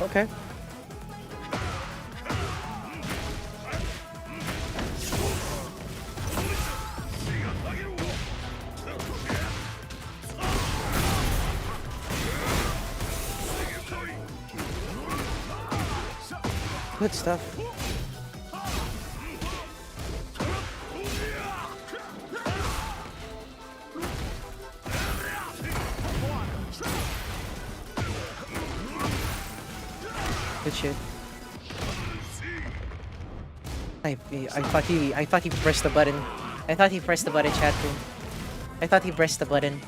Okay. Good stuff. Good shit. I thought he pressed the button. I thought he pressed the button, chat room. I thought he pressed the button.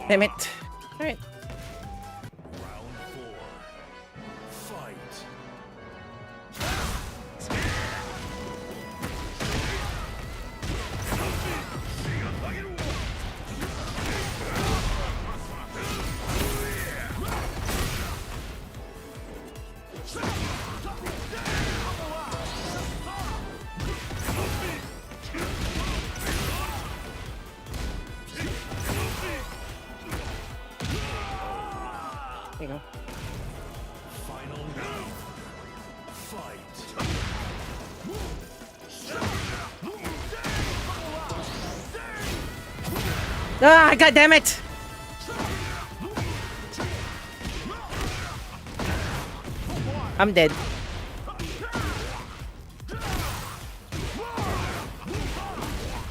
Damn it. Alright. There you go. Final fight. Ah, god damn it! I'm dead.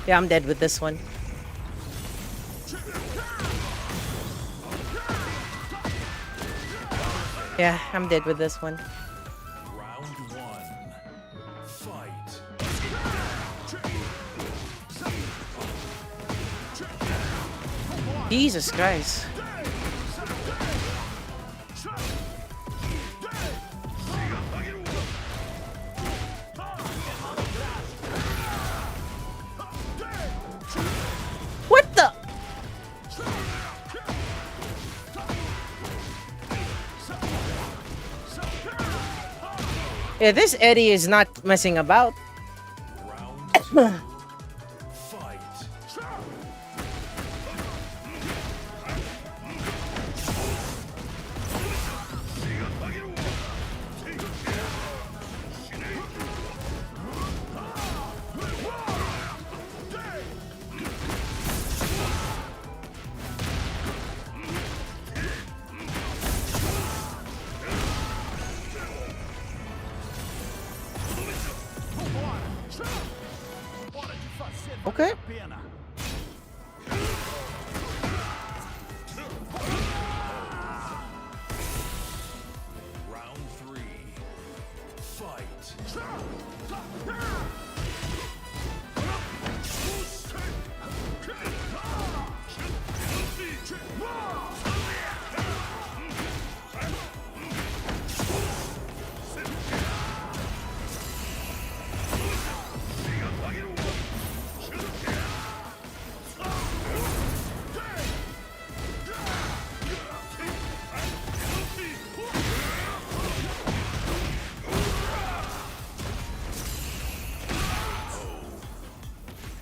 Yeah, I'm dead with this one. Yeah, I'm dead with this one. Round one. Fight. Jesus Christ. What the? Yeah, this Eddie is not messing about. Round 2. Fight. Okay. Round 3. Fight.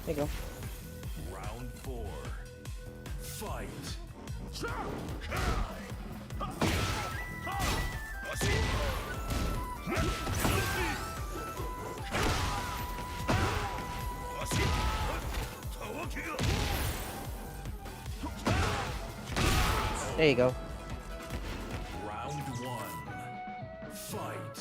There you go. Round 4. Fight. There you go. Round 1. Fight.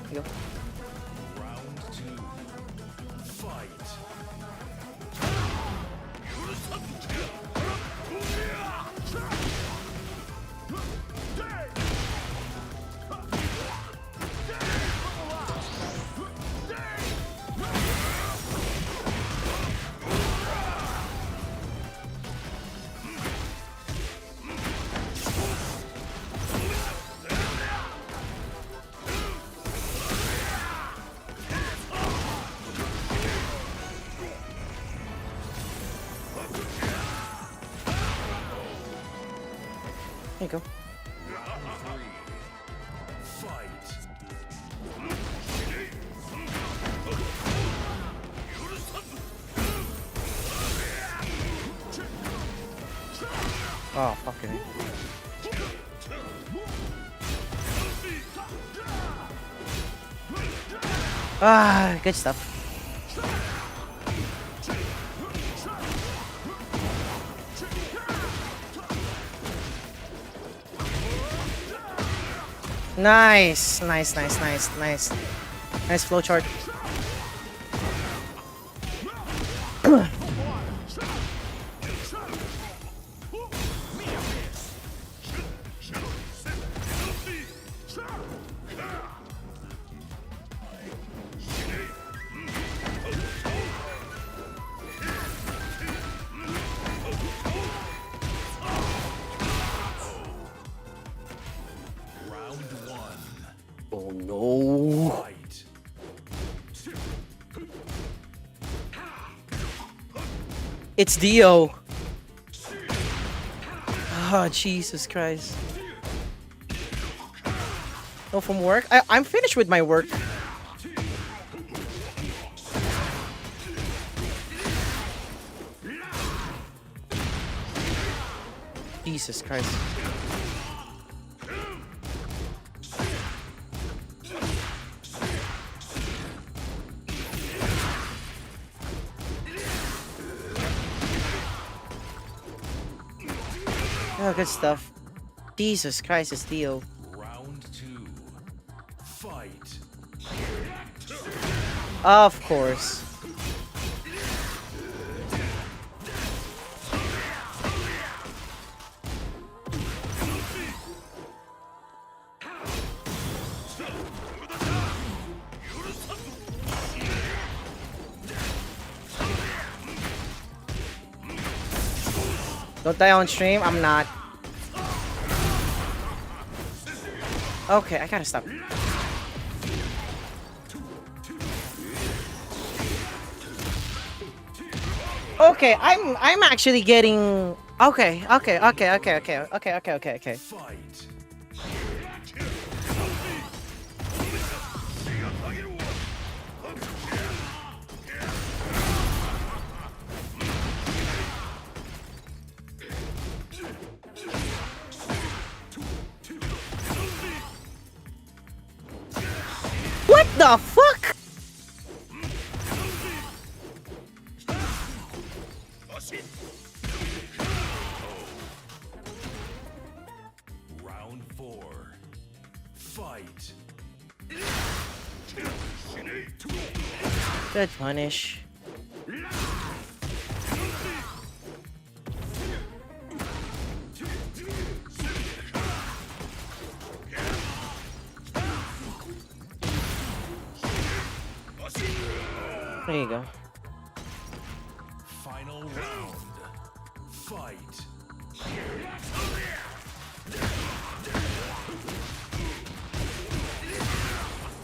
There you go. Round 2. Fight. There you go. Round 3. Fight. Oh, fucking. Ah, good stuff. Nice, nice, nice, nice, nice. Nice flowchart. Round 1. Oh no. Fight. It's Dio. Oh, Jesus Christ. No, from work? I'm finished with my work. Jesus Christ. Oh, good stuff. Jesus Christ, it's Dio. Round 2. Fight. Of course. Don't die on stream. I'm not. Okay, I gotta stop. Okay, I'm actually getting. Okay. What the fuck? Round 4. Fight. Good punish. There you go. Final round. Fight.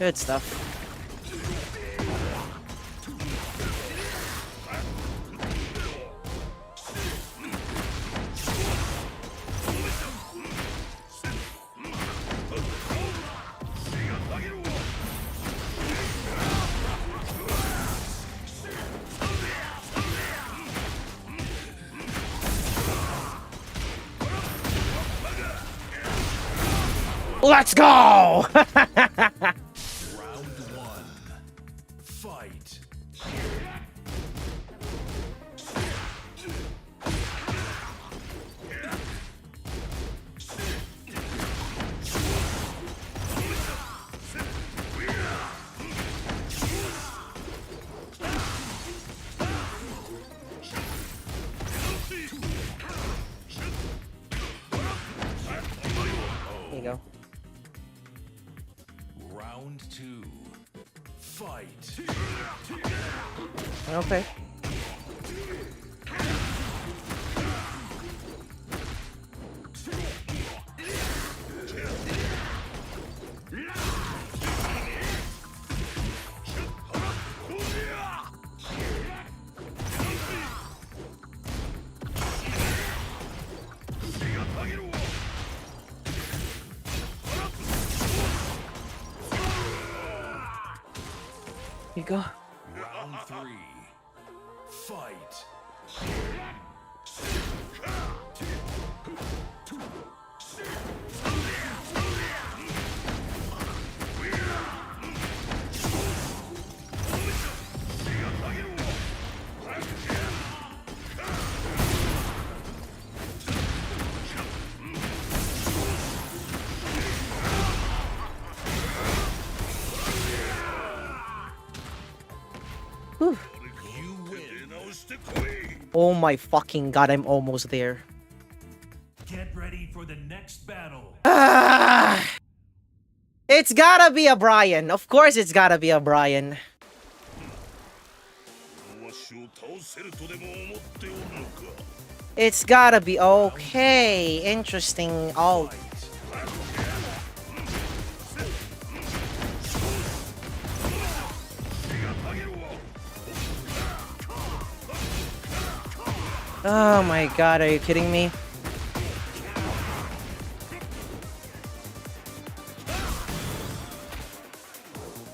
Good stuff. Let's go! Round 1. Fight. There you go. Round 2. Fight. Okay. You go. Round 3. Fight. Whew. You win. Oh my fucking god, I'm almost there. Get ready for the next battle. It's gotta be a Brian. Of course it's gotta be a Brian. It's gotta be okay. Interesting. Oh. Oh my god, are you kidding me?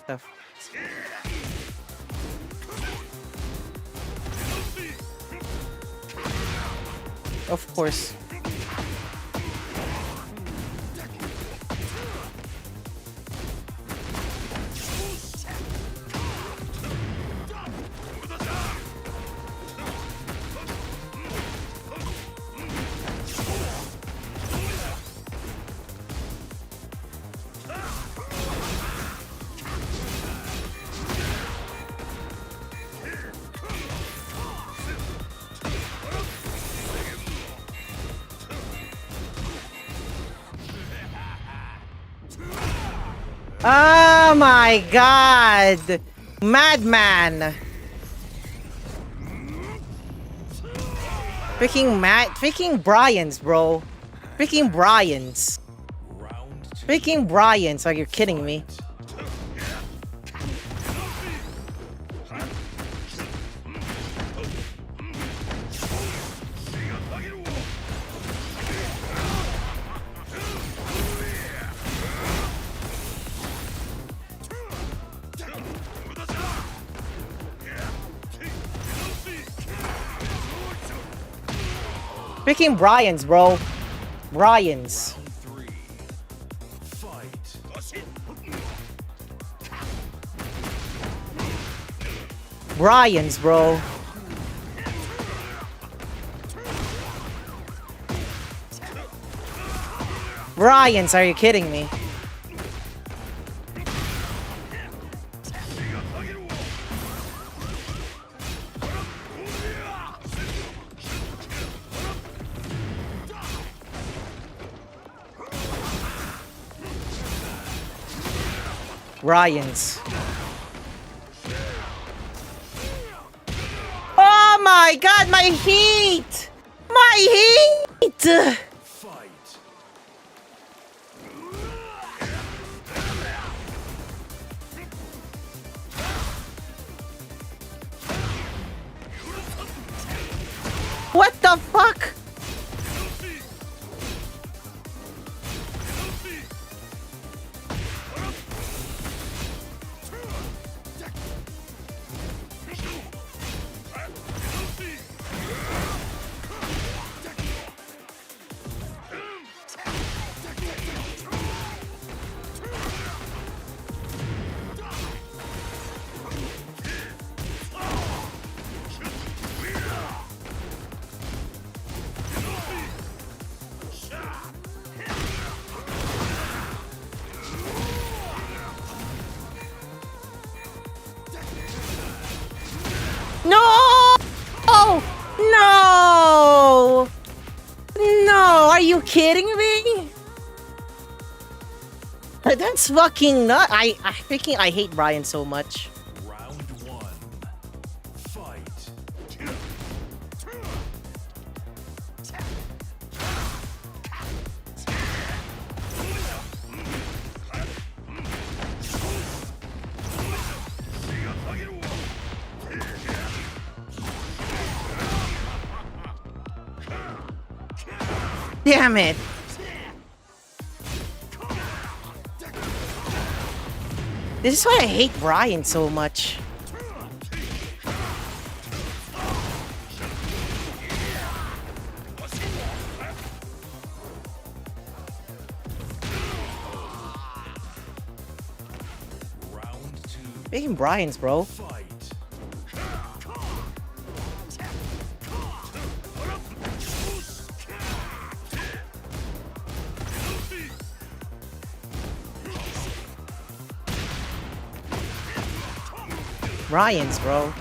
Stuff. Of course. Oh my god! Madman! Freaking Bryans, bro. Freaking Bryans. Freaking Bryans, are you kidding me? Freaking Bryans, bro. Bryans. Bryans, bro. Bryans, are you kidding me? Ryans. Oh my god, my heat! My heat! What the fuck? No! Oh! No! No! Are you kidding me? That's fucking nut. I hate Brian so much. Round one. Fight. Damn it. This is why I hate Brian so much. Making Brian's, bro. Ryan's, bro.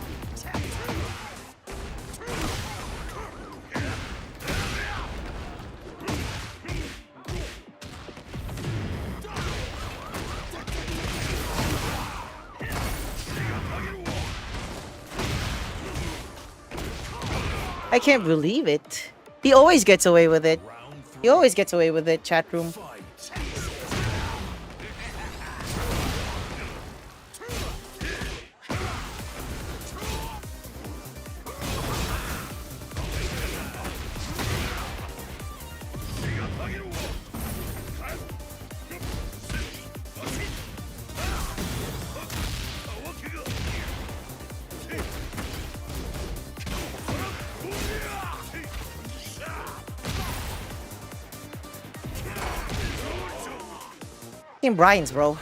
I can't believe it. He always gets away with it. He always gets away with it, chat room. Fucking Brian's, bro.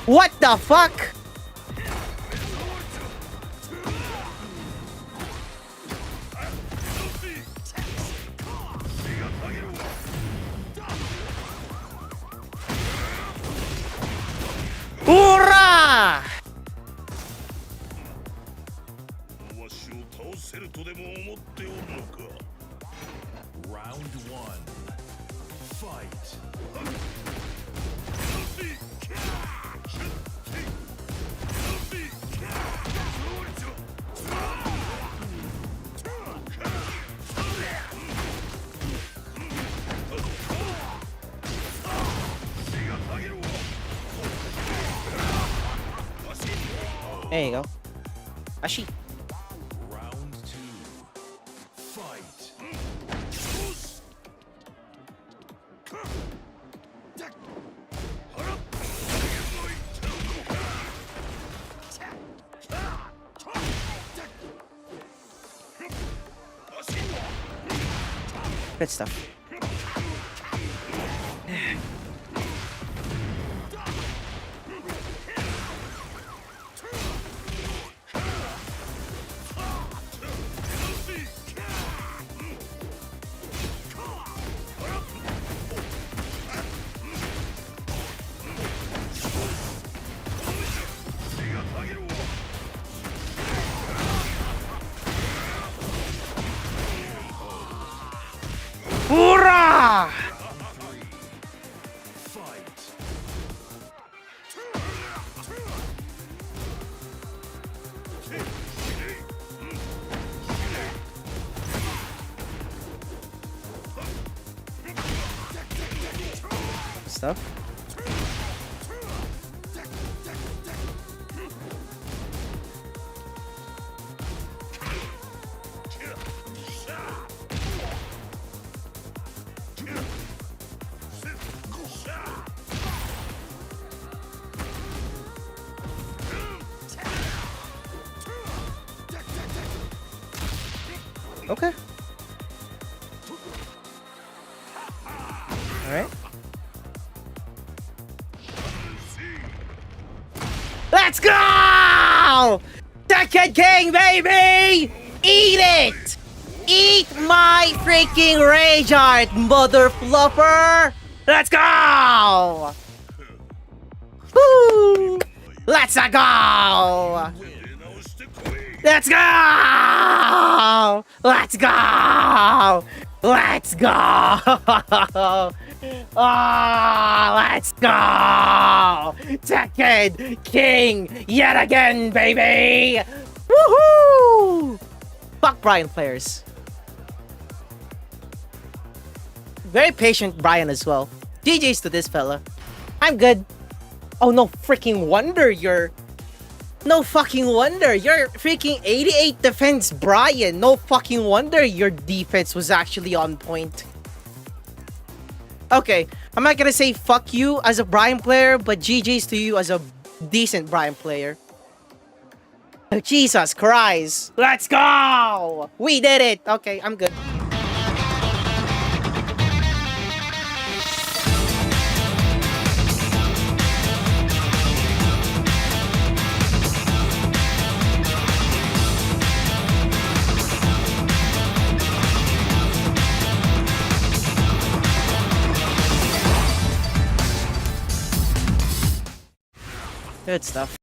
What the fuck? っておるのか。 Round 1. Fight. There you go. Ashi. Round 2. Fight. Good stuff. Hoorah! Stuff. Okay. All right. Let's go! Decade King, baby! Eat it! Eat my freaking rage art, mother fluffer! Let's go! Woo! Let's go! Let's go! Let's go! Let's go! Oh, let's go! Decade King yet again, baby! Woohoo! Fuck Brian players. Very patient Brian as well. GG's to this fella. I'm good. Oh, no freaking wonder you're... No fucking wonder. You're freaking 88 defense Brian. No fucking wonder your defense was actually on point. Okay, I'm not gonna say fuck you as a Brian player, but GG's to you as a decent Brian player. Jesus Christ. Let's go! We did it! Okay, I'm good. Good stuff.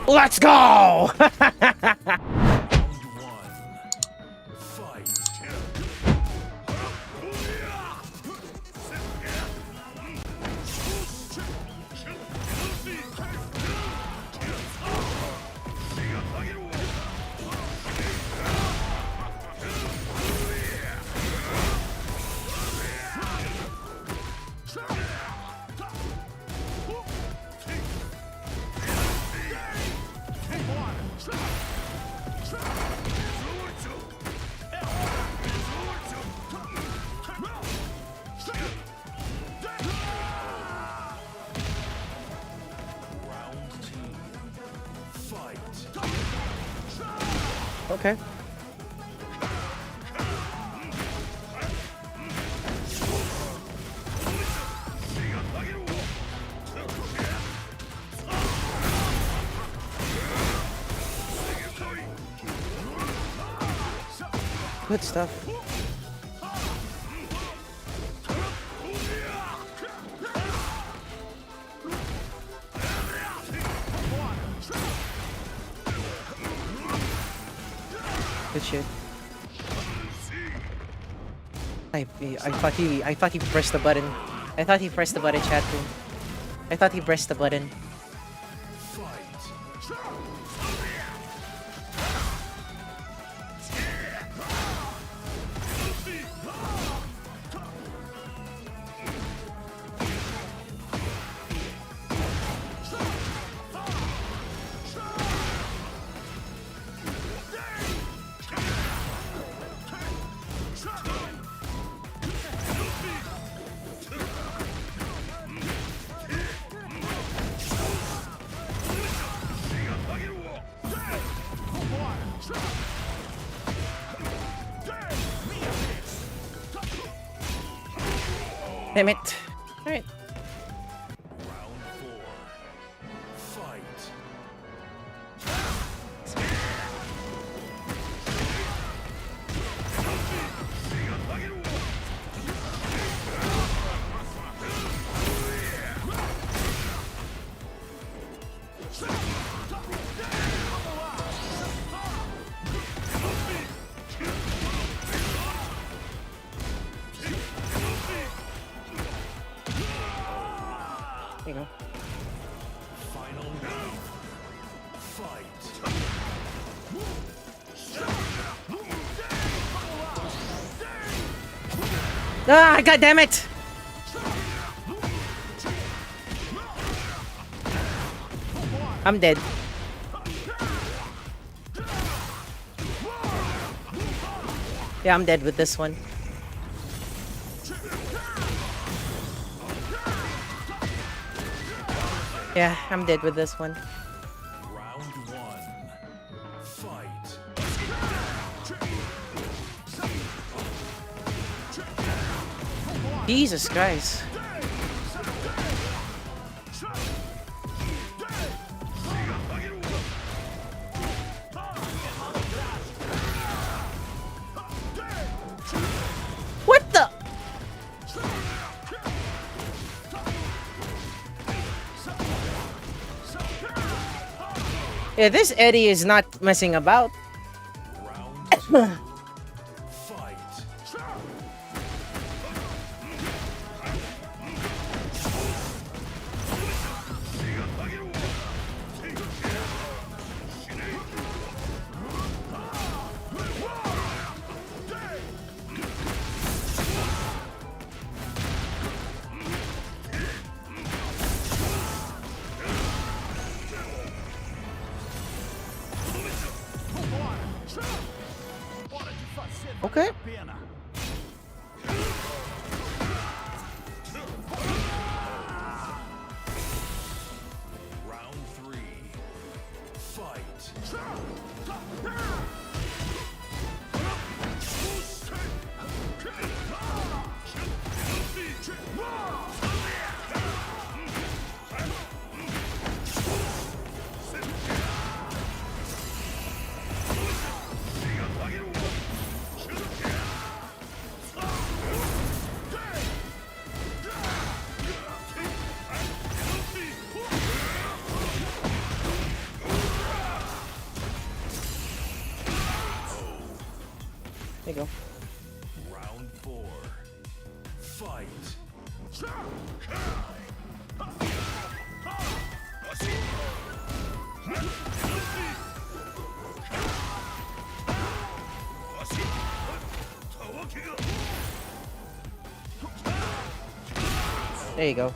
Let's go! Okay. Good stuff. Good shit. I thought he pressed the button. I thought he pressed the button, chat room. I thought he pressed the button. Damn it. Alright. There you go. Final round. Fight. Ah, god damn it! I'm dead. Yeah, I'm dead with this one. Yeah, I'm dead with this one. Round one. Fight. Jesus Christ. What the? Yeah, this Eddie is not messing about. Round two. Fight. Okay. Round three. Fight. There you go. Round four. Fight. There you go.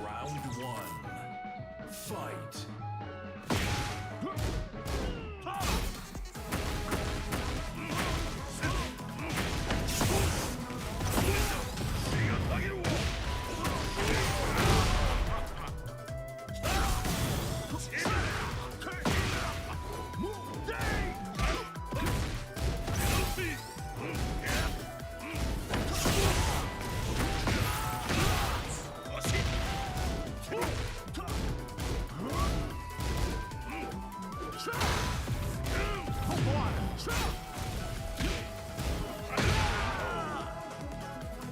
Round one. Fight.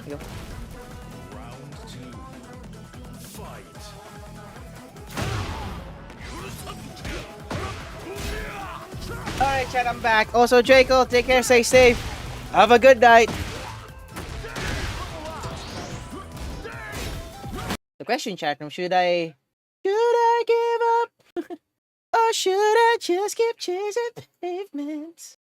you go. Round 2. Fight. Alright, chat, I'm back. Also, Draco, take care, stay safe. Have a good night. The question, chat room, should I give up? Or should I just keep chasing pavements?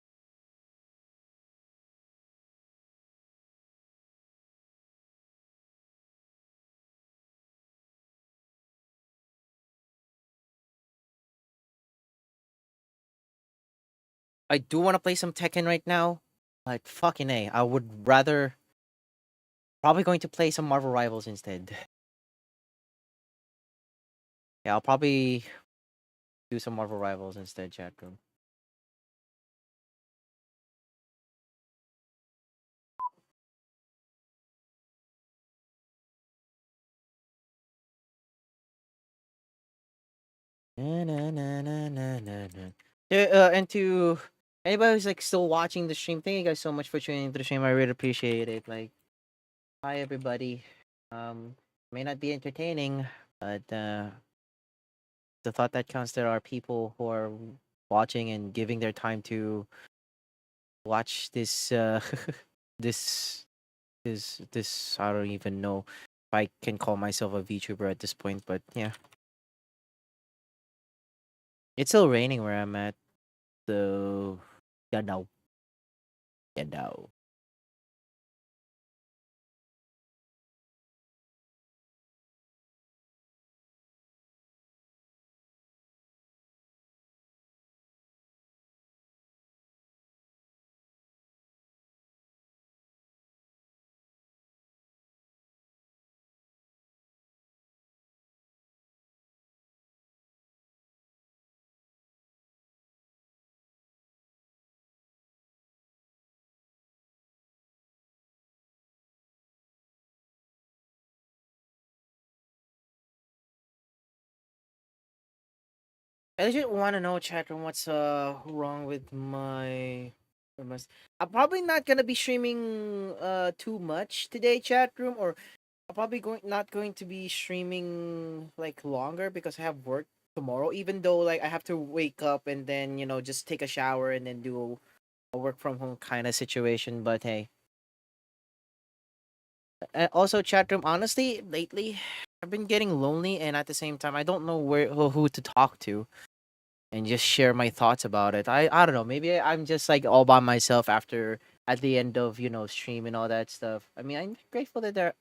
I do want to play some Tekken right now, but fucking A, I would rather probably going to play some Marvel Rivals instead. Yeah, I'll probably do some Marvel Rivals instead, chat room. Na, na, na, na, na, na, na. And to anybody who's like still watching the stream, thank you guys so much for tuning into the stream. I really appreciate it. Like, hi everybody. May not be entertaining, but the thought that counts. There are people who are watching and giving their time to watch this. This this. I don't even know if I can call myself a VTuber at this point, but yeah. It's still raining where I'm at, so yeah, no. Yeah, no. I just want to know, chat room, what's wrong with my. I'm probably not gonna be streaming too much today, chat room, or I'm probably not going to be streaming like longer because I have work tomorrow. Even though like I have to wake up and then just take a shower and then do a work from home kind of situation. But hey, also chat room. Honestly, lately I've been getting lonely, and at the same time I don't know who to talk to and just share my thoughts about it. I don't know. Maybe I'm just like all by myself after at the end of stream and all that stuff. I mean, I'm grateful that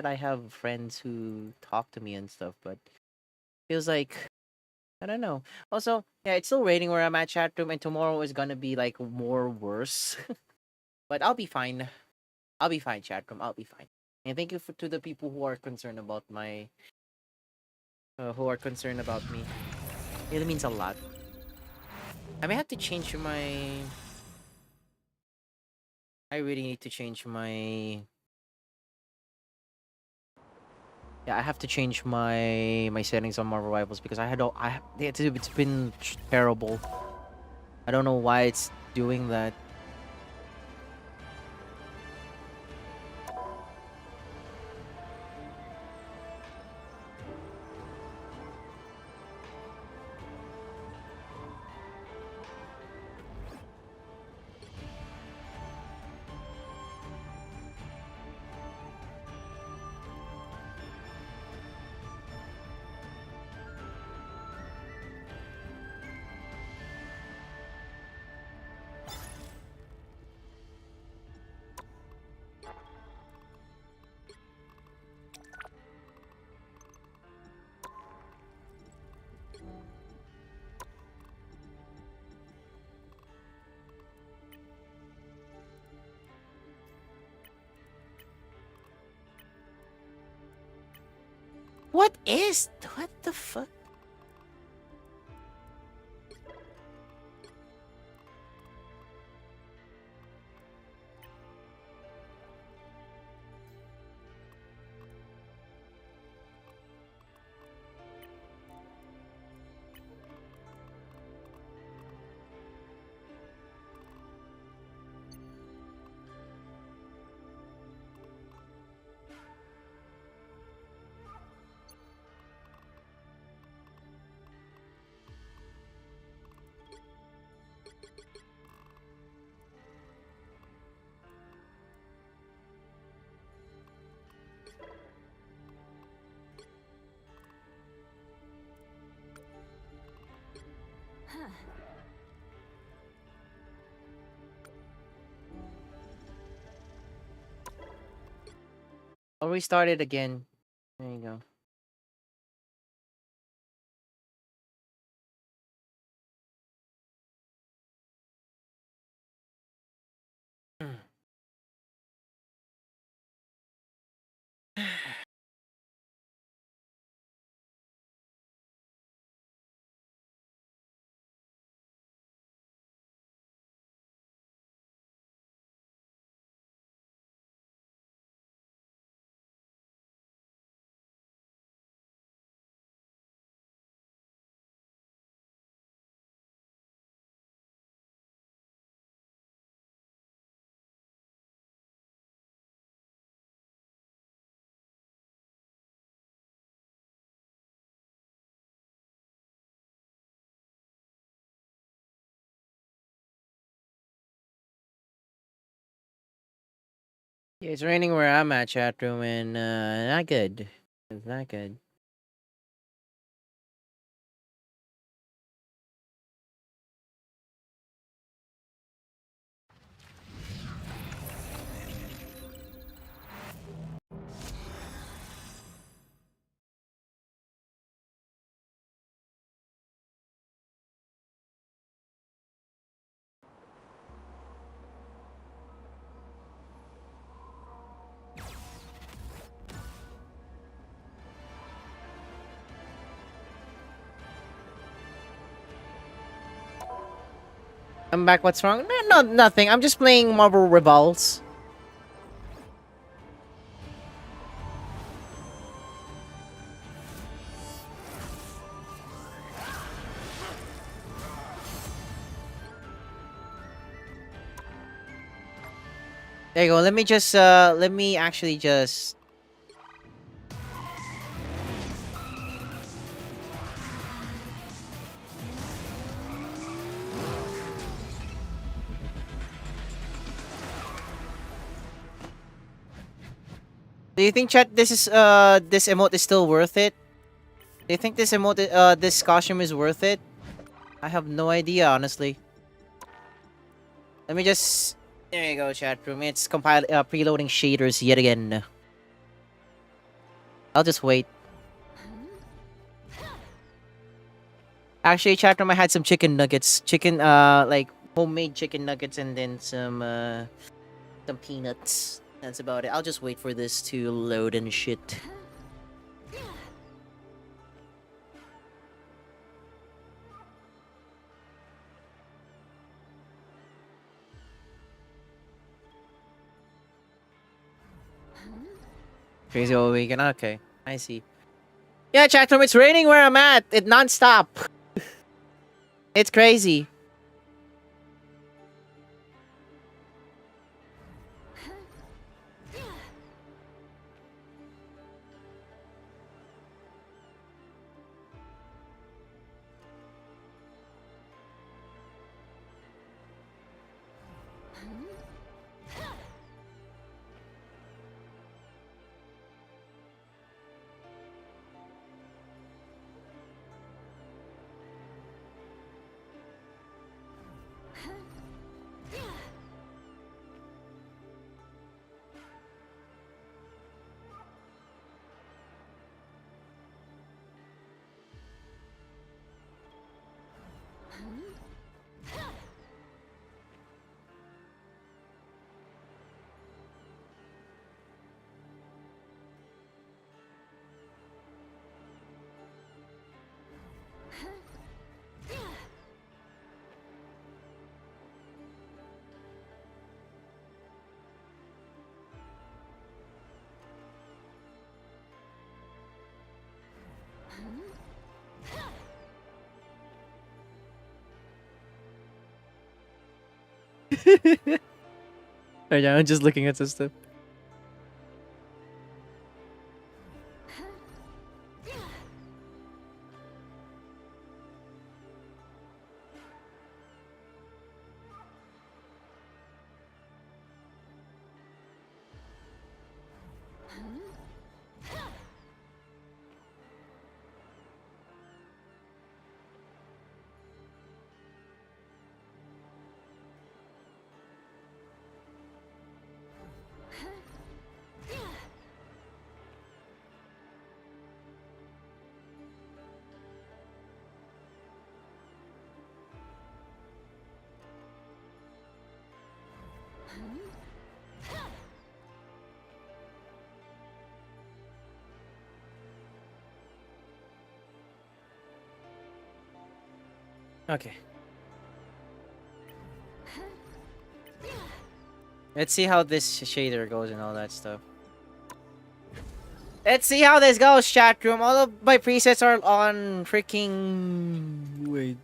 I have friends who talk to me and stuff, but feels like I don't know. Also, yeah, it's still raining where I'm at, chat room, and tomorrow is gonna be like more worse. But I'll be fine. I'll be fine, chat room. I'll be fine. And thank you to the people who are concerned about me. It really means a lot. I may have to change my. I really need to change my. Yeah, I have to change my settings on Marvel Rivals because it's been terrible. I don't know why it's doing that. What the fuck? I'll restart it again. There you go. Yeah, it's raining where I'm at, chat room, and not good. It's not good. I'm back. What's wrong? No, nothing. I'm just playing Marvel Rivals. There you go. Let me just let me actually just. Do you think, chat, this emote is still worth it? Do you think this emote this costume is worth it? I have no idea, honestly. Let me just. There you go, chat room. It's preloading shaders yet again. I'll just wait. Actually, chat room, I had some chicken nuggets, like homemade chicken nuggets, and then some peanuts. That's about it. I'll just wait for this to load and shit. Crazy old weekend. Okay, I see. Yeah, chat room, it's raining where I'm at. It non-stop. It's crazy. Oh, yeah, I'm just looking at this stuff. Okay. Let's see how this shader goes and all that stuff. Let's see how this goes, chat room. All of my presets are on freaking... Wait.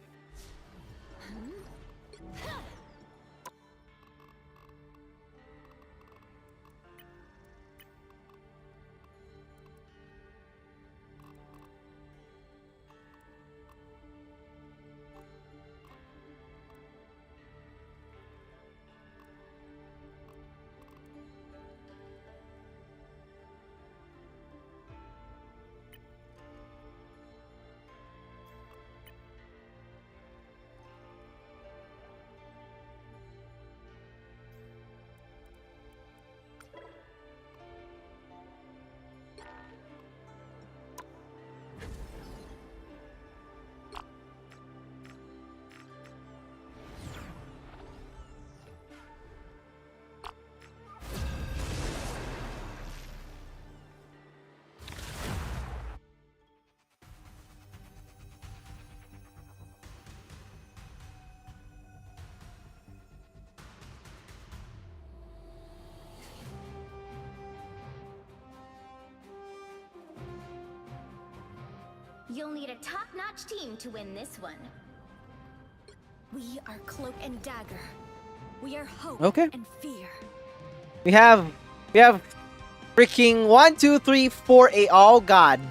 You'll need a top-notch team to win this one. We are Cloak and Dagger. We are hope Okay. and fear. We have freaking 1, 2, 3, 4, 8. Oh god.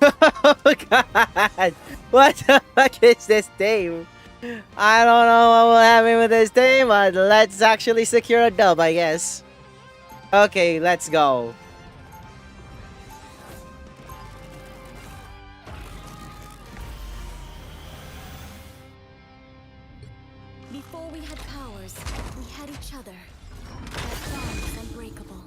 Oh god. What the fuck is this team? I don't know what will happen with this team, but let's actually secure a dub, I guess. Okay, let's go. Before we had powers, we had each other. That bond is unbreakable.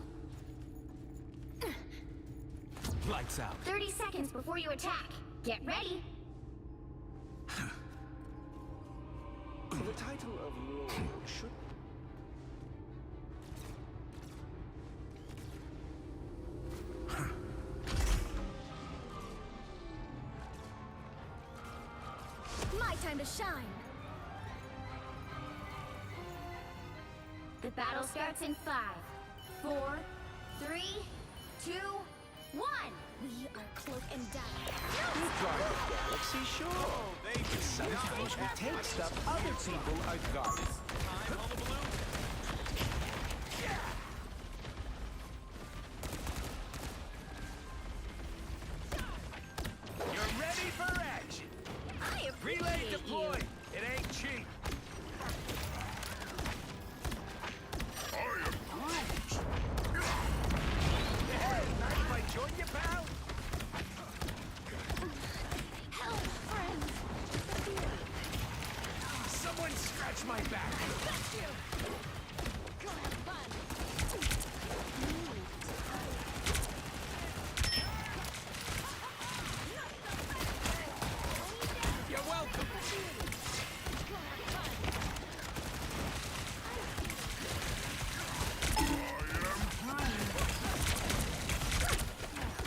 Lights out. 30 seconds before you attack. Get ready. The title of role should My time to shine. The battle starts in 5, 4, 3, 2, 1. We are Cloak and Dagger. Galaxy, sure. Sometimes we take stuff other people are garbage. You're ready for action. I appreciate Relay you. deployed. It ain't cheap. Hey, mind if I join you, pal? Help, friends. Someone scratch my back. You're welcome.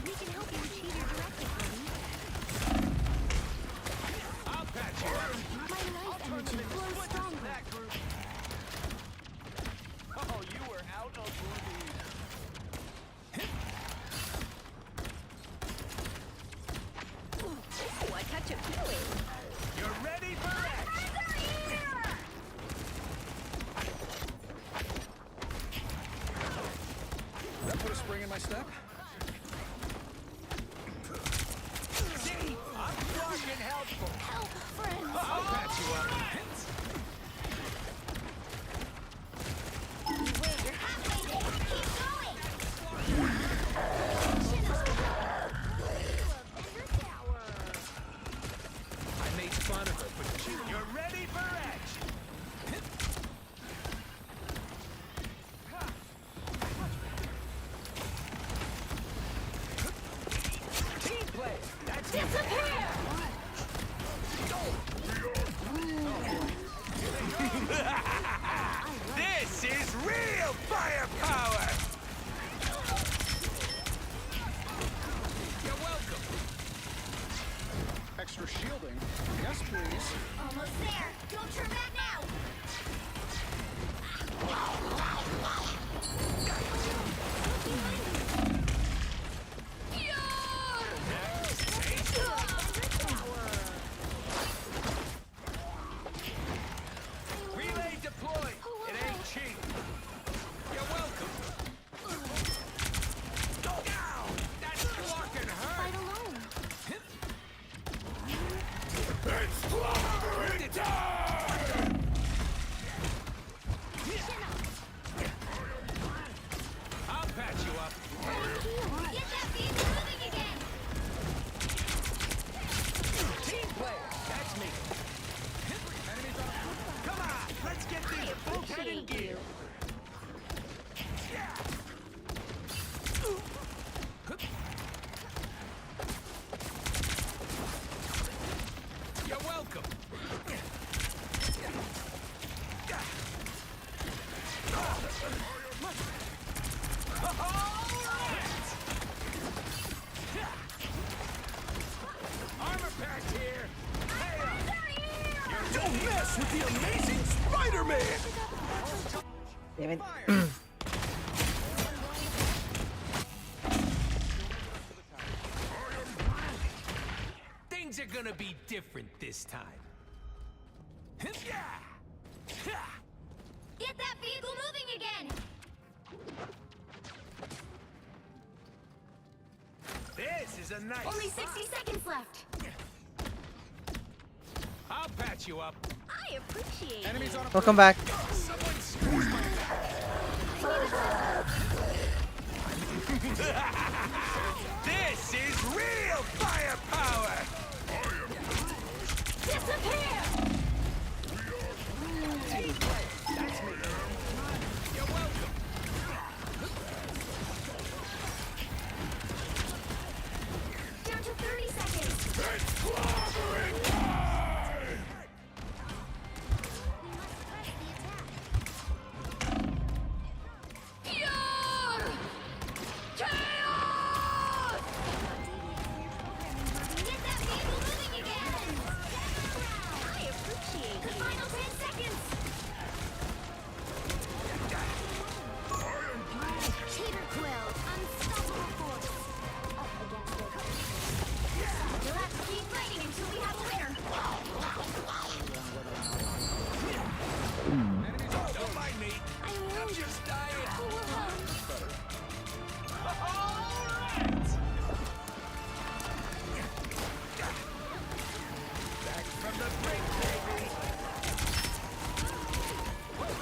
We can help you achieve your directive, buddy. I'll patch you up. My life energy flows stronger. That group. Oh, you were out of movie. Ooh, a touch of healing. You're ready for action. That put a spring in my step? See? I'm fucking helpful. Help, friends. I'll patch you up. You're halfway there. Keep going. I made fun of her, but you're ready for action. Team play. That's Disappear. Oh, up. Get that vehicle moving again! Team player, that's me. Enemies on. Come on, let's get this bulkhead in gear. You're welcome. Armor pack here. Don't mess with the amazing Spider-Man. Damn it. Things are gonna be different this time. Get that vehicle moving again! This is a nice. Only 60 seconds left. I'll patch you up. I appreciate Enemies on a. Welcome back. Someone screws my This is real firepower. Disappear! That's me. You're welcome. Down to 30 seconds. Get that vehicle moving again! I appreciate the final 10 seconds! Cheater Quill, unstoppable force. Up against it. You'll have to keep fighting until we have a winner. Don't mind me. I'm just dying. Back from the brink, baby.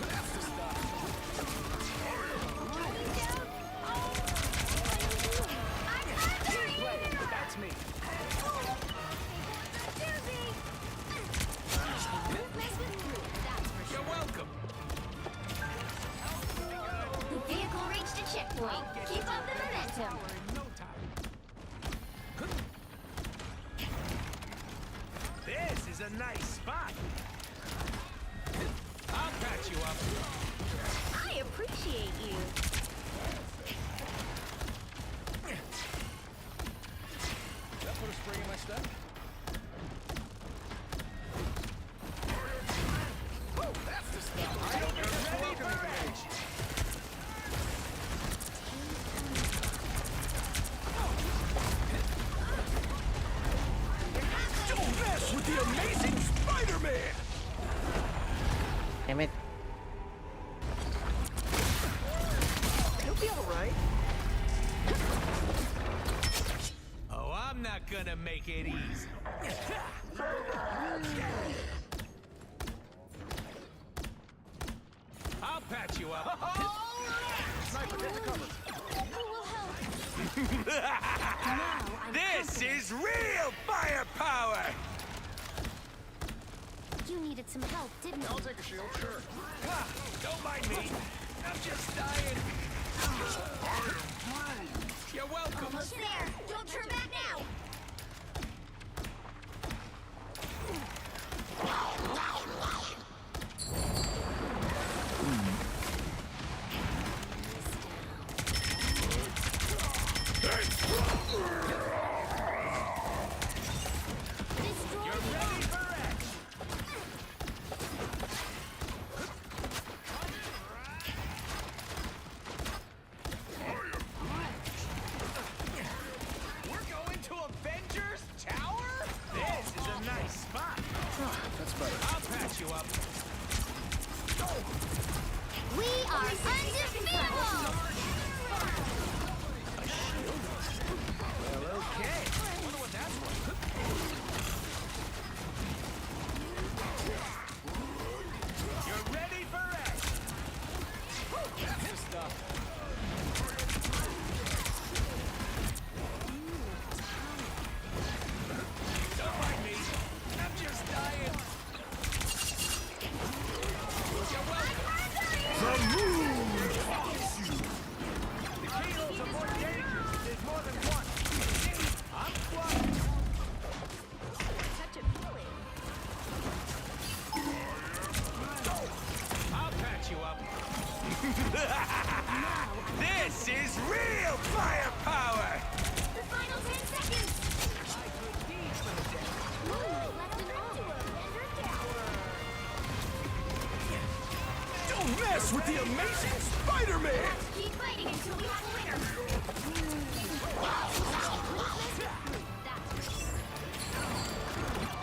That's the stuff. That's me. You're welcome. The vehicle reached a checkpoint. Keep up the momentum. No time. This is a nice spot. I'll patch you up. I appreciate you. Did I put a spring in my step? Woo, that's the stuff. I don't get ready to engage. Don't mess with the amazing Spider-Man! Damn it. You'll be alright. Oh, I'm not gonna make it easy. I'll patch you up. Sniper, take the cover. This is real firepower! You needed some help, didn't you? I'll take a shield, sure. Don't mind me. I'm just dying. You're welcome. Almost there. Don't turn back now. You're ready for action. Firepower! The final 10 seconds! Moonlight left an all-defender tower. Don't mess with the amazing Spider-Man! Keep fighting until we have a winner.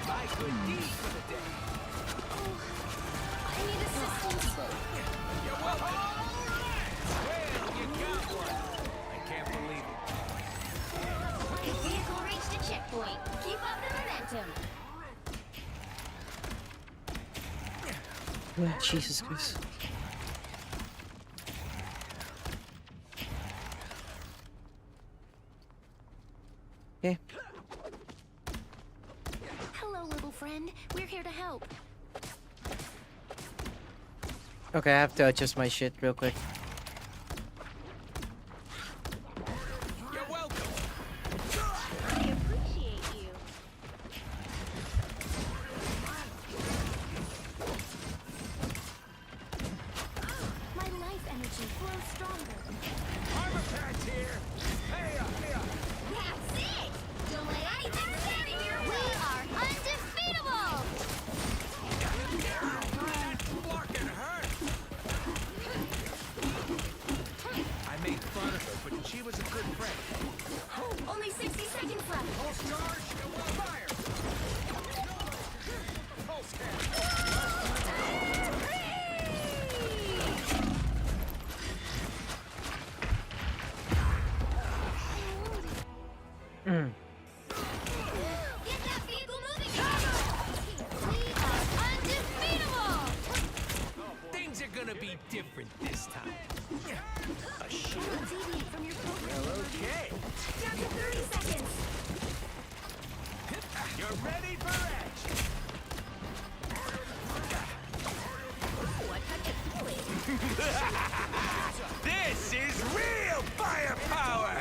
My good deed for the day. I need assistance. You're welcome. Well, you got one. I can't believe it. The vehicle reached a checkpoint. Keep up the momentum. Jesus Christ. Okay. Hello, little friend. We're here to help. Okay, I have to adjust my shit real quick. You're welcome. I appreciate you. My life energy flows stronger. Armor patch here. Hey up, hey up. That's it! Don't let anything stand in your way! We are undefeatable! That fucking hurt. I made fun of her, but she was a good friend. Only 60 seconds left. Pulse charge. Fire. Pulse cannon. Get that vehicle moving! We are undefeatable! Things are gonna be different this time. A shield. Don't deviate from your program. Well, okay. Down to 30 seconds. You're ready for action. Ooh, I got the feeling. This is real firepower.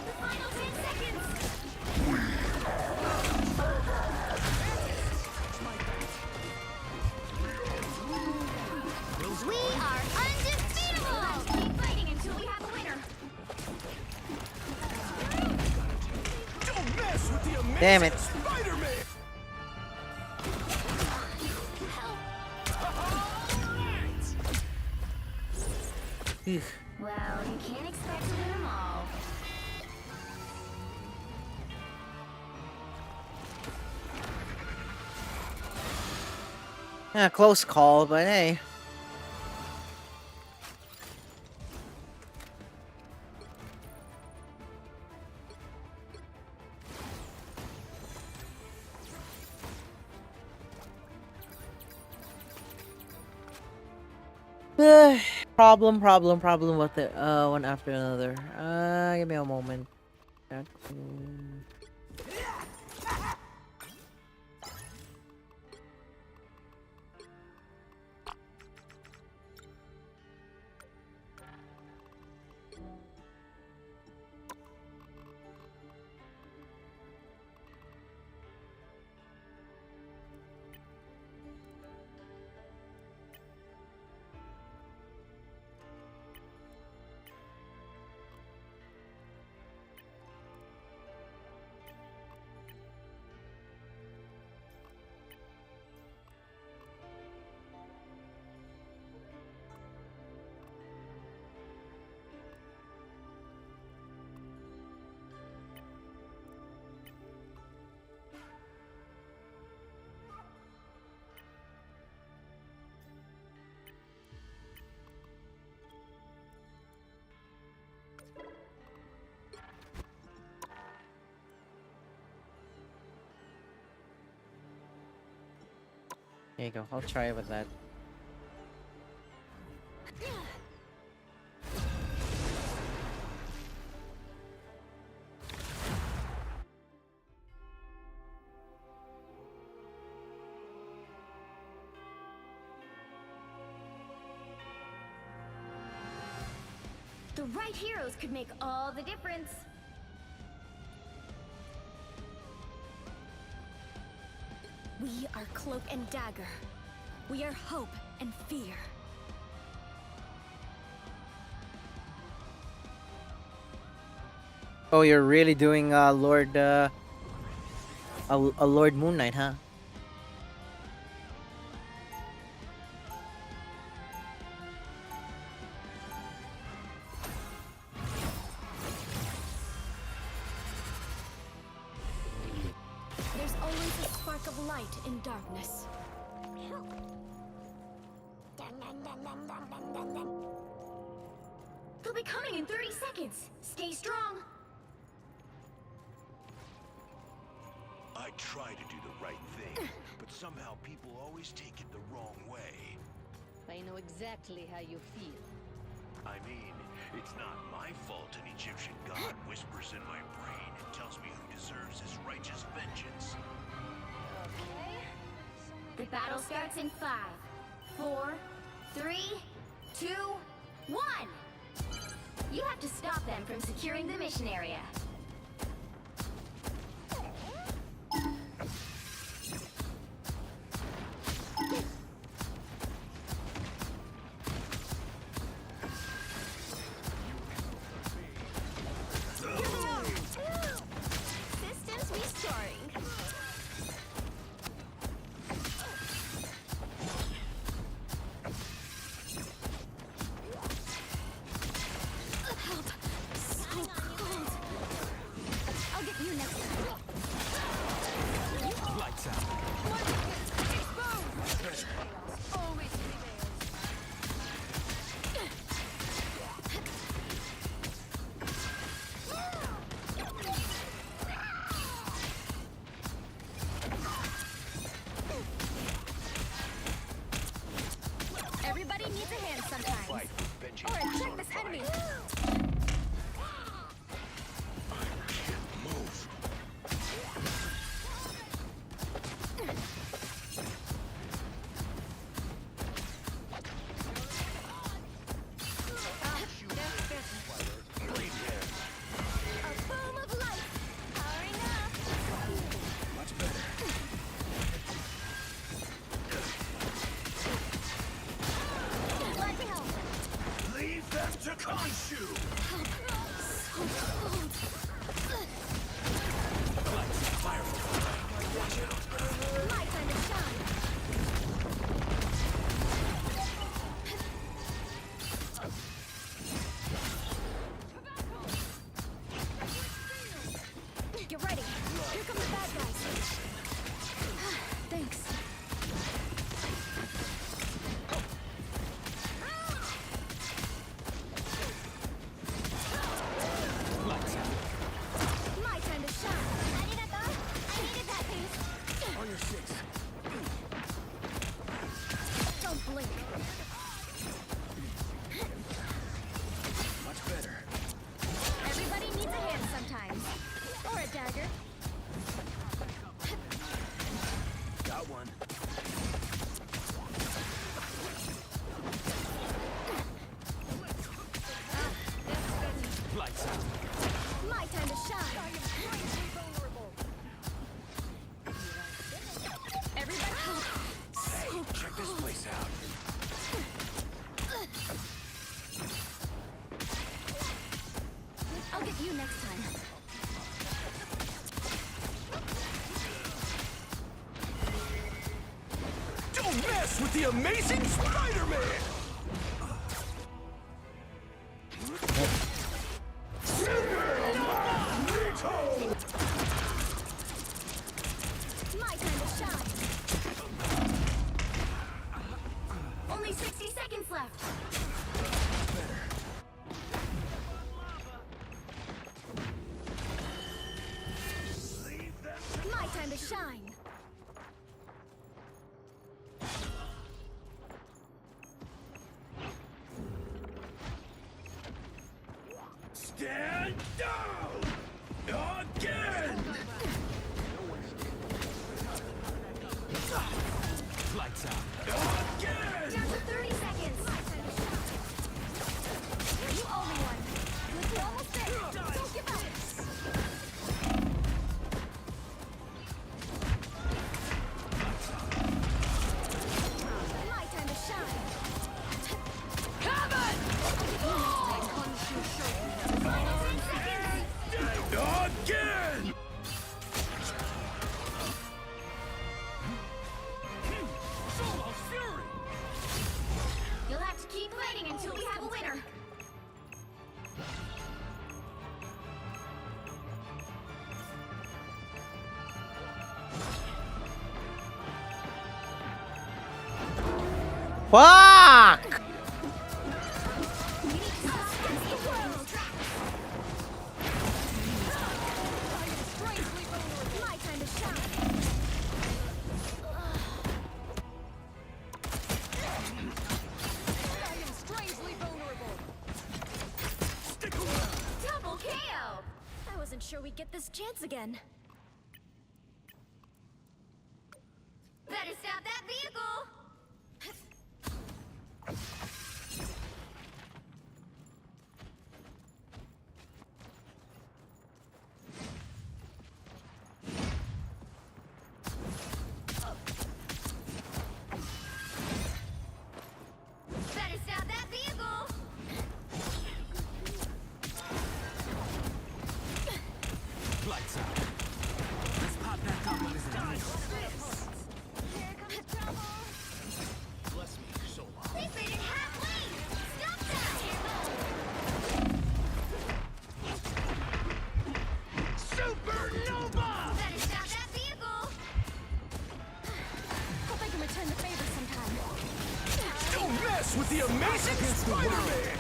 The final 10 seconds. We are undefeatable! Keep fighting until we have a winner. Don't mess with the amazing Damn it. Spider-Man. Ugh. Well, you can't expect to win them all. Yeah, close call, but hey. Problem with it. One after another. Give me a moment. There you go. I'll try it with that. The right heroes could make all the difference. We are Cloak and Dagger. We are hope and fear. Oh, you're really doing Lord a Lord Moon Knight, huh? There's always a spark of light in darkness. They'll be coming in 30 seconds. Stay strong. I try to do the right thing, but somehow people always take it the wrong way. I know exactly how you feel. I mean, it's not my fault an Egyptian god whispers in my brain and tells me who deserves his righteous vengeance. The battle starts in 5, 4, 3, 2, 1. You have to stop them from securing the mission area. Systems restoring. Help! So cold. I'll get you next time. Lights out. Always prevails. Everybody needs a hand sometimes. Alright, check this enemy. Move. A boom of light. Powering up. Much better. Glad to help. Leave them to Khonshu! So cold. My time to shine. Get ready. Here come the bad guys. Thanks. My time to shine. I needed that piece. On your six. Don't blink. Much better. Everybody needs a hand sometimes. Or a dagger. Got one. Lights out. My time to shine. Everybody. Hey, check this place out. I'll get you next time. Don't mess with the amazing Spider-Man! My time to shine. Only 60 seconds left. My time to shine. Stand down! Again! Lights out. Again! Down to 30 seconds. My time to shine. You owe me one. We're almost there. Don't give up. Fuck! My time to shine. I am strangely vulnerable. Double KO! I wasn't sure we'd get this chance again. Better stop that vehicle! Better stop that vehicle! Lights out. Let's pop that top on his Here comes trouble! Bless me, so long. They faded halfway! Stop that! Supernova! Better stop that vehicle! Hope I can return the favor sometime. Don't mess with the amazing Spider-Man!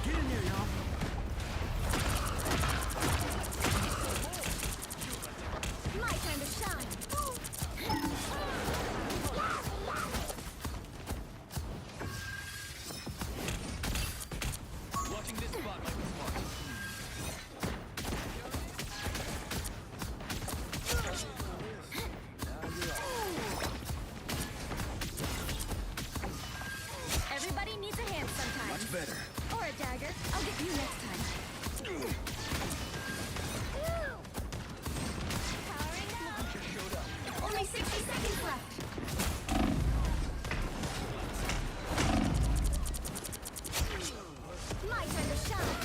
Get in there, y'all. My time to shine! Watching this spot might be smart. Everybody needs a hand sometime. Much better. Or a dagger. I'll get you next time. Powering up. Just showed up. Only 60 seconds left. My time to shine.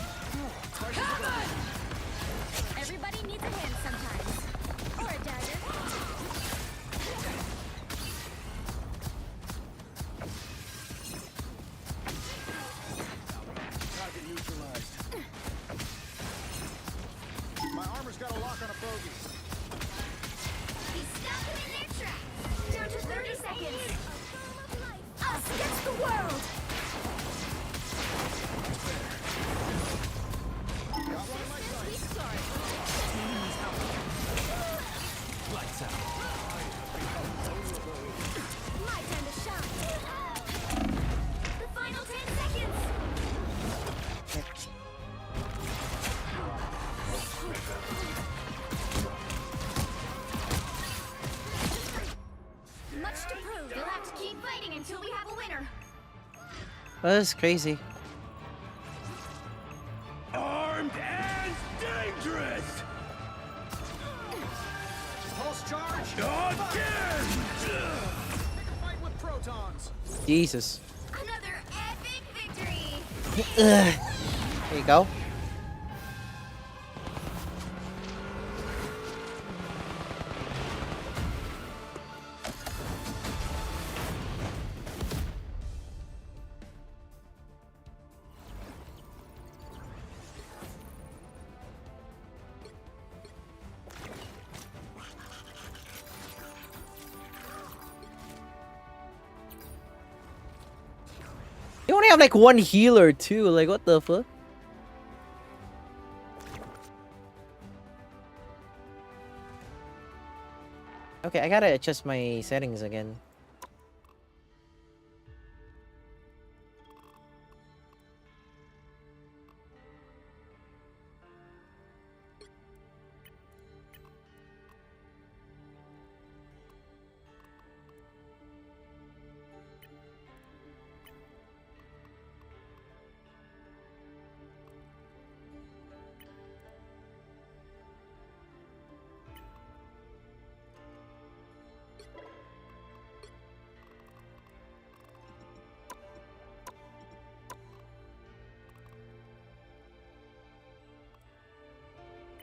Everybody needs a hand sometimes. Or a dagger. Target neutralized. My armor's got a lock on a bogey. We stop them in their tracks. Down to 30 seconds. Us against the world. We start. Lights out. My time to shine. The final 10 seconds. Much to prove. You'll have to keep fighting until we have a winner. That's crazy. Armed and dangerous! Pulse charge! Again! Fight with protons! Jesus. Another epic victory. There you go. You only have like one healer too. Like what the fuck? Okay, I gotta adjust my settings again.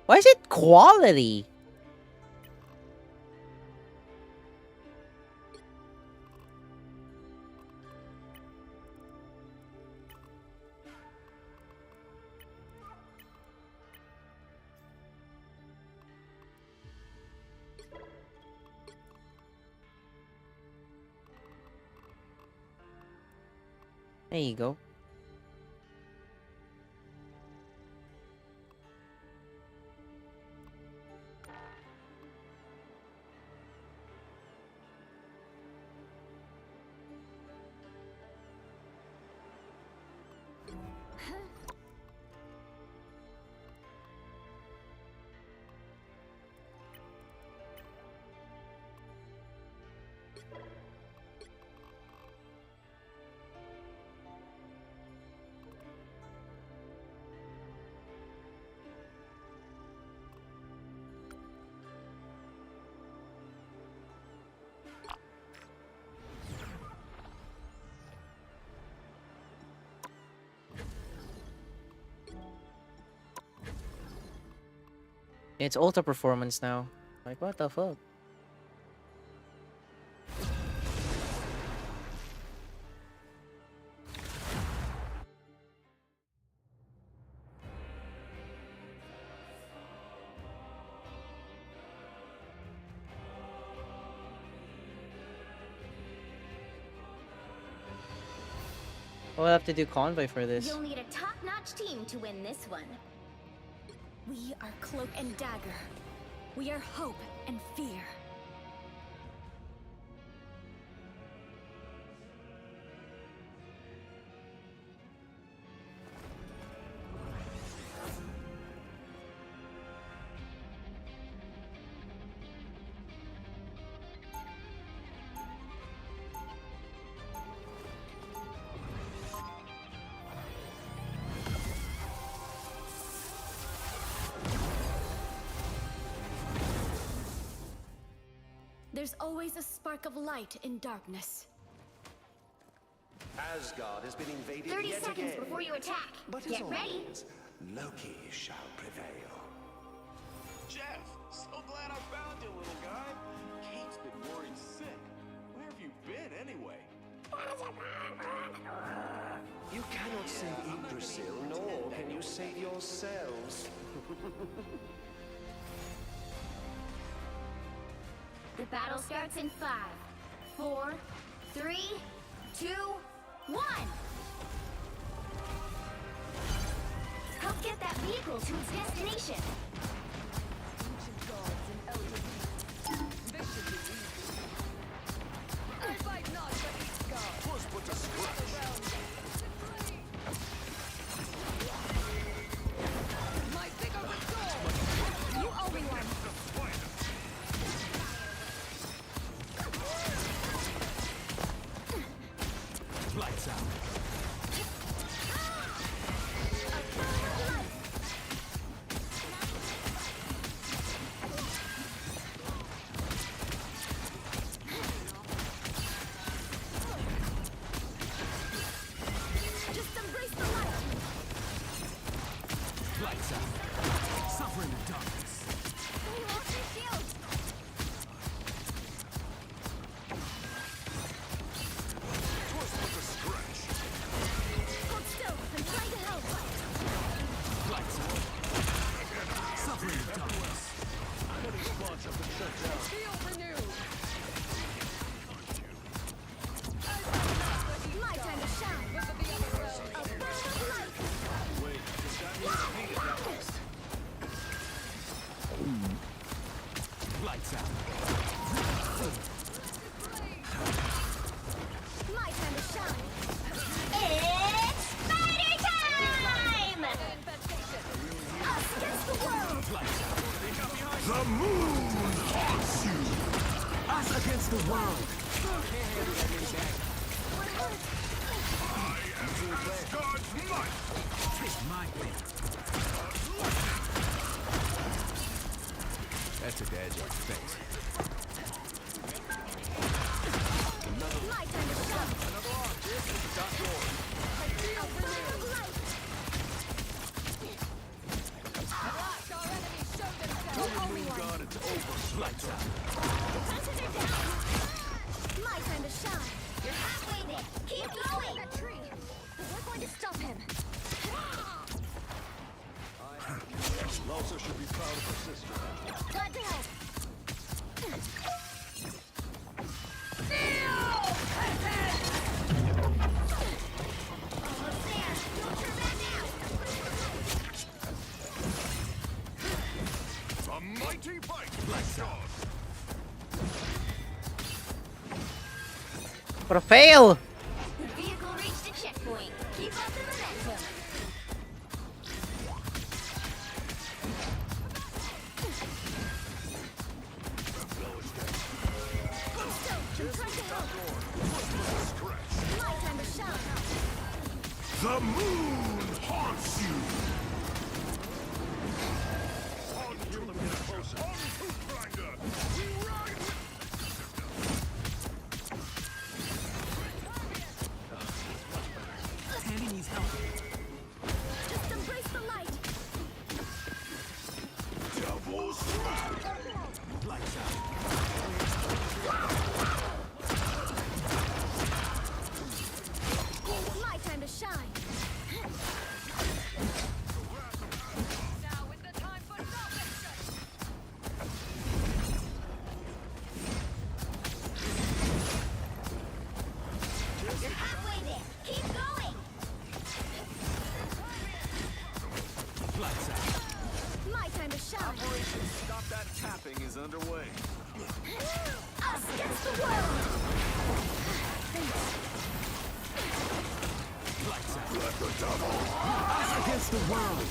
Why is it quality? There you go. It's ultra performance now. Like, what the fuck? We'll have to do convoy for this. You'll need a top-notch team to win this one. We are Cloak and Dagger. We are hope and fear. There's always a spark of light in darkness. Asgard has been invaded 30 yet seconds again. before you attack. But Get as ready. always, Loki shall prevail. Jeff, so glad I found you, little guy. Kate's been worried sick. Where have you been, anyway? You cannot save Yggdrasil, nor can you save yourselves. The battle starts in 5, 4, 3, 2, 1. Help get that vehicle to its destination. Ancient gods and elders. They should be easy. I fight not for each god. Push put to scratch. My finger with sword. You owe me one. Lights out. Just embrace the light. Lights out. Suffer in the darkness. We lost your shield. Push put to scratch. Hold still. I'm trying to help. Lights out. Suffer in the darkness. Putting squads up and shut down. Shield renewed. My time to shine. A burn of light. Wait, does that mean speed at that least? Lights out. My time to shine. It's spider time! Us against the world. Lights out. The moon haunts you. Us against the world. Can't handle that many back. I am Asgard's might. Take my thing. That took the edge off your face. My time to shine. Another arm. This is the dot door. A burn of light. Watch our enemies show themselves. You owe me one. God, it's over. Lights out. Defenses are down. My time to shine. You're halfway there. Keep going! That tree. We're going to stop him. Lalsa should be proud of her sister. Glad to help. What a fail! The vehicle reached a checkpoint. Keep up the momentum. My time to shine. The moon haunts you! On to them, get closer. On to Grinder! We ride with... Tandy needs help. Just embrace the light. Double strike! Lights out. My time to shine. Now is the time for salvation. You're halfway there. Keep going. Lights out. My time to shine. Operation Stop That Tapping is underway. Us against the world. Lights out. Let the devil. Us against the world.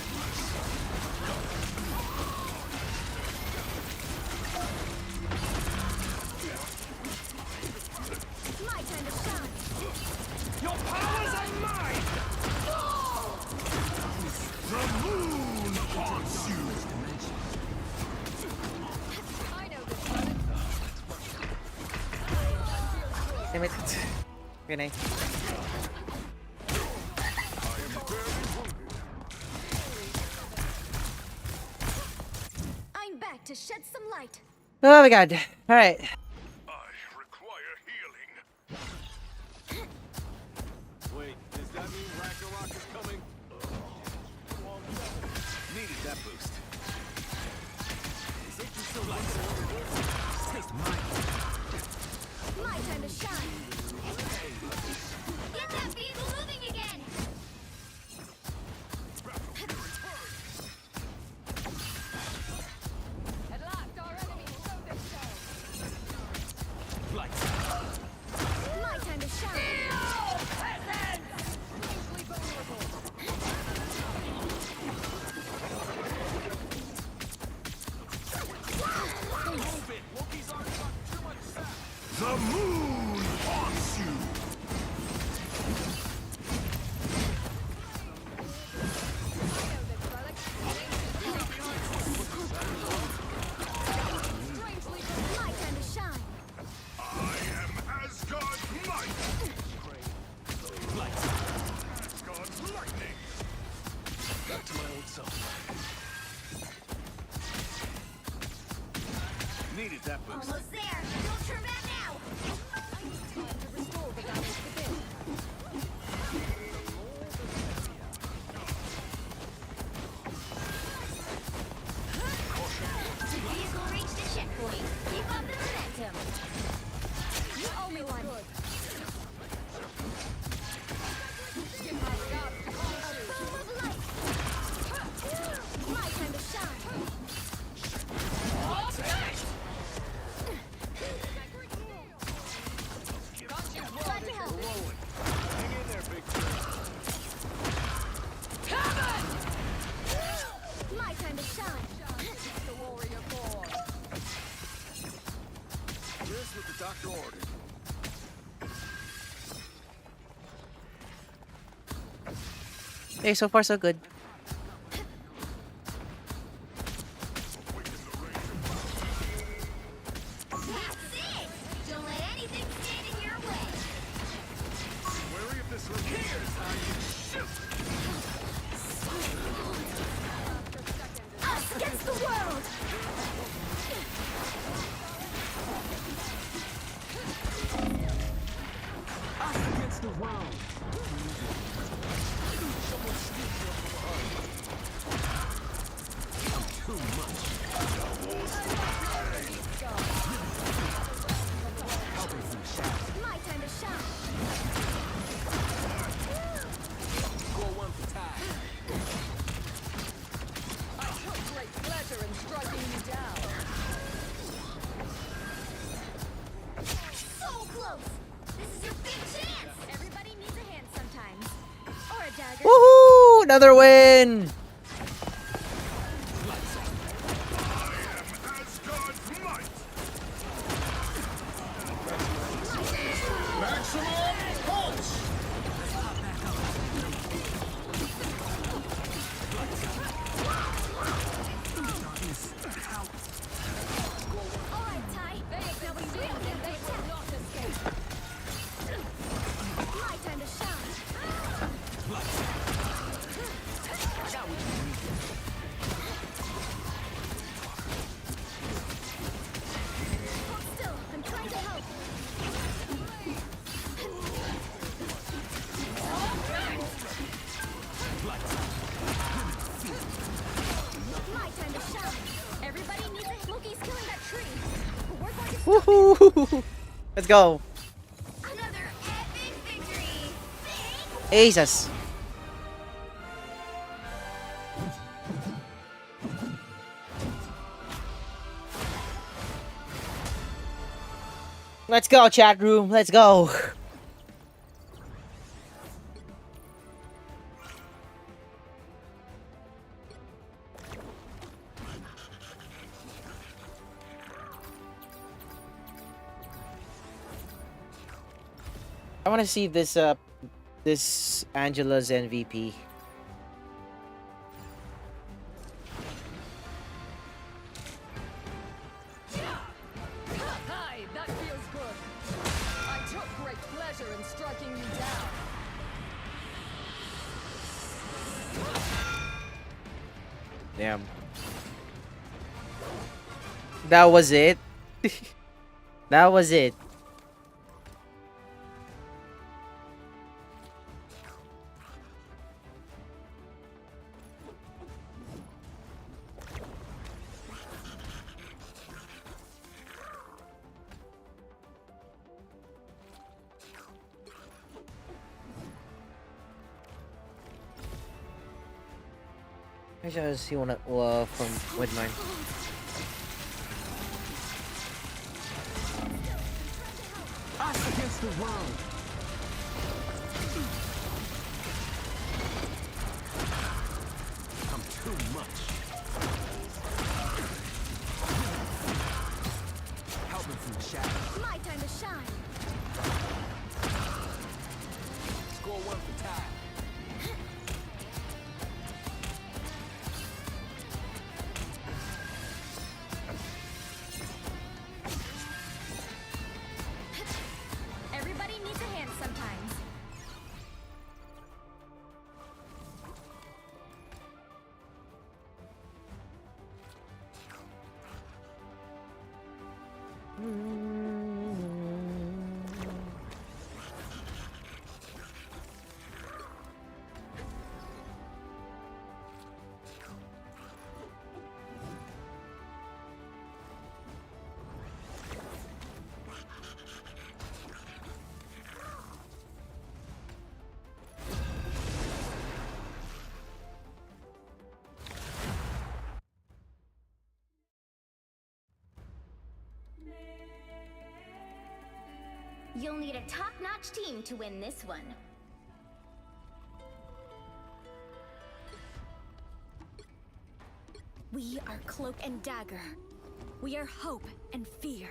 My time to shine. Your powers are mine! The moon haunts you! I know this one. Damn it. Grenade. I'm back to shed some light. Oh my god. Alright. I require healing. Wait, does that mean Ragnarok is coming? Needed that boost. Is it just a lights out? Taste mine. My time to shine. Get that vehicle moving again. At last, our enemies show themselves. Lights out. My time to shine. Strangely vulnerable. Move it. Loki's already got too much sap. The moon haunts you! I know this relic. Strangely My time to shine. I am Asgard's might! Lights out. Asgard's lightning! Back to my old self. Needed that boost. Almost there. Don't turn back now. time to restore the balance within. The vehicle reached a checkpoint. Keep up the momentum. You owe me one. Give my gods to call A boom of light. My time to shine. Glad to help. Rolling. Hang in there, big turn. My time to shine. the warrior born. Just what the doctor ordered. Hey, so far so good. That's it. Don't let anything stand in your way. Wary of this one. Here's how you shoot. Us against the world. Us against the world. Too much. My time to shine. Score one for tie. I took great pleasure in striking you down. So close. This is your big chance! Everybody needs a hand sometimes. Or a dagger. Woohoo! Another win! Alright, Ty. Now we will get they will not escape. My time to shine. Hold still. I'm trying to help. My time to shine. Everybody needs a Loki's killing that tree. We're going to stop Woohoo! Let's go. Another epic victory! Jesus. Let's go, chat room. Let's go. I want to see this this Angela's MVP. Hi, that feels good. I took great pleasure in striking you down. Damn. That was it. That was it. I just see one from with mine. Us against the world. I'm too much. Helping from the shadows. My time to shine. Score one for Ty. Everybody needs a hand sometimes. You'll need a top-notch team to win this one. We are Cloak and Dagger. We are hope and fear.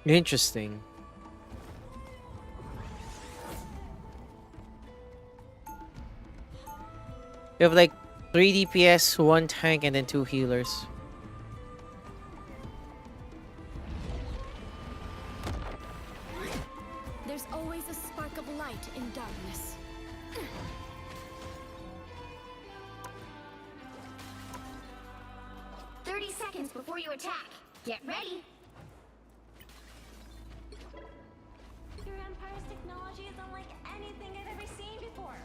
Interesting. You have like 3 DPS, 1 tank, and then 2 healers. There's always a spark of light in darkness. 30 seconds before you attack. Get ready. Your Empire's technology is unlike anything I've ever seen before.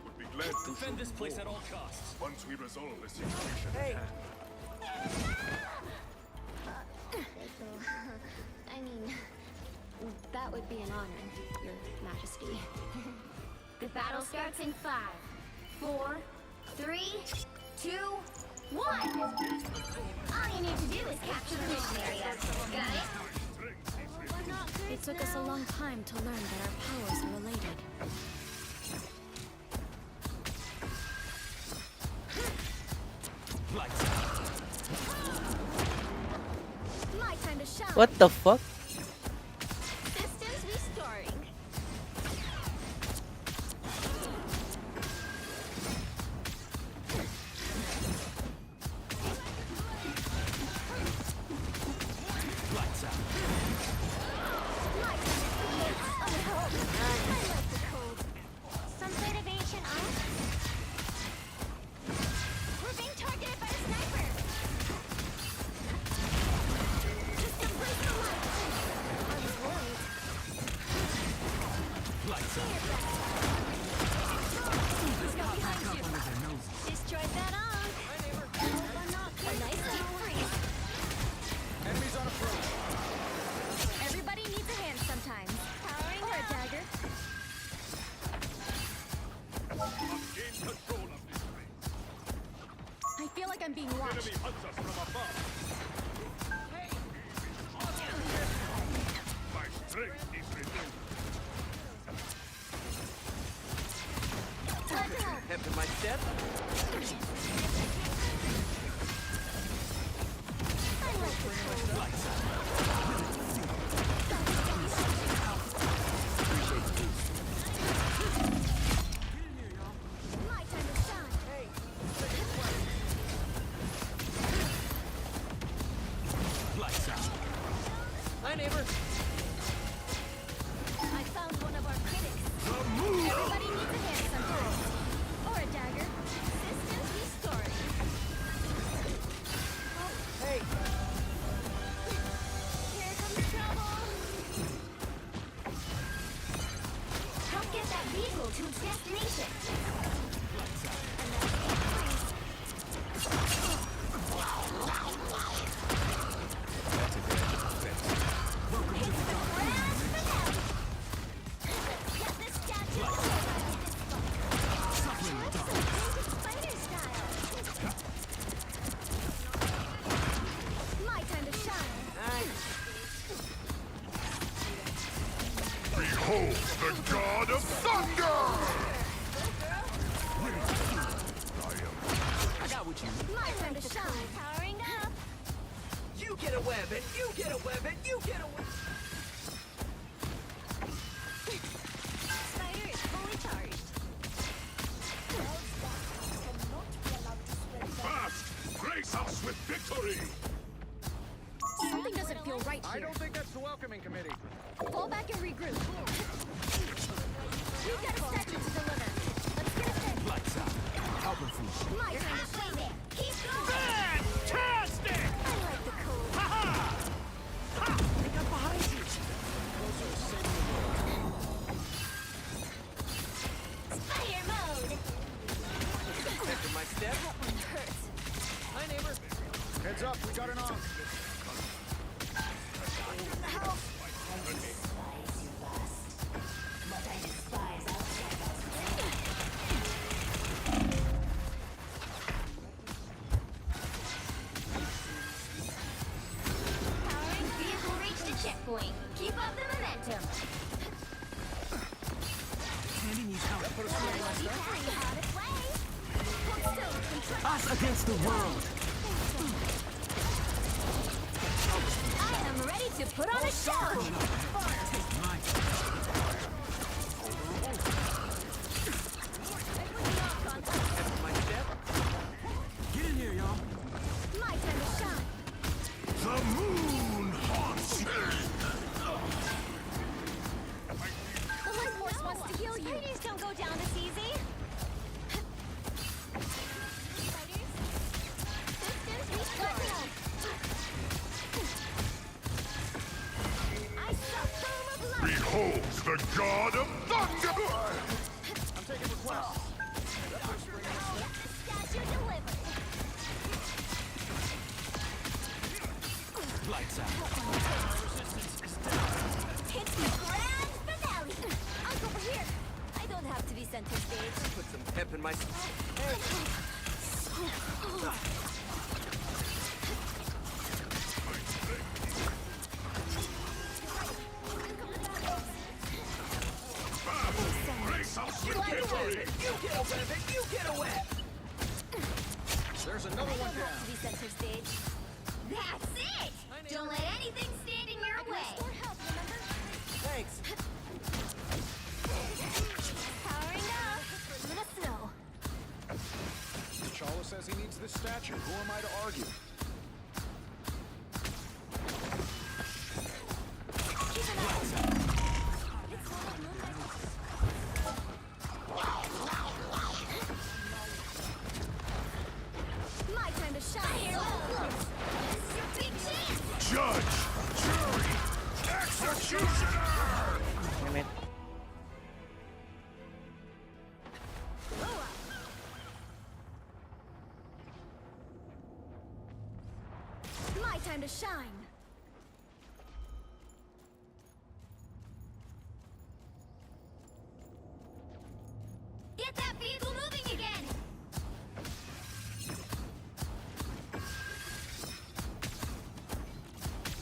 Would be glad to defend this place at all costs. Once we resolve the situation. Hey. I mean, that would be an honor, Your Majesty. The battle starts in 5, 4, 3, 2, 1. All you need to do is capture the took us a long time to learn that our powers are related. My time to shine. What the fuck? Systems restoring. Lights out. Some sort of ancient art? We're being targeted by a sniper! System breaking light! I was worried. Lights out. Let's go behind you! Destroyed that arm! Or not. A nice deep freeze! Enemies on approach. Everybody needs a hand sometimes. Powering or a dagger. Gain control of this place. I feel like I'm being watched. Enemy hunts us from above. My strength is renewed. Hip in my step. Lights out. My time to shine. Lights out. Hi, neighbor. I found one of our critics. Everybody needs a hand sometimes. Or a dagger. Systems restoring. Hey. Here comes trouble. Help get that vehicle to its destination. Lights out. That's a good fix. It's the grand finale. Get this statue. Suffering the dark. Spider style. My time to shine. Behold the god of thunder! I got what you. My time to shine. Powering up. You get a web and you get a web and you get a web. Spider is fully charged. Fast! Grace us with victory! Something doesn't feel right here. think that's the welcoming committee. Fall back and regroup. We've got a statue to deliver. Let's get it in. Lights out. Help and food. My time to shine there. Keep going. Fantastic! I like the cold. Ha! They got behind you. Those are saving the world. Spider mode. Hip in my step. That one hurts. Hi, neighbor. Heads up, we got an arm. Help. Powering vehicle reached the checkpoint. Keep up the momentum. Candy needs help. Carrying out its way. Hold still and try. Us against the world. I am ready to put on a show. My step. Get in here, y'all. My time to shine. The moon haunts me! The life force wants to heal you. Spiders don't go down this easy. Spiders. Systems restored. I saw boom of light. Behold the god of thunder! I'm taking requests. Statue delivered. Lights out. It's the grand finale. I'll go over here. I don't have to be center stage. Put some pep in my. You get away! There's another one down. To be center stage. That's it! Don't let anything stand in your way. Thanks. Powering up. Let us know. T'Challa says he needs this statue. Who am I to argue? Keep an eye on it. It's all about movement. My time to shine. This is your big chance. Judge, jury, executioner! Damn it. My time to shine. Get that vehicle moving again.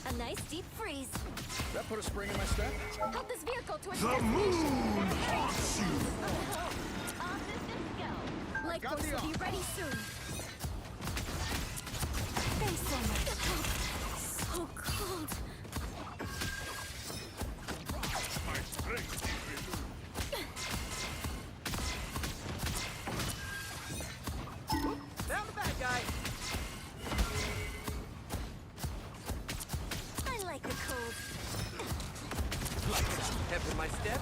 A nice deep freeze. That put a spring in my step? Help this vehicle to its The destination. moon haunts you! All systems go. Life Got force the will be op. ready soon. Thanks so much. So cold. My strength is renewed. Down the bad guy. I like the cold. Head with my step.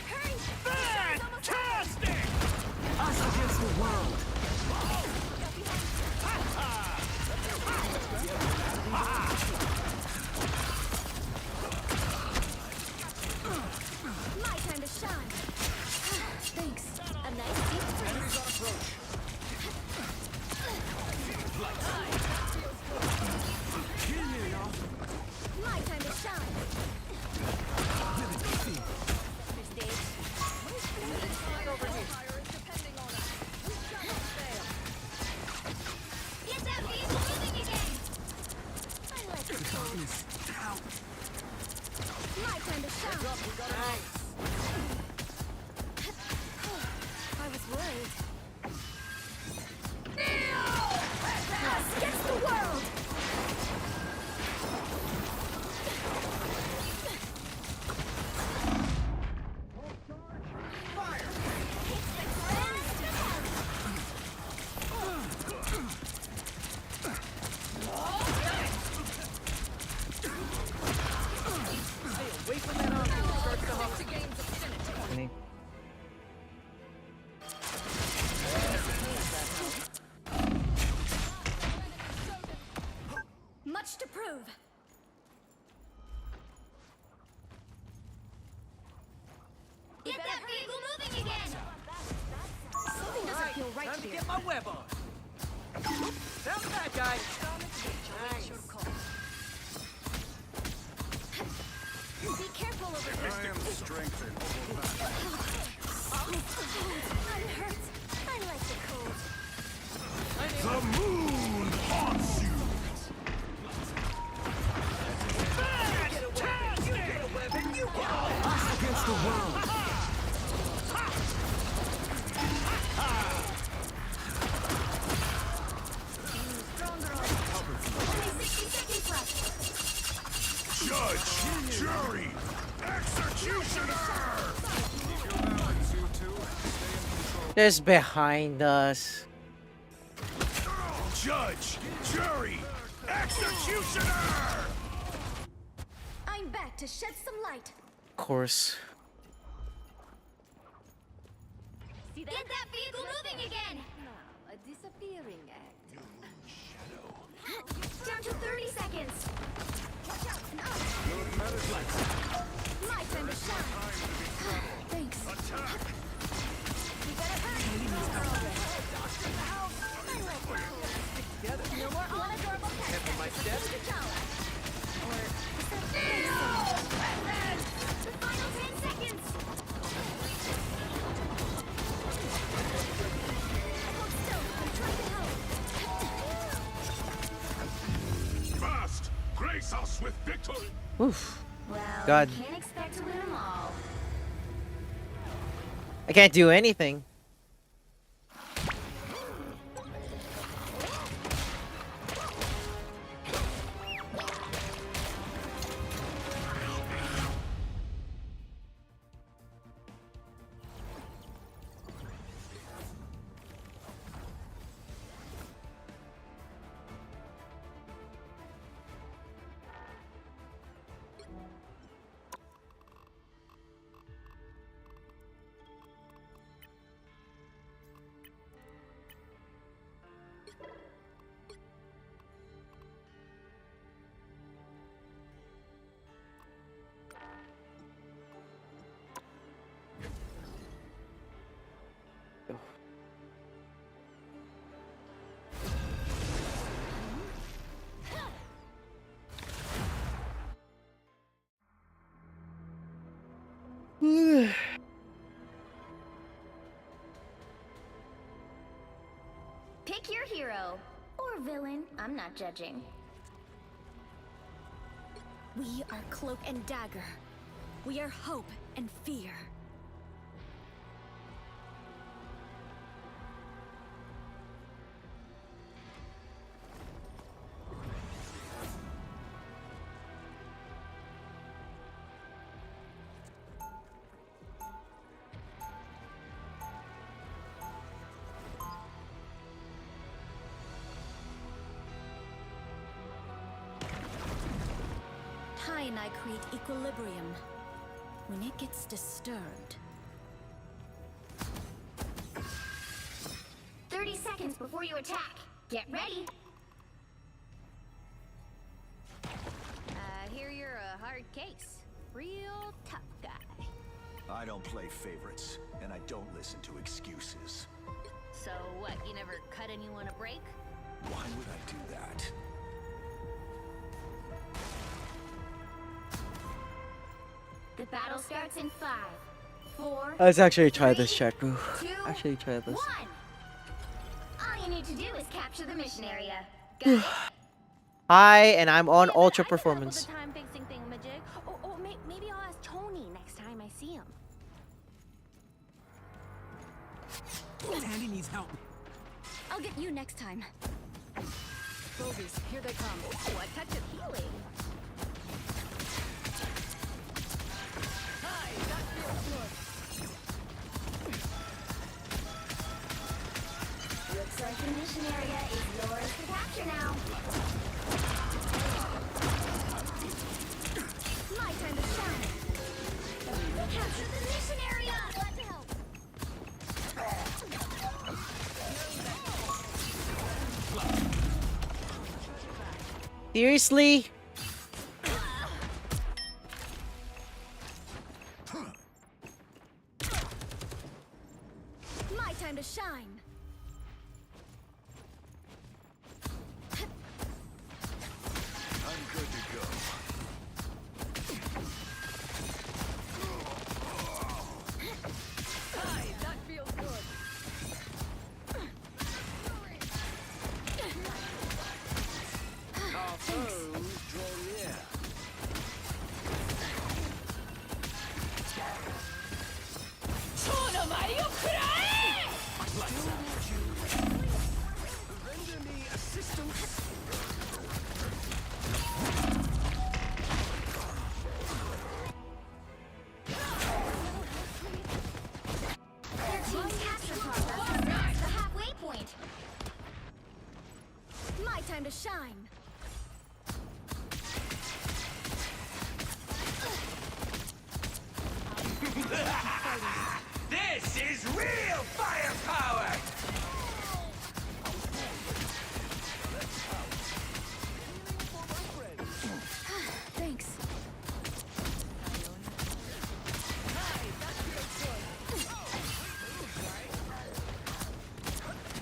Hurry! Fantastic! Us against the world. My time to shine. Thanks. A nice deep freeze. My time to shine. Center stage. Get that vehicle moving again. I like the cold. My time to shine. I was worried. Us against the world! Wait for that arm to start to hum. Any- Much to prove. Get that vehicle moving again! Something doesn't feel right Time to here. get my web on. Down the bad guy. Nice. Be careful over I there. am strengthened. I'm hurt. I like the cold. The moon haunts you! Us against the world. Only 60 seconds left. Judge, jury, executioner! There's behind us. Judge, jury, executioner! I'm back to shed some light. Of course. See that? Get that vehicle moving again! A disappearing act. Down to 30 seconds. Watch out and up. My time to shine. Thanks. We better hurry. I like the cool. No more unadorable pets. Head with my step. Or is that the final 10 seconds? Hold still. I'm trying to help. Fast! Grace us with victory! Oof. Well, God. you can't expect to win them all. I can't do anything. hero. Or villain, I'm not judging. We are Cloak and Dagger. We are hope and fear. Tai and I create equilibrium. When it gets disturbed, 30 seconds before you attack. Get ready. I hear you're a hard case. Real tough guy. I don't play favorites, and I don't listen to excuses. So what, you never cut anyone a break? Why would I do that? The battle starts in 5, 4. Let's actually try this, chat crew. 2, Actually try this. 1. All you need to do is capture the mission area. Got it? Hi, and I'm on ultra performance. Time fixing thingamajig. Oh, maybe I'll ask Tony next time I see him. Tandy needs help. I'll get you next time. Bogies, here they come. Ooh, a touch of healing. Looks like the mission area is yours to capture now. My time to shine. Capture the mission area! Glad to help. Seriously? My time to shine. I'm good to go. Hi, that feels good. Our foes draw near. Render me assistance. Their team's capture progress has reached the halfway point. My time to shine. This is real firepower! Thanks.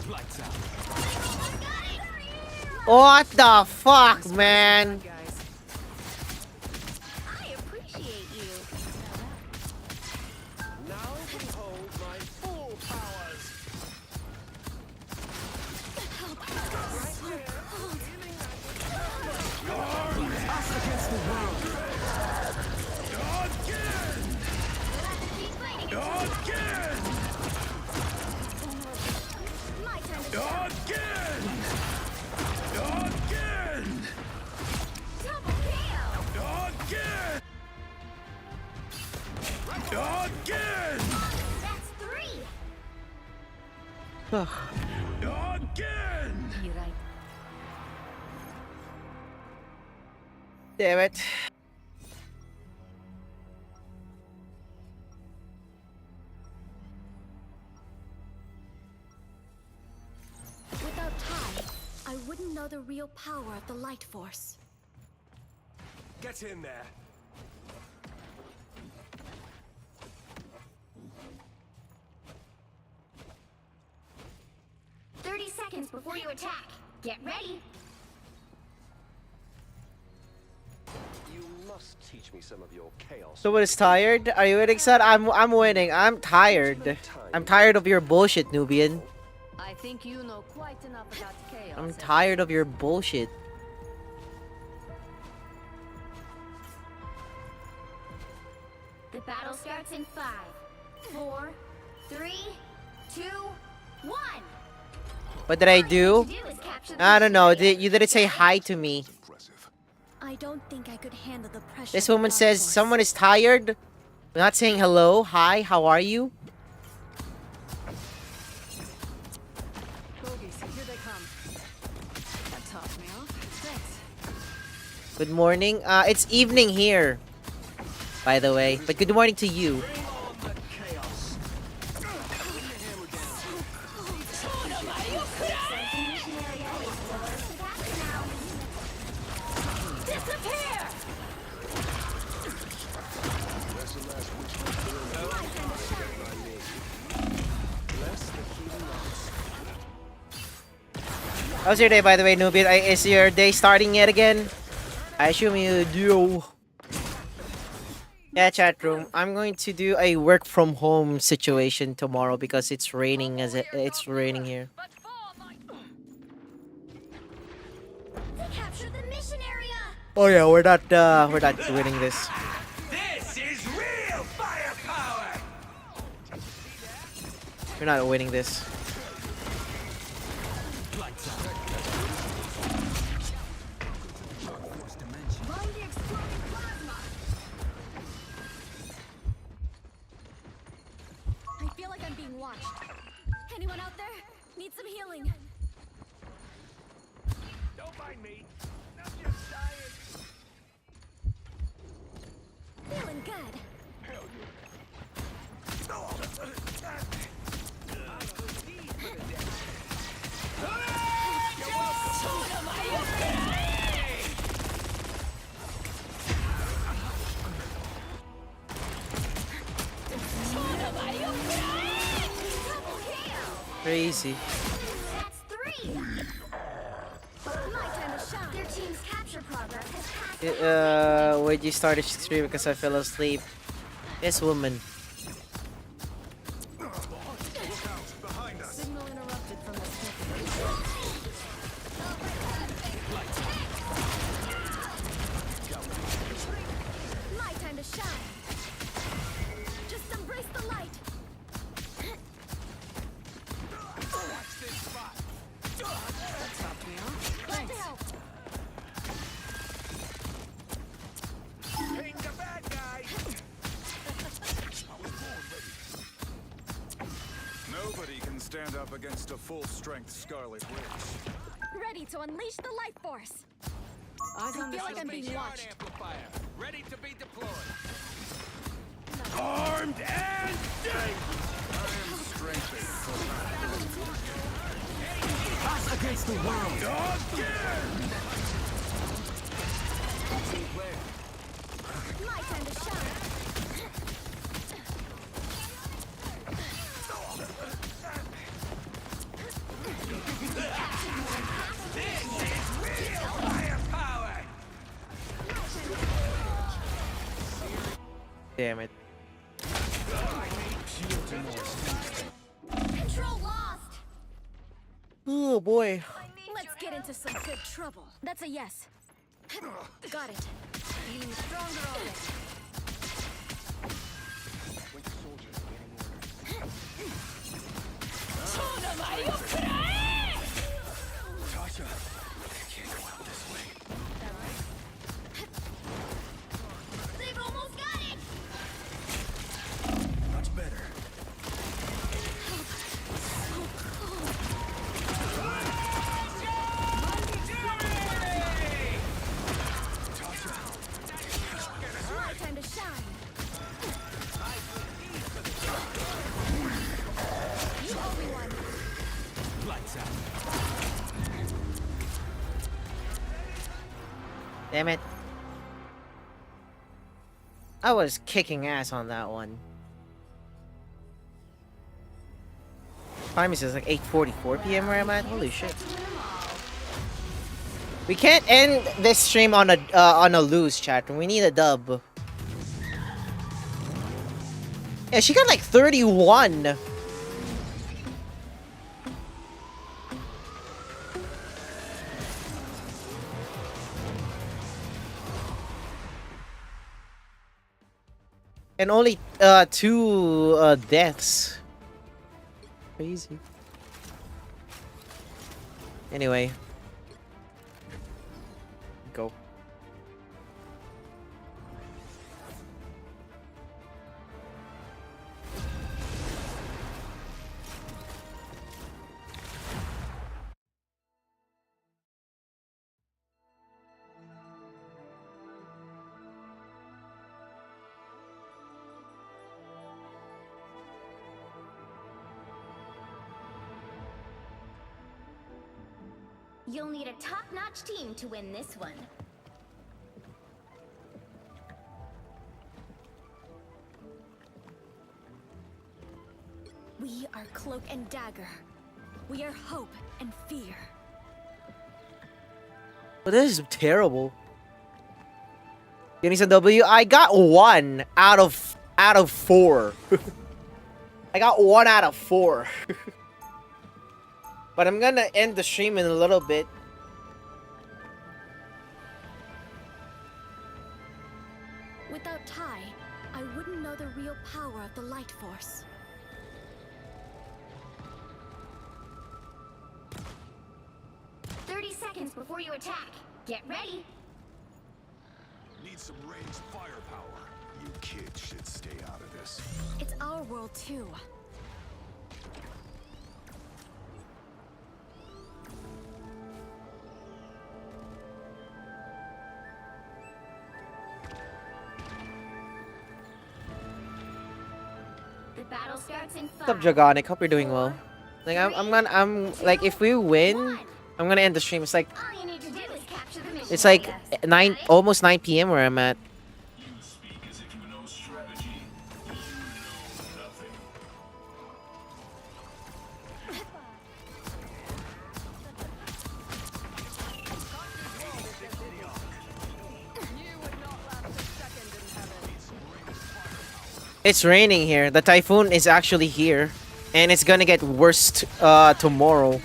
Lights out. What the fuck, man? I appreciate you. Now behold my full powers. Us against the world. Again! Again! My time to Again! Again! Double KO! Again! Again! That's 3! Again! You're right. Damn it. Without Tai, I wouldn't know the real power of the light force. Get in there. Seconds before you attack. Get ready. You must teach me some of your chaos. Someone is tired? Are you winning, son? I'm winning. I'm tired. I'm tired of your bullshit, Nubian. I I think you know quite enough about chaos. I'm tired of your bullshit. The battle starts in 5, 4, 3, 2, 1. What did I do? I don't know. You didn't say hi to me. I don't think I could handle the pressure. This woman says someone is tired. We're not saying hello, hi, how are you? Bogies, here they come. That topped me off. Thanks. Good morning. It's evening here, by the way. But good morning to you. How's your day, by the way, Nubit? Is your day starting yet again? I assume you do. Yeah, chat room. I'm going to do a work from home situation tomorrow because it's raining it's raining here. Capture the mission area. Oh yeah, we're not winning this. This is real firepower! We're not winning this. I feel like I'm being watched. Anyone out there? Need some healing. Don't mind me. I'm just dying. Feeling good. Hell Crazy. That's 3. My time to shine. Your team's capture progress has passed. Would you start a stream because I fell asleep? This woman. Signal interrupted from the My time to shine. Just embrace the light. Let's help. Ain't the bad guy. Nobody can stand up against a full-strength Scarlet Witch. Ready to unleash the life force. Eyes on I feel like I'm being watched. Amplifier, ready to be deployed. Armed and dead! I am strengthened. Us against the world. My time to shine. Damn it. Control lost. Oh boy. Let's get into some good trouble. That's a yes. Got it. Feeling stronger already. Tasha, I can't go out this way. They've almost got it. Much better. My time to shine. You owe me one. Lights out. Damn it. I was kicking ass on that one. Time is like 8:44 p.m. where I'm at. Holy shit. We can't end this stream on a lose, chat. We need a dub. Yeah, she got like 31. And only 2 deaths. Crazy. Anyway. Go. You'll need a top-notch team to win this one. We are Cloak and Dagger. We are hope and fear. But this is terrible. Getting some W. I got 1 out of 4. I got 1 out of 4. But I'm gonna end the stream in a little bit. Without Ty, I wouldn't know the real power of the light force. Seconds before you attack. Get ready. Need some ranged firepower. You kids should stay out of this. It's our world too. The battle starts in 5. What's up, Jagonic? Hope you're doing well. Like I'm like, if we win, I'm gonna end the stream. It's like All you need to do is capture the mission. it's like 9, almost 9 p.m. where I'm at. You speak as if you know strategy. You know nothing. It's raining here. The typhoon is actually here, and it's gonna get worse tomorrow.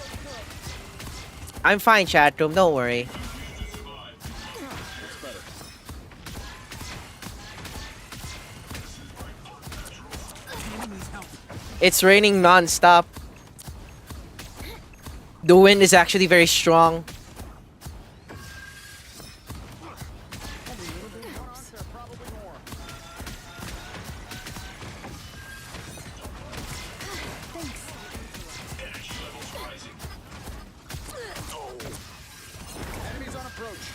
I'm fine, chat room. Don't worry. It's raining non-stop. The wind is actually very strong. Enemies on approach.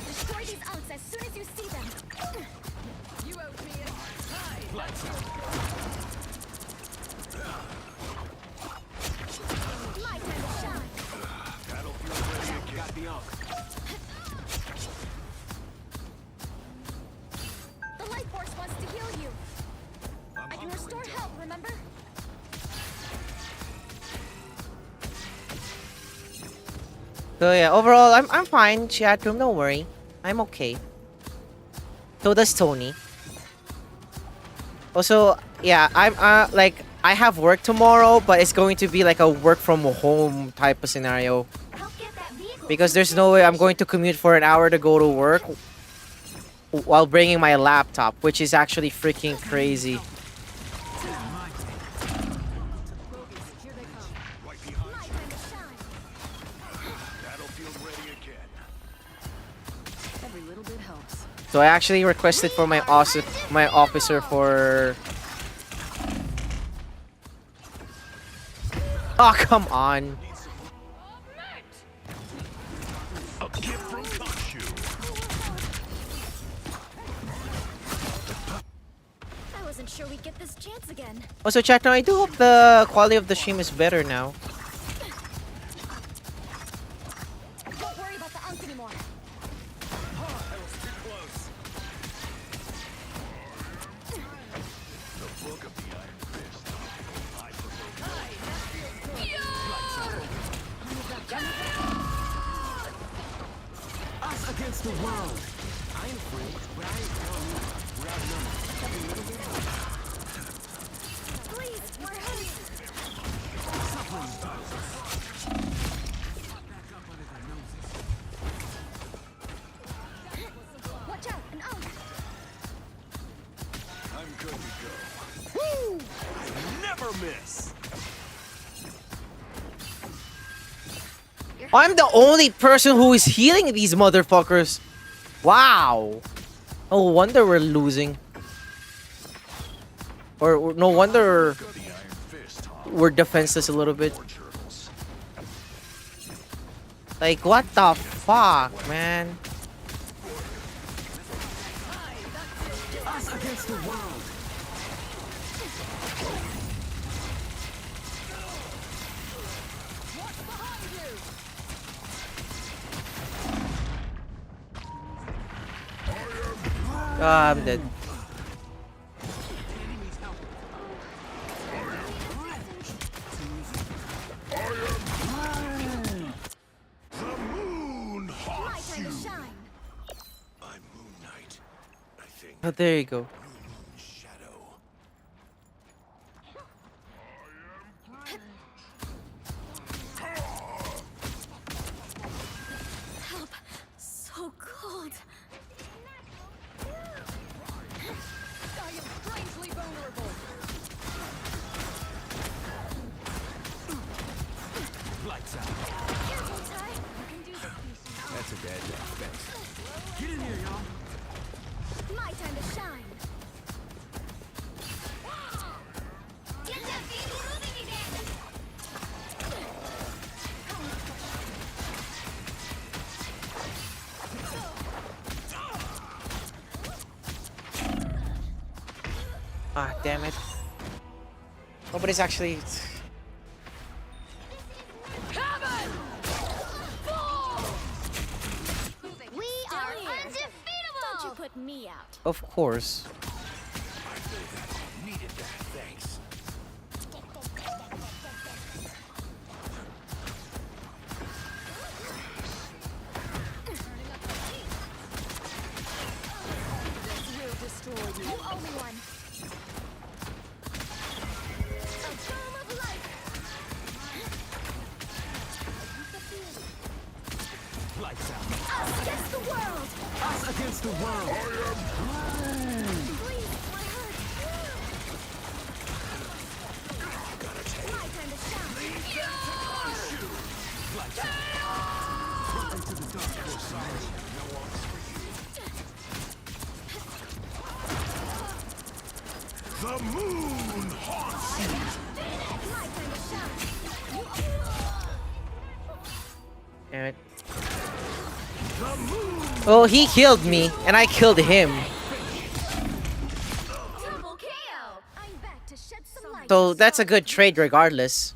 Destroy these unks as soon as you see them. You owe me a tie. My time to shine. Battlefield ready again. Got the unk. The light force wants to heal you. I can restore health, remember? So yeah, overall, I'm fine, chat room. Don't worry, I'm okay. So does Tony. Also, yeah, I'm like I have work tomorrow, but it's going to be like a work from home type of scenario. Because there's no way I'm going to commute for an hour to go to work while bringing my laptop, which is actually freaking crazy. Battlefield ready again. Every little bit helps. So I actually requested for my officer for. Oh, come on. A gift from Kanshu. I wasn't sure we'd get this chance again. Also, chat now, I do hope the quality of the stream is better now. Don't worry about the unks anymore. The book of the Iron Fist. I Us against the world. I ain't afraid, but I ain't telling you. We're outnumbered. Every little bit helps. Please, we're hurting. Suffering. Back up under their noses. I'm the only person who is healing these motherfuckers. Wow. No wonder we're losing. Or no wonder we're defenseless a little bit. Like, what the fuck, man? Us against the world. What's behind you? Ah, I'm dead. The moon haunts you. Shine. I'm Moon Knight, I think. Oh, there you go. Shadow. Help. So cold. I am strangely vulnerable. Lights out. Careful, Ty. You can do this. That's a dead guy. Thanks. Get in here, y'all. My time to shine. Get that vehicle moving again! Ah, damn it. Nobody's actually... We are undefeatable! Don't you put me out. Of course. Needed that, thanks. This will destroy you. You owe me one. A bomb of light. Lights out. Us against the world. Us against the world. Please, my heart. My time to shine. Lights out. Welcome to the dark force dimension. No one's for you. The moon haunts you. My time to shine. Damn it. The moon. Well, he killed me, and I killed him. Double KO. I'm back to shed some light. So that's a good trade regardless.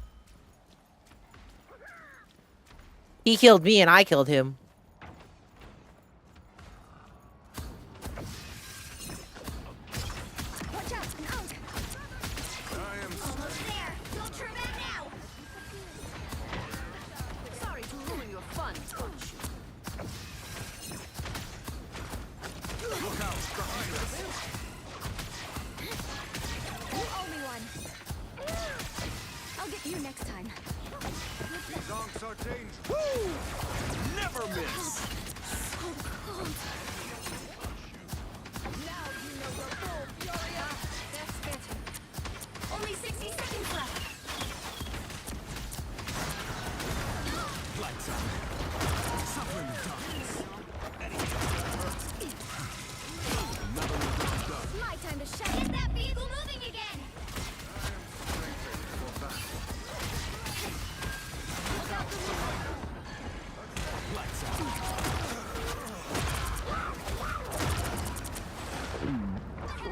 He killed me and I killed him. Watch out, an unk. Almost there! Don't turn back now! Sorry to ruin your fun, coach. Look out behind us. You owe me one. I'll get you next time. These onks are dangerous. Woo! Never miss. So cold. Now you know your full fury. That's better. Only 60 seconds left. Lights out. Suffer in the darkness. Another one done. My time to shine. Get that vehicle moving again! Lights out.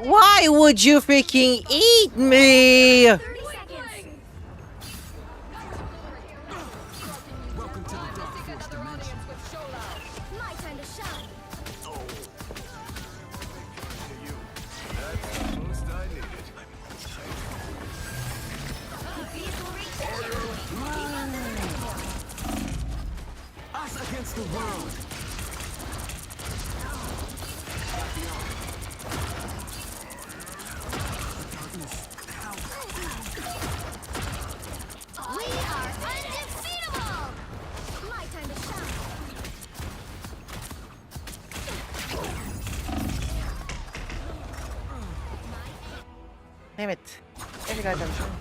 Why would you freaking eat me? 30 seconds. Welcome to the dark force dimension. My time to shine. That's the most I needed. Us against the world. We are undefeatable! My time to shine. Damn it. Every goddamn time.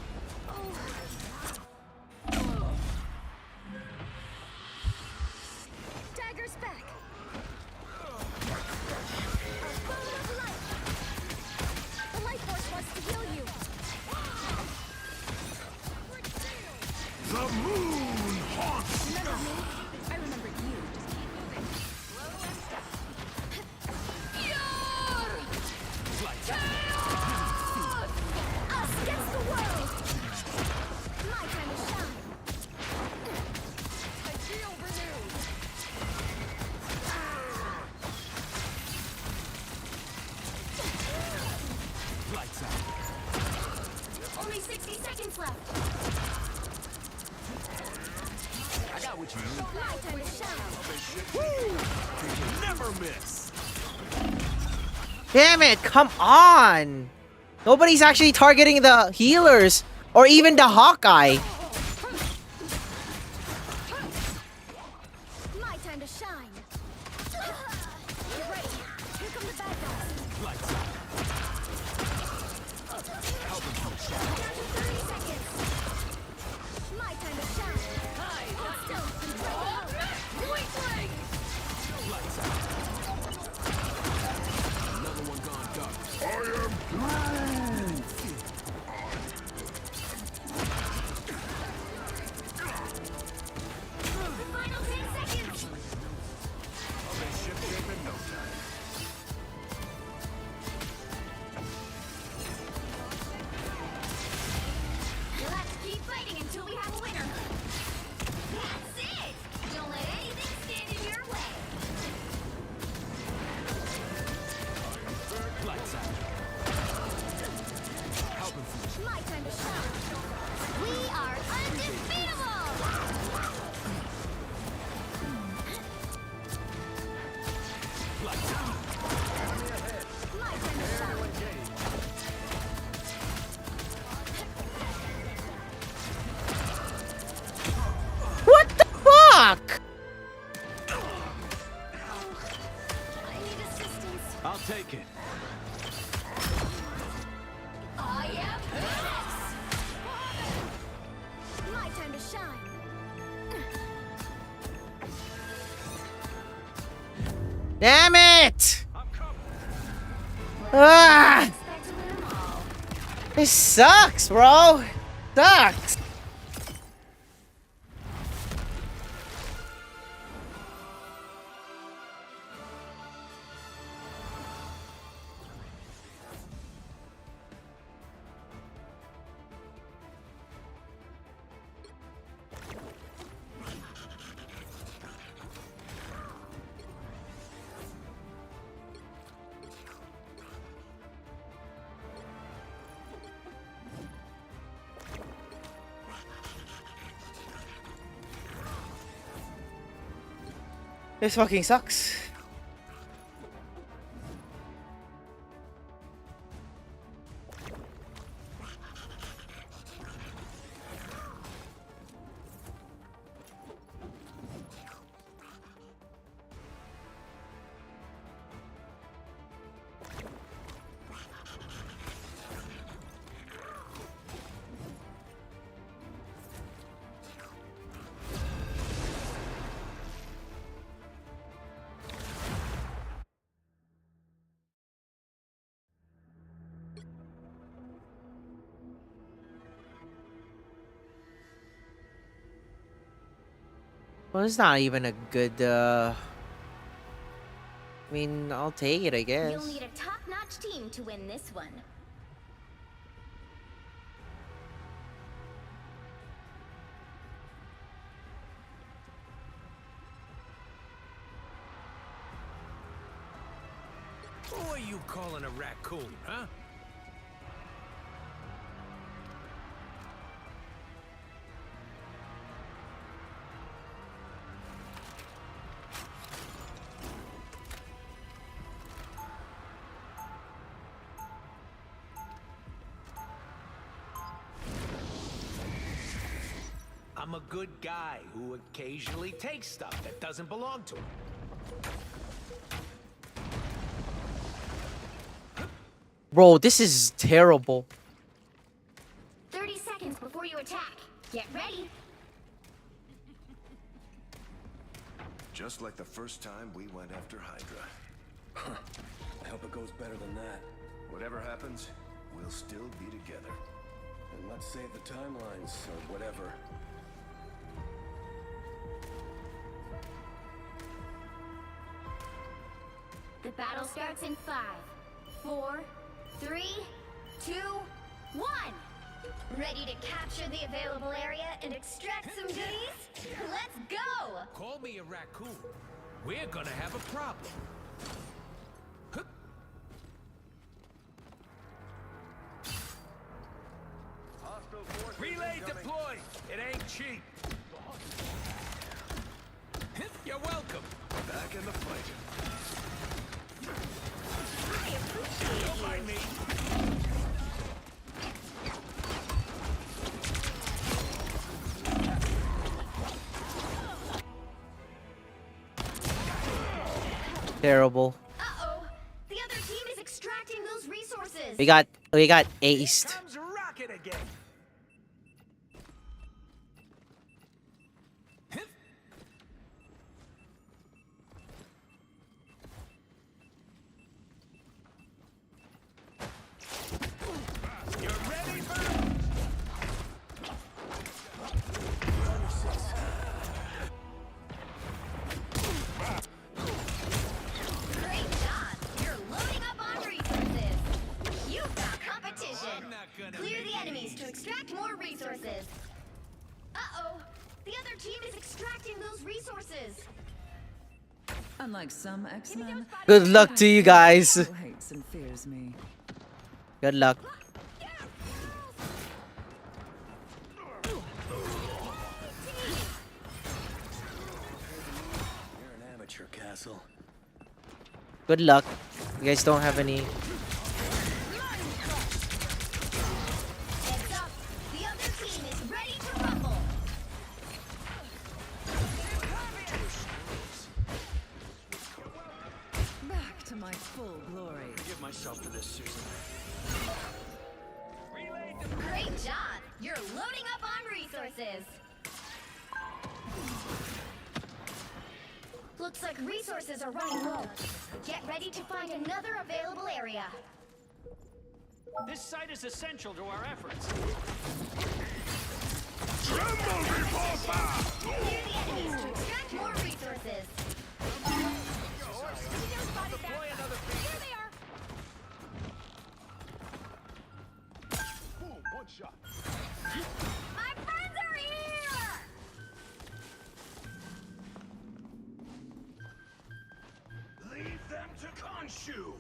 what you need. My time to shine. Never miss. Damn it, come on! Nobody's actually targeting the healers or even the Hawkeye. My time to shine. Get ready. Here come the bad guys. Lights out. Help him from shadow. 30 seconds. My time to shine. Hold still. Lights out. Another one gone dark. I am The final 10 seconds. I'll be ship-shape in no time. You'll have to keep fighting until we have a winner. That's it! Don't let anything stand in your way. Lights out. Help him from My time to shine. We are undefeatable! lights out. My time to shine. What the fuck? I need assistance. I'll take it. I am this! My time to shine. Damn it! Ah! Expect to win them all. This sucks, bro. Sucks. This fucking sucks. Well, it's not even a good, I mean, I'll take it, I guess. You'll need a top-notch team to win this one. Who are you calling a raccoon, huh? I'm a good guy who occasionally takes stuff that doesn't belong to him. Bro, this is terrible. 30 seconds before you attack. Get ready. just like the first time we went after Hydra. I hope it goes better than that. Whatever happens, we'll still be together. And let's save the timelines, or whatever. The battle starts in 5, 4, 3, 2, 1. Ready to capture the available area and extract some goodies? Let's go! Call me a raccoon. We're gonna have a problem. Relay deployed! It ain't cheap! Terrible. Uh-oh. The other team is extracting those resources. We got aced. Comes rocket again. You're ready for Great job. You're loading up on resources. You've got competition. Clear the enemies to extract more resources. Uh-oh. The other team is extracting those resources. Unlike some X-Men, Good luck to you guys. who hates and fears me. Good luck. You're an amateur, Castle. Good luck. You guys don't have any. Heads up. The other team is ready to rumble. Back to my full glory. Give myself to this, Susan. Great job. You're loading up on resources. Looks like resources are running low. Get ready to find another available area. This site is essential to our efforts. Tremble before fire! Clear the enemies to extract more resources. Here they are. Boom, one shot. My friends are here. Leave them to Khonshu.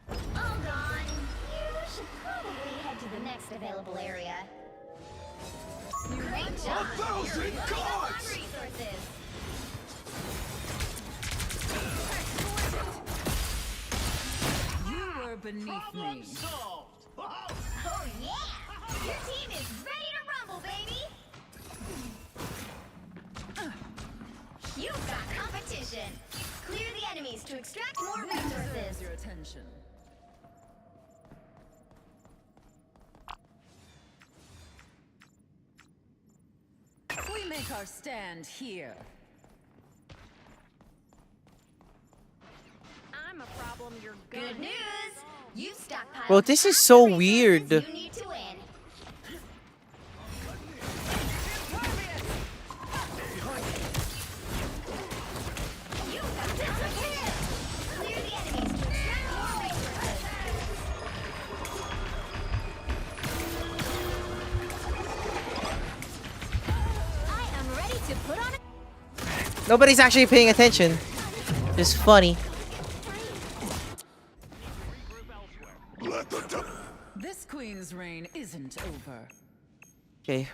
All gone. You should probably head to the next available area. Great job. 1,000 You're loading up on gods! resources. You were beneath me. Solved. Oh yeah! Your team is ready to rumble, baby. You've got competition. Clear the enemies to extract more resources. Deserves your attention. We make our stand here. I'm a problem. You're good news. You've stockpiled. Bro, this is so weird. You need to win. You've got competition. Clear the enemies to extract more resources. I am ready to put on a Nobody's actually paying attention. It's funny. Let the devil. This queen's reign isn't over. Okay.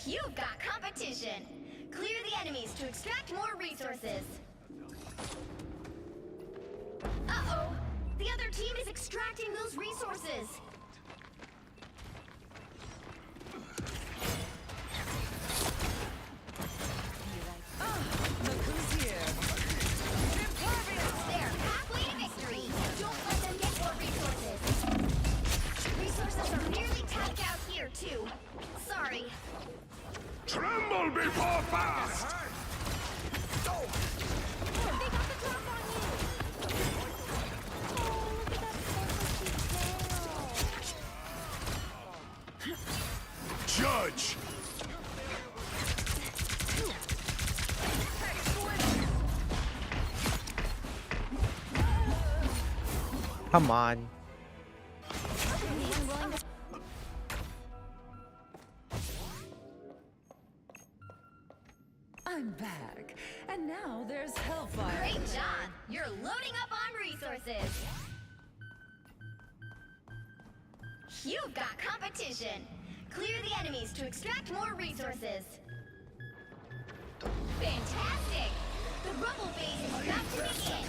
You've got competition. Clear the enemies to extract more resources. Uh-oh. The other team is extracting those resources. Look who's here. They're halfway to victory. Don't let them get more resources. Resources are nearly tapped out here, too. Sorry. Tremble before fire! They got the drop on you. Oh, look at that fancy Judge! Come on. I'm back. And now there's hellfire. Great job. You're loading up on resources. You've got competition. Clear the enemies to extract more resources. Fantastic! The rumble phase is about to begin.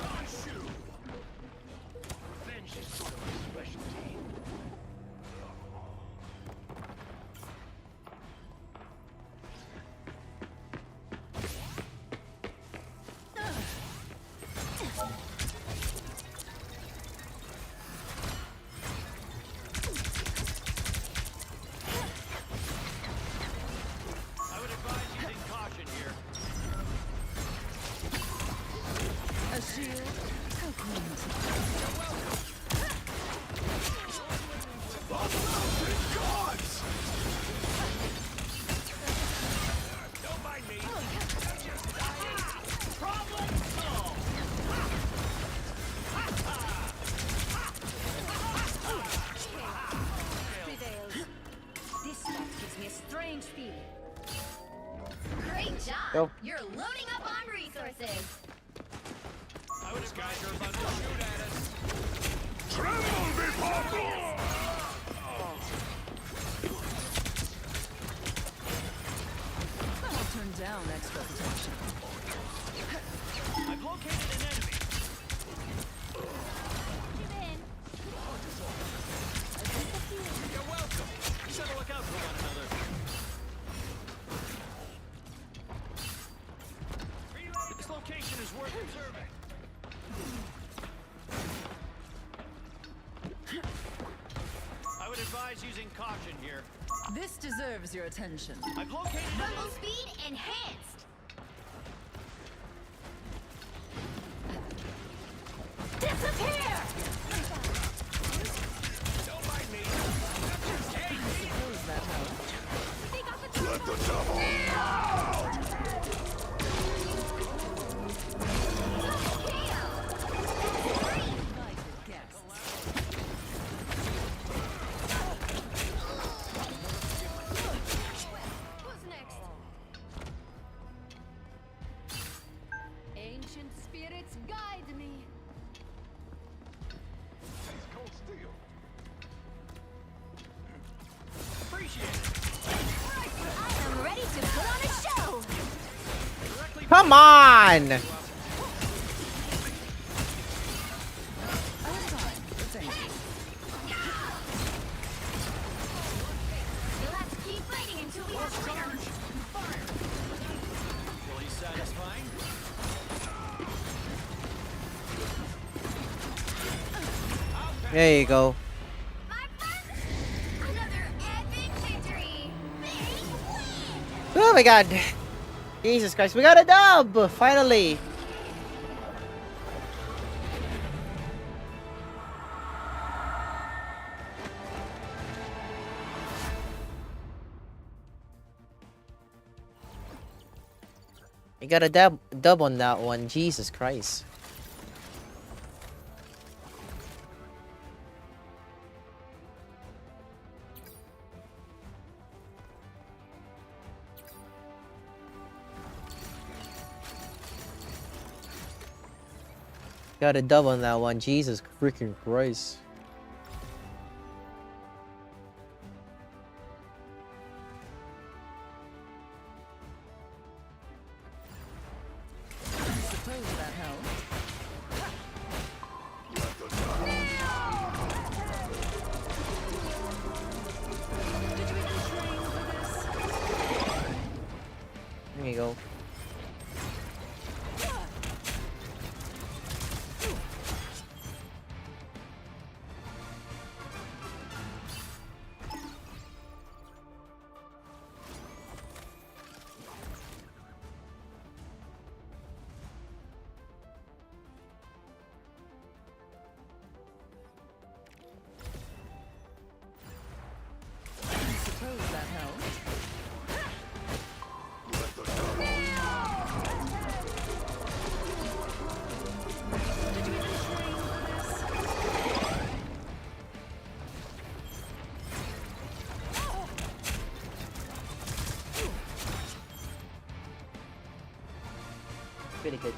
shield. How quaint. Don't mind me. Prevails. This stuff gives me a strange feeling. Great job! Go. You're loading up on resources. Those guys are about to shoot at us. Tremble before I'll turn down extra protection. I've located an enemy. You're welcome. You gotta look out for one another. This location is worth observing. I would advise using caution here. This deserves your attention. I've located an Rumble enemy. speed enhanced. Disappear! Don't mind me. Suppose that helped. Let the devil Invited guests. Who's next? Ancient spirits guide me. cold steel. Appreciate it. I am ready to put on a show. Come on! I was fine. Thank you. Let's keep fighting until we have freedom. Really satisfying. There you go. My friends, another epic victory. Big win. Oh my god. Jesus Christ, we got a dub! Finally! We got a dub on that one. Jesus Christ. Got a dub on that one. Jesus freaking Christ. Suppose that helped. Did you even train for this? There you go. Suppose that helped. Did you even train for this? Pretty good.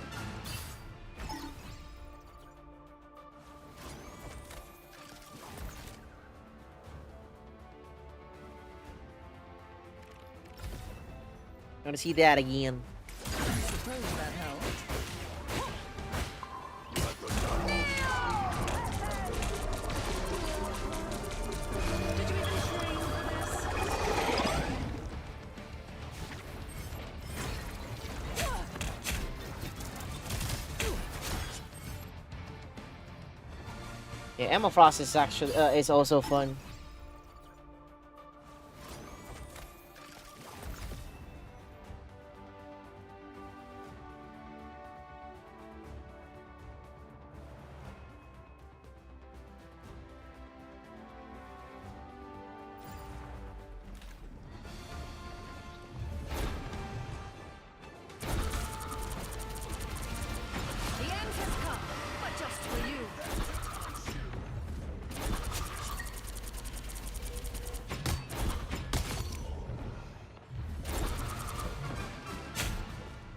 Wanna see that again? Suppose that helped. Did you even train for this? Yeah, Emma Frost is actually is also fun.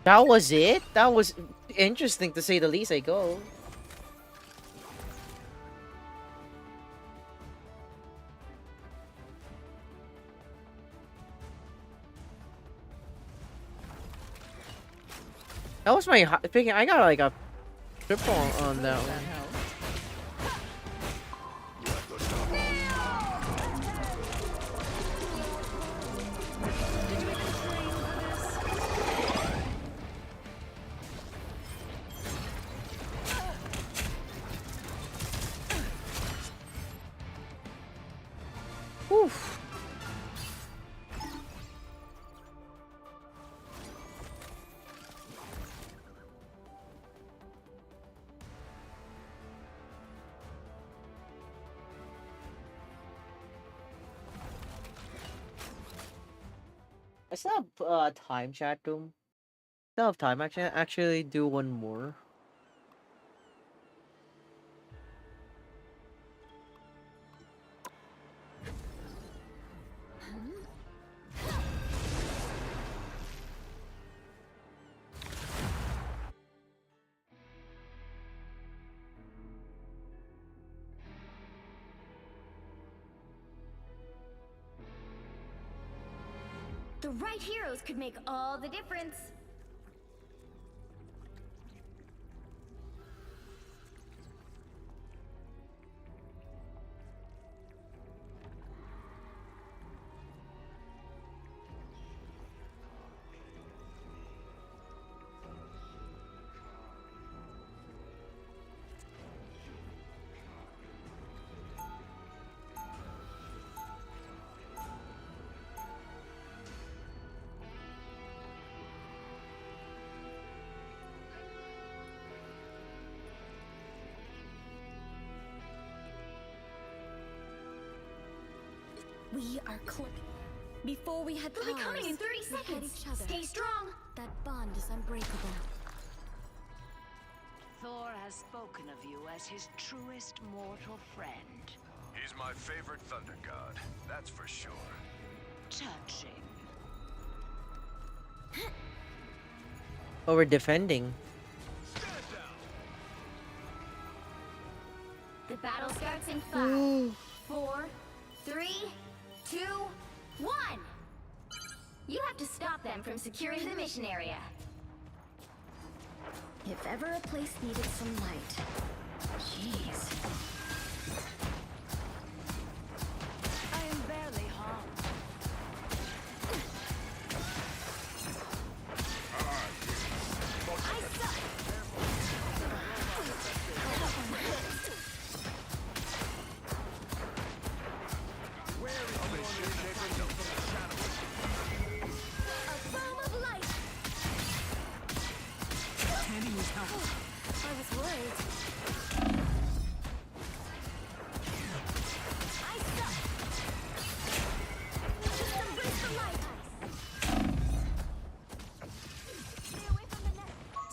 That was it? That was interesting to say the least, I go. That was my picking. I got like a triple on that one. Oof. I still have time, chat room. Still have time. Actually do one more. The right heroes could make all the difference. We are close. Before we had powers, We'll be coming in 30 we had seconds. each other. Stay strong. That bond is unbreakable. Thor has spoken of you as his truest mortal friend. He's my favorite thunder god, that's for sure. Touching. Oh, we're defending. The battle starts in 5, 4, 3, 2, 1. You have to stop them from securing the mission area. If ever a place needed some light. Jeez. I am barely harmed. I was worried. I suck. Just embrace the light. Stay away from the net.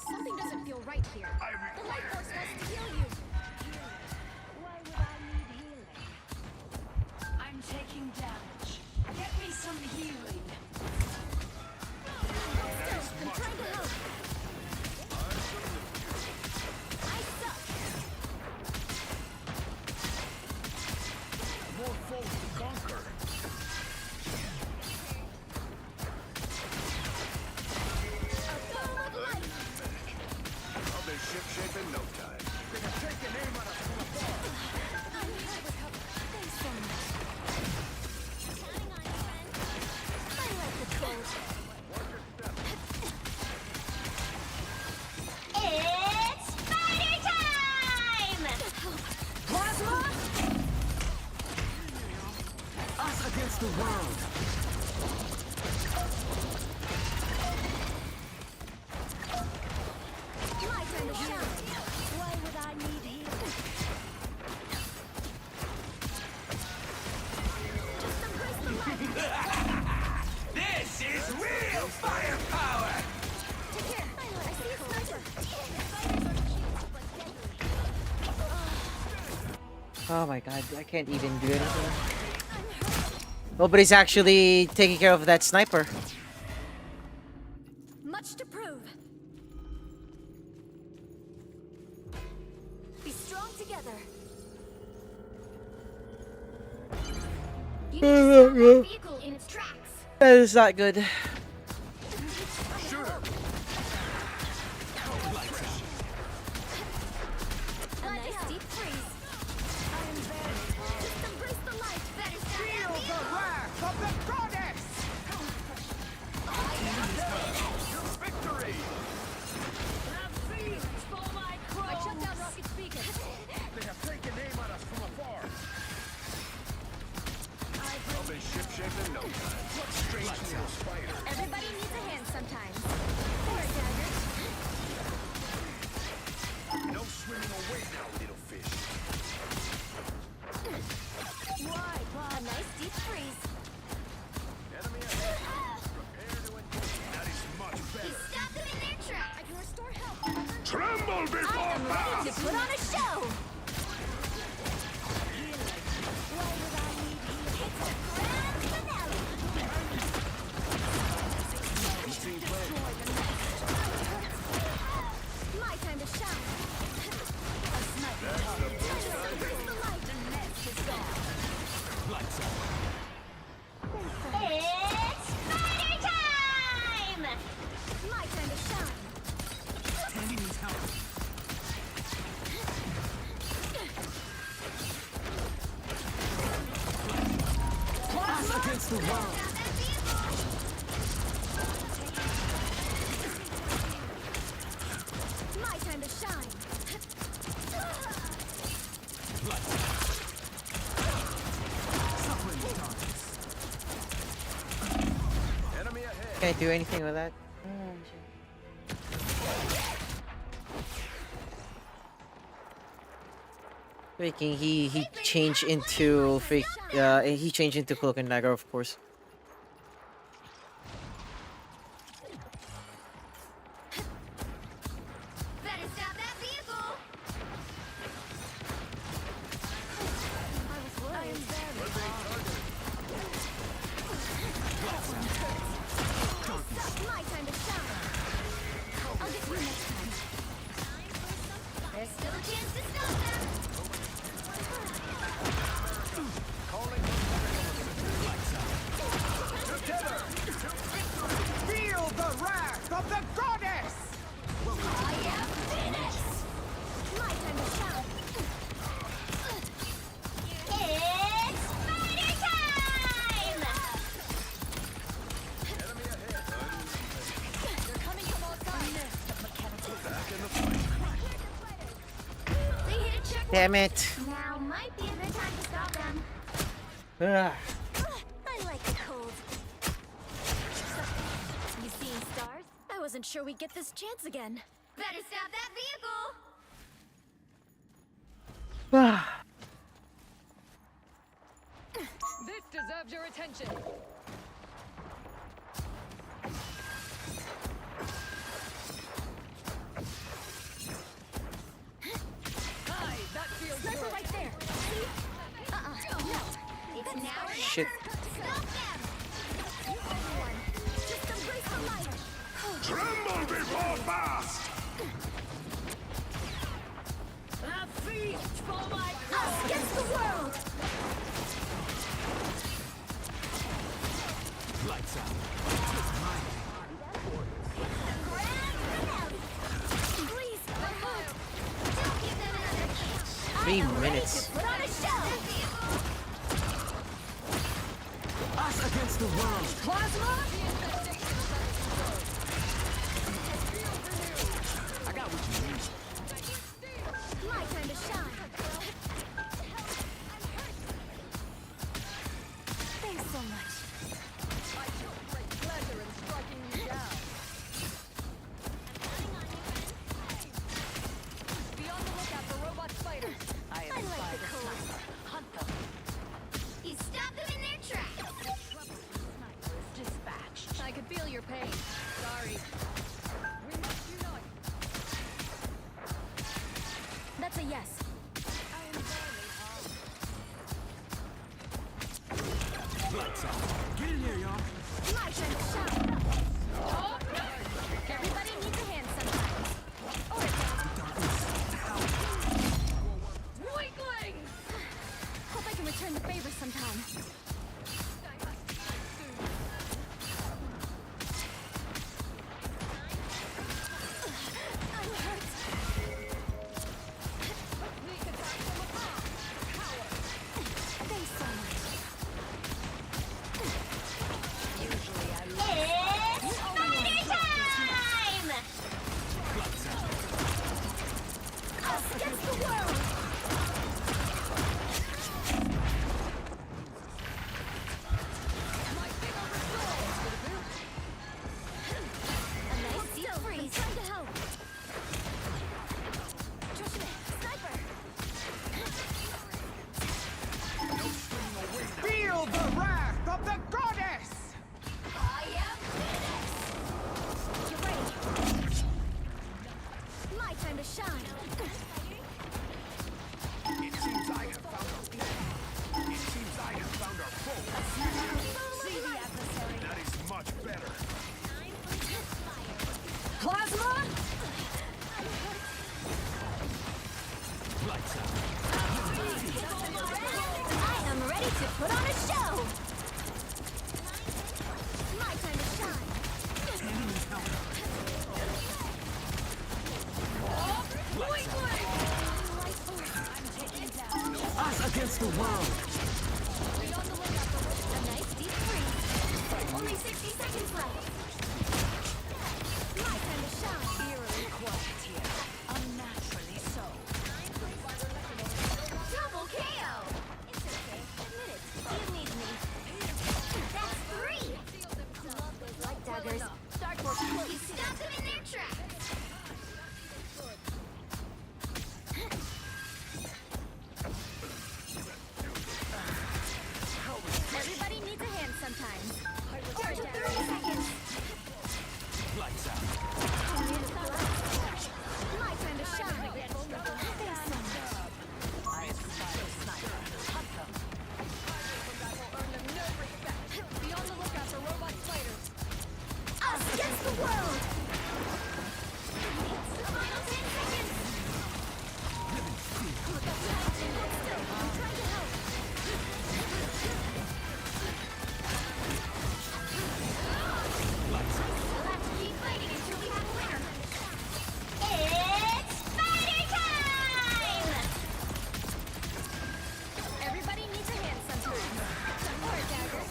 Something doesn't feel right here. The light force has to heal you. Why would I need healing? I'm taking damage. Get me some healing. Hold still. I'm trying to help. More foes to conquer. I'll be ship-shape in no time. Gonna take your name out of from afar. I'm here with help. Thanks so much. Counting on you, friend. I like the cold. It's spider time! Plasma! Us against the world. My turn to shine. Why would I need healing? Just embrace the light. This is real firepower! Take care. I see a sniper. Spiders are cheap, but deadly. Oh my god, I can't even do anything. Nobody's actually taking care of that sniper. Much to prove. work together. You need to stop that vehicle in its tracks. That is not good. Shoot her! A nice deep freeze. I am very hot. Just embrace the light. Better stop that vehicle. wrath of the goddess! Victory! I shut down rocket speaker. They have taken aim at us from afar. I'll be ship-shape in no time. What strange little spider? Everybody needs a hand sometimes. There, Dagger. No swimming away now, little fish. Why? A nice deep freeze. Enemy ahead. Prepare to engage. That is much You better. stop them in their tracks. I can restore health. Tremble I before am ready to put on a show. Why would I need healing? It's a grand finale. Destroy the nest. My time to shine. A sniper. Just embrace the light. The nest is gone. It's spider time! My time to shine. Tandy needs help. Us against the world. My time to shine. Suffering the darkness. Enemy ahead. Can't do anything with that. Freaking he changed into he changed into Cloak and Dagger, of course. Better stop that vehicle. I was worried. I am very my time to shine. I'll get you next time. There's still a chance to stop them. Together! Feel the wrath of the goddess! I am finished. My time to shine. It's spider time! Enemy ahead. They're coming from all sides. Back in the fight. They hit a checkpoint. Damn it. Now might be a good time to stop them. Ugh. I like the cold. You seeing stars? I wasn't sure we'd get this chance again. Better stop that vehicle. This deserves your attention. Hi, that feels Sniper good. right there. See? No. It's now or Shit. never. Stop them. You everyone. Just embrace the light. Tremble before fast! A feast for my us against the world. Lights out. Grand finale. Please, don't give them another chance. 3 I am ready minutes. to put on a show. Us against the world. Plasma. I got what you need. My time to shine. Thanks so much. I took great pleasure in striking you down. Be on the lookout for robot spiders. I like the cold. Hunt them. You stop them in their tracks. Dispatched. I could feel your pain. Sorry. We must unite. That's a yes. I am barely harmed. Lights out. Get in here, y'all. My time to shine. Everybody needs a hand sometimes. Or a shine. It seems I have found our foe. See the adversary. That is much better. Plasma! Lights out. I am ready to put on a show. My time to shine. Us against the world. A nice deep freeze. Only 60 seconds left. My time to shine. Eerily quiet here. Unnaturally so. Double KO. It's okay. Admit it. You need me. That's 3. Love those light daggers. Dark Force, please stop them in their tracks. Everybody needs a hand sometimes. Down to 30 seconds. Lights out. My time to shine. Face them. I aspire sniper. Hunt them. Be on the lookout for robot fighters. Us against the world. It's the final 10 seconds. Look up, hold still. I'm trying to help. We'll have to keep fighting until we have a winner. It's fighting time! Everybody needs a hand sometimes. Or a dagger.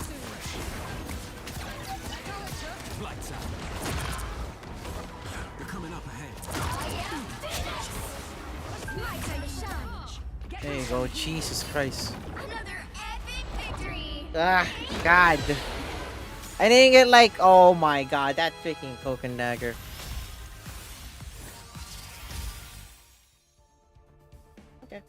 Lights out. They're coming up ahead. I am Phoenix! My time to shine. There you go. Jesus Christ. Another epic victory! Ah, God. I didn't get like, oh my God, that freaking cloak and dagger. Okay.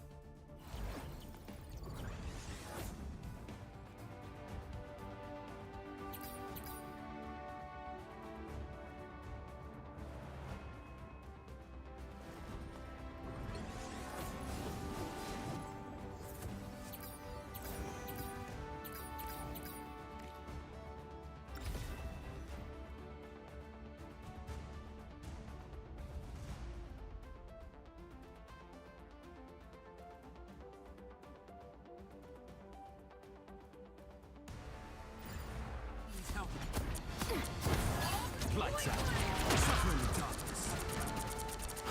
Lights out. Suffer in the darkness.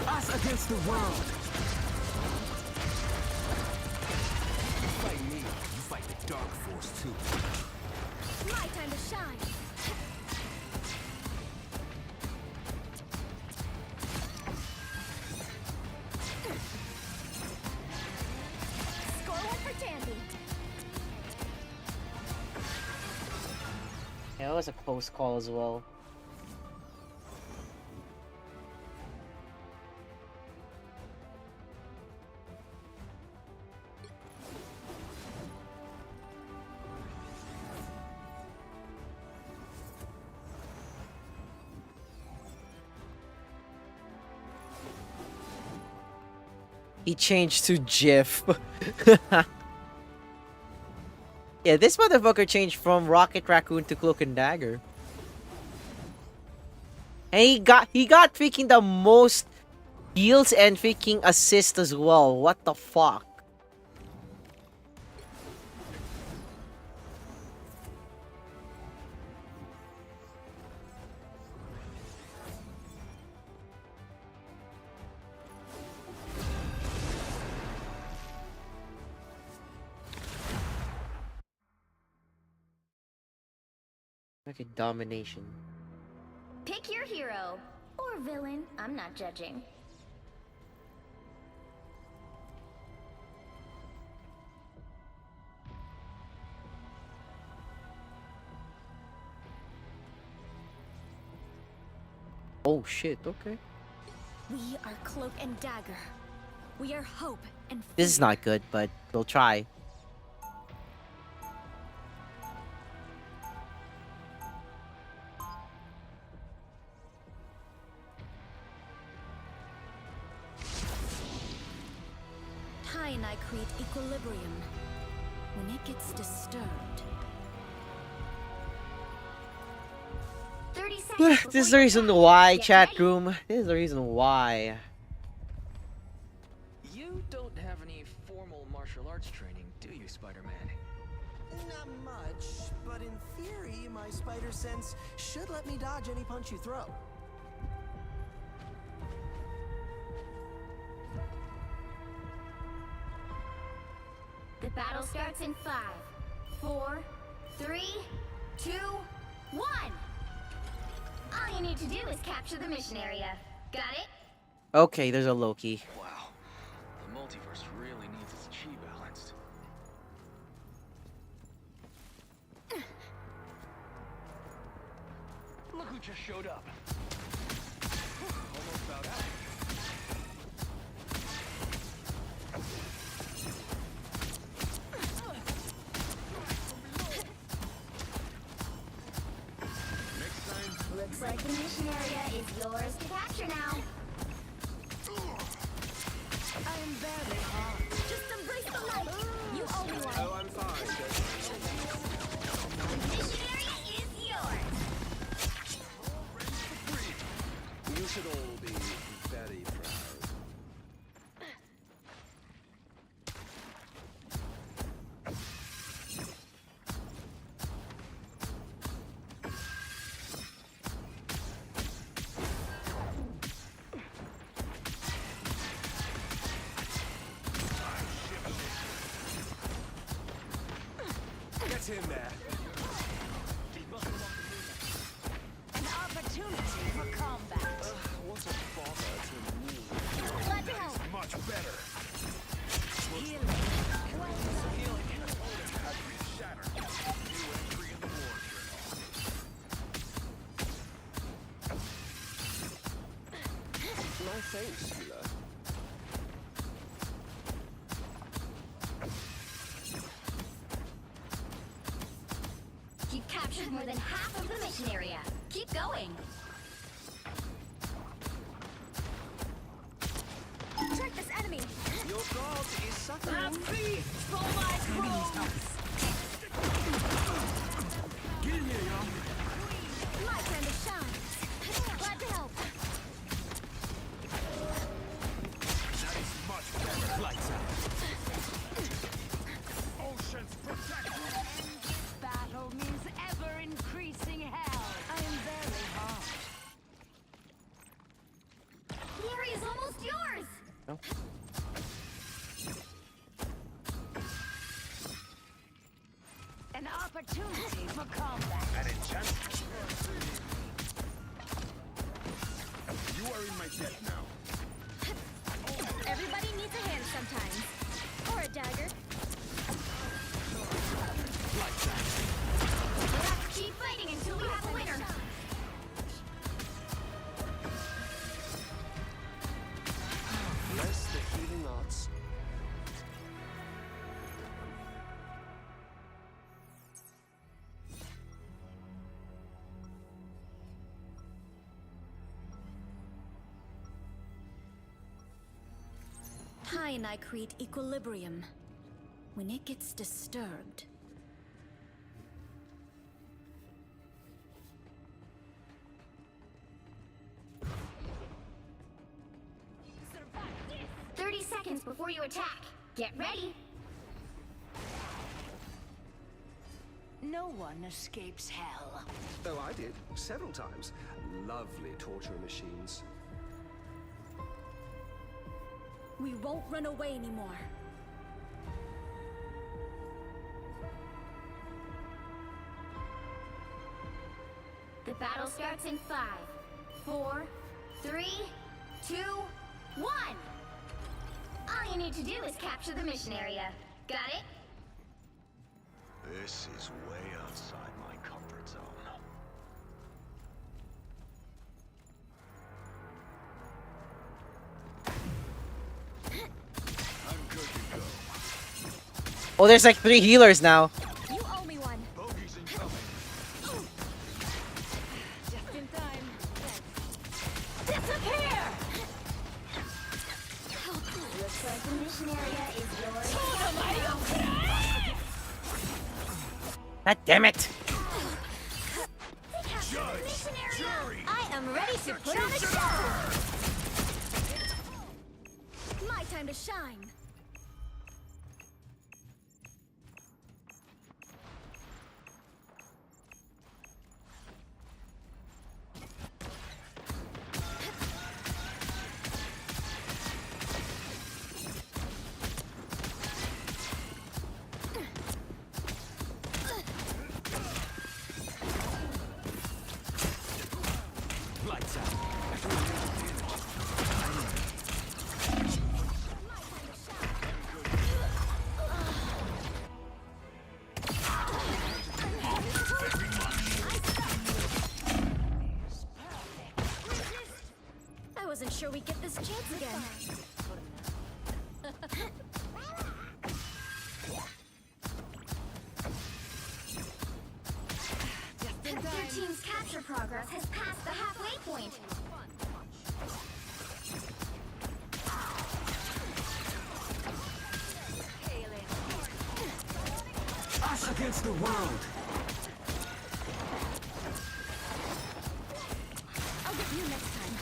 Us against the world. You fight me, you fight the Dark Force too. My time to shine. Score one for Tandy. Yeah, that was a close call as well. He changed to GIF. Yeah, this motherfucker changed from Rocket Raccoon to Cloak and Dagger. And he got freaking the most heals and freaking assists as well. What the fuck? Okay, domination. Pick your hero. Or villain. I'm not judging. Oh shit, okay. We are Cloak and Dagger. We are hope and fear. This is not good, but we'll try. I create equilibrium. When it gets disturbed. 30 seconds. This is the reason why, chat room. This is the reason why. You don't have any formal martial arts training, do you, Spider-Man? Not much, but in theory, my spider sense should let me dodge any punch you throw. The battle starts in 5, 4, 3, 2, 1. All you need to do is capture the mission area. Got it? Okay, there's a Loki. Wow. The multiverse really needs its chi balanced. Look who just showed up. Almost about out. Looks like the mission area is yours to capture now. I am very hot. Just embrace the light. You owe me one. Oh, I'm fine. The mission area is yours. You should all be very proud. Get him there. An opportunity for combat. What a bother to me. Glad to help. Much better. Healing. Has been shattered. New entry in the war journal. My thanks, Sheila. You've captured more than half of the mission area. Keep going. Check this enemy. Your god is suffering. For my crows. Get in here, y'all. My time to shine. Glad to help. That is much better. Lights out. Oceans protect. Battle means ever increasing hell. I am very hot. The area is almost yours. No. An opportunity for combat. An enchantment. You are in my debt now. Everybody needs a hand sometimes. Or a dagger. Lights out. We'll have to keep fighting until we have a winner. Bless the healing arts. Pi and I create equilibrium. When it gets disturbed. Survive this. 30 seconds before you attack. Get ready. No one escapes hell. Oh, I did. Several times. Lovely torture machines. We won't run away anymore. The battle starts in 5, 4, 3, 2, 1. All you need to do is capture the mission area. Got it? This is way outside my comfort zone. I'm good to go. Oh, there's like 3 healers now. You owe me one. Bogeys incoming. Just in time. Disappear! Let's Looks like the mission area is yours. God damn it! I am ready to put on a show! My time to shine! Lights out. I wasn't sure we'd get this chance again. Their team's capture progress has passed the halfway point. Us against the world. I'll get you next time.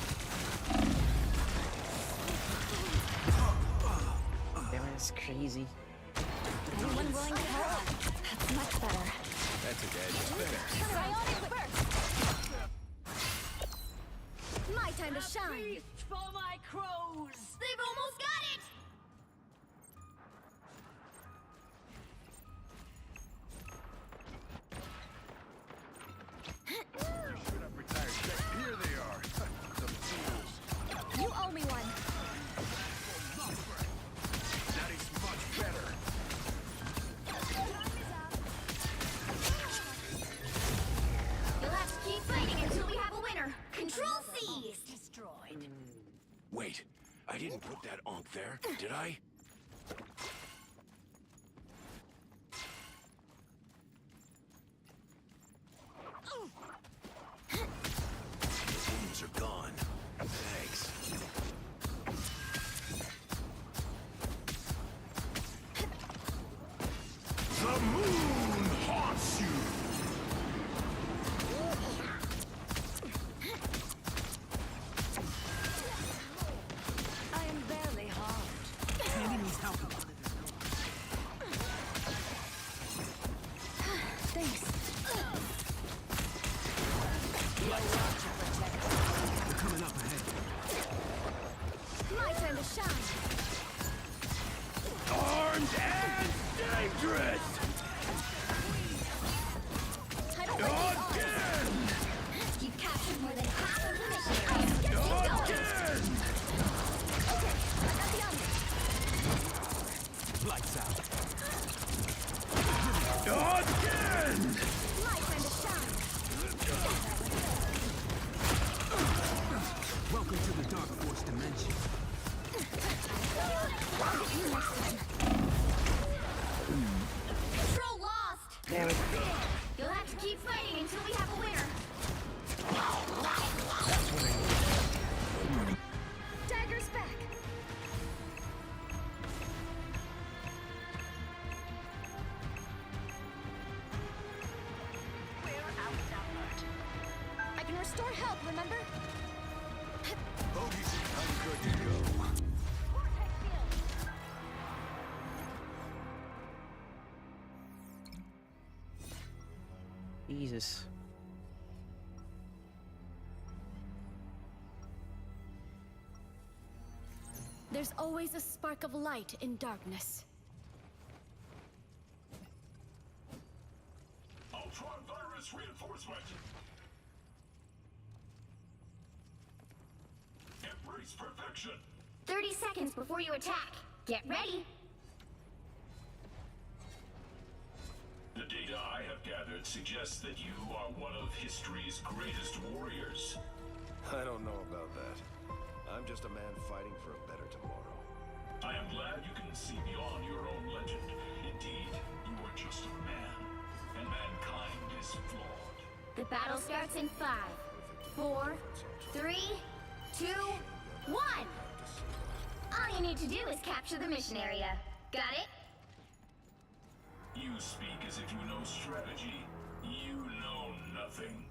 Damn, it's crazy. Anyone willing to help? That's much better. That's okay. It's better. Psionic burst! My time to shine! For my crows! They've almost got it! You should have retired. Here they are. The fools. You owe me one. That is much better. You'll have to keep fighting until we have a winner. Control C's! Destroyed. Wait, I didn't put that onk there, did I? The wounds are gone. Thanks. The moon haunts you! I am barely harmed. Andy needs help. Thanks. They're coming up ahead. My time to shine. Armed and dangerous! I don't like these odds. You've captured more than half of the mission area. Get these going. Okay, I got the armor. Lights out. Again! My time to shine. Welcome to the Dark Force dimension. I'll get you next time. Control lost. Damn it. You'll have to keep fighting until we have a winner. Dagger's back. I can restore health, remember? Bogies, I'm good to go. Jesus. There's always a spark of light in darkness. Ultron virus reinforcement. Embrace perfection. 30 seconds before you attack. Get ready. The data I have gathered suggests that you are one of history's greatest warriors. I don't know about that. I'm just a man fighting for a better tomorrow. I am glad you can see beyond your own legend. Indeed, you are just a man, and mankind is flawed. The battle starts in 5, 4, 3, 2, 1. I All you need to do is capture the mission area. Got it? You speak as if you know strategy. You know nothing.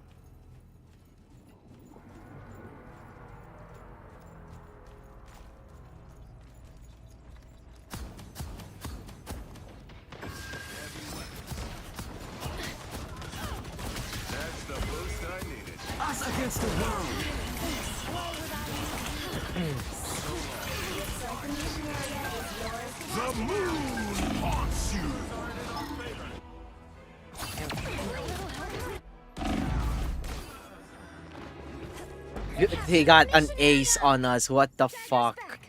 That's the boost I needed. Us against the world. The moon haunts you. They got an ace on us. What the fuck?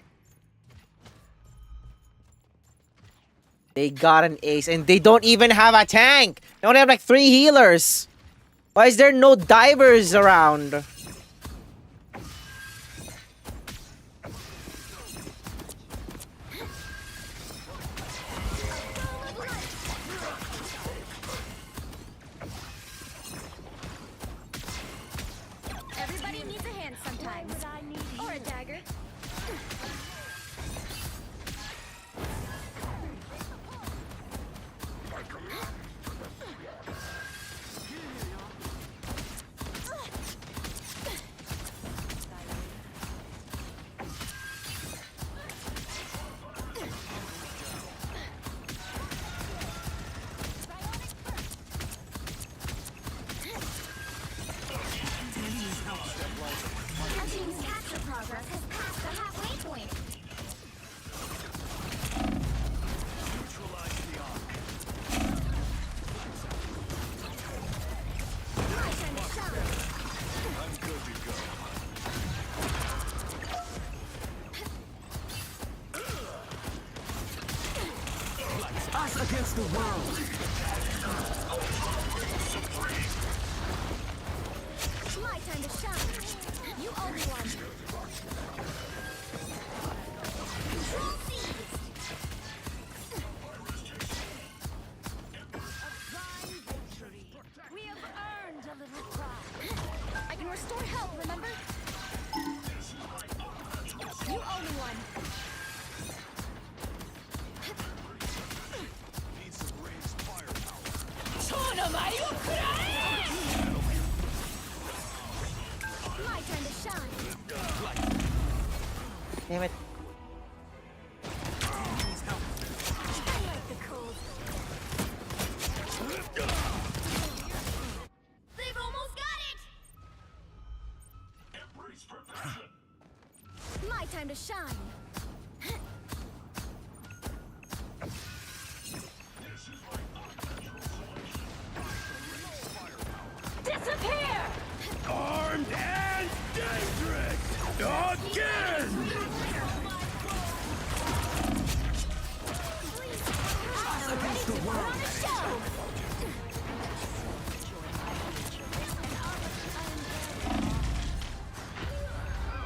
They got an ace and they don't even have a tank. They only have like 3 healers. Why is there no divers around? Everybody needs a hand sometimes. Or a dagger. Our team's capture progress has passed the halfway point. Neutralize the arc. My turn to shine. I'm good to go. Us against the world. My time to shine. You owe me one. Control seized. We have earned a little pride. I can restore health, remember? You owe me one. Need some raised firepower. My turn to shine. Damn it. I like the cold. They've almost got it! Embrace perfection. My time to shine. This is my unnatural selection. Disappear! Armed and dangerous! Again! Us against the world.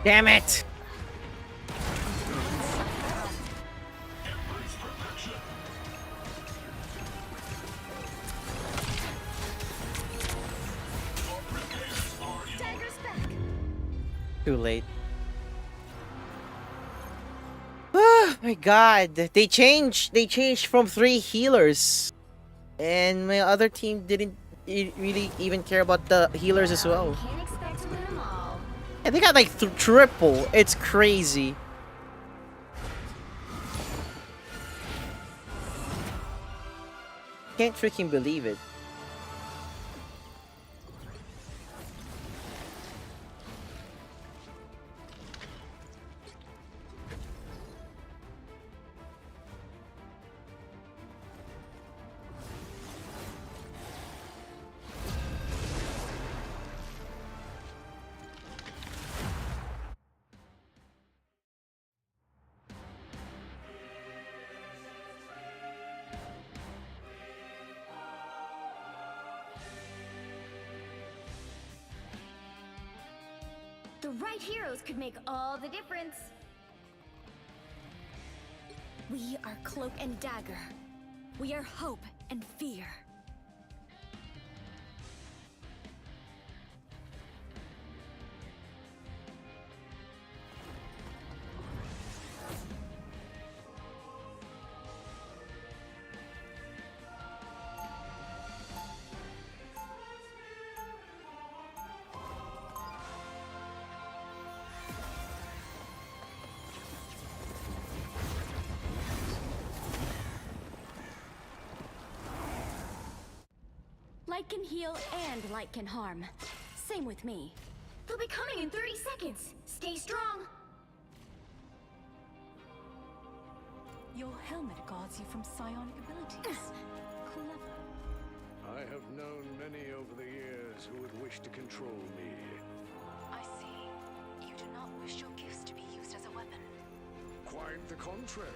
Damn it. Embrace perfection. Dagger's back. Too late. Oh my god. They changed from 3 healers. And my other team didn't really even care about the healers as well. Can't expect to win them all. And they got like triple. It's crazy. Can't freaking believe it. The right heroes could make all the difference. We are Cloak and Dagger. We are hope and fear. Light can heal and light can harm. Same with me. They'll be coming in 30 seconds. Stay strong. Your helmet guards you from psionic abilities. Clever. I have known many over the years who would wish to control me. I see. You do not wish your gifts to be used as a weapon. Quite the contrary.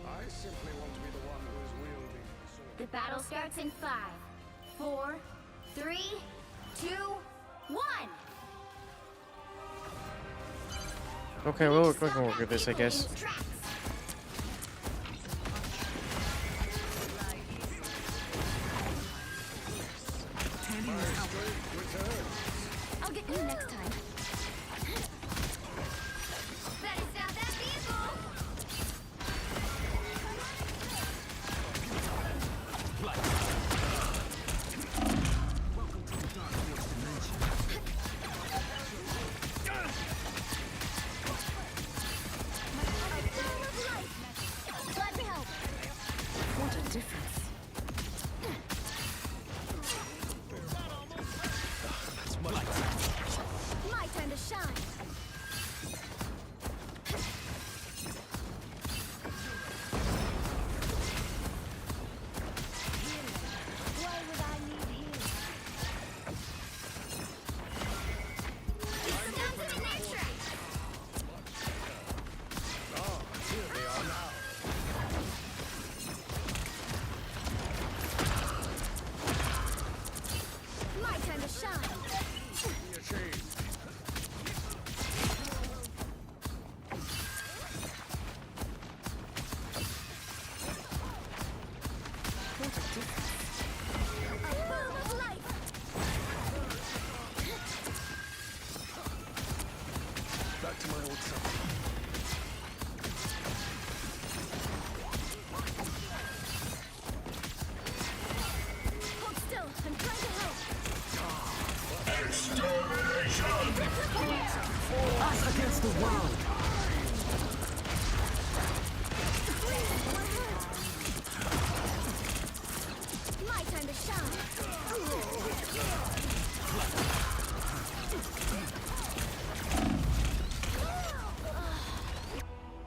I simply want to be the one who is wielding the sword. The battle starts in 5, 4, 3, 2, 1. Okay, we can work with this, I guess. I'll get you next time. Better stop that vehicle. Welcome to the Dark Force dimension. Let me help. What a difference. My time to shine. Why would I need healing? Stop them in their tracks. Ah, here they are now. My time to shine. Be ashamed. A boom of light. Back to my old self. Hold still. I'm trying to help. Us against the world. My time to shine.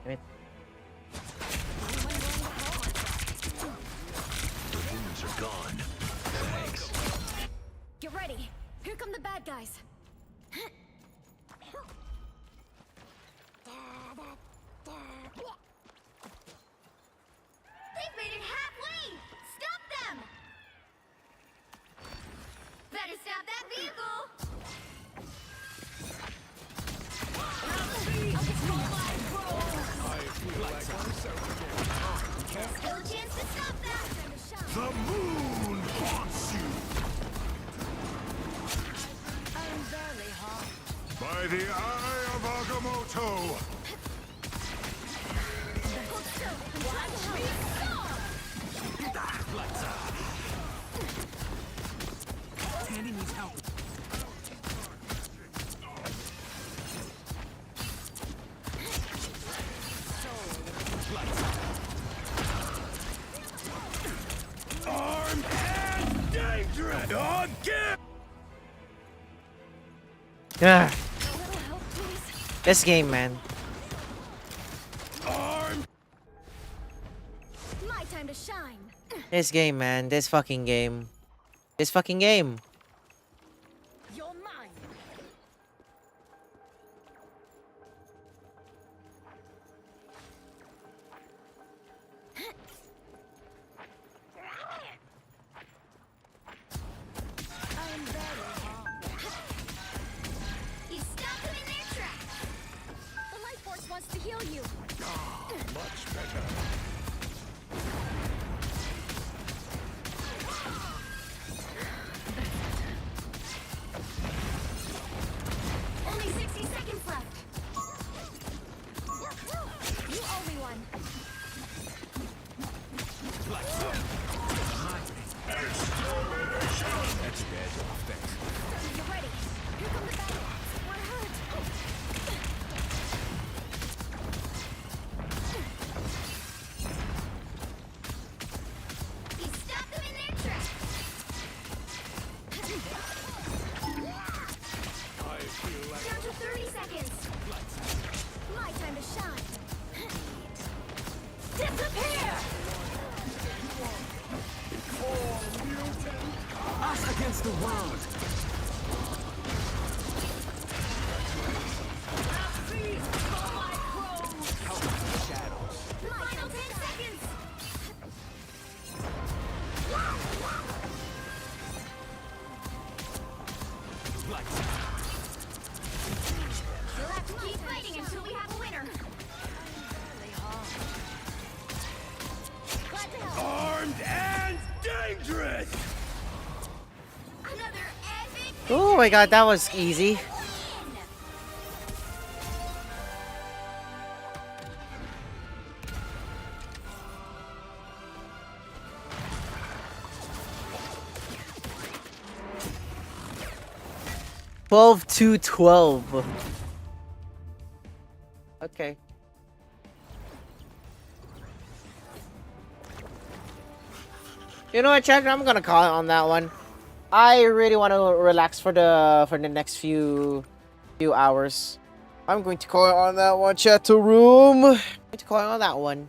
Damn it. The wounds are gone. Thanks. Get ready. Here come the bad guys. They've made it halfway! Stop them! Better stop that vehicle! I feel like myself again. There's still a chance to stop that! The moon haunts you! I'm barely hot. By the eye of Agamotto! Watch me Tandy needs help. Armed and dangerous! Again! Yeah. This game, man. My time to shine. This game, man. This fucking game. This fucking game. You're mine. I'm very hot. You stop them in their tracks. The light force wants to heal you. Much better. against the world. Final 10 seconds! You'll have to keep fighting until we have a winner. Glad to help. Armed and dangerous! Another epic Oh my god, that was easy. to 12. Okay. You know what, Chad? I'm gonna call it on that one. I really want to relax for the next few hours. I'm going to call it on that one, chat room. I'm going to call it on that one.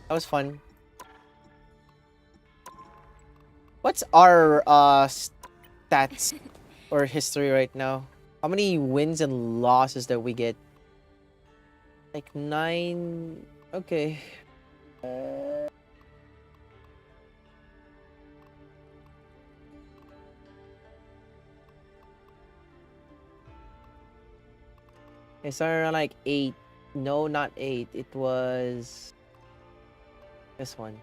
That was fun. What's our stats or history right now? How many wins and losses that we get? Like 9. Okay. It started around like 8. No, not 8. It was this one.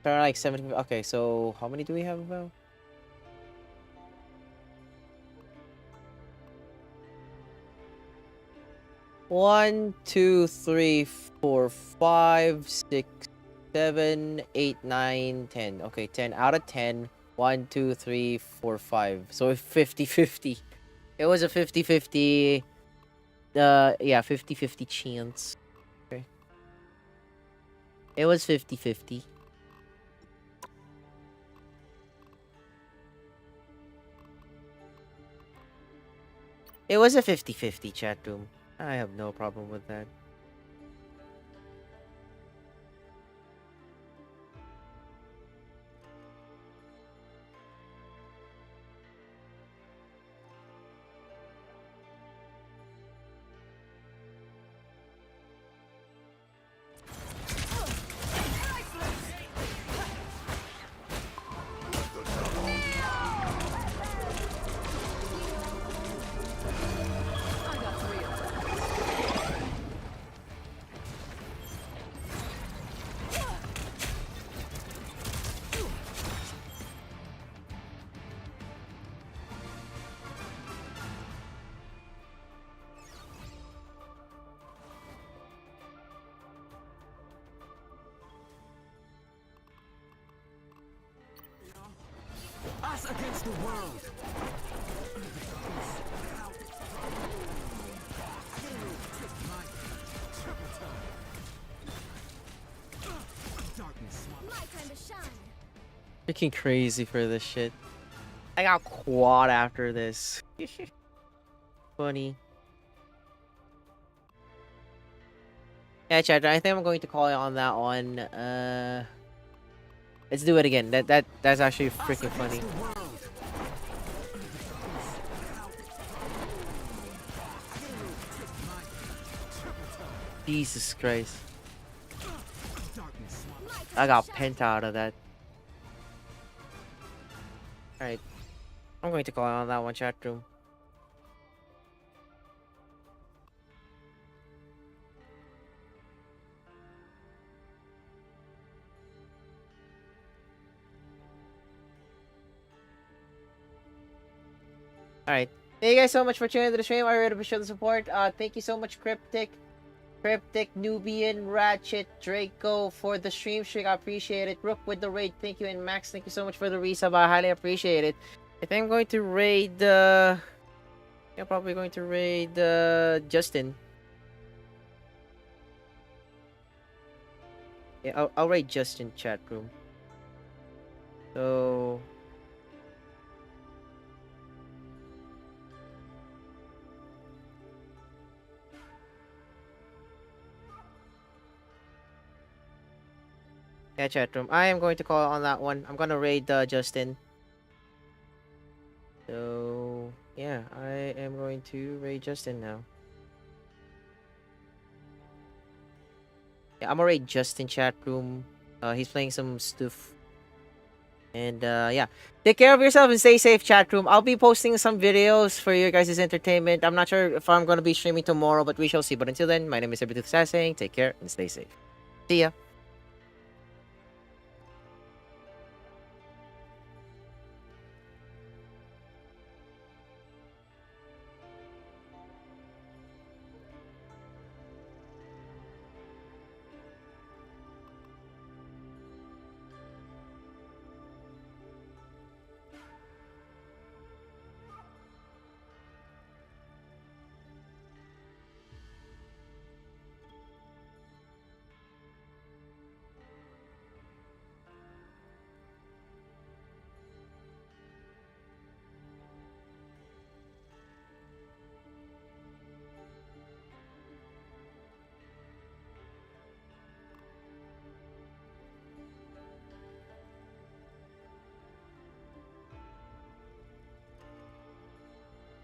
Started like 7. Okay, so how many do we have about? One, 2, 3, 4, 5, 6, 7, 8, 9, 10. Okay, 10 out of 10. 1, 2, 3, 4, 5. So 50-50. It was a 50-50. Yeah, 50-50 chance. Okay. It was 50-50. It was a 50-50 chat room. I have no problem with that. Us against the world. My time to shine. Freaking crazy for this shit. I got quad after this. Funny. Yeah, chat. I think I'm going to call it on that one. Let's do it again. That's actually freaking funny. Jesus Christ. I got pent out of that. Alright. I'm going to call it on that one, chat room. Alright. Thank you guys so much for tuning into the stream. I really appreciate the support. Thank you so much, Cryptic, Nubian, Ratchet, Draco for the stream streak. I appreciate it. Rook with the raid. Thank you. And Max, thank you so much for the resub. I highly appreciate it. I think I'm going to raid I'm probably going to raid Justin. Yeah, I'll raid Justin chat room. So Yeah, chat room. I am going to call on that one. I'm gonna raid Justin. So yeah, I am going to raid Justin now. Yeah, I'm gonna raid Justin chat room. He's playing some stuff. And yeah, take care of yourself and stay safe, chat room. I'll be posting some videos for your guys' entertainment. I'm not sure if I'm gonna be streaming tomorrow, but we shall see. But until then, my name is ENVtuber saying take care and stay safe. See ya.